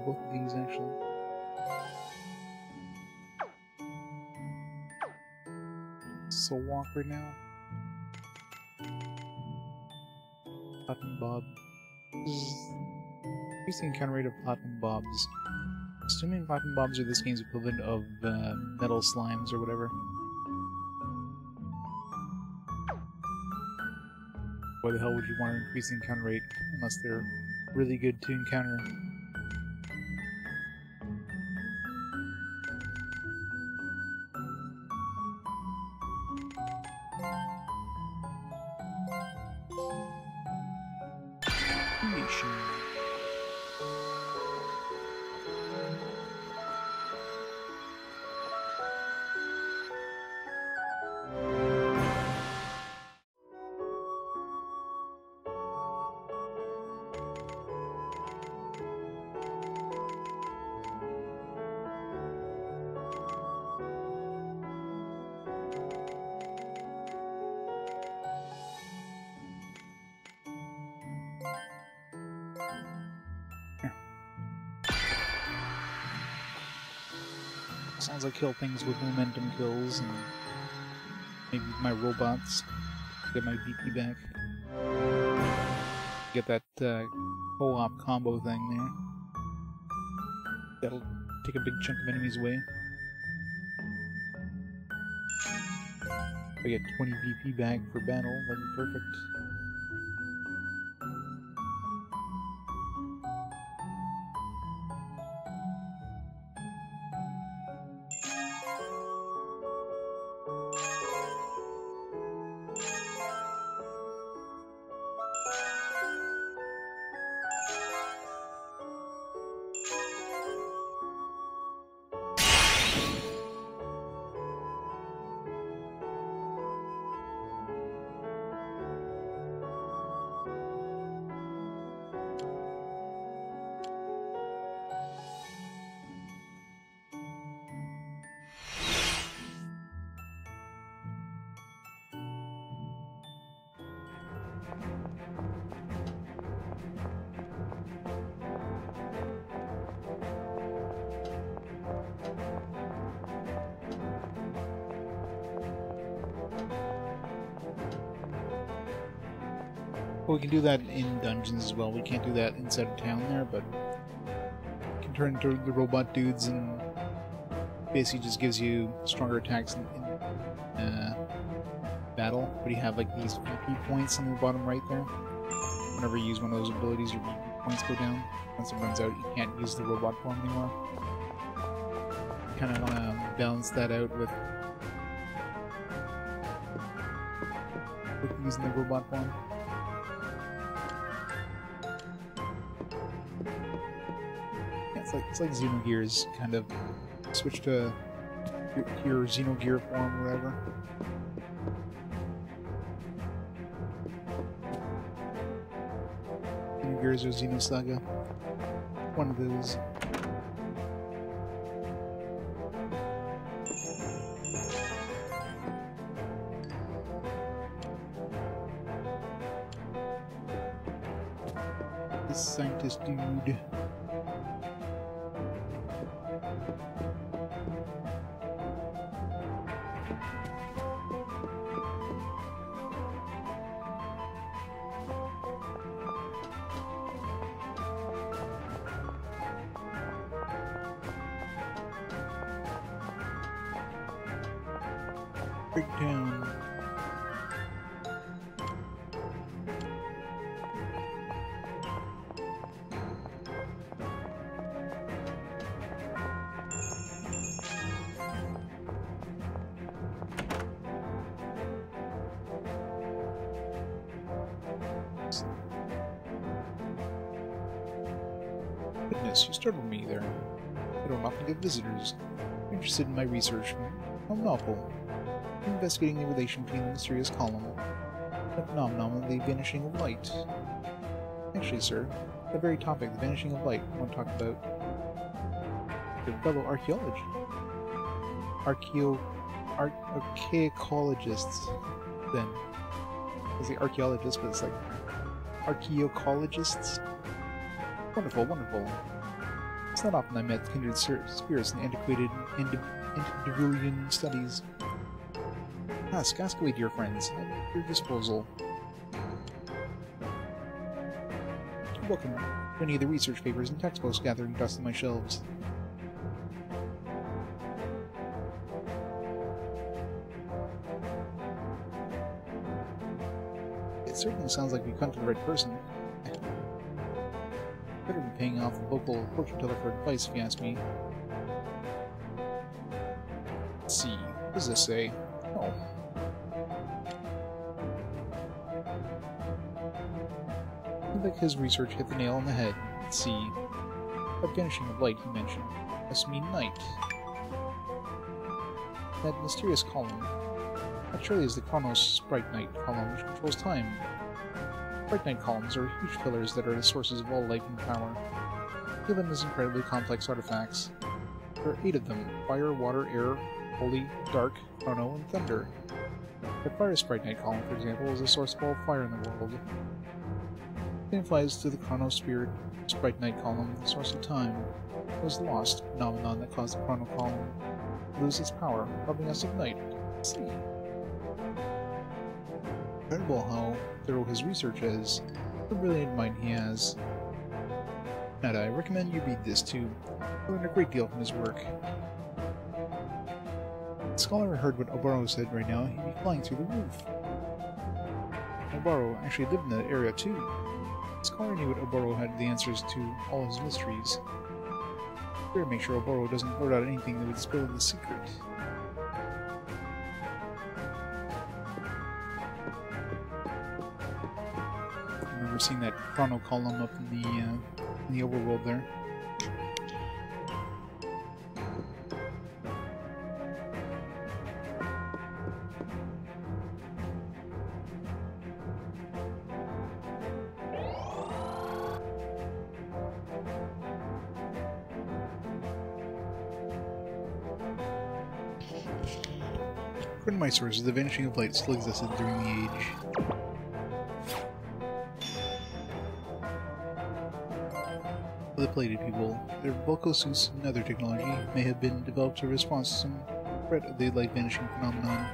Both of these actually. So walk right now. Platinum Bob. Increase the encounter rate of Platinum Bobs. Assuming Platinum Bobs are this game's equivalent of metal slimes or whatever. Why the hell would you want to increase the encounter rate unless they're really good to encounter? Sounds like kill things with momentum kills, and maybe my robots get my BP back. Get that co-op combo thing there. That'll take a big chunk of enemies away. If I get 20 BP back for battle, that'd be perfect. Well, we can do that in dungeons as well. We can't do that inside of town there, but we can turn into the robot dudes and basically just gives you stronger attacks in battle. But you have like these VP points on the bottom right there. Whenever you use one of those abilities, your VP points go down. Once it runs out, you can't use the robot form anymore. You kind of want to balance that out with using the robot form. Yeah, it's like Xenogears, kind of switch to your Xenogear form or whatever. Xenogears or Xenosaga. One of those. This scientist dude. Breakdown. Goodness, you startled me there. I don't often get visitors. You're interested in my research. How novel. I'm investigating the relation between the mysterious column and the phenomenon of the vanishing of light. Actually, sir, the very topic, the vanishing of light, I want to talk about. Your fellow archaeologist. Archaeologists, then. It's the archaeologists, but it's like archaeologists. Wonderful, wonderful. It's not often I met kindred spirits in antiquated antediluvian studies. Ask away, dear friends. I'm at your disposal. Welcome to any of the research papers and textbooks gathering dust on my shelves. It certainly sounds like we've come to the right person. Better than paying off the local fortune teller for advice, if you ask me. Let's see, what does this say? Oh. I think his research hit the nail on the head. Let's see. A vanishing of light, he mentioned. Must mean night. That mysterious column. That surely is the Chronos Sprite Night column, which controls time. Sprite Night columns are huge pillars that are the sources of all life and power. Think of them as incredibly complex artifacts. There are 8 of them: fire, water, air, holy, dark, chrono, and thunder. The Fire Sprite Night column, for example, is the source of all fire in the world. It applies to the Chrono Sphere Sprite Night column, the source of time. It was the Lost phenomenon that caused the Chrono column to lose its power, robbing us of night. Let's see. Incredible how thorough his research is. What a brilliant mind he has. Kanata, I recommend you read this too. I learned a great deal from his work. The scholar heard what Oboro said right now. He'd be flying through the roof. Oboro actually lived in that area too. The scholar knew what Oboro had the answers to all his mysteries. Better make sure Oboro doesn't blurt out anything that would spill the secret. I remember seeing that chrono column up in the overworld there. According to my sources, the vanishing of light still existed during the age. For the plated people, their volcosuits and other technology may have been developed in response to some threat of the light vanishing phenomenon.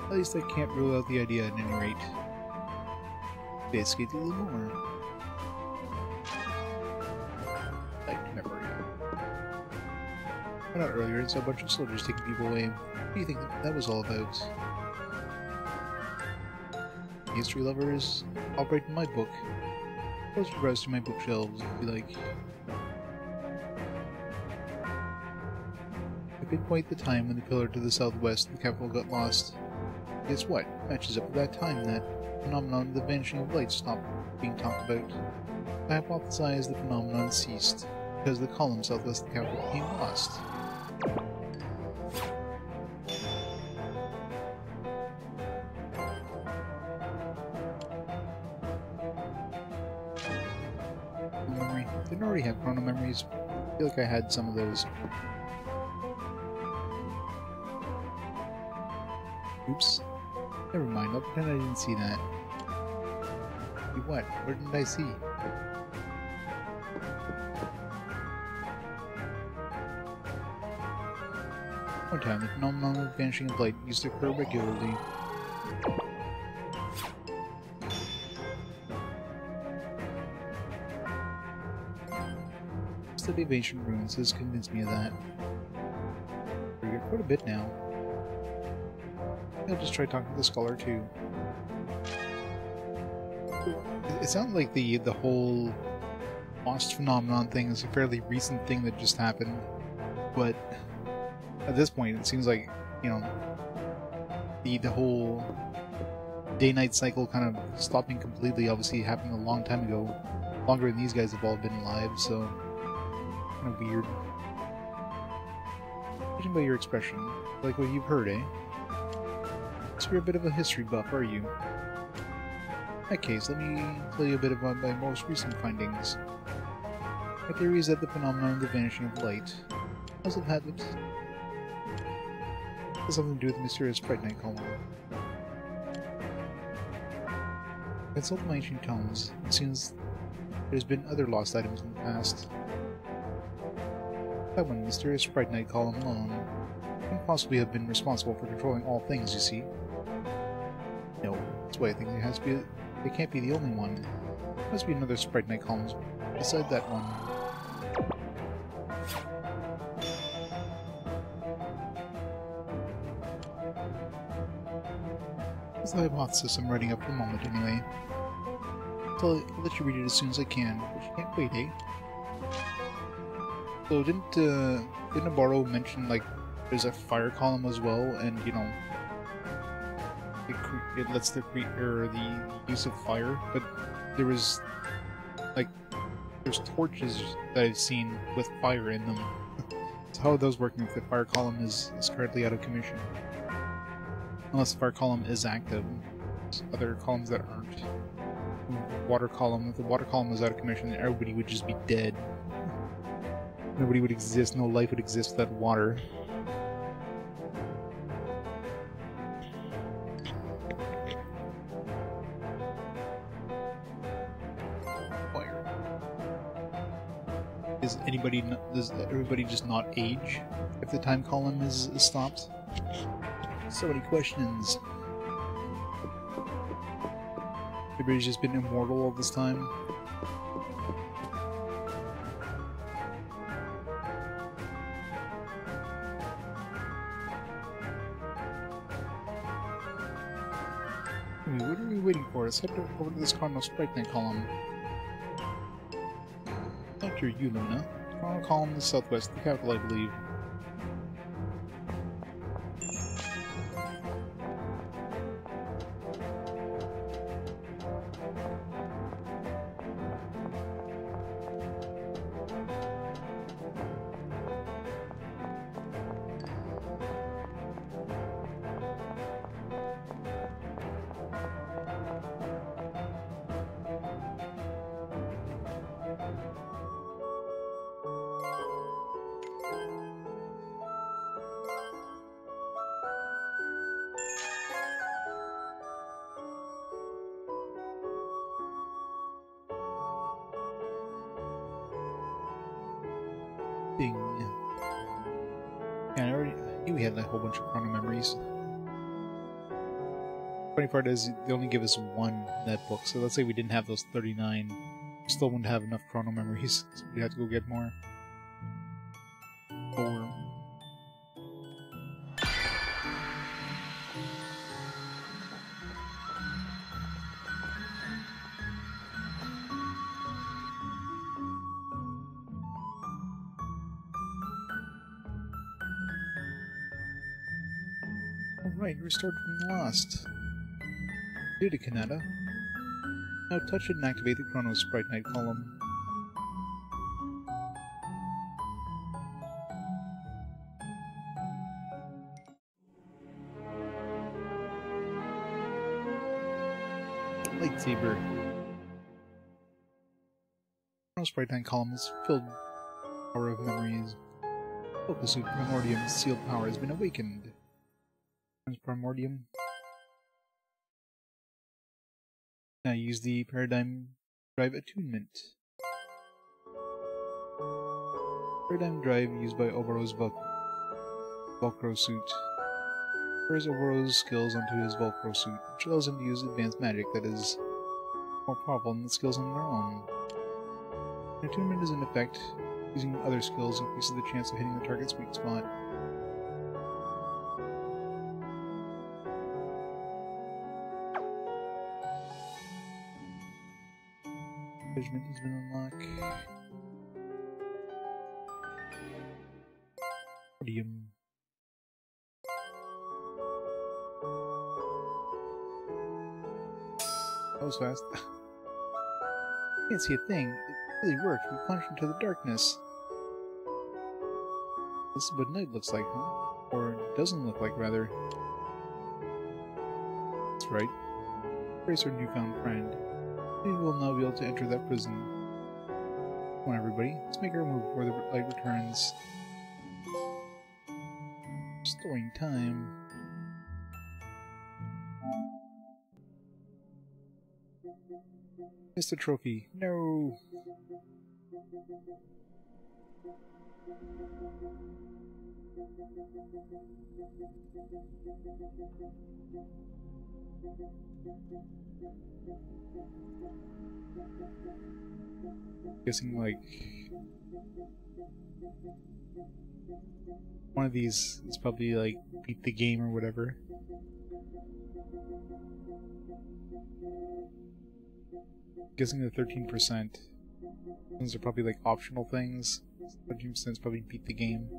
At least I can't rule out the idea at any rate. Investigate a little more. Like memory. Went out earlier and saw a bunch of soldiers taking people away. What do you think that was all about? History lovers, I'll write in my book. Close your browse to my bookshelves if you like. I pinpoint the time when the pillar to the southwest of the capital got lost. Guess what? Matches up with that time that phenomenon of the vanishing of light stopped being talked about. I hypothesized the phenomenon ceased because the column southwest of the capital became lost. Memory. I didn't already have chrono memories. I feel like I had some of those. Oops. Never mind, I'll pretend I didn't see that. What? Where did I see? One time, the phenomenon of vanishing of light used to occur regularly. Study of ancient ruins has convinced me of that. We got quite a bit now. I'll just try talking to the scholar too. It sounds like the whole lost phenomenon thing is a fairly recent thing that just happened, but at this point it seems like, you know, the whole day-night cycle kind of stopping completely obviously happened a long time ago, longer than these guys have all been alive, so kind of weird. Judging by your expression, like what you've heard, eh? So you're a bit of a history buff, are you? In that case, let me tell you a bit about my most recent findings. My theory is that the phenomenon of the vanishing of light has something to do with the mysterious Bright Night column. Consult my ancient tomes. It seems there's been other lost items in the past. That one mysterious Bright Night column alone couldn't possibly have been responsible for controlling all things, you see. No, that's why I think it can't be the only one. There must be another Sprite Night column beside that one. That's the hypothesis I'm writing up for the moment, anyway. I'll let you read it as soon as I can, but you can't wait, eh? So didn't Nabarro mention, like, there's a fire column as well, and, you know, it lets the use of fire, but there was, like, there's torches that I've seen with fire in them. So how are those working if the fire column is currently out of commission? Unless the fire column is active. There's other columns that aren't. Water column, if the water column was out of commission, then everybody would just be dead. Nobody would exist, no life would exist without water. Does everybody just not age if the time column is stopped? So many questions. Everybody's just been immortal all this time. What are we waiting for? Let's head over to this Cardinal Sprite Night column. After you, Lumina. Cardinal column in the southwest of the capital, I believe. Ding. Yeah, I knew we had a whole bunch of chrono memories. Funny part is they only give us one in that book, so let's say we didn't have those 39, we still wouldn't have enough chrono memories, so we'd have to go get more. 4. Alright, restored from Lost. Due to Kanata. Now touch it and activate the Chrono Sprite Night column. Lightsaber. Chrono Sprite Night column is filled with the power of memories. Focus Suit Primordium's sealed power has been awakened. Primordium. Now use the Paradigm Drive attunement. Paradigm Drive used by Oboro's Velcro suit. Refers Oboro's skills onto his Velcro suit, which allows him to use advanced magic that is more powerful than the skills on their own. An attunement is in effect. Using other skills increases the chance of hitting the target's weak spot. Judgment has been unlocked. Podium. That was fast. Can't see a thing. It really worked. We plunged into the darkness. This is what night looks like, huh? Or doesn't look like, rather. That's right. Embrace our newfound friend. We will now be able to enter that prison. Come on, everybody. Let's make our move before the light returns. Restoring time. Missed the trophy. No! Guessing like one of these is probably like beat the game or whatever. Guessing the 13%. Those are probably like optional things. 13% is probably beat the game.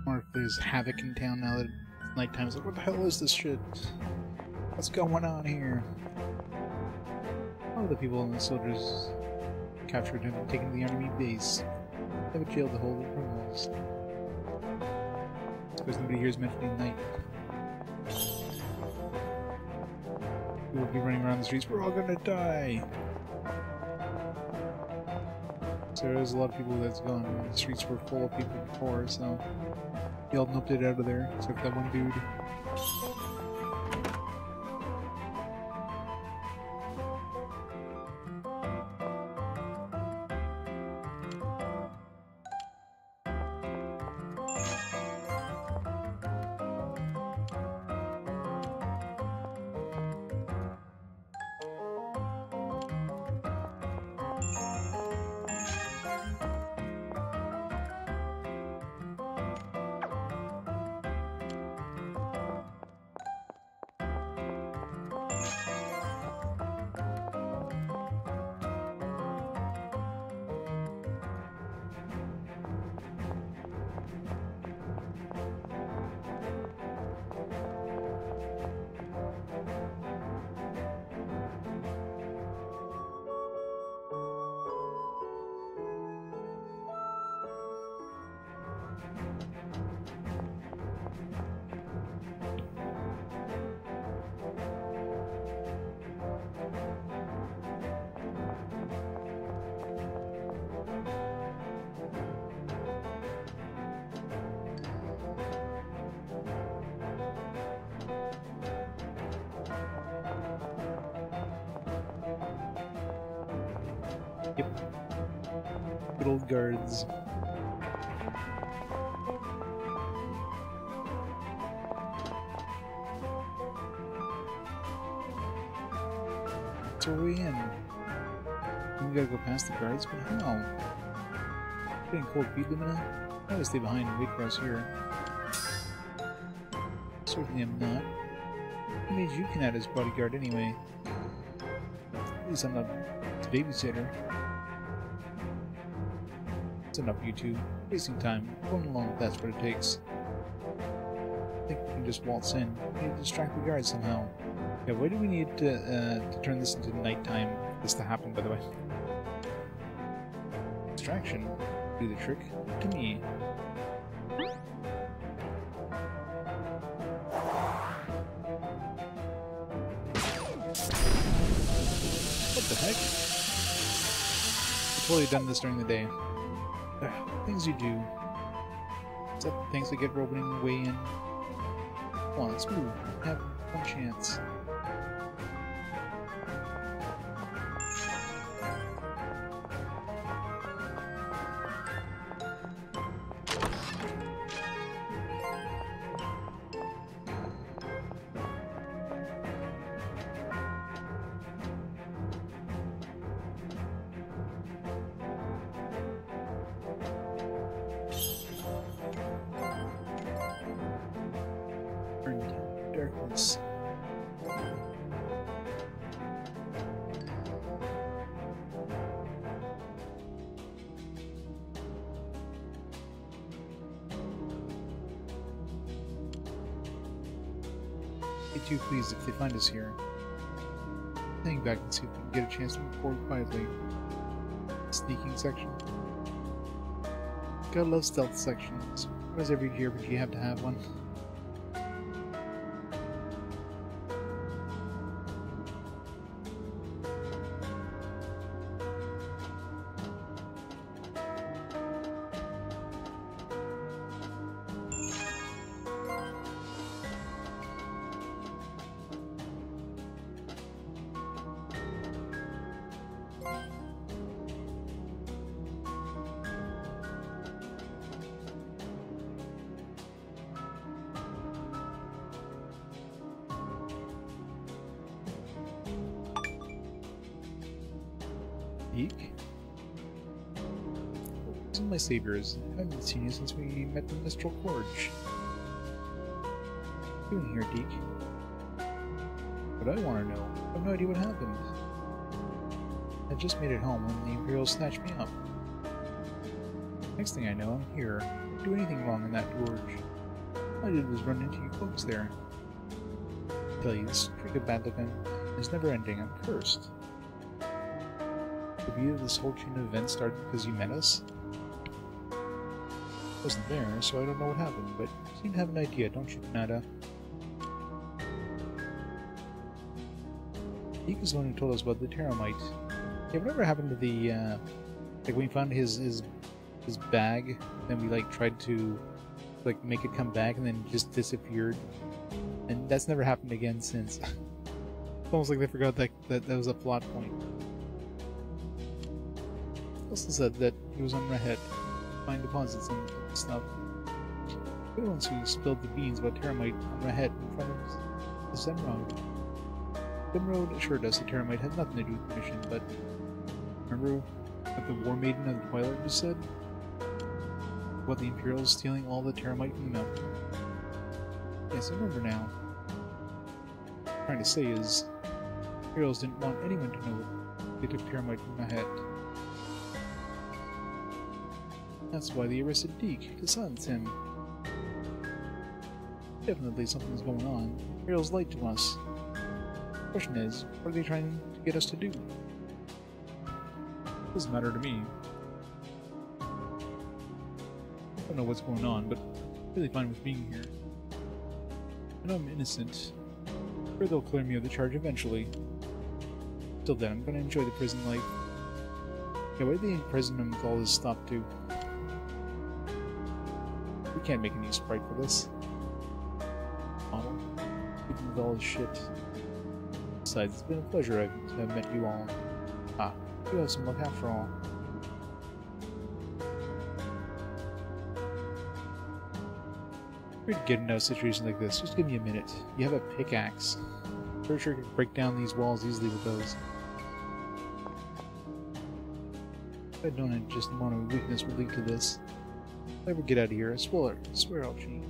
Or if there's havoc in town now that it's nighttime, it's like, what the hell is this shit? What's going on here? All of the people and the soldiers captured him and taken to the enemy base. They have a jail to hold the criminals. I suppose nobody here is mentioning night. We will be running around the streets, we're all gonna die! So there's a lot of people that's gone. The streets were full of people before, so they all noped it out of there, except that one dude. Yep. Good old guards. That's our way in. We gotta go past the guards, but how? Getting cold feet, Lumina? I gotta stay behind and wait for us here. Certainly I'm not. Who made you Kanata's bodyguard anyway? At least I'm not the babysitter. It's enough, you two. Wasting time. Going along if that's what it takes. I think we can just waltz in. We need to distract the guards somehow. Yeah, why do we need to turn this into nighttime for this to happen, by the way? Distraction. Do the trick. To me. What the heck? I've totally done this during the day. Things you do. Except things that get for opening the way in. Come on, let's move. Have one chance. Darkness. Be too pleased if they find us here. Hang back and see if we can get a chance to move forward quietly. Sneaking section. Gotta love stealth sections. Why does every JRPG have to have one? Eek. These are my saviors. I haven't seen you since we met the Mistral Forge. What are you doing here, Deke? What I want to know. I have no idea what happened. I just made it home when the Imperials snatched me up. Next thing I know, I'm here. I didn't do anything wrong in that gorge. All I did was run into you folks there. I tell you, this streak of bad luck is never ending. I'm cursed. Could be that this whole chain of events started because you met us? I wasn't there, so I don't know what happened, but you seem to have an idea, don't you, Kanata? Deke is the one who told us about the Terramite. Yeah, whatever happened to the, like, when we found his bag, then we, like, tried to, like, make it come back, and then it just disappeared. And that's never happened again since. It's almost like they forgot that was a plot point. Also said that he was on Rahet, buying deposits and stuff. We're the ones who spilled the beans about Terramite on Rahet in front of the Zemroad. Zemroad assured us that Terramite had nothing to do with the mission, but remember what the War Maiden of the Twilight just said? About the Imperials stealing all the Terramite from the mountain? Yes, I remember now. What I'm trying to say is, the Imperials didn't want anyone to know they took Terramite from Rahet. That's why they arrested Deke, to silence him. Definitely something's going on. Imperials lied to us. The question is, what are they trying to get us to do? Doesn't matter to me. I don't know what's going on, but I'm really fine with being here. I know I'm innocent. I'm sure they'll clear me of the charge eventually. Till then, I'm gonna enjoy the prison life. Yeah, why did they imprison him with all this stuff too? We can't make a new sprite for this. Model. Even with all this shit. Besides, it's been a pleasure I've met you all. Ah, You have some luck after all. We're getting out of situations like this. Just give me a minute. You have a pickaxe. Pretty sure you can break down these walls easily with those. I don't just want a weakness would lead to this. If I ever get out of here, I swear I'll cheat.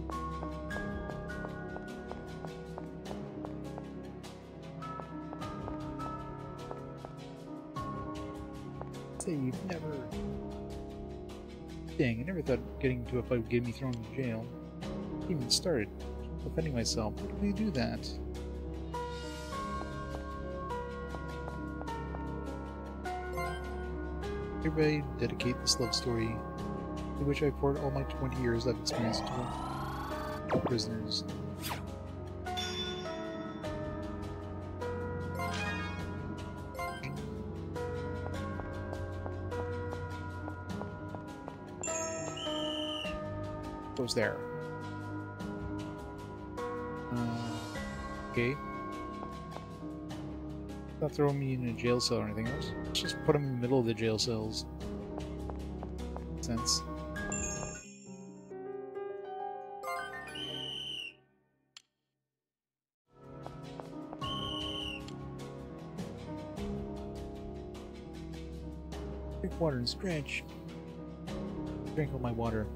Say you've never... Dang, I never thought getting into a fight would get me thrown in jail. I even started defending myself. Why do you do that? Hereby dedicate this love story to which I poured all my 20 years of experience into all prisoners. Goes there. Okay. Not throwing me in a jail cell or anything else. Let's just put him in the middle of the jail cells. Makes sense. Drink water and stretch. Drink all my water.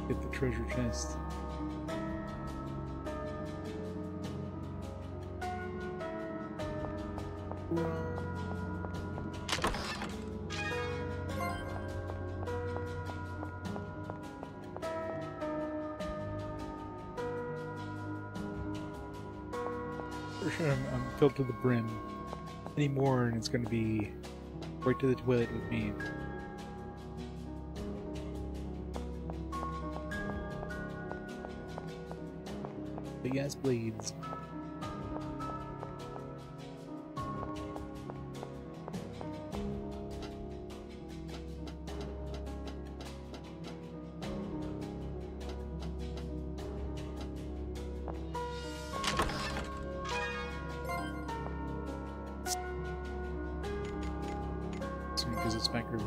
Get the treasure chest. For sure, I'm filled to the brim. Any more, and it's going to be right to the toilet with me. Big ass blades. Because it's back room.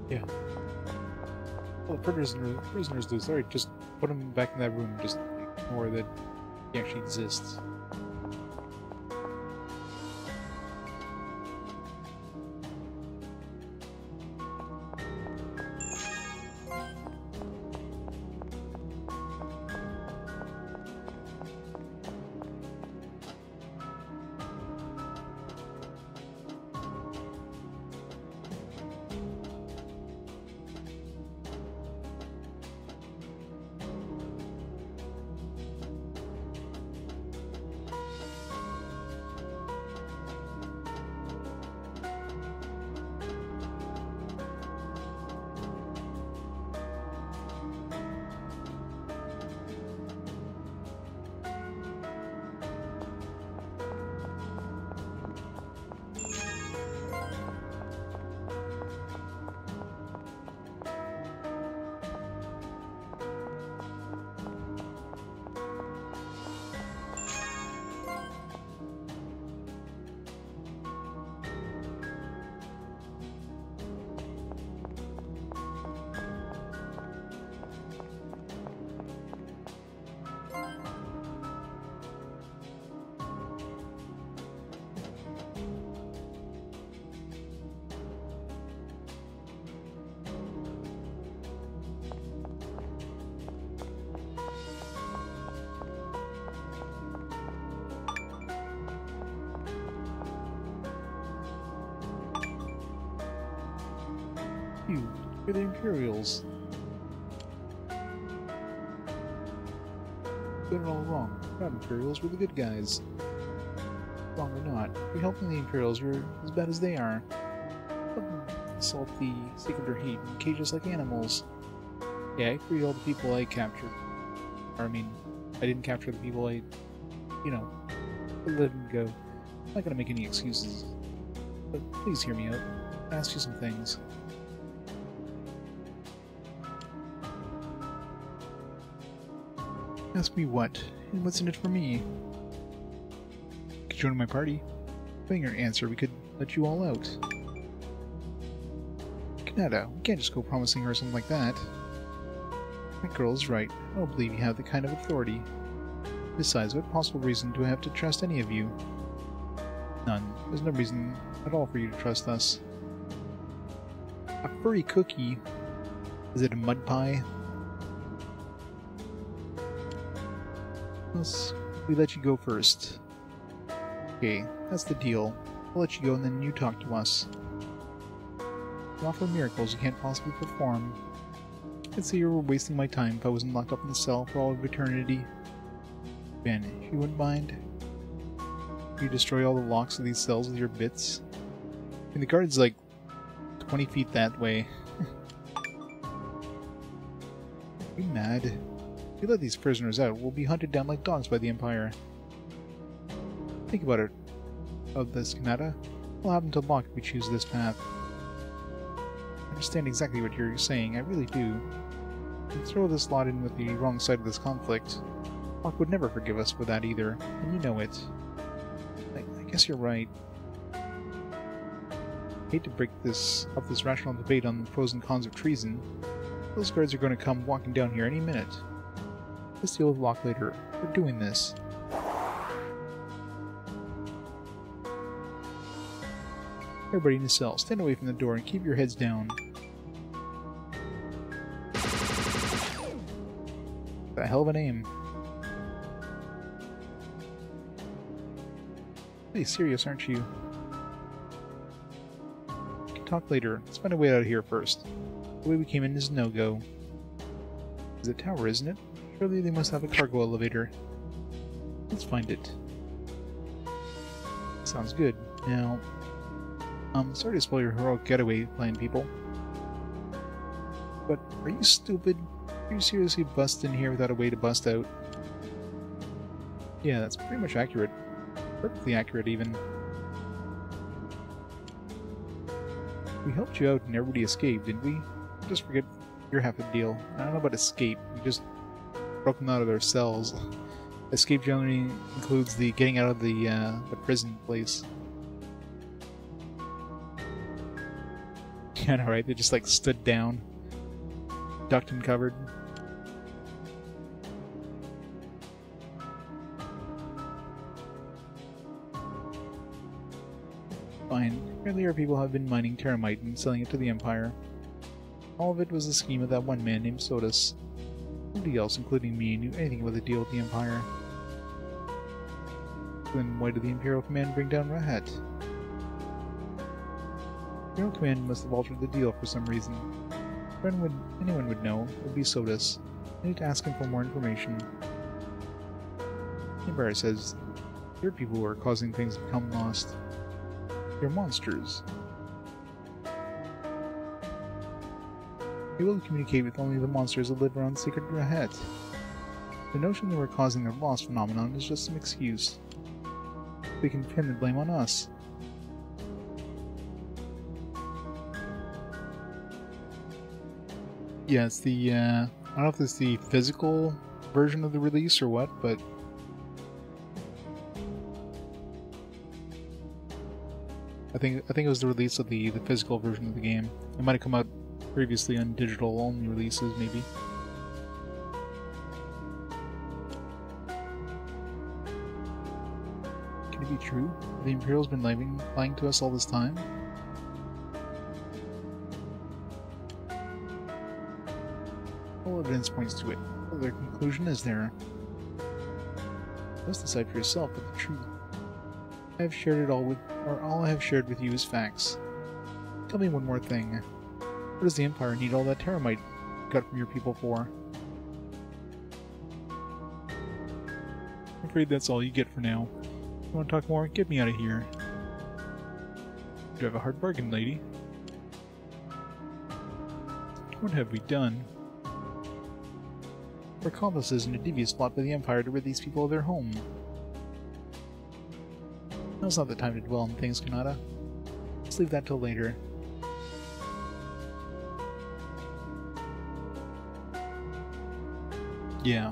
Yeah. Well, the prisoners do. Sorry, just put him back in that room. Just ignore that he actually exists. You, you're the Imperials. Got it all wrong. We're not Imperials, we're the good guys. Wrong or not, we're helping the Imperials, you're as bad as they are. Assault the sake of their hate and cage us like animals. Yeah, I freed all the people I captured. Or, I mean, I didn't capture the people I, you know, Let him go. I'm not gonna make any excuses. But please hear me out. I'll ask you some things. Ask me what? And what's in it for me? You could join my party. Knowing your answer, we could let you all out. Kanata, we can't just go promising her something like that. That girl's right. I don't believe you have the kind of authority. Besides, what possible reason do I have to trust any of you? None. There's no reason at all for you to trust us. A furry cookie? Is it a mud pie? Plus, we let you go first. Okay, that's the deal. I'll let you go and then you talk to us. You offer miracles you can't possibly perform. I'd say you were wasting my time if I wasn't locked up in the cell for all of eternity. Ben, if you wouldn't mind, you destroy all the locks of these cells with your bits. And the guard's like 20 feet that way. Are you mad? If we let these prisoners out, we'll be hunted down like dogs by the Empire. Think about it. Of this, Kanata. We'll have them to Locke if we choose this path. I understand exactly what you're saying, I really do. If we throw this lot in with the wrong side of this conflict, Locke would never forgive us for that either, and you know it. I guess you're right. I hate to break up this rational debate on the pros and cons of treason. Those guards are going to come walking down here any minute. Let's deal with Locke later. We're doing this. Everybody in the cell, stand away from the door and keep your heads down. A hell of an aim. Hey, serious, aren't you? We can talk later. Let's find a way out of here first. The way we came in is no-go. It's a tower, isn't it? Surely they must have a cargo elevator. Let's find it. Sounds good. Now, sorry to spoil your heroic getaway plan, people. But are you stupid? Are you seriously bust in here without a way to bust out? Yeah, that's pretty much accurate. Perfectly accurate, even. We helped you out and everybody escaped, didn't we? Just forget your half of the deal. I don't know about escape. We just broke them out of their cells. Escape generally includes the getting out of the prison place. Yeah, right. They just like stood down, ducked and covered. Fine. Earlier people have been mining terramite and selling it to the Empire. All of it was the scheme of that one man named Sodus. Nobody else, including me, knew anything about the deal with the Empire. Then why did the Imperial Command bring down Rahat? The Imperial Command must have altered the deal for some reason. If anyone would know, it would be Sodus. I need to ask him for more information. The Empire says your people are causing things to become lost. They're monsters. They will communicate with only the monsters that live around Sacred Rahat. The notion they were causing their loss phenomenon is just some excuse. They can pin the blame on us. Yeah, it's the, I don't know if it's the physical version of the release or what, but I think it was the release of the physical version of the game. It might have come out previously on digital only releases, maybe. Can it be true? The Imperial's been lying to us all this time? All evidence points to it. What other conclusion is there? You must decide for yourself what the truth. I have shared it all with, or all I have shared with you is facts. Tell me one more thing. What does the Empire need all that terramite you got from your people for? I'm afraid that's all you get for now. You want to talk more? Get me out of here. You have a hard bargain, lady. What have we done? We're accomplices in a devious plot by the Empire to rid these people of their home. Now's not the time to dwell on things, Kanata. Let's leave that till later. Yeah.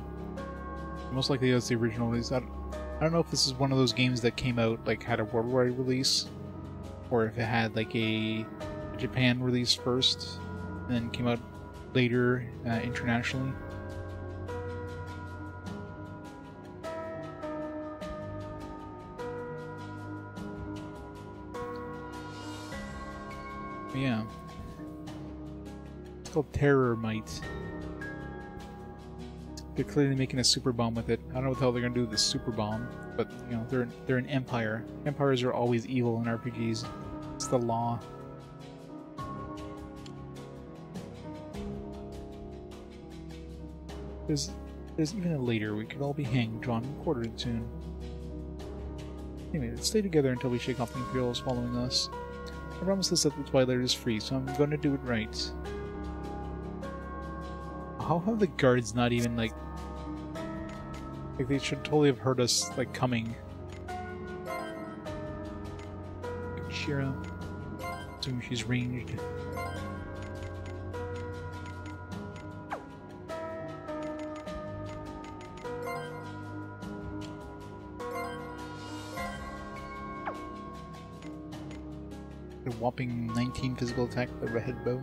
Most likely that's the original release. I don't know if this is one of those games that came out, like, had a worldwide release, or if it had, like, a Japan release first, and then came out later internationally. But yeah. It's called Terrormite. They're clearly making a super bomb with it. I don't know what the hell they're gonna do with this super bomb, but you know, they're an empire. Empires are always evil in RPGs. It's the law. There's even a later. We could all be hanged, drawn, and quartered soon. Anyway, let's stay together until we shake off the Imperials following us. I promised us that the Twilight is free, so I'm going to do it right. How have the guards not even, like they should totally have heard us, like, coming. Shira. Assume she's ranged. A whopping 19 physical attack with a redhead bow.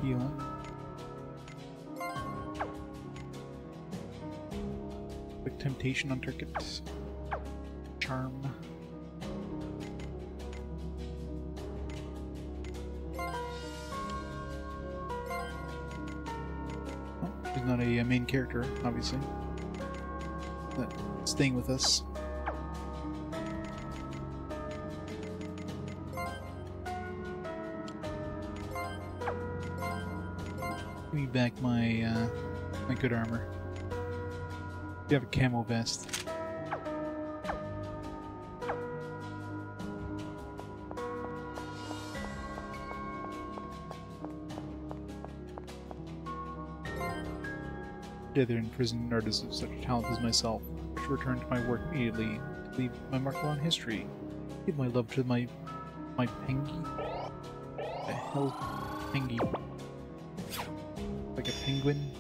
Heal. Quick temptation on target. Charm. Oh, she's not a main character, obviously. But staying with us. Give me back my my good armor. You have a camo vest. Dead in prison artists of such talent as myself. I should return to my work immediately to leave my mark on history. Give my love to my pengy. The hell, pengy. Like a penguin.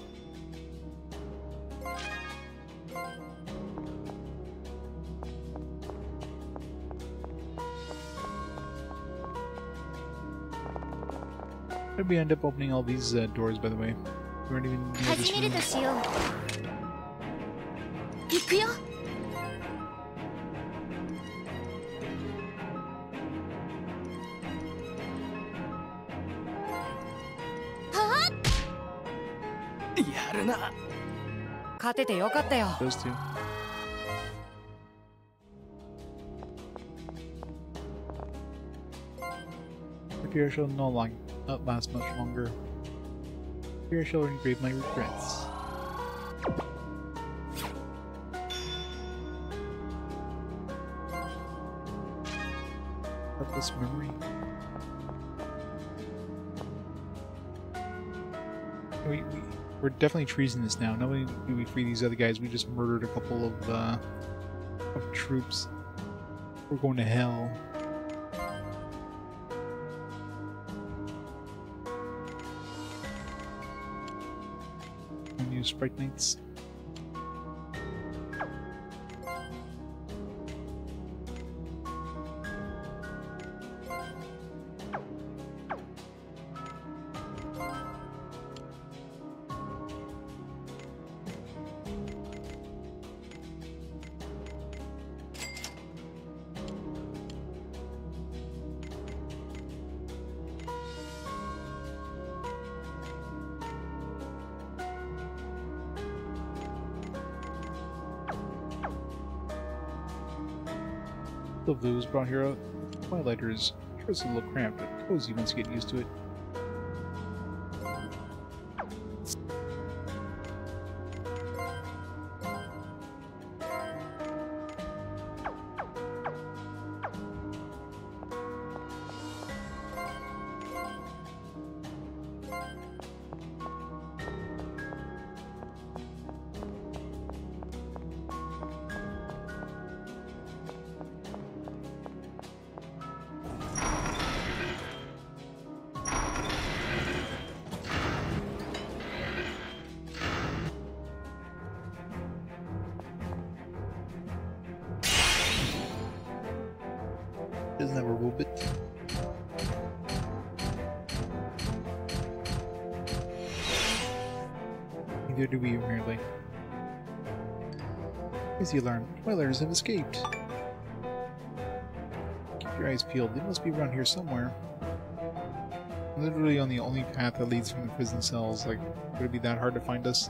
How did we end up opening all these doors, by the way? We weren't even near this room. Those two. The fear shall not last much longer. Fear shall engrave my regrets. Heartless memory. We're definitely treasonous now. Not only do we free these other guys, we just murdered a couple of troops. We're going to hell. New Sprite Knights. The blues brought here out. Twilighters. Sure, it's a little cramped, but cozy once you get used to it. Neither do we, apparently. Here's the alarm. Twilighters have escaped. Keep your eyes peeled. They must be around here somewhere. Literally on the only path that leads from the prison cells. Like, would it be that hard to find us?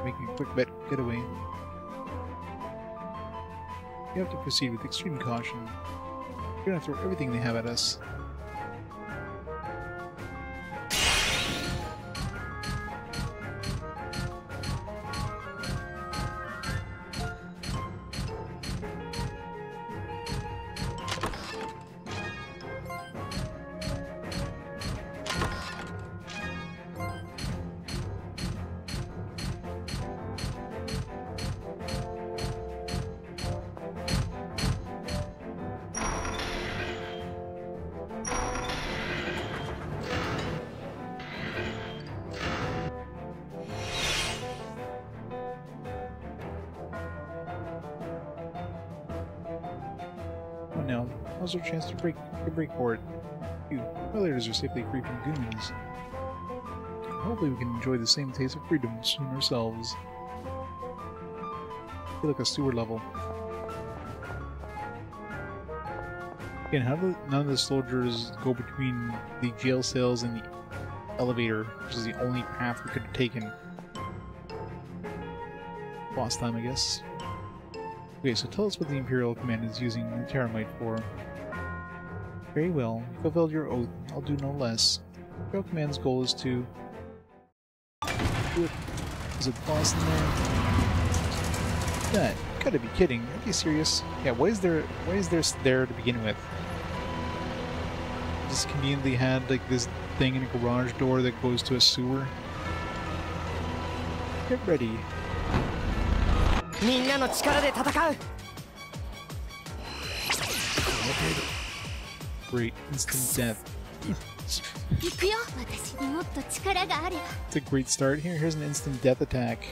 Making a quick getaway. You have to proceed with extreme caution. You're gonna throw everything they have at us. Now, now's our chance to break for it. You violators are safely free from goons. Hopefully we can enjoy the same taste of freedom soon ourselves. I feel like a sewer level. Again, how do none of the soldiers go between the jail cells and the elevator, which is the only path we could have taken? Boss time, I guess. Okay, so tell us what the Imperial Command is using the Terramite for. Very well. You fulfilled your oath. I'll do no less. Imperial Command's goal is to... Is it boss in there? That. Gotta be kidding. Are you serious? Yeah, why is there there to begin with? Just conveniently had like this thing in a garage door that goes to a sewer. Get ready. Great, instant death. It's a great start. Here's an instant death attack.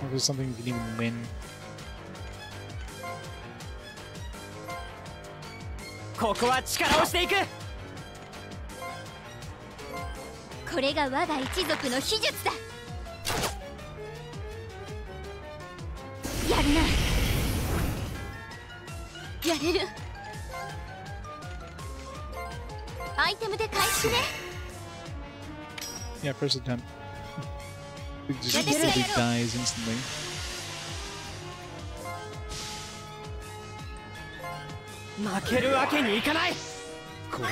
Or there's something you can even win. Yeah, first attempt. It just immediately dies instantly. Come on.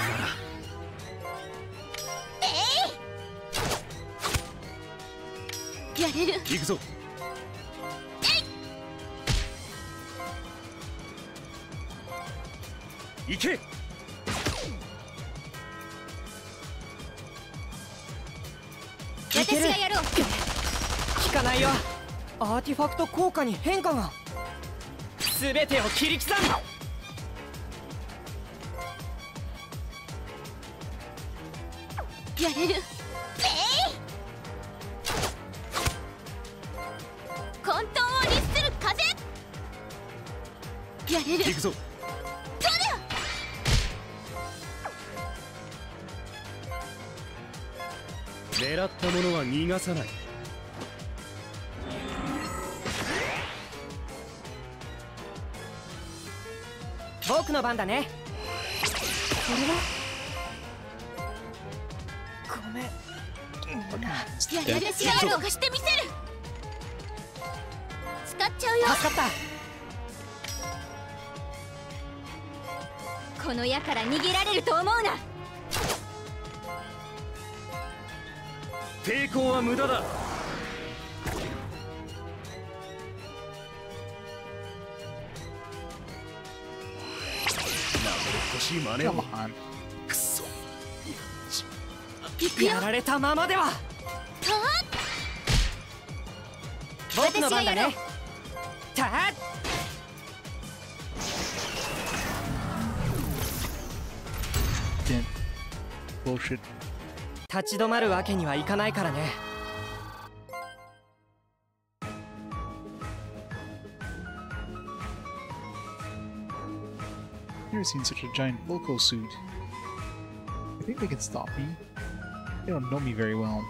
Damn. Bullshit. 立ち止まるわけにはいかないからね。Never seen such a giant Volko suit. I think they can stop me. They don't know me very well.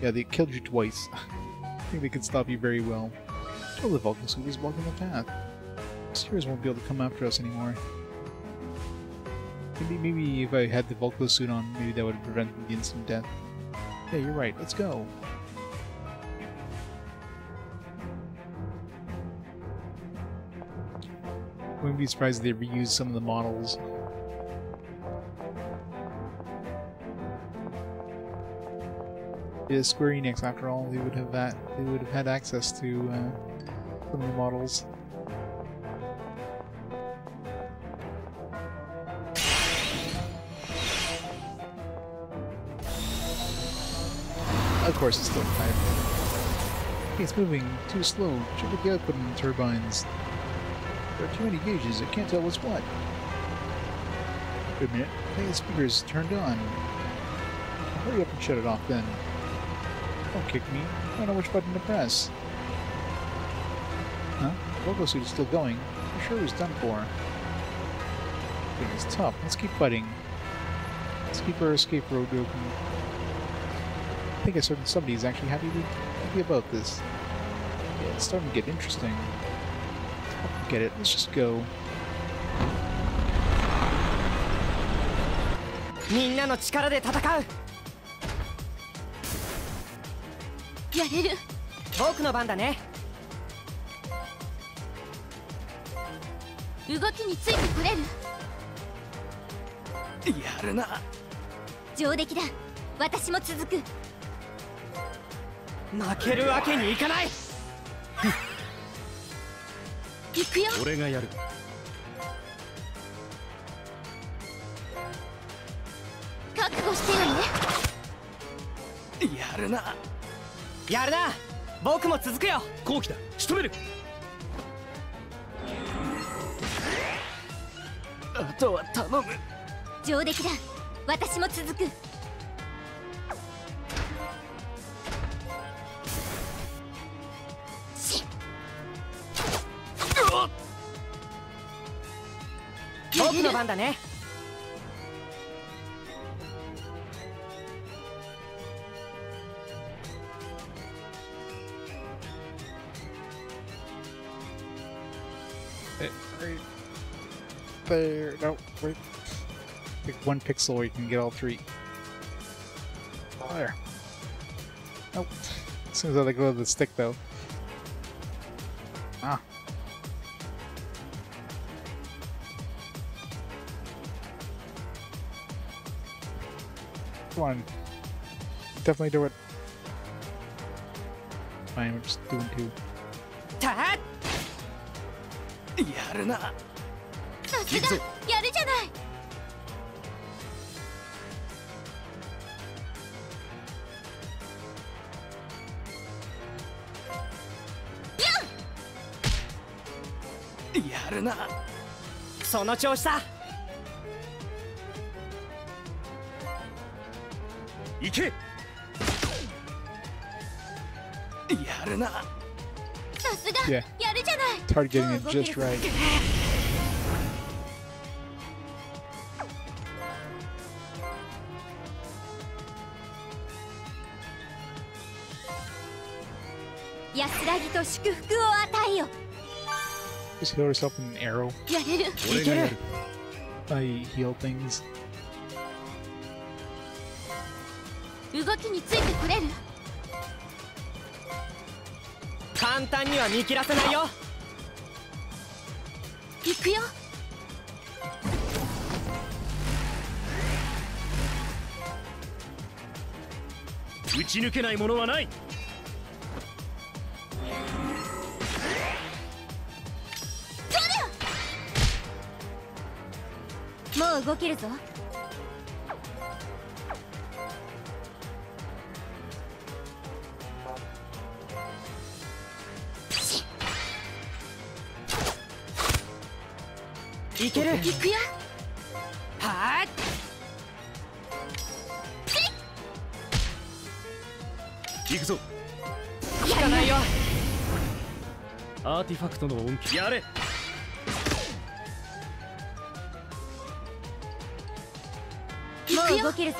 Yeah, they killed you twice. I think they can stop you very well. Oh, the Volko suit is blocking the path. Sphears won't be able to come after us anymore. Maybe if I had the Volko suit on, maybe that would prevent the instant death. Yeah, you're right. Let's go. Wouldn't be surprised if they reuse some of the models. Yeah, Square Enix, after all, they would have that. They would have had access to some of the models. Of course, it's still tired. Hey, it's moving too slow. Check out the output in the turbines. There are too many gauges. I can't tell what's what. Wait a minute. I think the speaker's turned on. Hurry up and shut it off then. Don't kick me. I don't know which button to press. Huh? The Volko suit is still going. I'm sure it was done for. Thing is tough. Let's keep fighting. Let's keep our escape road open. I think a certain somebody is actually happy about this. Yeah, it's starting to get interesting. Get it. Let's just go. みんなの力で戦う。やれる。僕の番だね。動きについてこれる。やるな。上出来だ。私も続く。負けるわけにいかない。行くよ。俺がやる。覚悟してよね。やるな。やるな。僕も続くよ。後期だ。仕留める。あとは頼む。上出来だ。私も続く。僕の番だね。Right there. No, wait. Pick one pixel where you can get all three. There. Nope. As soon as I let go of the stick, though. Ah. Come on. Definitely do it. Fine, we're just doing two. たっ。やるな。さすが。やるじゃない。やるな。その調子だ。行け。やるな。さすが。 Yeah. やるじゃない。 It's hard getting it just right. 安らぎと祝福を与えよ。 Just heal herself with an arrow. やれる。俺がやる。 I heal things. 動きについてこれる。簡単には見切らせないよ。行くよ。打ち抜けないものはない。もう動けるぞ。いける。行くよ。はーい。行くぞ。効かないよ。アーティファクトの恩恵やれ。 やるな。 やれる。 その調子だ。 やるじゃない。 やるな。 さすが。やるじゃない。 僕の番だね。 行くよ。 はーい。 行くよ。 はーい。う動けるぞ。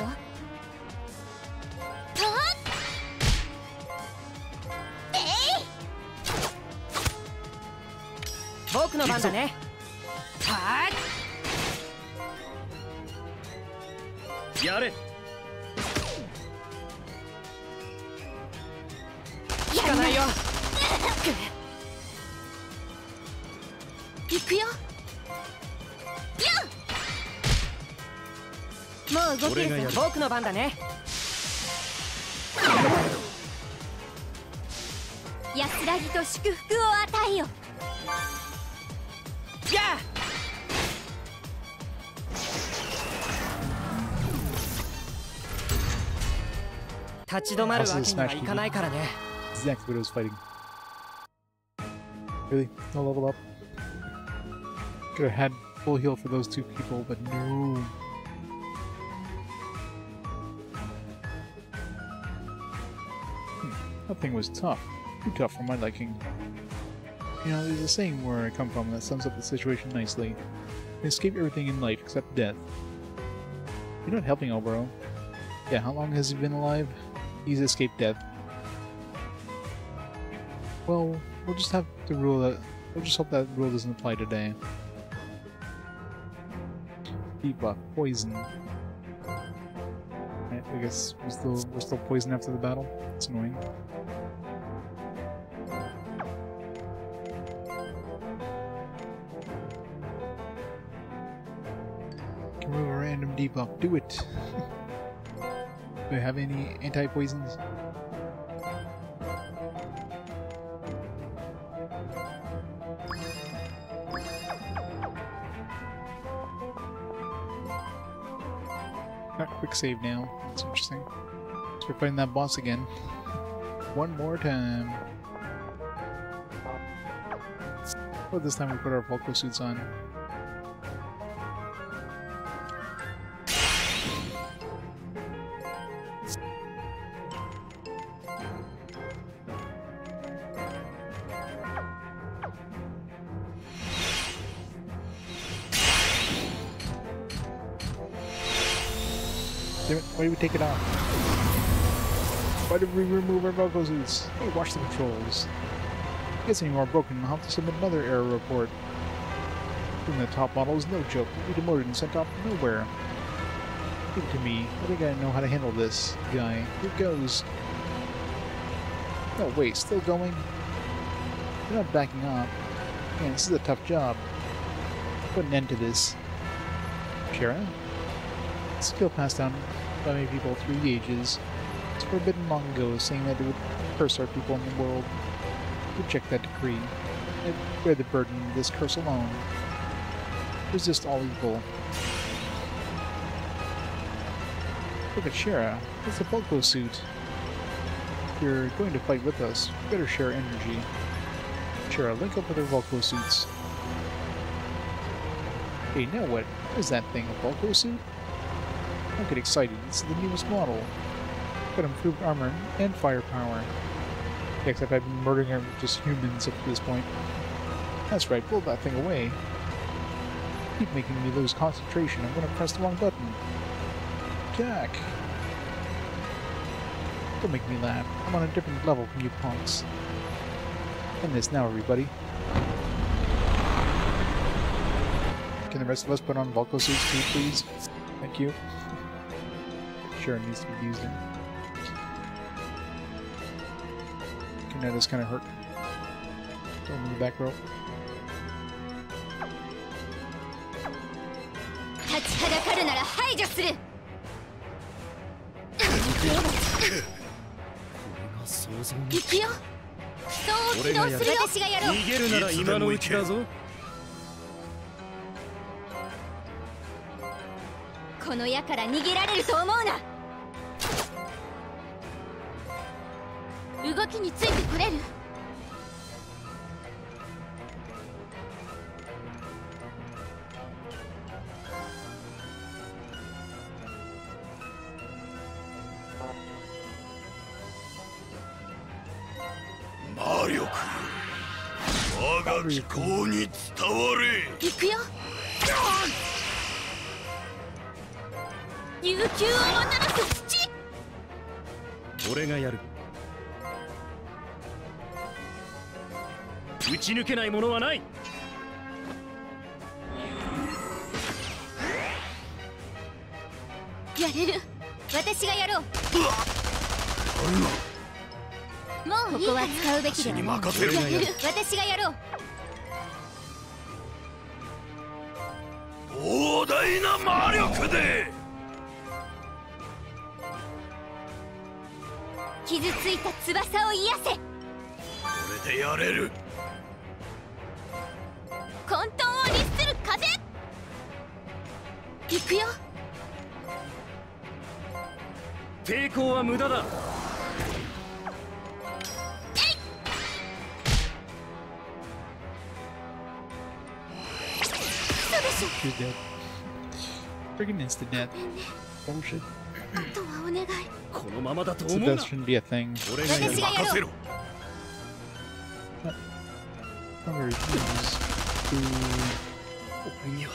僕の番だね。はーやれ。聞かないよ。行くよ。もう動けるぞ。僕の番だね。安らぎと祝福を与えよ。じゃあ立ち止まるわけにはいかないからね。 Exactly what I was fighting. Really? No level up? Could have had full heal for those two people, but no. That thing was tough. Too tough for my liking. You know, there's a saying where I come from that sums up the situation nicely. You can escape everything in life except death. You're not helping Oboro. Yeah, how long has he been alive? He's escaped death. Well, we'll just have to rule that. We'll just hope that rule doesn't apply today. Debuff, poison. Right, I guess we're still poisoned after the battle. It's annoying. Can remove a random debuff. Do it. Do I have any anti-poisons? Got quick save now. That's interesting. So we're fighting that boss again. One more time. But this time we put our Volko suits on. Damn it, why did we take it off? Why did we remove our Volko suits? Hey, watch the controls. If it gets any more broken, I'll have to submit another error report. Doing the top model is no joke. We'll be demoted and sent off nowhere. Give it to me. I think I know how to handle this guy. Here goes. No, wait, still going? You're not backing up. Man, this is a tough job. Put an end to this. Shara? Skill passed down by many people through the ages. It's forbidden long ago, saying that it would curse our people in the world. Reject that decree. I bear the burden of this curse alone. Resist all evil. Look at Shara. It's a Volko suit. If you're going to fight with us, you better share energy. Shara, link up with our Volko suits. Hey, now what? What is that thing? A Volko suit? Don't get excited. It's the newest model. Got improved armor and firepower. Except I've been murdering just humans up to this point. That's right, pull that thing away. Keep making me lose concentration. I'm gonna press the wrong button. Jack! Don't make me laugh. I'm on a different level from you punks. End this now, everybody. Can the rest of us put on Volko suits too, please? Thank you. Sure, it needs to be used in. Kanata's kind of hurt. Throw him in the back row. 悠久をもたらす土。俺がやる。打ち抜けないものはない。やれる。私がやろう。もういいから。ここは使うべきではない。やれる。私がやろう。膨大な魔力で傷ついた翼を癒せ。これでやれる。混沌を律する風。行くよ。抵抗は無駄だ。She's dead. Freaking instant death. Bullshit. あとはお願い。このままだと So 思う death な。 shouldn't be a thing. 俺がやる。私がやろう。Not very pleased. 俺には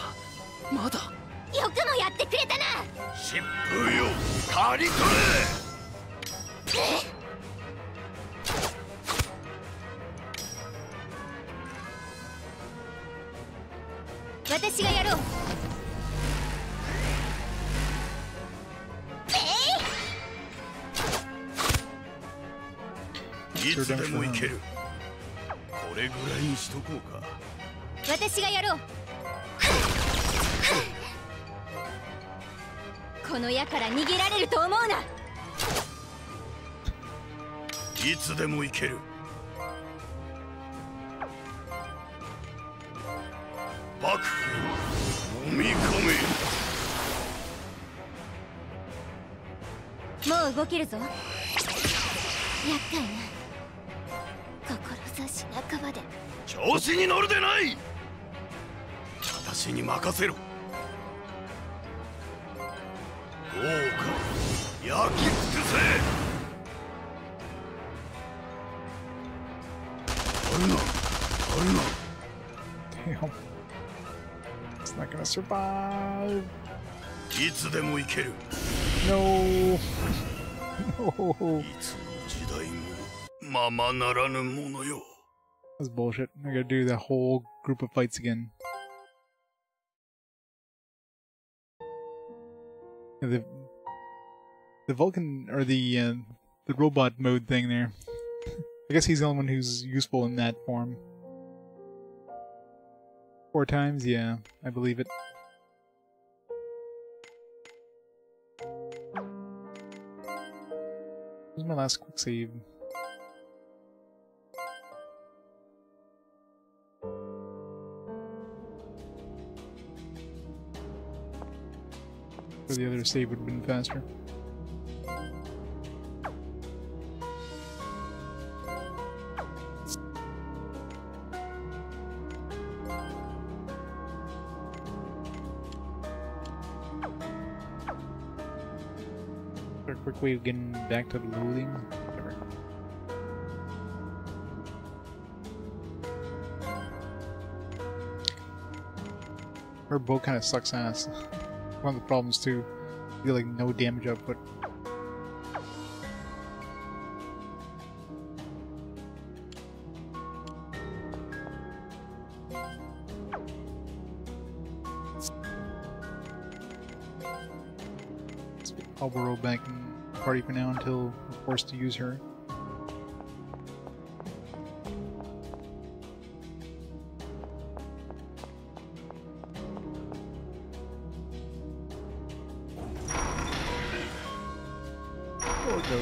まだ。よくもやってくれたな。疾風よ、刈り取れ。私がやろう。いつでもいける。これぐらいにしとこうか。私がやろう。この矢から逃げられると思うな。いつでもいける。幕府飲み込め。もう動けるぞ。厄介な志半ばで。調子に乗るでない。私に任せろ。どうか焼き尽くせ。あるな、あるな。Damn. It's not gonna survive. いつでもいける。No. No. いつの時代もままならぬものよ。That's bullshit. I gotta do the whole group of fights again. The Vulcan or the robot mode thing there. I guess he's the only one who's useful in that form. 4 times, yeah, I believe it. Where's my last quick save? Or the other save would have been faster. A quick way of getting back to the loading. Whatever. Her bow kind of sucks ass. One of the problems too. You get like no damage output. I'll roll back in the party for now until I'm forced to use her. Or go.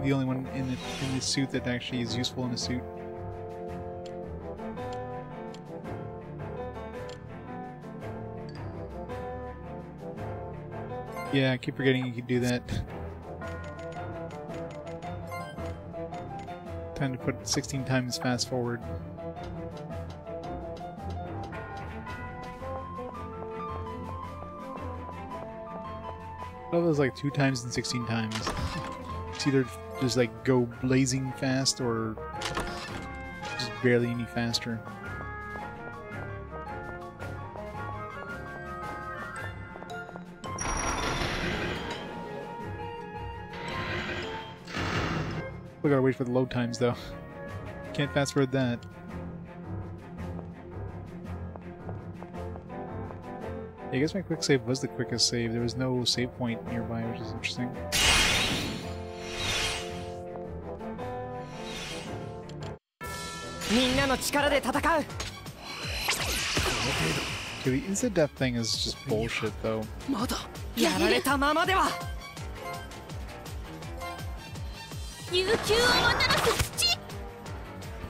The only one in the suit that actually is useful in a suit. Yeah, I keep forgetting you can do that. Time to put 16 times fast forward. That was like 2 times and 16 times. It's either just like go blazing fast or just barely any faster. We gotta wait for the load times though. Can't fast forward that. I guess my quick save was the quickest save. There was no save point nearby, which is interesting. Okay, the instant death thing is just bullshit though.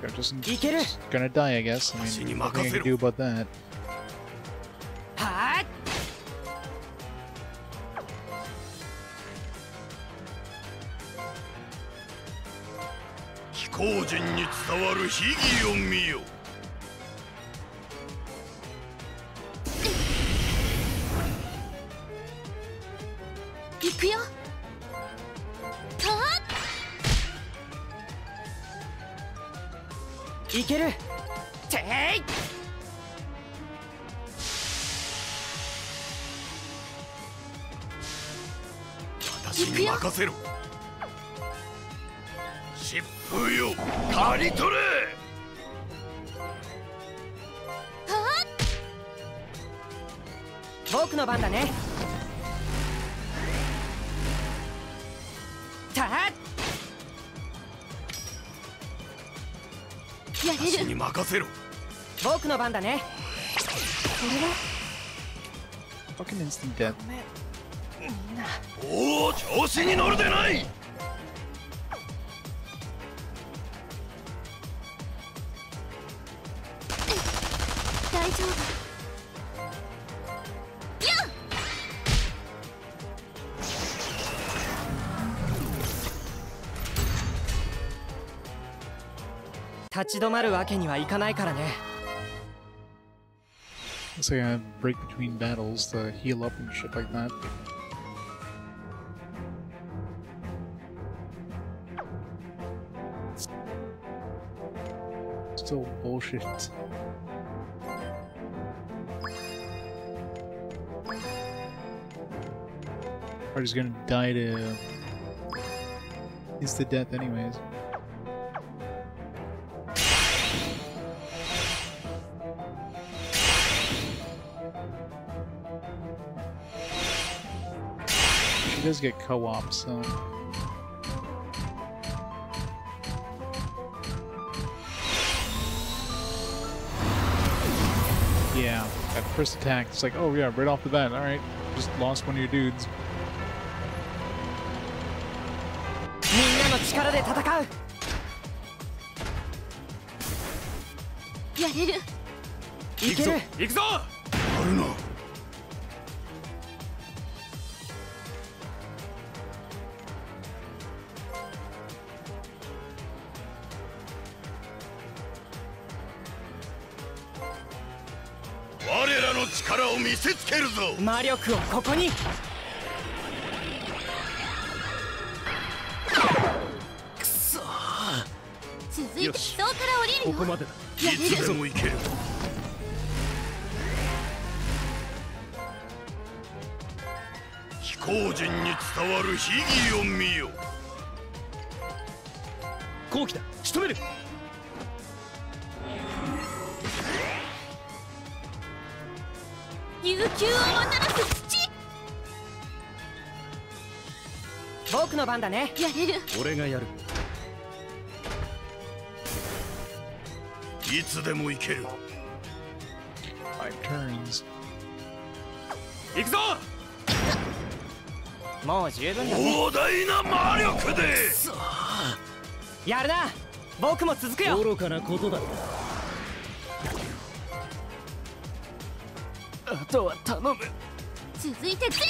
They're just gonna die, I guess. I mean, nothing I can do about that. Fucking instant death. Oh, 調子に乗るでない。大丈夫。やっ。立ち止まるわけにはいかないからね。Looks like I break between battles to heal up and shit like that. Still bullshit. Party's gonna die to instant death anyways. She does get co-op, so... Yeah, that first attack, it's like, oh yeah, right off the bat, alright, just lost one of your dudes. Five turns. 行くぞ。もう十分だね。壮大な魔力で。やるな。僕も続くよ。愚かなことだ。あとは頼む。続いてつい。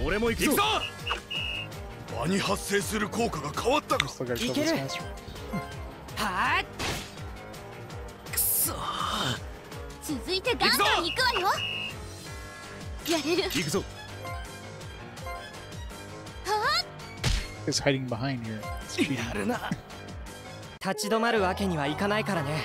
俺も行くぞ。場に発生する効果が変わったか。いける。はっ。くそ。続いてガンガン行くわよ。やれる。行くぞ。 It's hiding behind here. It's cheating. やるな。立ち止まるわけにはいかないからね。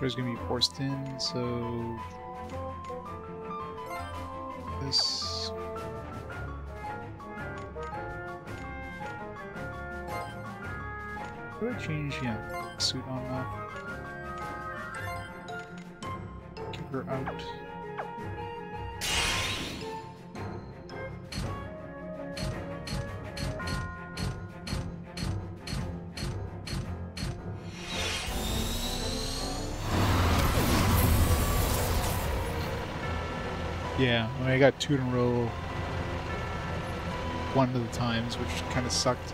There's gonna be forced in, so this. What do I change? Yeah, suit on now. Keep her out. Yeah, I mean, I got 2 in a row one of the times, which kind of sucked.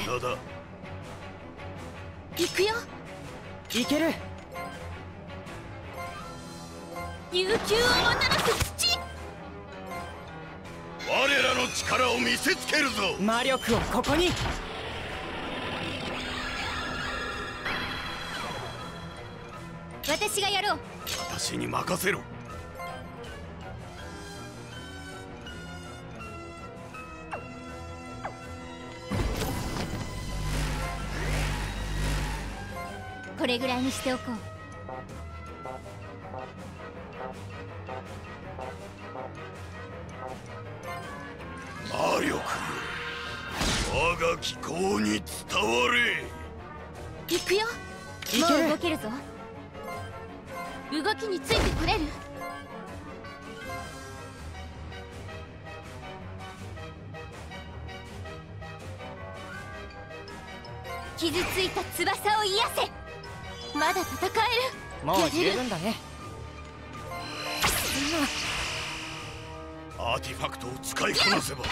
Nada. 行くよ。いける。悠久をもたらす土。我らの力を見せつけるぞ。魔力をここに。私がやろう。私に任せろ。これぐらいにしておこう。魔力よ、我が気候に伝われ。行くよ。もう動けるぞ。動きについてくれる？傷ついた翼を癒せ。まだ戦える。もう十分だね。アーティファクトを使いこなせば。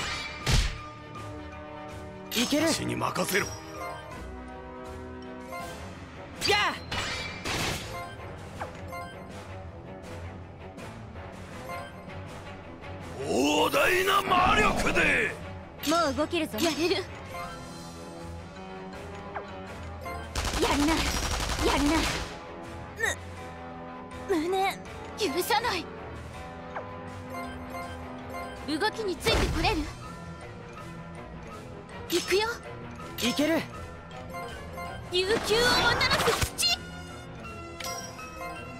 いける。私に任せろ。やあ、膨大な魔力で。もう動けるぞ。やれる。やるな。やるな。胸許さない。動きについてくれる？行くよ。いける。悠久をもたらす土。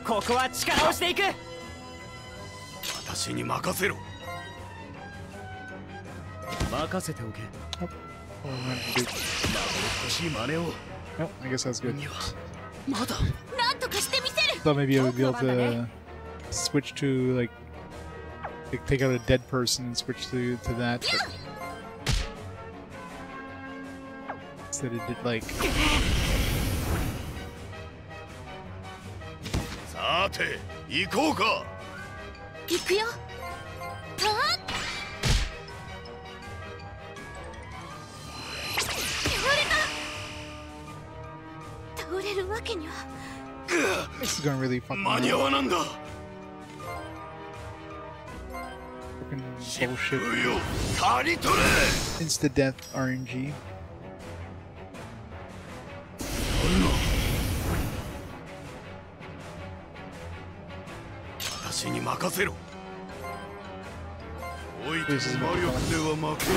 ここは力をしていく。私に任せろ。任せておけ。 Oh, I meant to do- 欲しい真似を。 Oh, I guess that's good. まだ。なんとかしてみせる。 Thought maybe I would be able to switch to like take out a dead person and switch to that. But instead it did like. さて、行こうか。行くよ。倒れるわけには。 This is gonna really fuck 間 me に合 up. わなんだ。 Fucking 疾 bullshit. 風よ、刈り取れ。 Insta death RNG. 私に任せろ。おいて This is 魔力では負けぬ。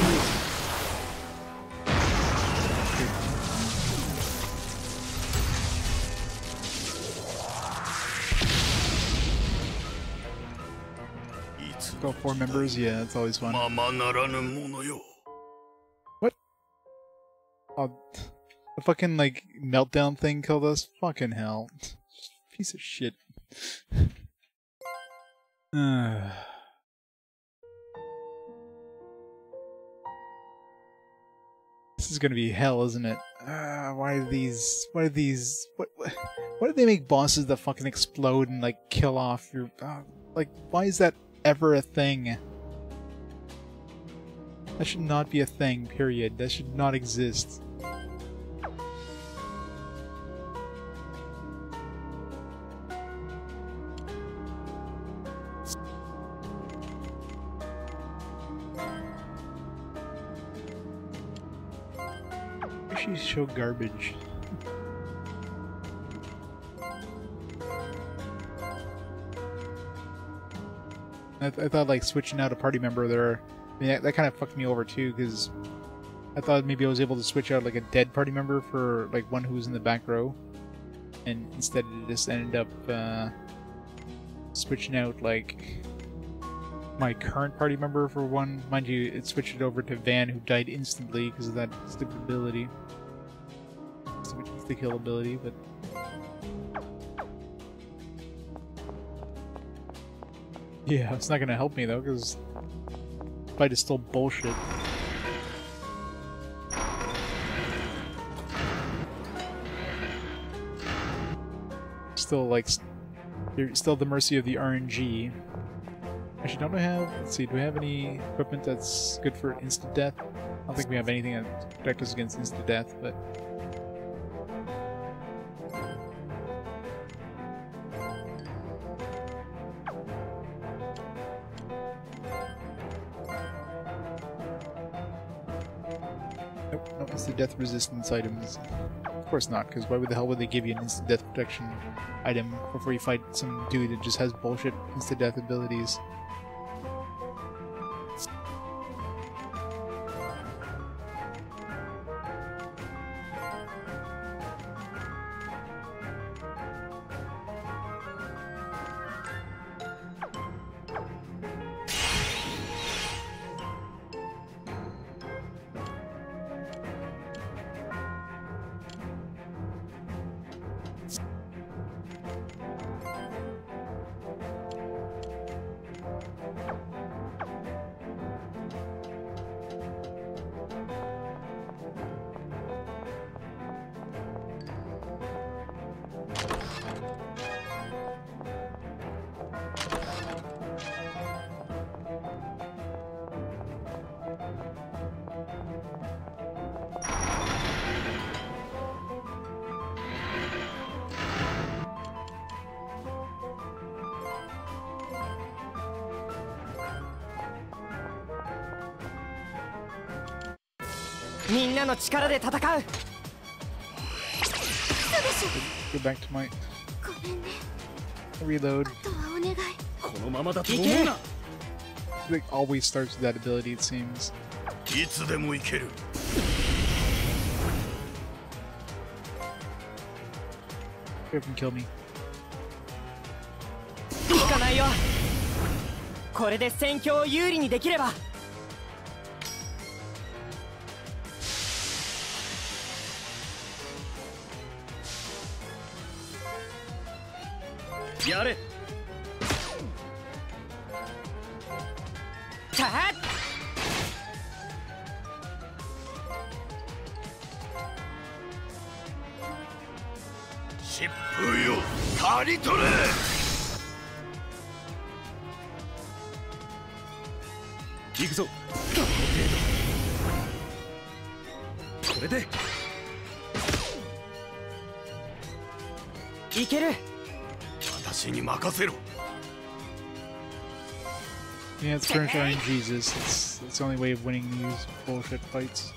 いつ All 4 members? Yeah, it's always fun. ままならぬものよ。 Oh, the fucking, like, meltdown thing killed us? Fucking hell. Piece of shit. This is gonna be hell, isn't it? Why do they make bosses that fucking explode and, like, kill off your... like, why is that ever a thing? That should not be a thing, period. That should not exist. She's so garbage. I thought, like, switching out a party member there, I mean, that kind of fucked me over too, because I thought maybe I was able to switch out, like, a dead party member for, like, one who was in the back row, and instead it just ended up switching out, like, my current party member for one. Mind you, it switched it over to Van, who died instantly because of that stupid ability. Stupid insta-kill ability, but... yeah, it's not gonna help me though, because the fight is still bullshit. Still, like, you're still at the mercy of the RNG. Actually, don't I have... let's see, do we have any equipment that's good for insta-death? I don't think we have anything that protects us against insta-death, but... nope, no insta-death resistance items. Of course not, because why the hell would they give you an insta-death protection item before you fight some dude that just has bullshit insta-death abilities? Go back to my... reload. It always starts with that ability, it seems. It can kill me. Yeah, it's current RNGs. It's the only way of winning these bullshit fights.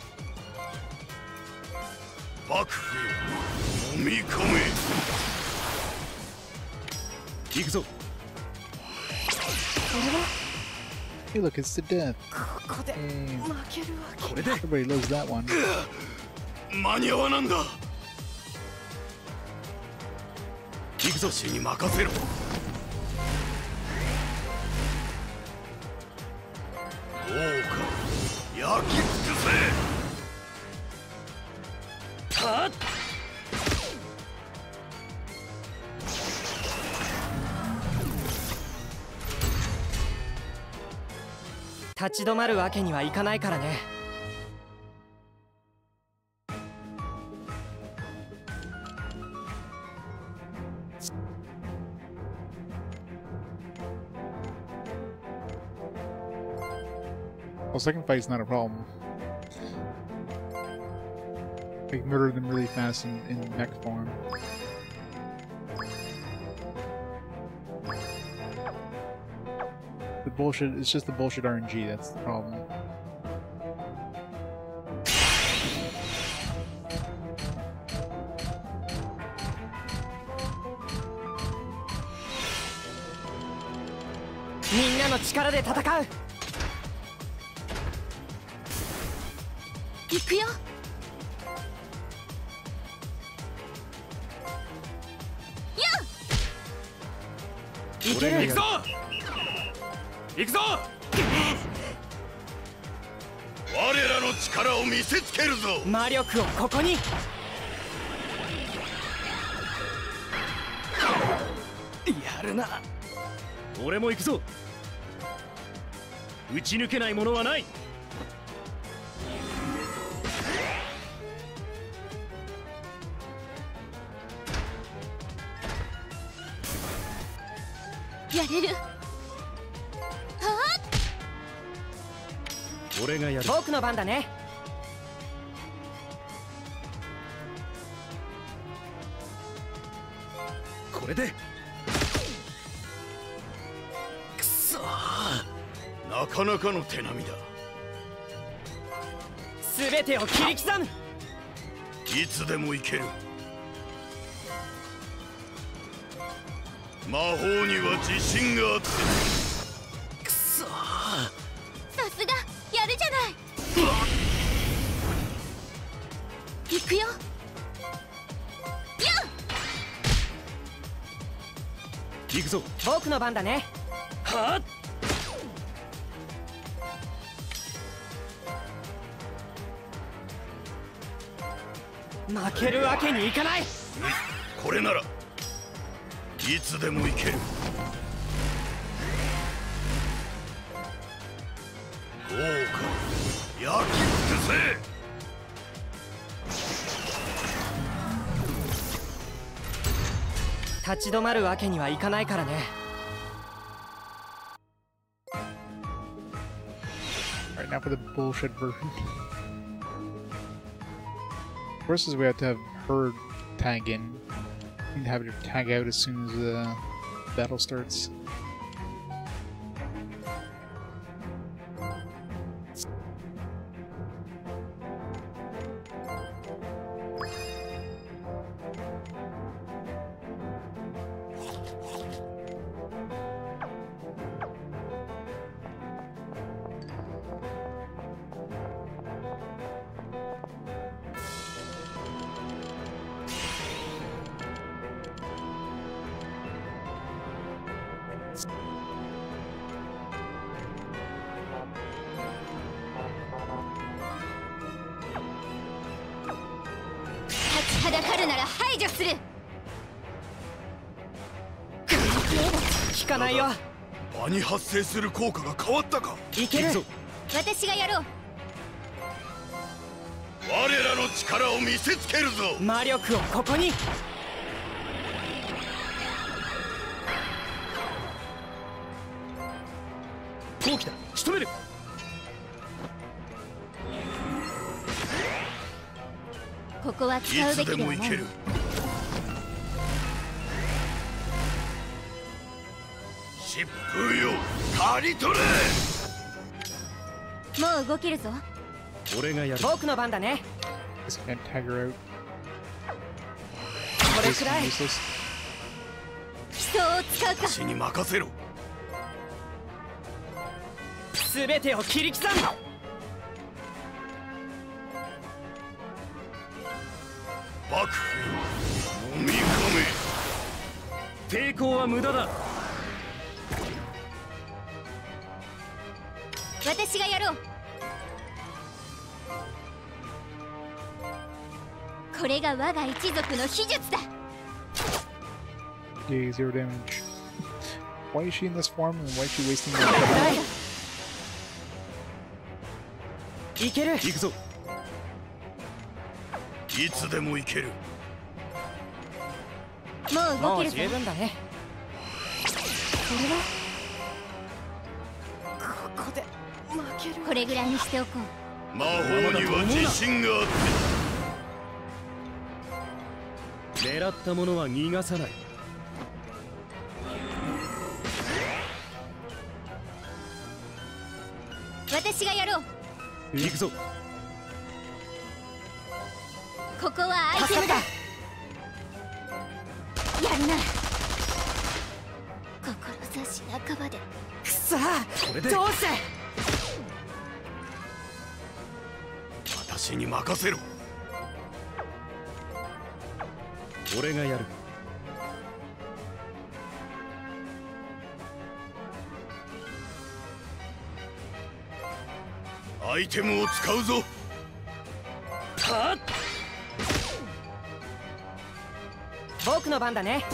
Hey, look, it's the death. Hey. Everybody loves that one. 焼き尽くせ。はっ立ち止まるわけにはいかないからね。Well, second fight's not a problem. I can murder them really fast in mech form. The bullshit, it's just the bullshit RNG, that's the problem. Minnaの力で戦う。行くよ。いける。行くぞ行くぞ。我らの力を見せつけるぞ。魔力をここに。やるな。俺も行くぞ。打ち抜けないものはない。やれる。俺がやる。僕の番だね。これでくそー、なかなかの手並みだ。全てを切り刻む。いつでもいける。魔法には自信があって。くそー、さすがやるじゃない。行くよ。行くぞ。僕の番だね。はっ。負けるわけにいかない。これならいつでもいける。豪華焼き尽くせ。立ち止まるわけにはいかないからね。Alright, now for the bullshit version. First is we have to have her tag in. We need to have her tag out as soon as the battle starts.はだかるなら排除する。効かないよ。場に発生する効果が変わったか。いける。私がやろう。我らの力を見せつけるぞ。魔力をここに。好機だ。仕留める。ここは使うべきではない。疾風よ、刈り取れ。もう動けるぞ。俺がやる。僕の番だね。Just can't tag her out. これくらい。 Useless. 基礎を使うか。私に任せろ。全てを切り刻む。幕府飲み込抵抗は無駄だ。私がやろう。これが我が一族の秘術だ。 Yay, 0 damage. Why is she in this form and why is she wasting her time? いける。行くぞ。いつでも行ける。もう動もうけるぞ。十分だね。これはここで負ける。これぐらいにしておこう。魔法には自信があって。狙ったものは逃がさない。私がやろう。行くぞ。ここはアイテムだ。やるな。志半ばで。くそこれでどうして。私に任せろ。俺がやる。アイテムを使うぞ。はっ。僕の番だね。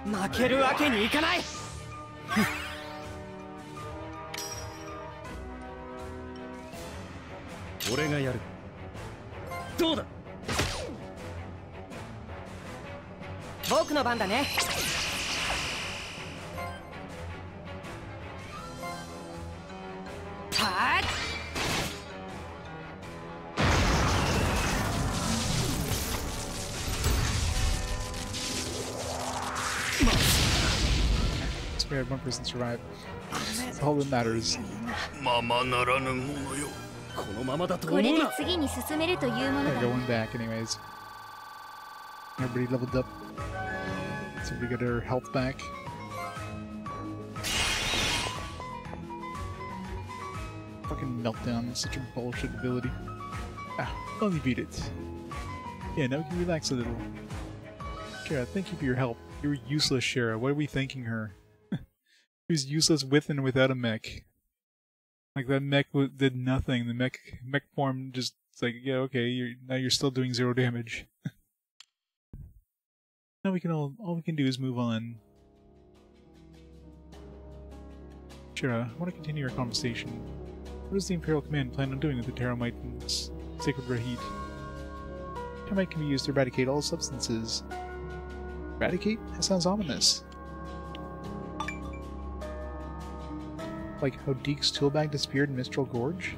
負けるわけにいかない。俺がやる。どうだ。僕の番だね。はっ。So we had one person survive. That's all that matters. ままならぬものよ。このままだとこれで思うな。次に進めるというもの Yeah, だ。 going back anyways. Everybody leveled up. So we got our health back. Fucking meltdown, such a bullshit ability. Ah, finally beat it. Yeah, now we can relax a little. Shara, thank you for your help. You were useless, Shara. What are we thanking her? She was useless with and without a mech. Like, that mech did nothing. The mech form just, it's like, yeah, okay, now you're still doing 0 damage. Now we can all we can do is move on. Shara, I want to continue our conversation. What does the Imperial Command plan on doing with the Terramite and Sacred Rahit? Terramite can be used to eradicate all substances. Eradicate? That sounds ominous. Like how Deke's tool bag disappeared in Mistral Gorge?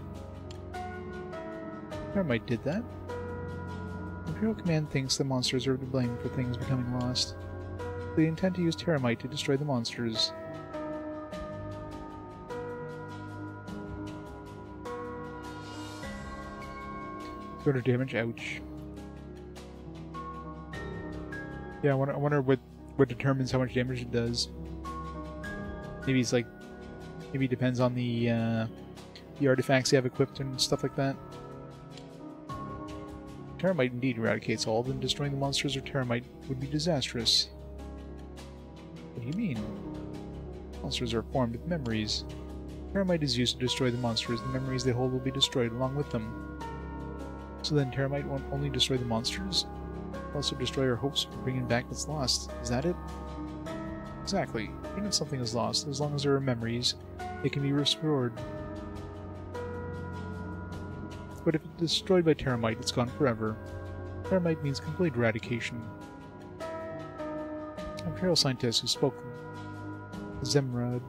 Terramite did that. The Imperial Command thinks the monsters are to blame for things becoming lost. They intend to use Terramite to destroy the monsters. Sort of damage, ouch. Yeah, I wonder what determines how much damage it does. Maybe it's like, maybe it depends on the artifacts you have equipped and stuff like that. Terramite indeed eradicates all, then destroying the monsters or Terramite would be disastrous. What do you mean? Monsters are formed with memories. Terramite is used to destroy the monsters. The memories they hold will be destroyed along with them. So then Terramite won't only destroy the monsters, but also destroy our hopes for bringing back what's lost. Is that it? Exactly. Even if something is lost, as long as there are memories, it can be restored. But if it's destroyed by Terramite, it's gone forever. Terramite means complete eradication. Imperial scientists who spoke Zemrod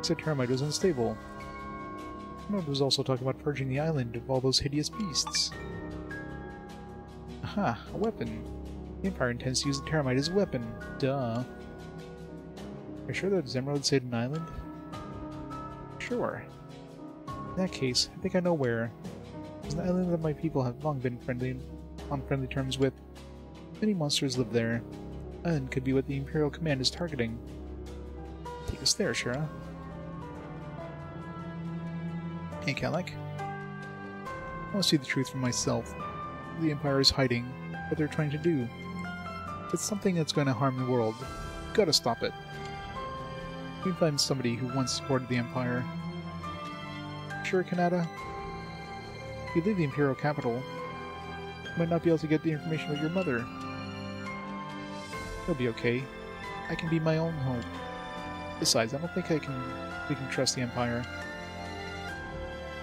said Terramite was unstable. Zemrod was also talking about purging the island of all those hideous beasts. Aha, a weapon. The Empire intends to use the Terramite as a weapon. Duh. Are you sure that Zemrod saved an island? Sure. In that case, I think I know where. It's an island that my people have long been on friendly terms with. Many monsters live there. The island could be what the Imperial Command is targeting. Take us there, Shara. Hey, Kalak. I want to see the truth for myself. The Empire is hiding what they're trying to do. It's something that's going to harm the world. Gotta stop it. We can find somebody who once supported the Empire. Sure, Kanata? If you leave the Imperial capital, you might not be able to get the information about your mother. It'll be okay. I can be my own hope. Besides, I don't think we can trust the Empire.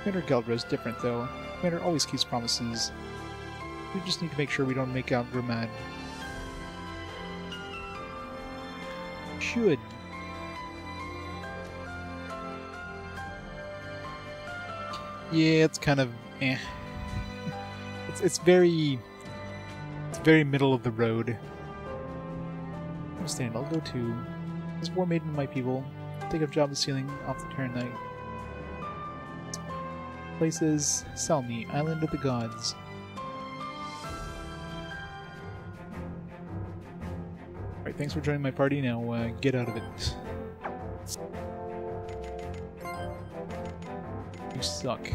Commander Geldra is different, though. Commander always keeps promises. We just need to make sure we don't make out real mad. Should. Yeah, it's kind of eh. It's very middle of the road. Understand, I'll go too. As war maiden of my people, take up job of sealing off the Terran Knight. Places Salmi, Island of the Gods. Alright, thanks for joining my party. Now get out of it. You suck.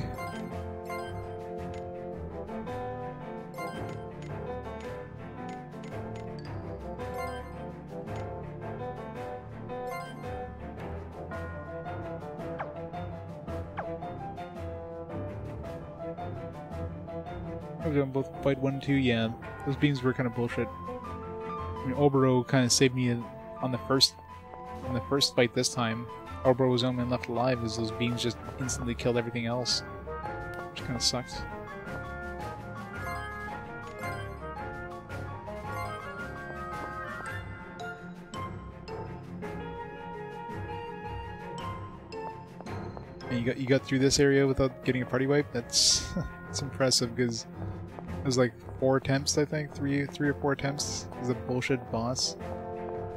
We're gonna both fight 1 and 2, yeah. Those beams were kind of bullshit. I mean, Obero kind of saved me on the first fight this time. Obero was the only one left alive as those beams just instantly killed everything else. Which kind of sucked. And you got through this area without getting a party wipe? That's it's impressive because it was like 4 attempts, I think, 3 or 4 attempts. It was a bullshit boss.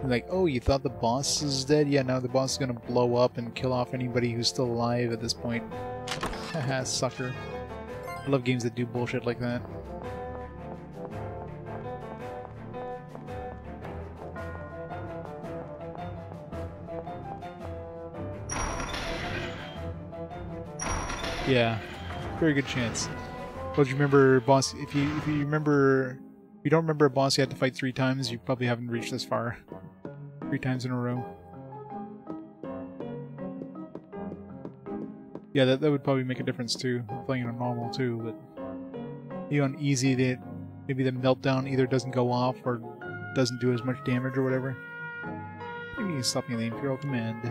And like, oh, you thought the boss is dead? Yeah, now the boss is gonna blow up and kill off anybody who's still alive at this point. Haha, sucker. I love games that do bullshit like that. Yeah, very good chance. Well, do you remember boss? If you don't remember a boss you had to fight 3 times, you probably haven't reached this far. 3 times in a row. Yeah, that would probably make a difference too. Playing on normal too, but you on easy, maybe the meltdown either doesn't go off or doesn't do as much damage or whatever. Maybe you stopping at the Imperial Command.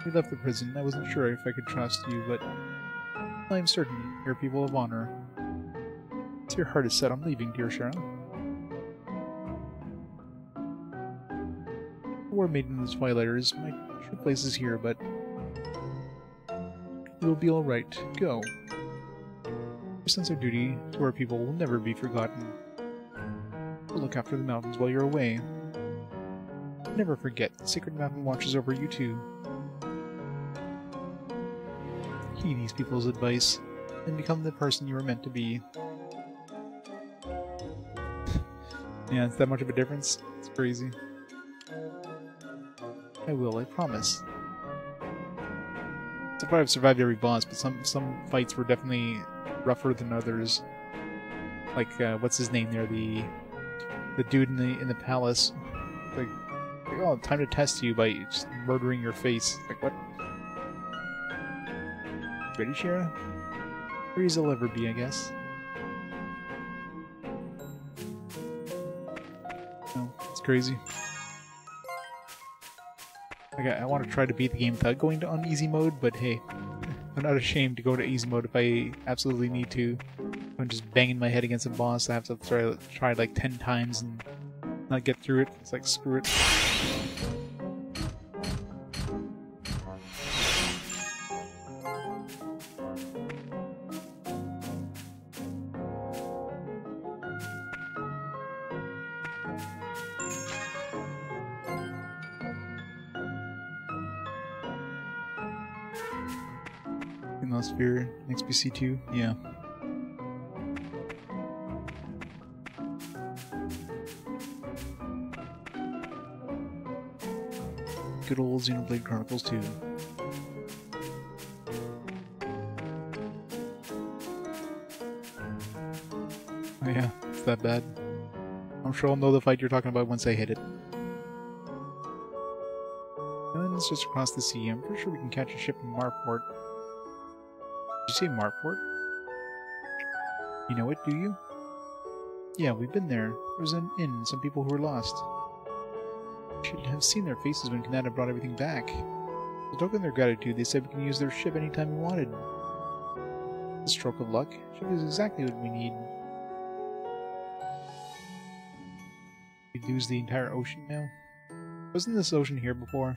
We left the prison. I wasn't sure if I could trust you, but I am certain you're people of honor. So your heart is set on leaving, dear Sharon. War Maiden and the Twilighters, my true place is here, but it will be alright. Go. Your sense of duty to our people will never be forgotten. We'll look after the mountains while you're away. Never forget, the Sacred Mountain watches over you too. Heed these people's advice, and become the person you were meant to be. Yeah, it's that much of a difference? It's crazy. I will, I promise. So far I've survived every boss, but some fights were definitely rougher than others. Like, what's his name there? The dude in the palace. Like, oh, time to test you by just murdering your face. Like, what? Ready, Shira? Free as I'll ever be, I guess. No, it's crazy. I want to try to beat the game without going on easy mode, but hey, I'm not ashamed to go to easy mode if I absolutely need to. If I'm just banging my head against a boss, I have to try like 10 times and not get through it. It's like, screw it. Lost Sphear, next PC2, yeah. Good old Xenoblade Chronicles 2. Oh yeah, it's that bad. I'm sure I'll know the fight you're talking about once I hit it. Island's just across the sea. I'm pretty sure we can catch a ship in Marport. Did you say Marport? You know it, do you? Yeah, we've been there. There was an inn and some people who were lost. You should have seen their faces when Kanata brought everything back. To token their gratitude, they said we can use their ship anytime we wanted. A stroke of luck. Ship is exactly what we need. We lose the entire ocean now? Wasn't this ocean here before?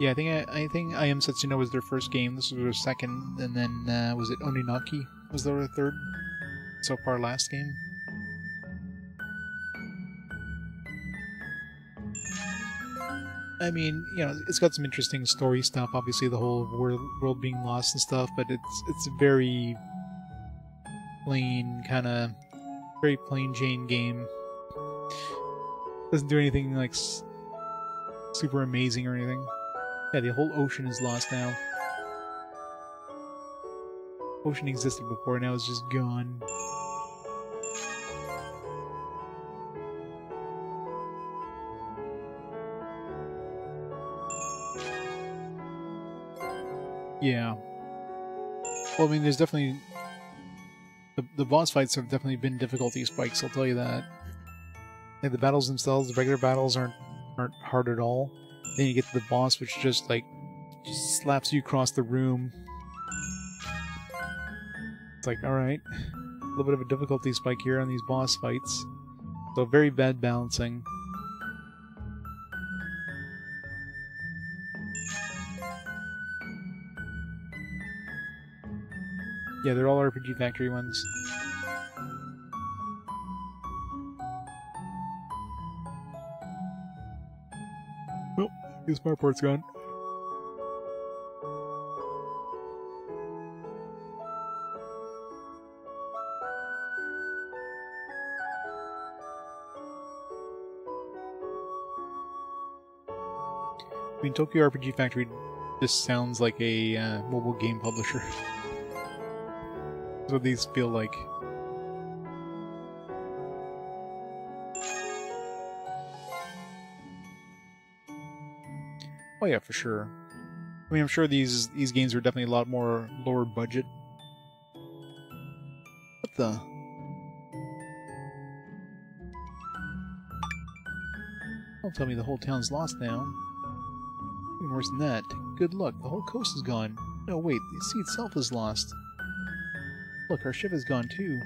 Yeah, I think I Am Setsuna was their first game. This was their second, and then was it Oninaki was their third? So far, last game. I mean, you know, it's got some interesting story stuff. Obviously, the whole world being lost and stuff, but it's a very plain very plain Jane game. Doesn't do anything like super amazing or anything. Yeah, the whole ocean is lost now. Ocean existed before, now it's just gone. Yeah. Well, I mean, there's definitely... The boss fights have definitely been difficulty spikes, I'll tell you that. Like, the battles themselves, the regular battles aren't hard at all. Then you get to the boss, which just slaps you across the room. It's like, alright. A little bit of a difficulty spike here on these boss fights. So very bad balancing. Yeah, they're all RPG Factory ones. Well, this Marport's gone. I mean, Tokyo RPG Factory just sounds like a mobile game publisher. That's what these feel like. Oh yeah, for sure. I mean, I'm sure these games are definitely a lot more lower budget. What the? Don't tell me the whole town's lost now. Even worse than that. Good luck, the whole coast is gone. No, wait, the sea itself is lost. Look, our ship is gone too.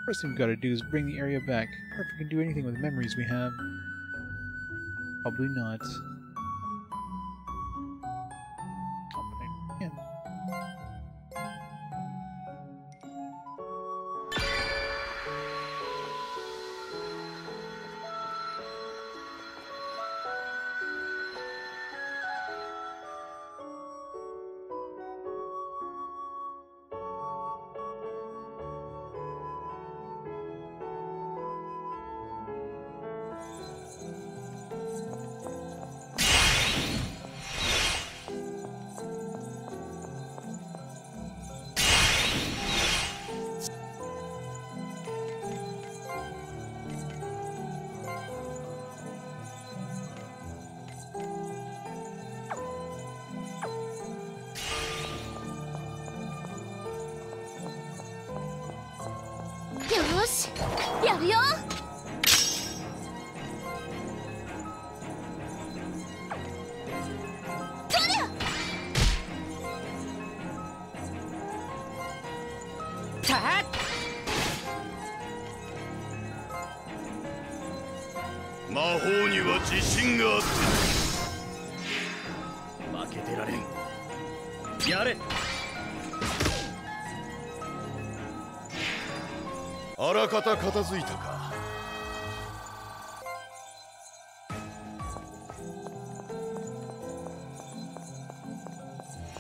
First thing we've got to do is bring the area back. Or if we can do anything with the memories we have. Probably not. Yeah.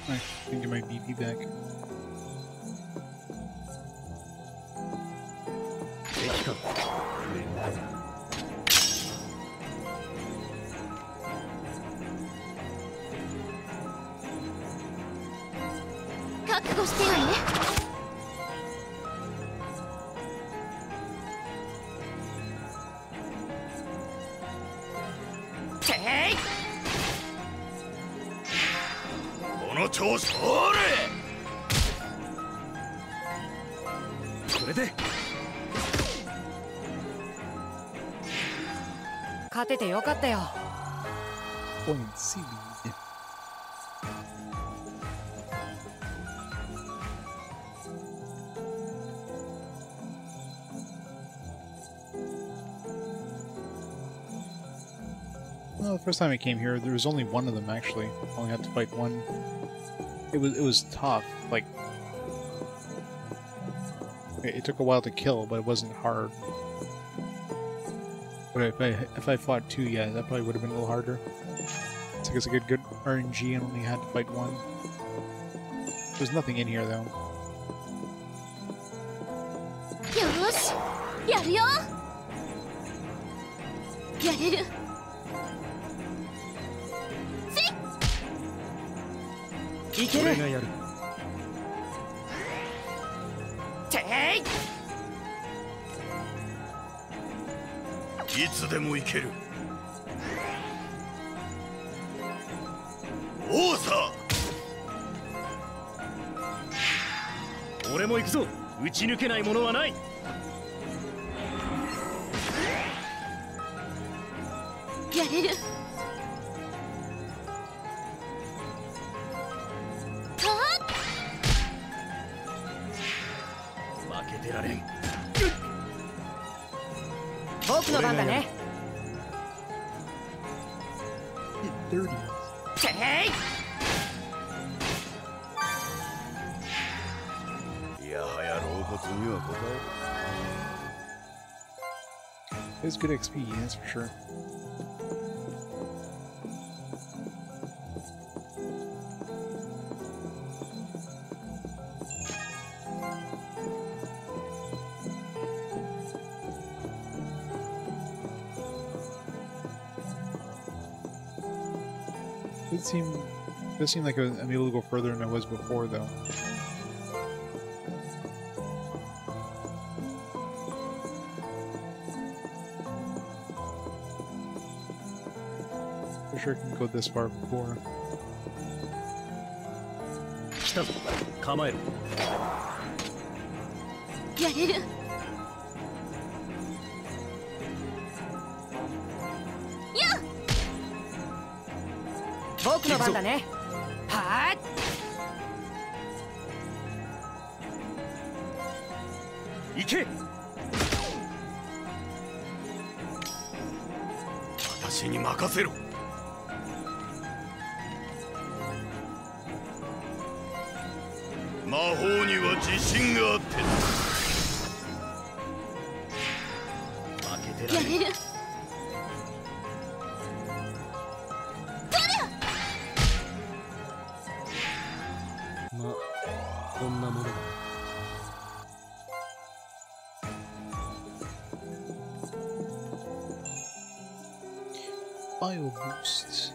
I can get my BP back. としてよね。この調子、おれ。これで勝ててよかったよ。Point seaweed. Well, the first time I came here, there was only one of them actually. I only had to fight one. It was tough. Like, it took a while to kill, but it wasn't hard. But if I fought two, yeah, that probably would have been a little harder. It's like it's a good RNG and only had to fight one. There's nothing in here though. よーし、やるよ。やれる。いける。俺がやる。いつでも行ける。おうさ。俺も行くぞ。打ち抜けないものはない。やれる。負けてられん。僕の番だね。いやはや老骨には答える。 It's good XP, that's for sure. It does seem like I'm able to go further than I was before, though. For sure I can go this far before. 来たぞ。構えろ。やれる。僕の番だね。はーい。行け。私に任せろ。魔法には自信があってな。負けてられん。やれる。まあこんなものだ。Bio boost.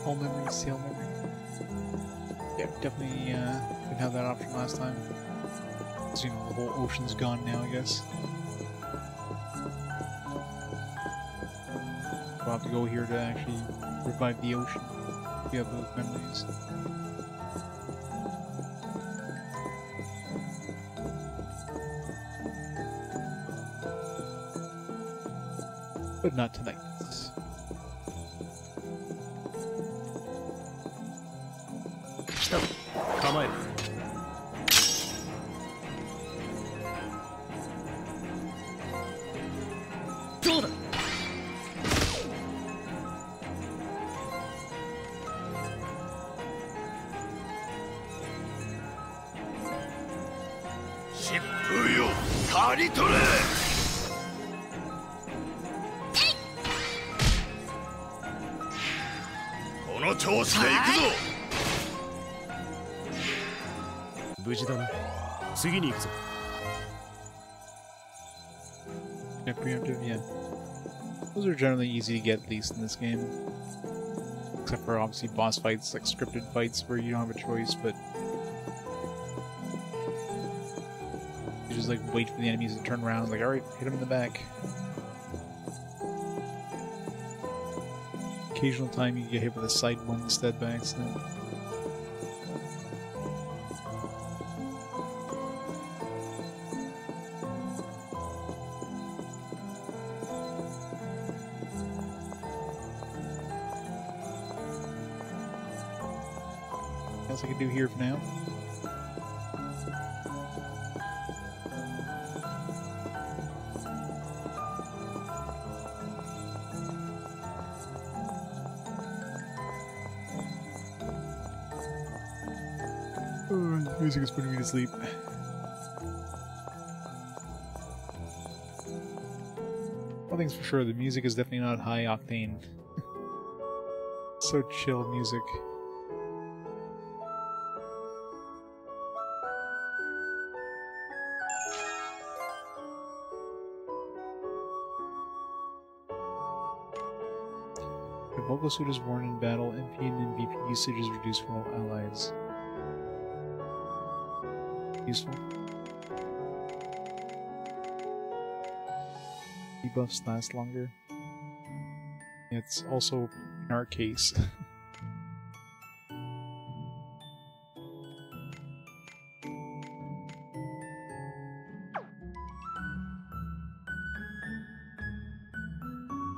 Whole memory, seal memory. Yeah, definitely didn't have that option last time. So, you know, the whole ocean's gone now, I guess. We'll have to go here to actually revive the ocean if you have those memories. But not tonight. 来たぞ。構えろ。どうだ。疾風よ、刈り取れ。の調子で行くぞ。無事だな。次に行くぞ。Yeah, preemptive, yeah. Those are generally easy to get, at least in this game. Except for, obviously, boss fights, like scripted fights where you don't have a choice, but... you just, like, wait for the enemies to turn around, like, alright, hit them in the back. Occasional time you get hit with a side one instead by accident. What else I can do here for now? Oh, the music is putting me to sleep. One thing's for sure, the music is definitely not high octane. So chill music. The vocal suit is worn in battle, MP and MVP usage is reduced for all allies. Useful. Debuffs last longer. It's also in our case.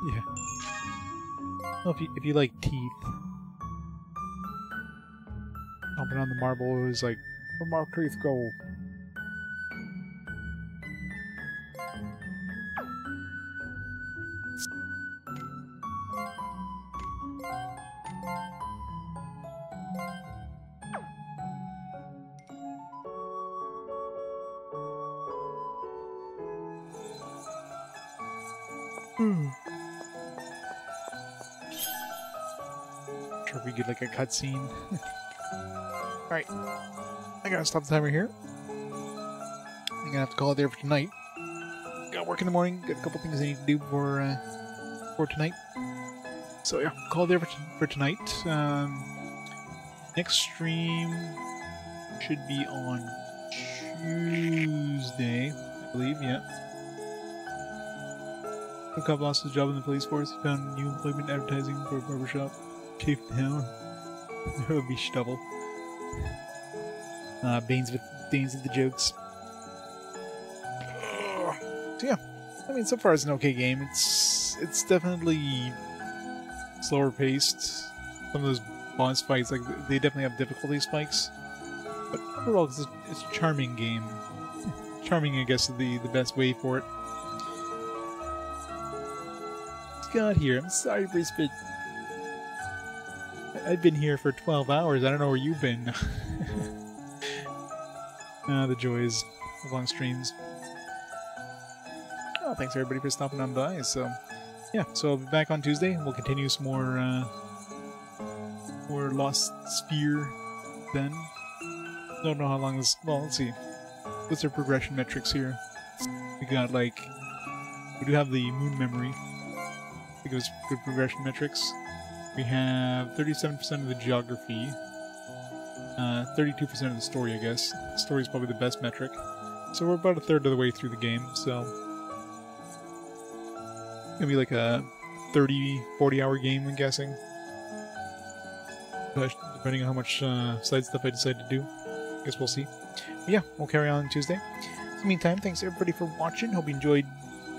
Yeah. Well, if you like teeth, jumping on the marble is like, where my teeth go? Sure if we get like a cutscene. Alright. I gotta stop the timer here. I'm gonna have to call it there for tonight. Got work in the morning, got a couple things I need to do for tonight. So yeah, call it there for tonight. Next stream should be on Tuesday, I believe, yeah. The cop lost his job in the police force. He found new employment advertising for a barbershop. Shaved down. That would be stubble. Bane's with the jokes. So yeah, I mean, so far it's an okay game. It's definitely slower paced. Some of those boss fights, like, they definitely have difficulty spikes. But overall, it's a charming game. Charming, I guess, is the best way for it. Got here. I'm sorry, Brisbane. I've been here for 12 hours. I don't know where you've been. The joys of long streams. Well, thanks everybody for stopping on by. So, yeah. So I'll be back on Tuesday. We'll continue some more Lost Sphear then. Don't know how long this. Well, let's see. What's our progression metrics here? We got we do have the moon memory. I think it was good progression metrics. We have 37% of the geography, 32% of the story, I guess. The story is probably the best metric. So we're about a third of the way through the game, so... it's gonna be like a 30-40 hour game, I'm guessing. Depending on how much side stuff I decide to do. I guess we'll see. But yeah, we'll carry on Tuesday. In the meantime, thanks everybody for watching. Hope you enjoyed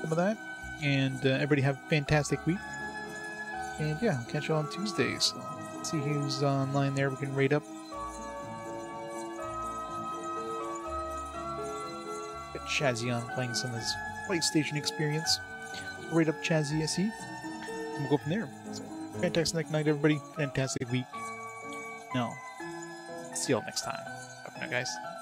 some of that. And everybody have a fantastic week. And yeah, I'll catch you on Tuesday. So let's see who's online there we can rate up. Got Chazzy on playing some of his PlayStation experience. So rate up Chazzy SE. And we'll go from there. So, fantastic night, everybody. Fantastic week. No. See y'all next time. Bye for now, guys.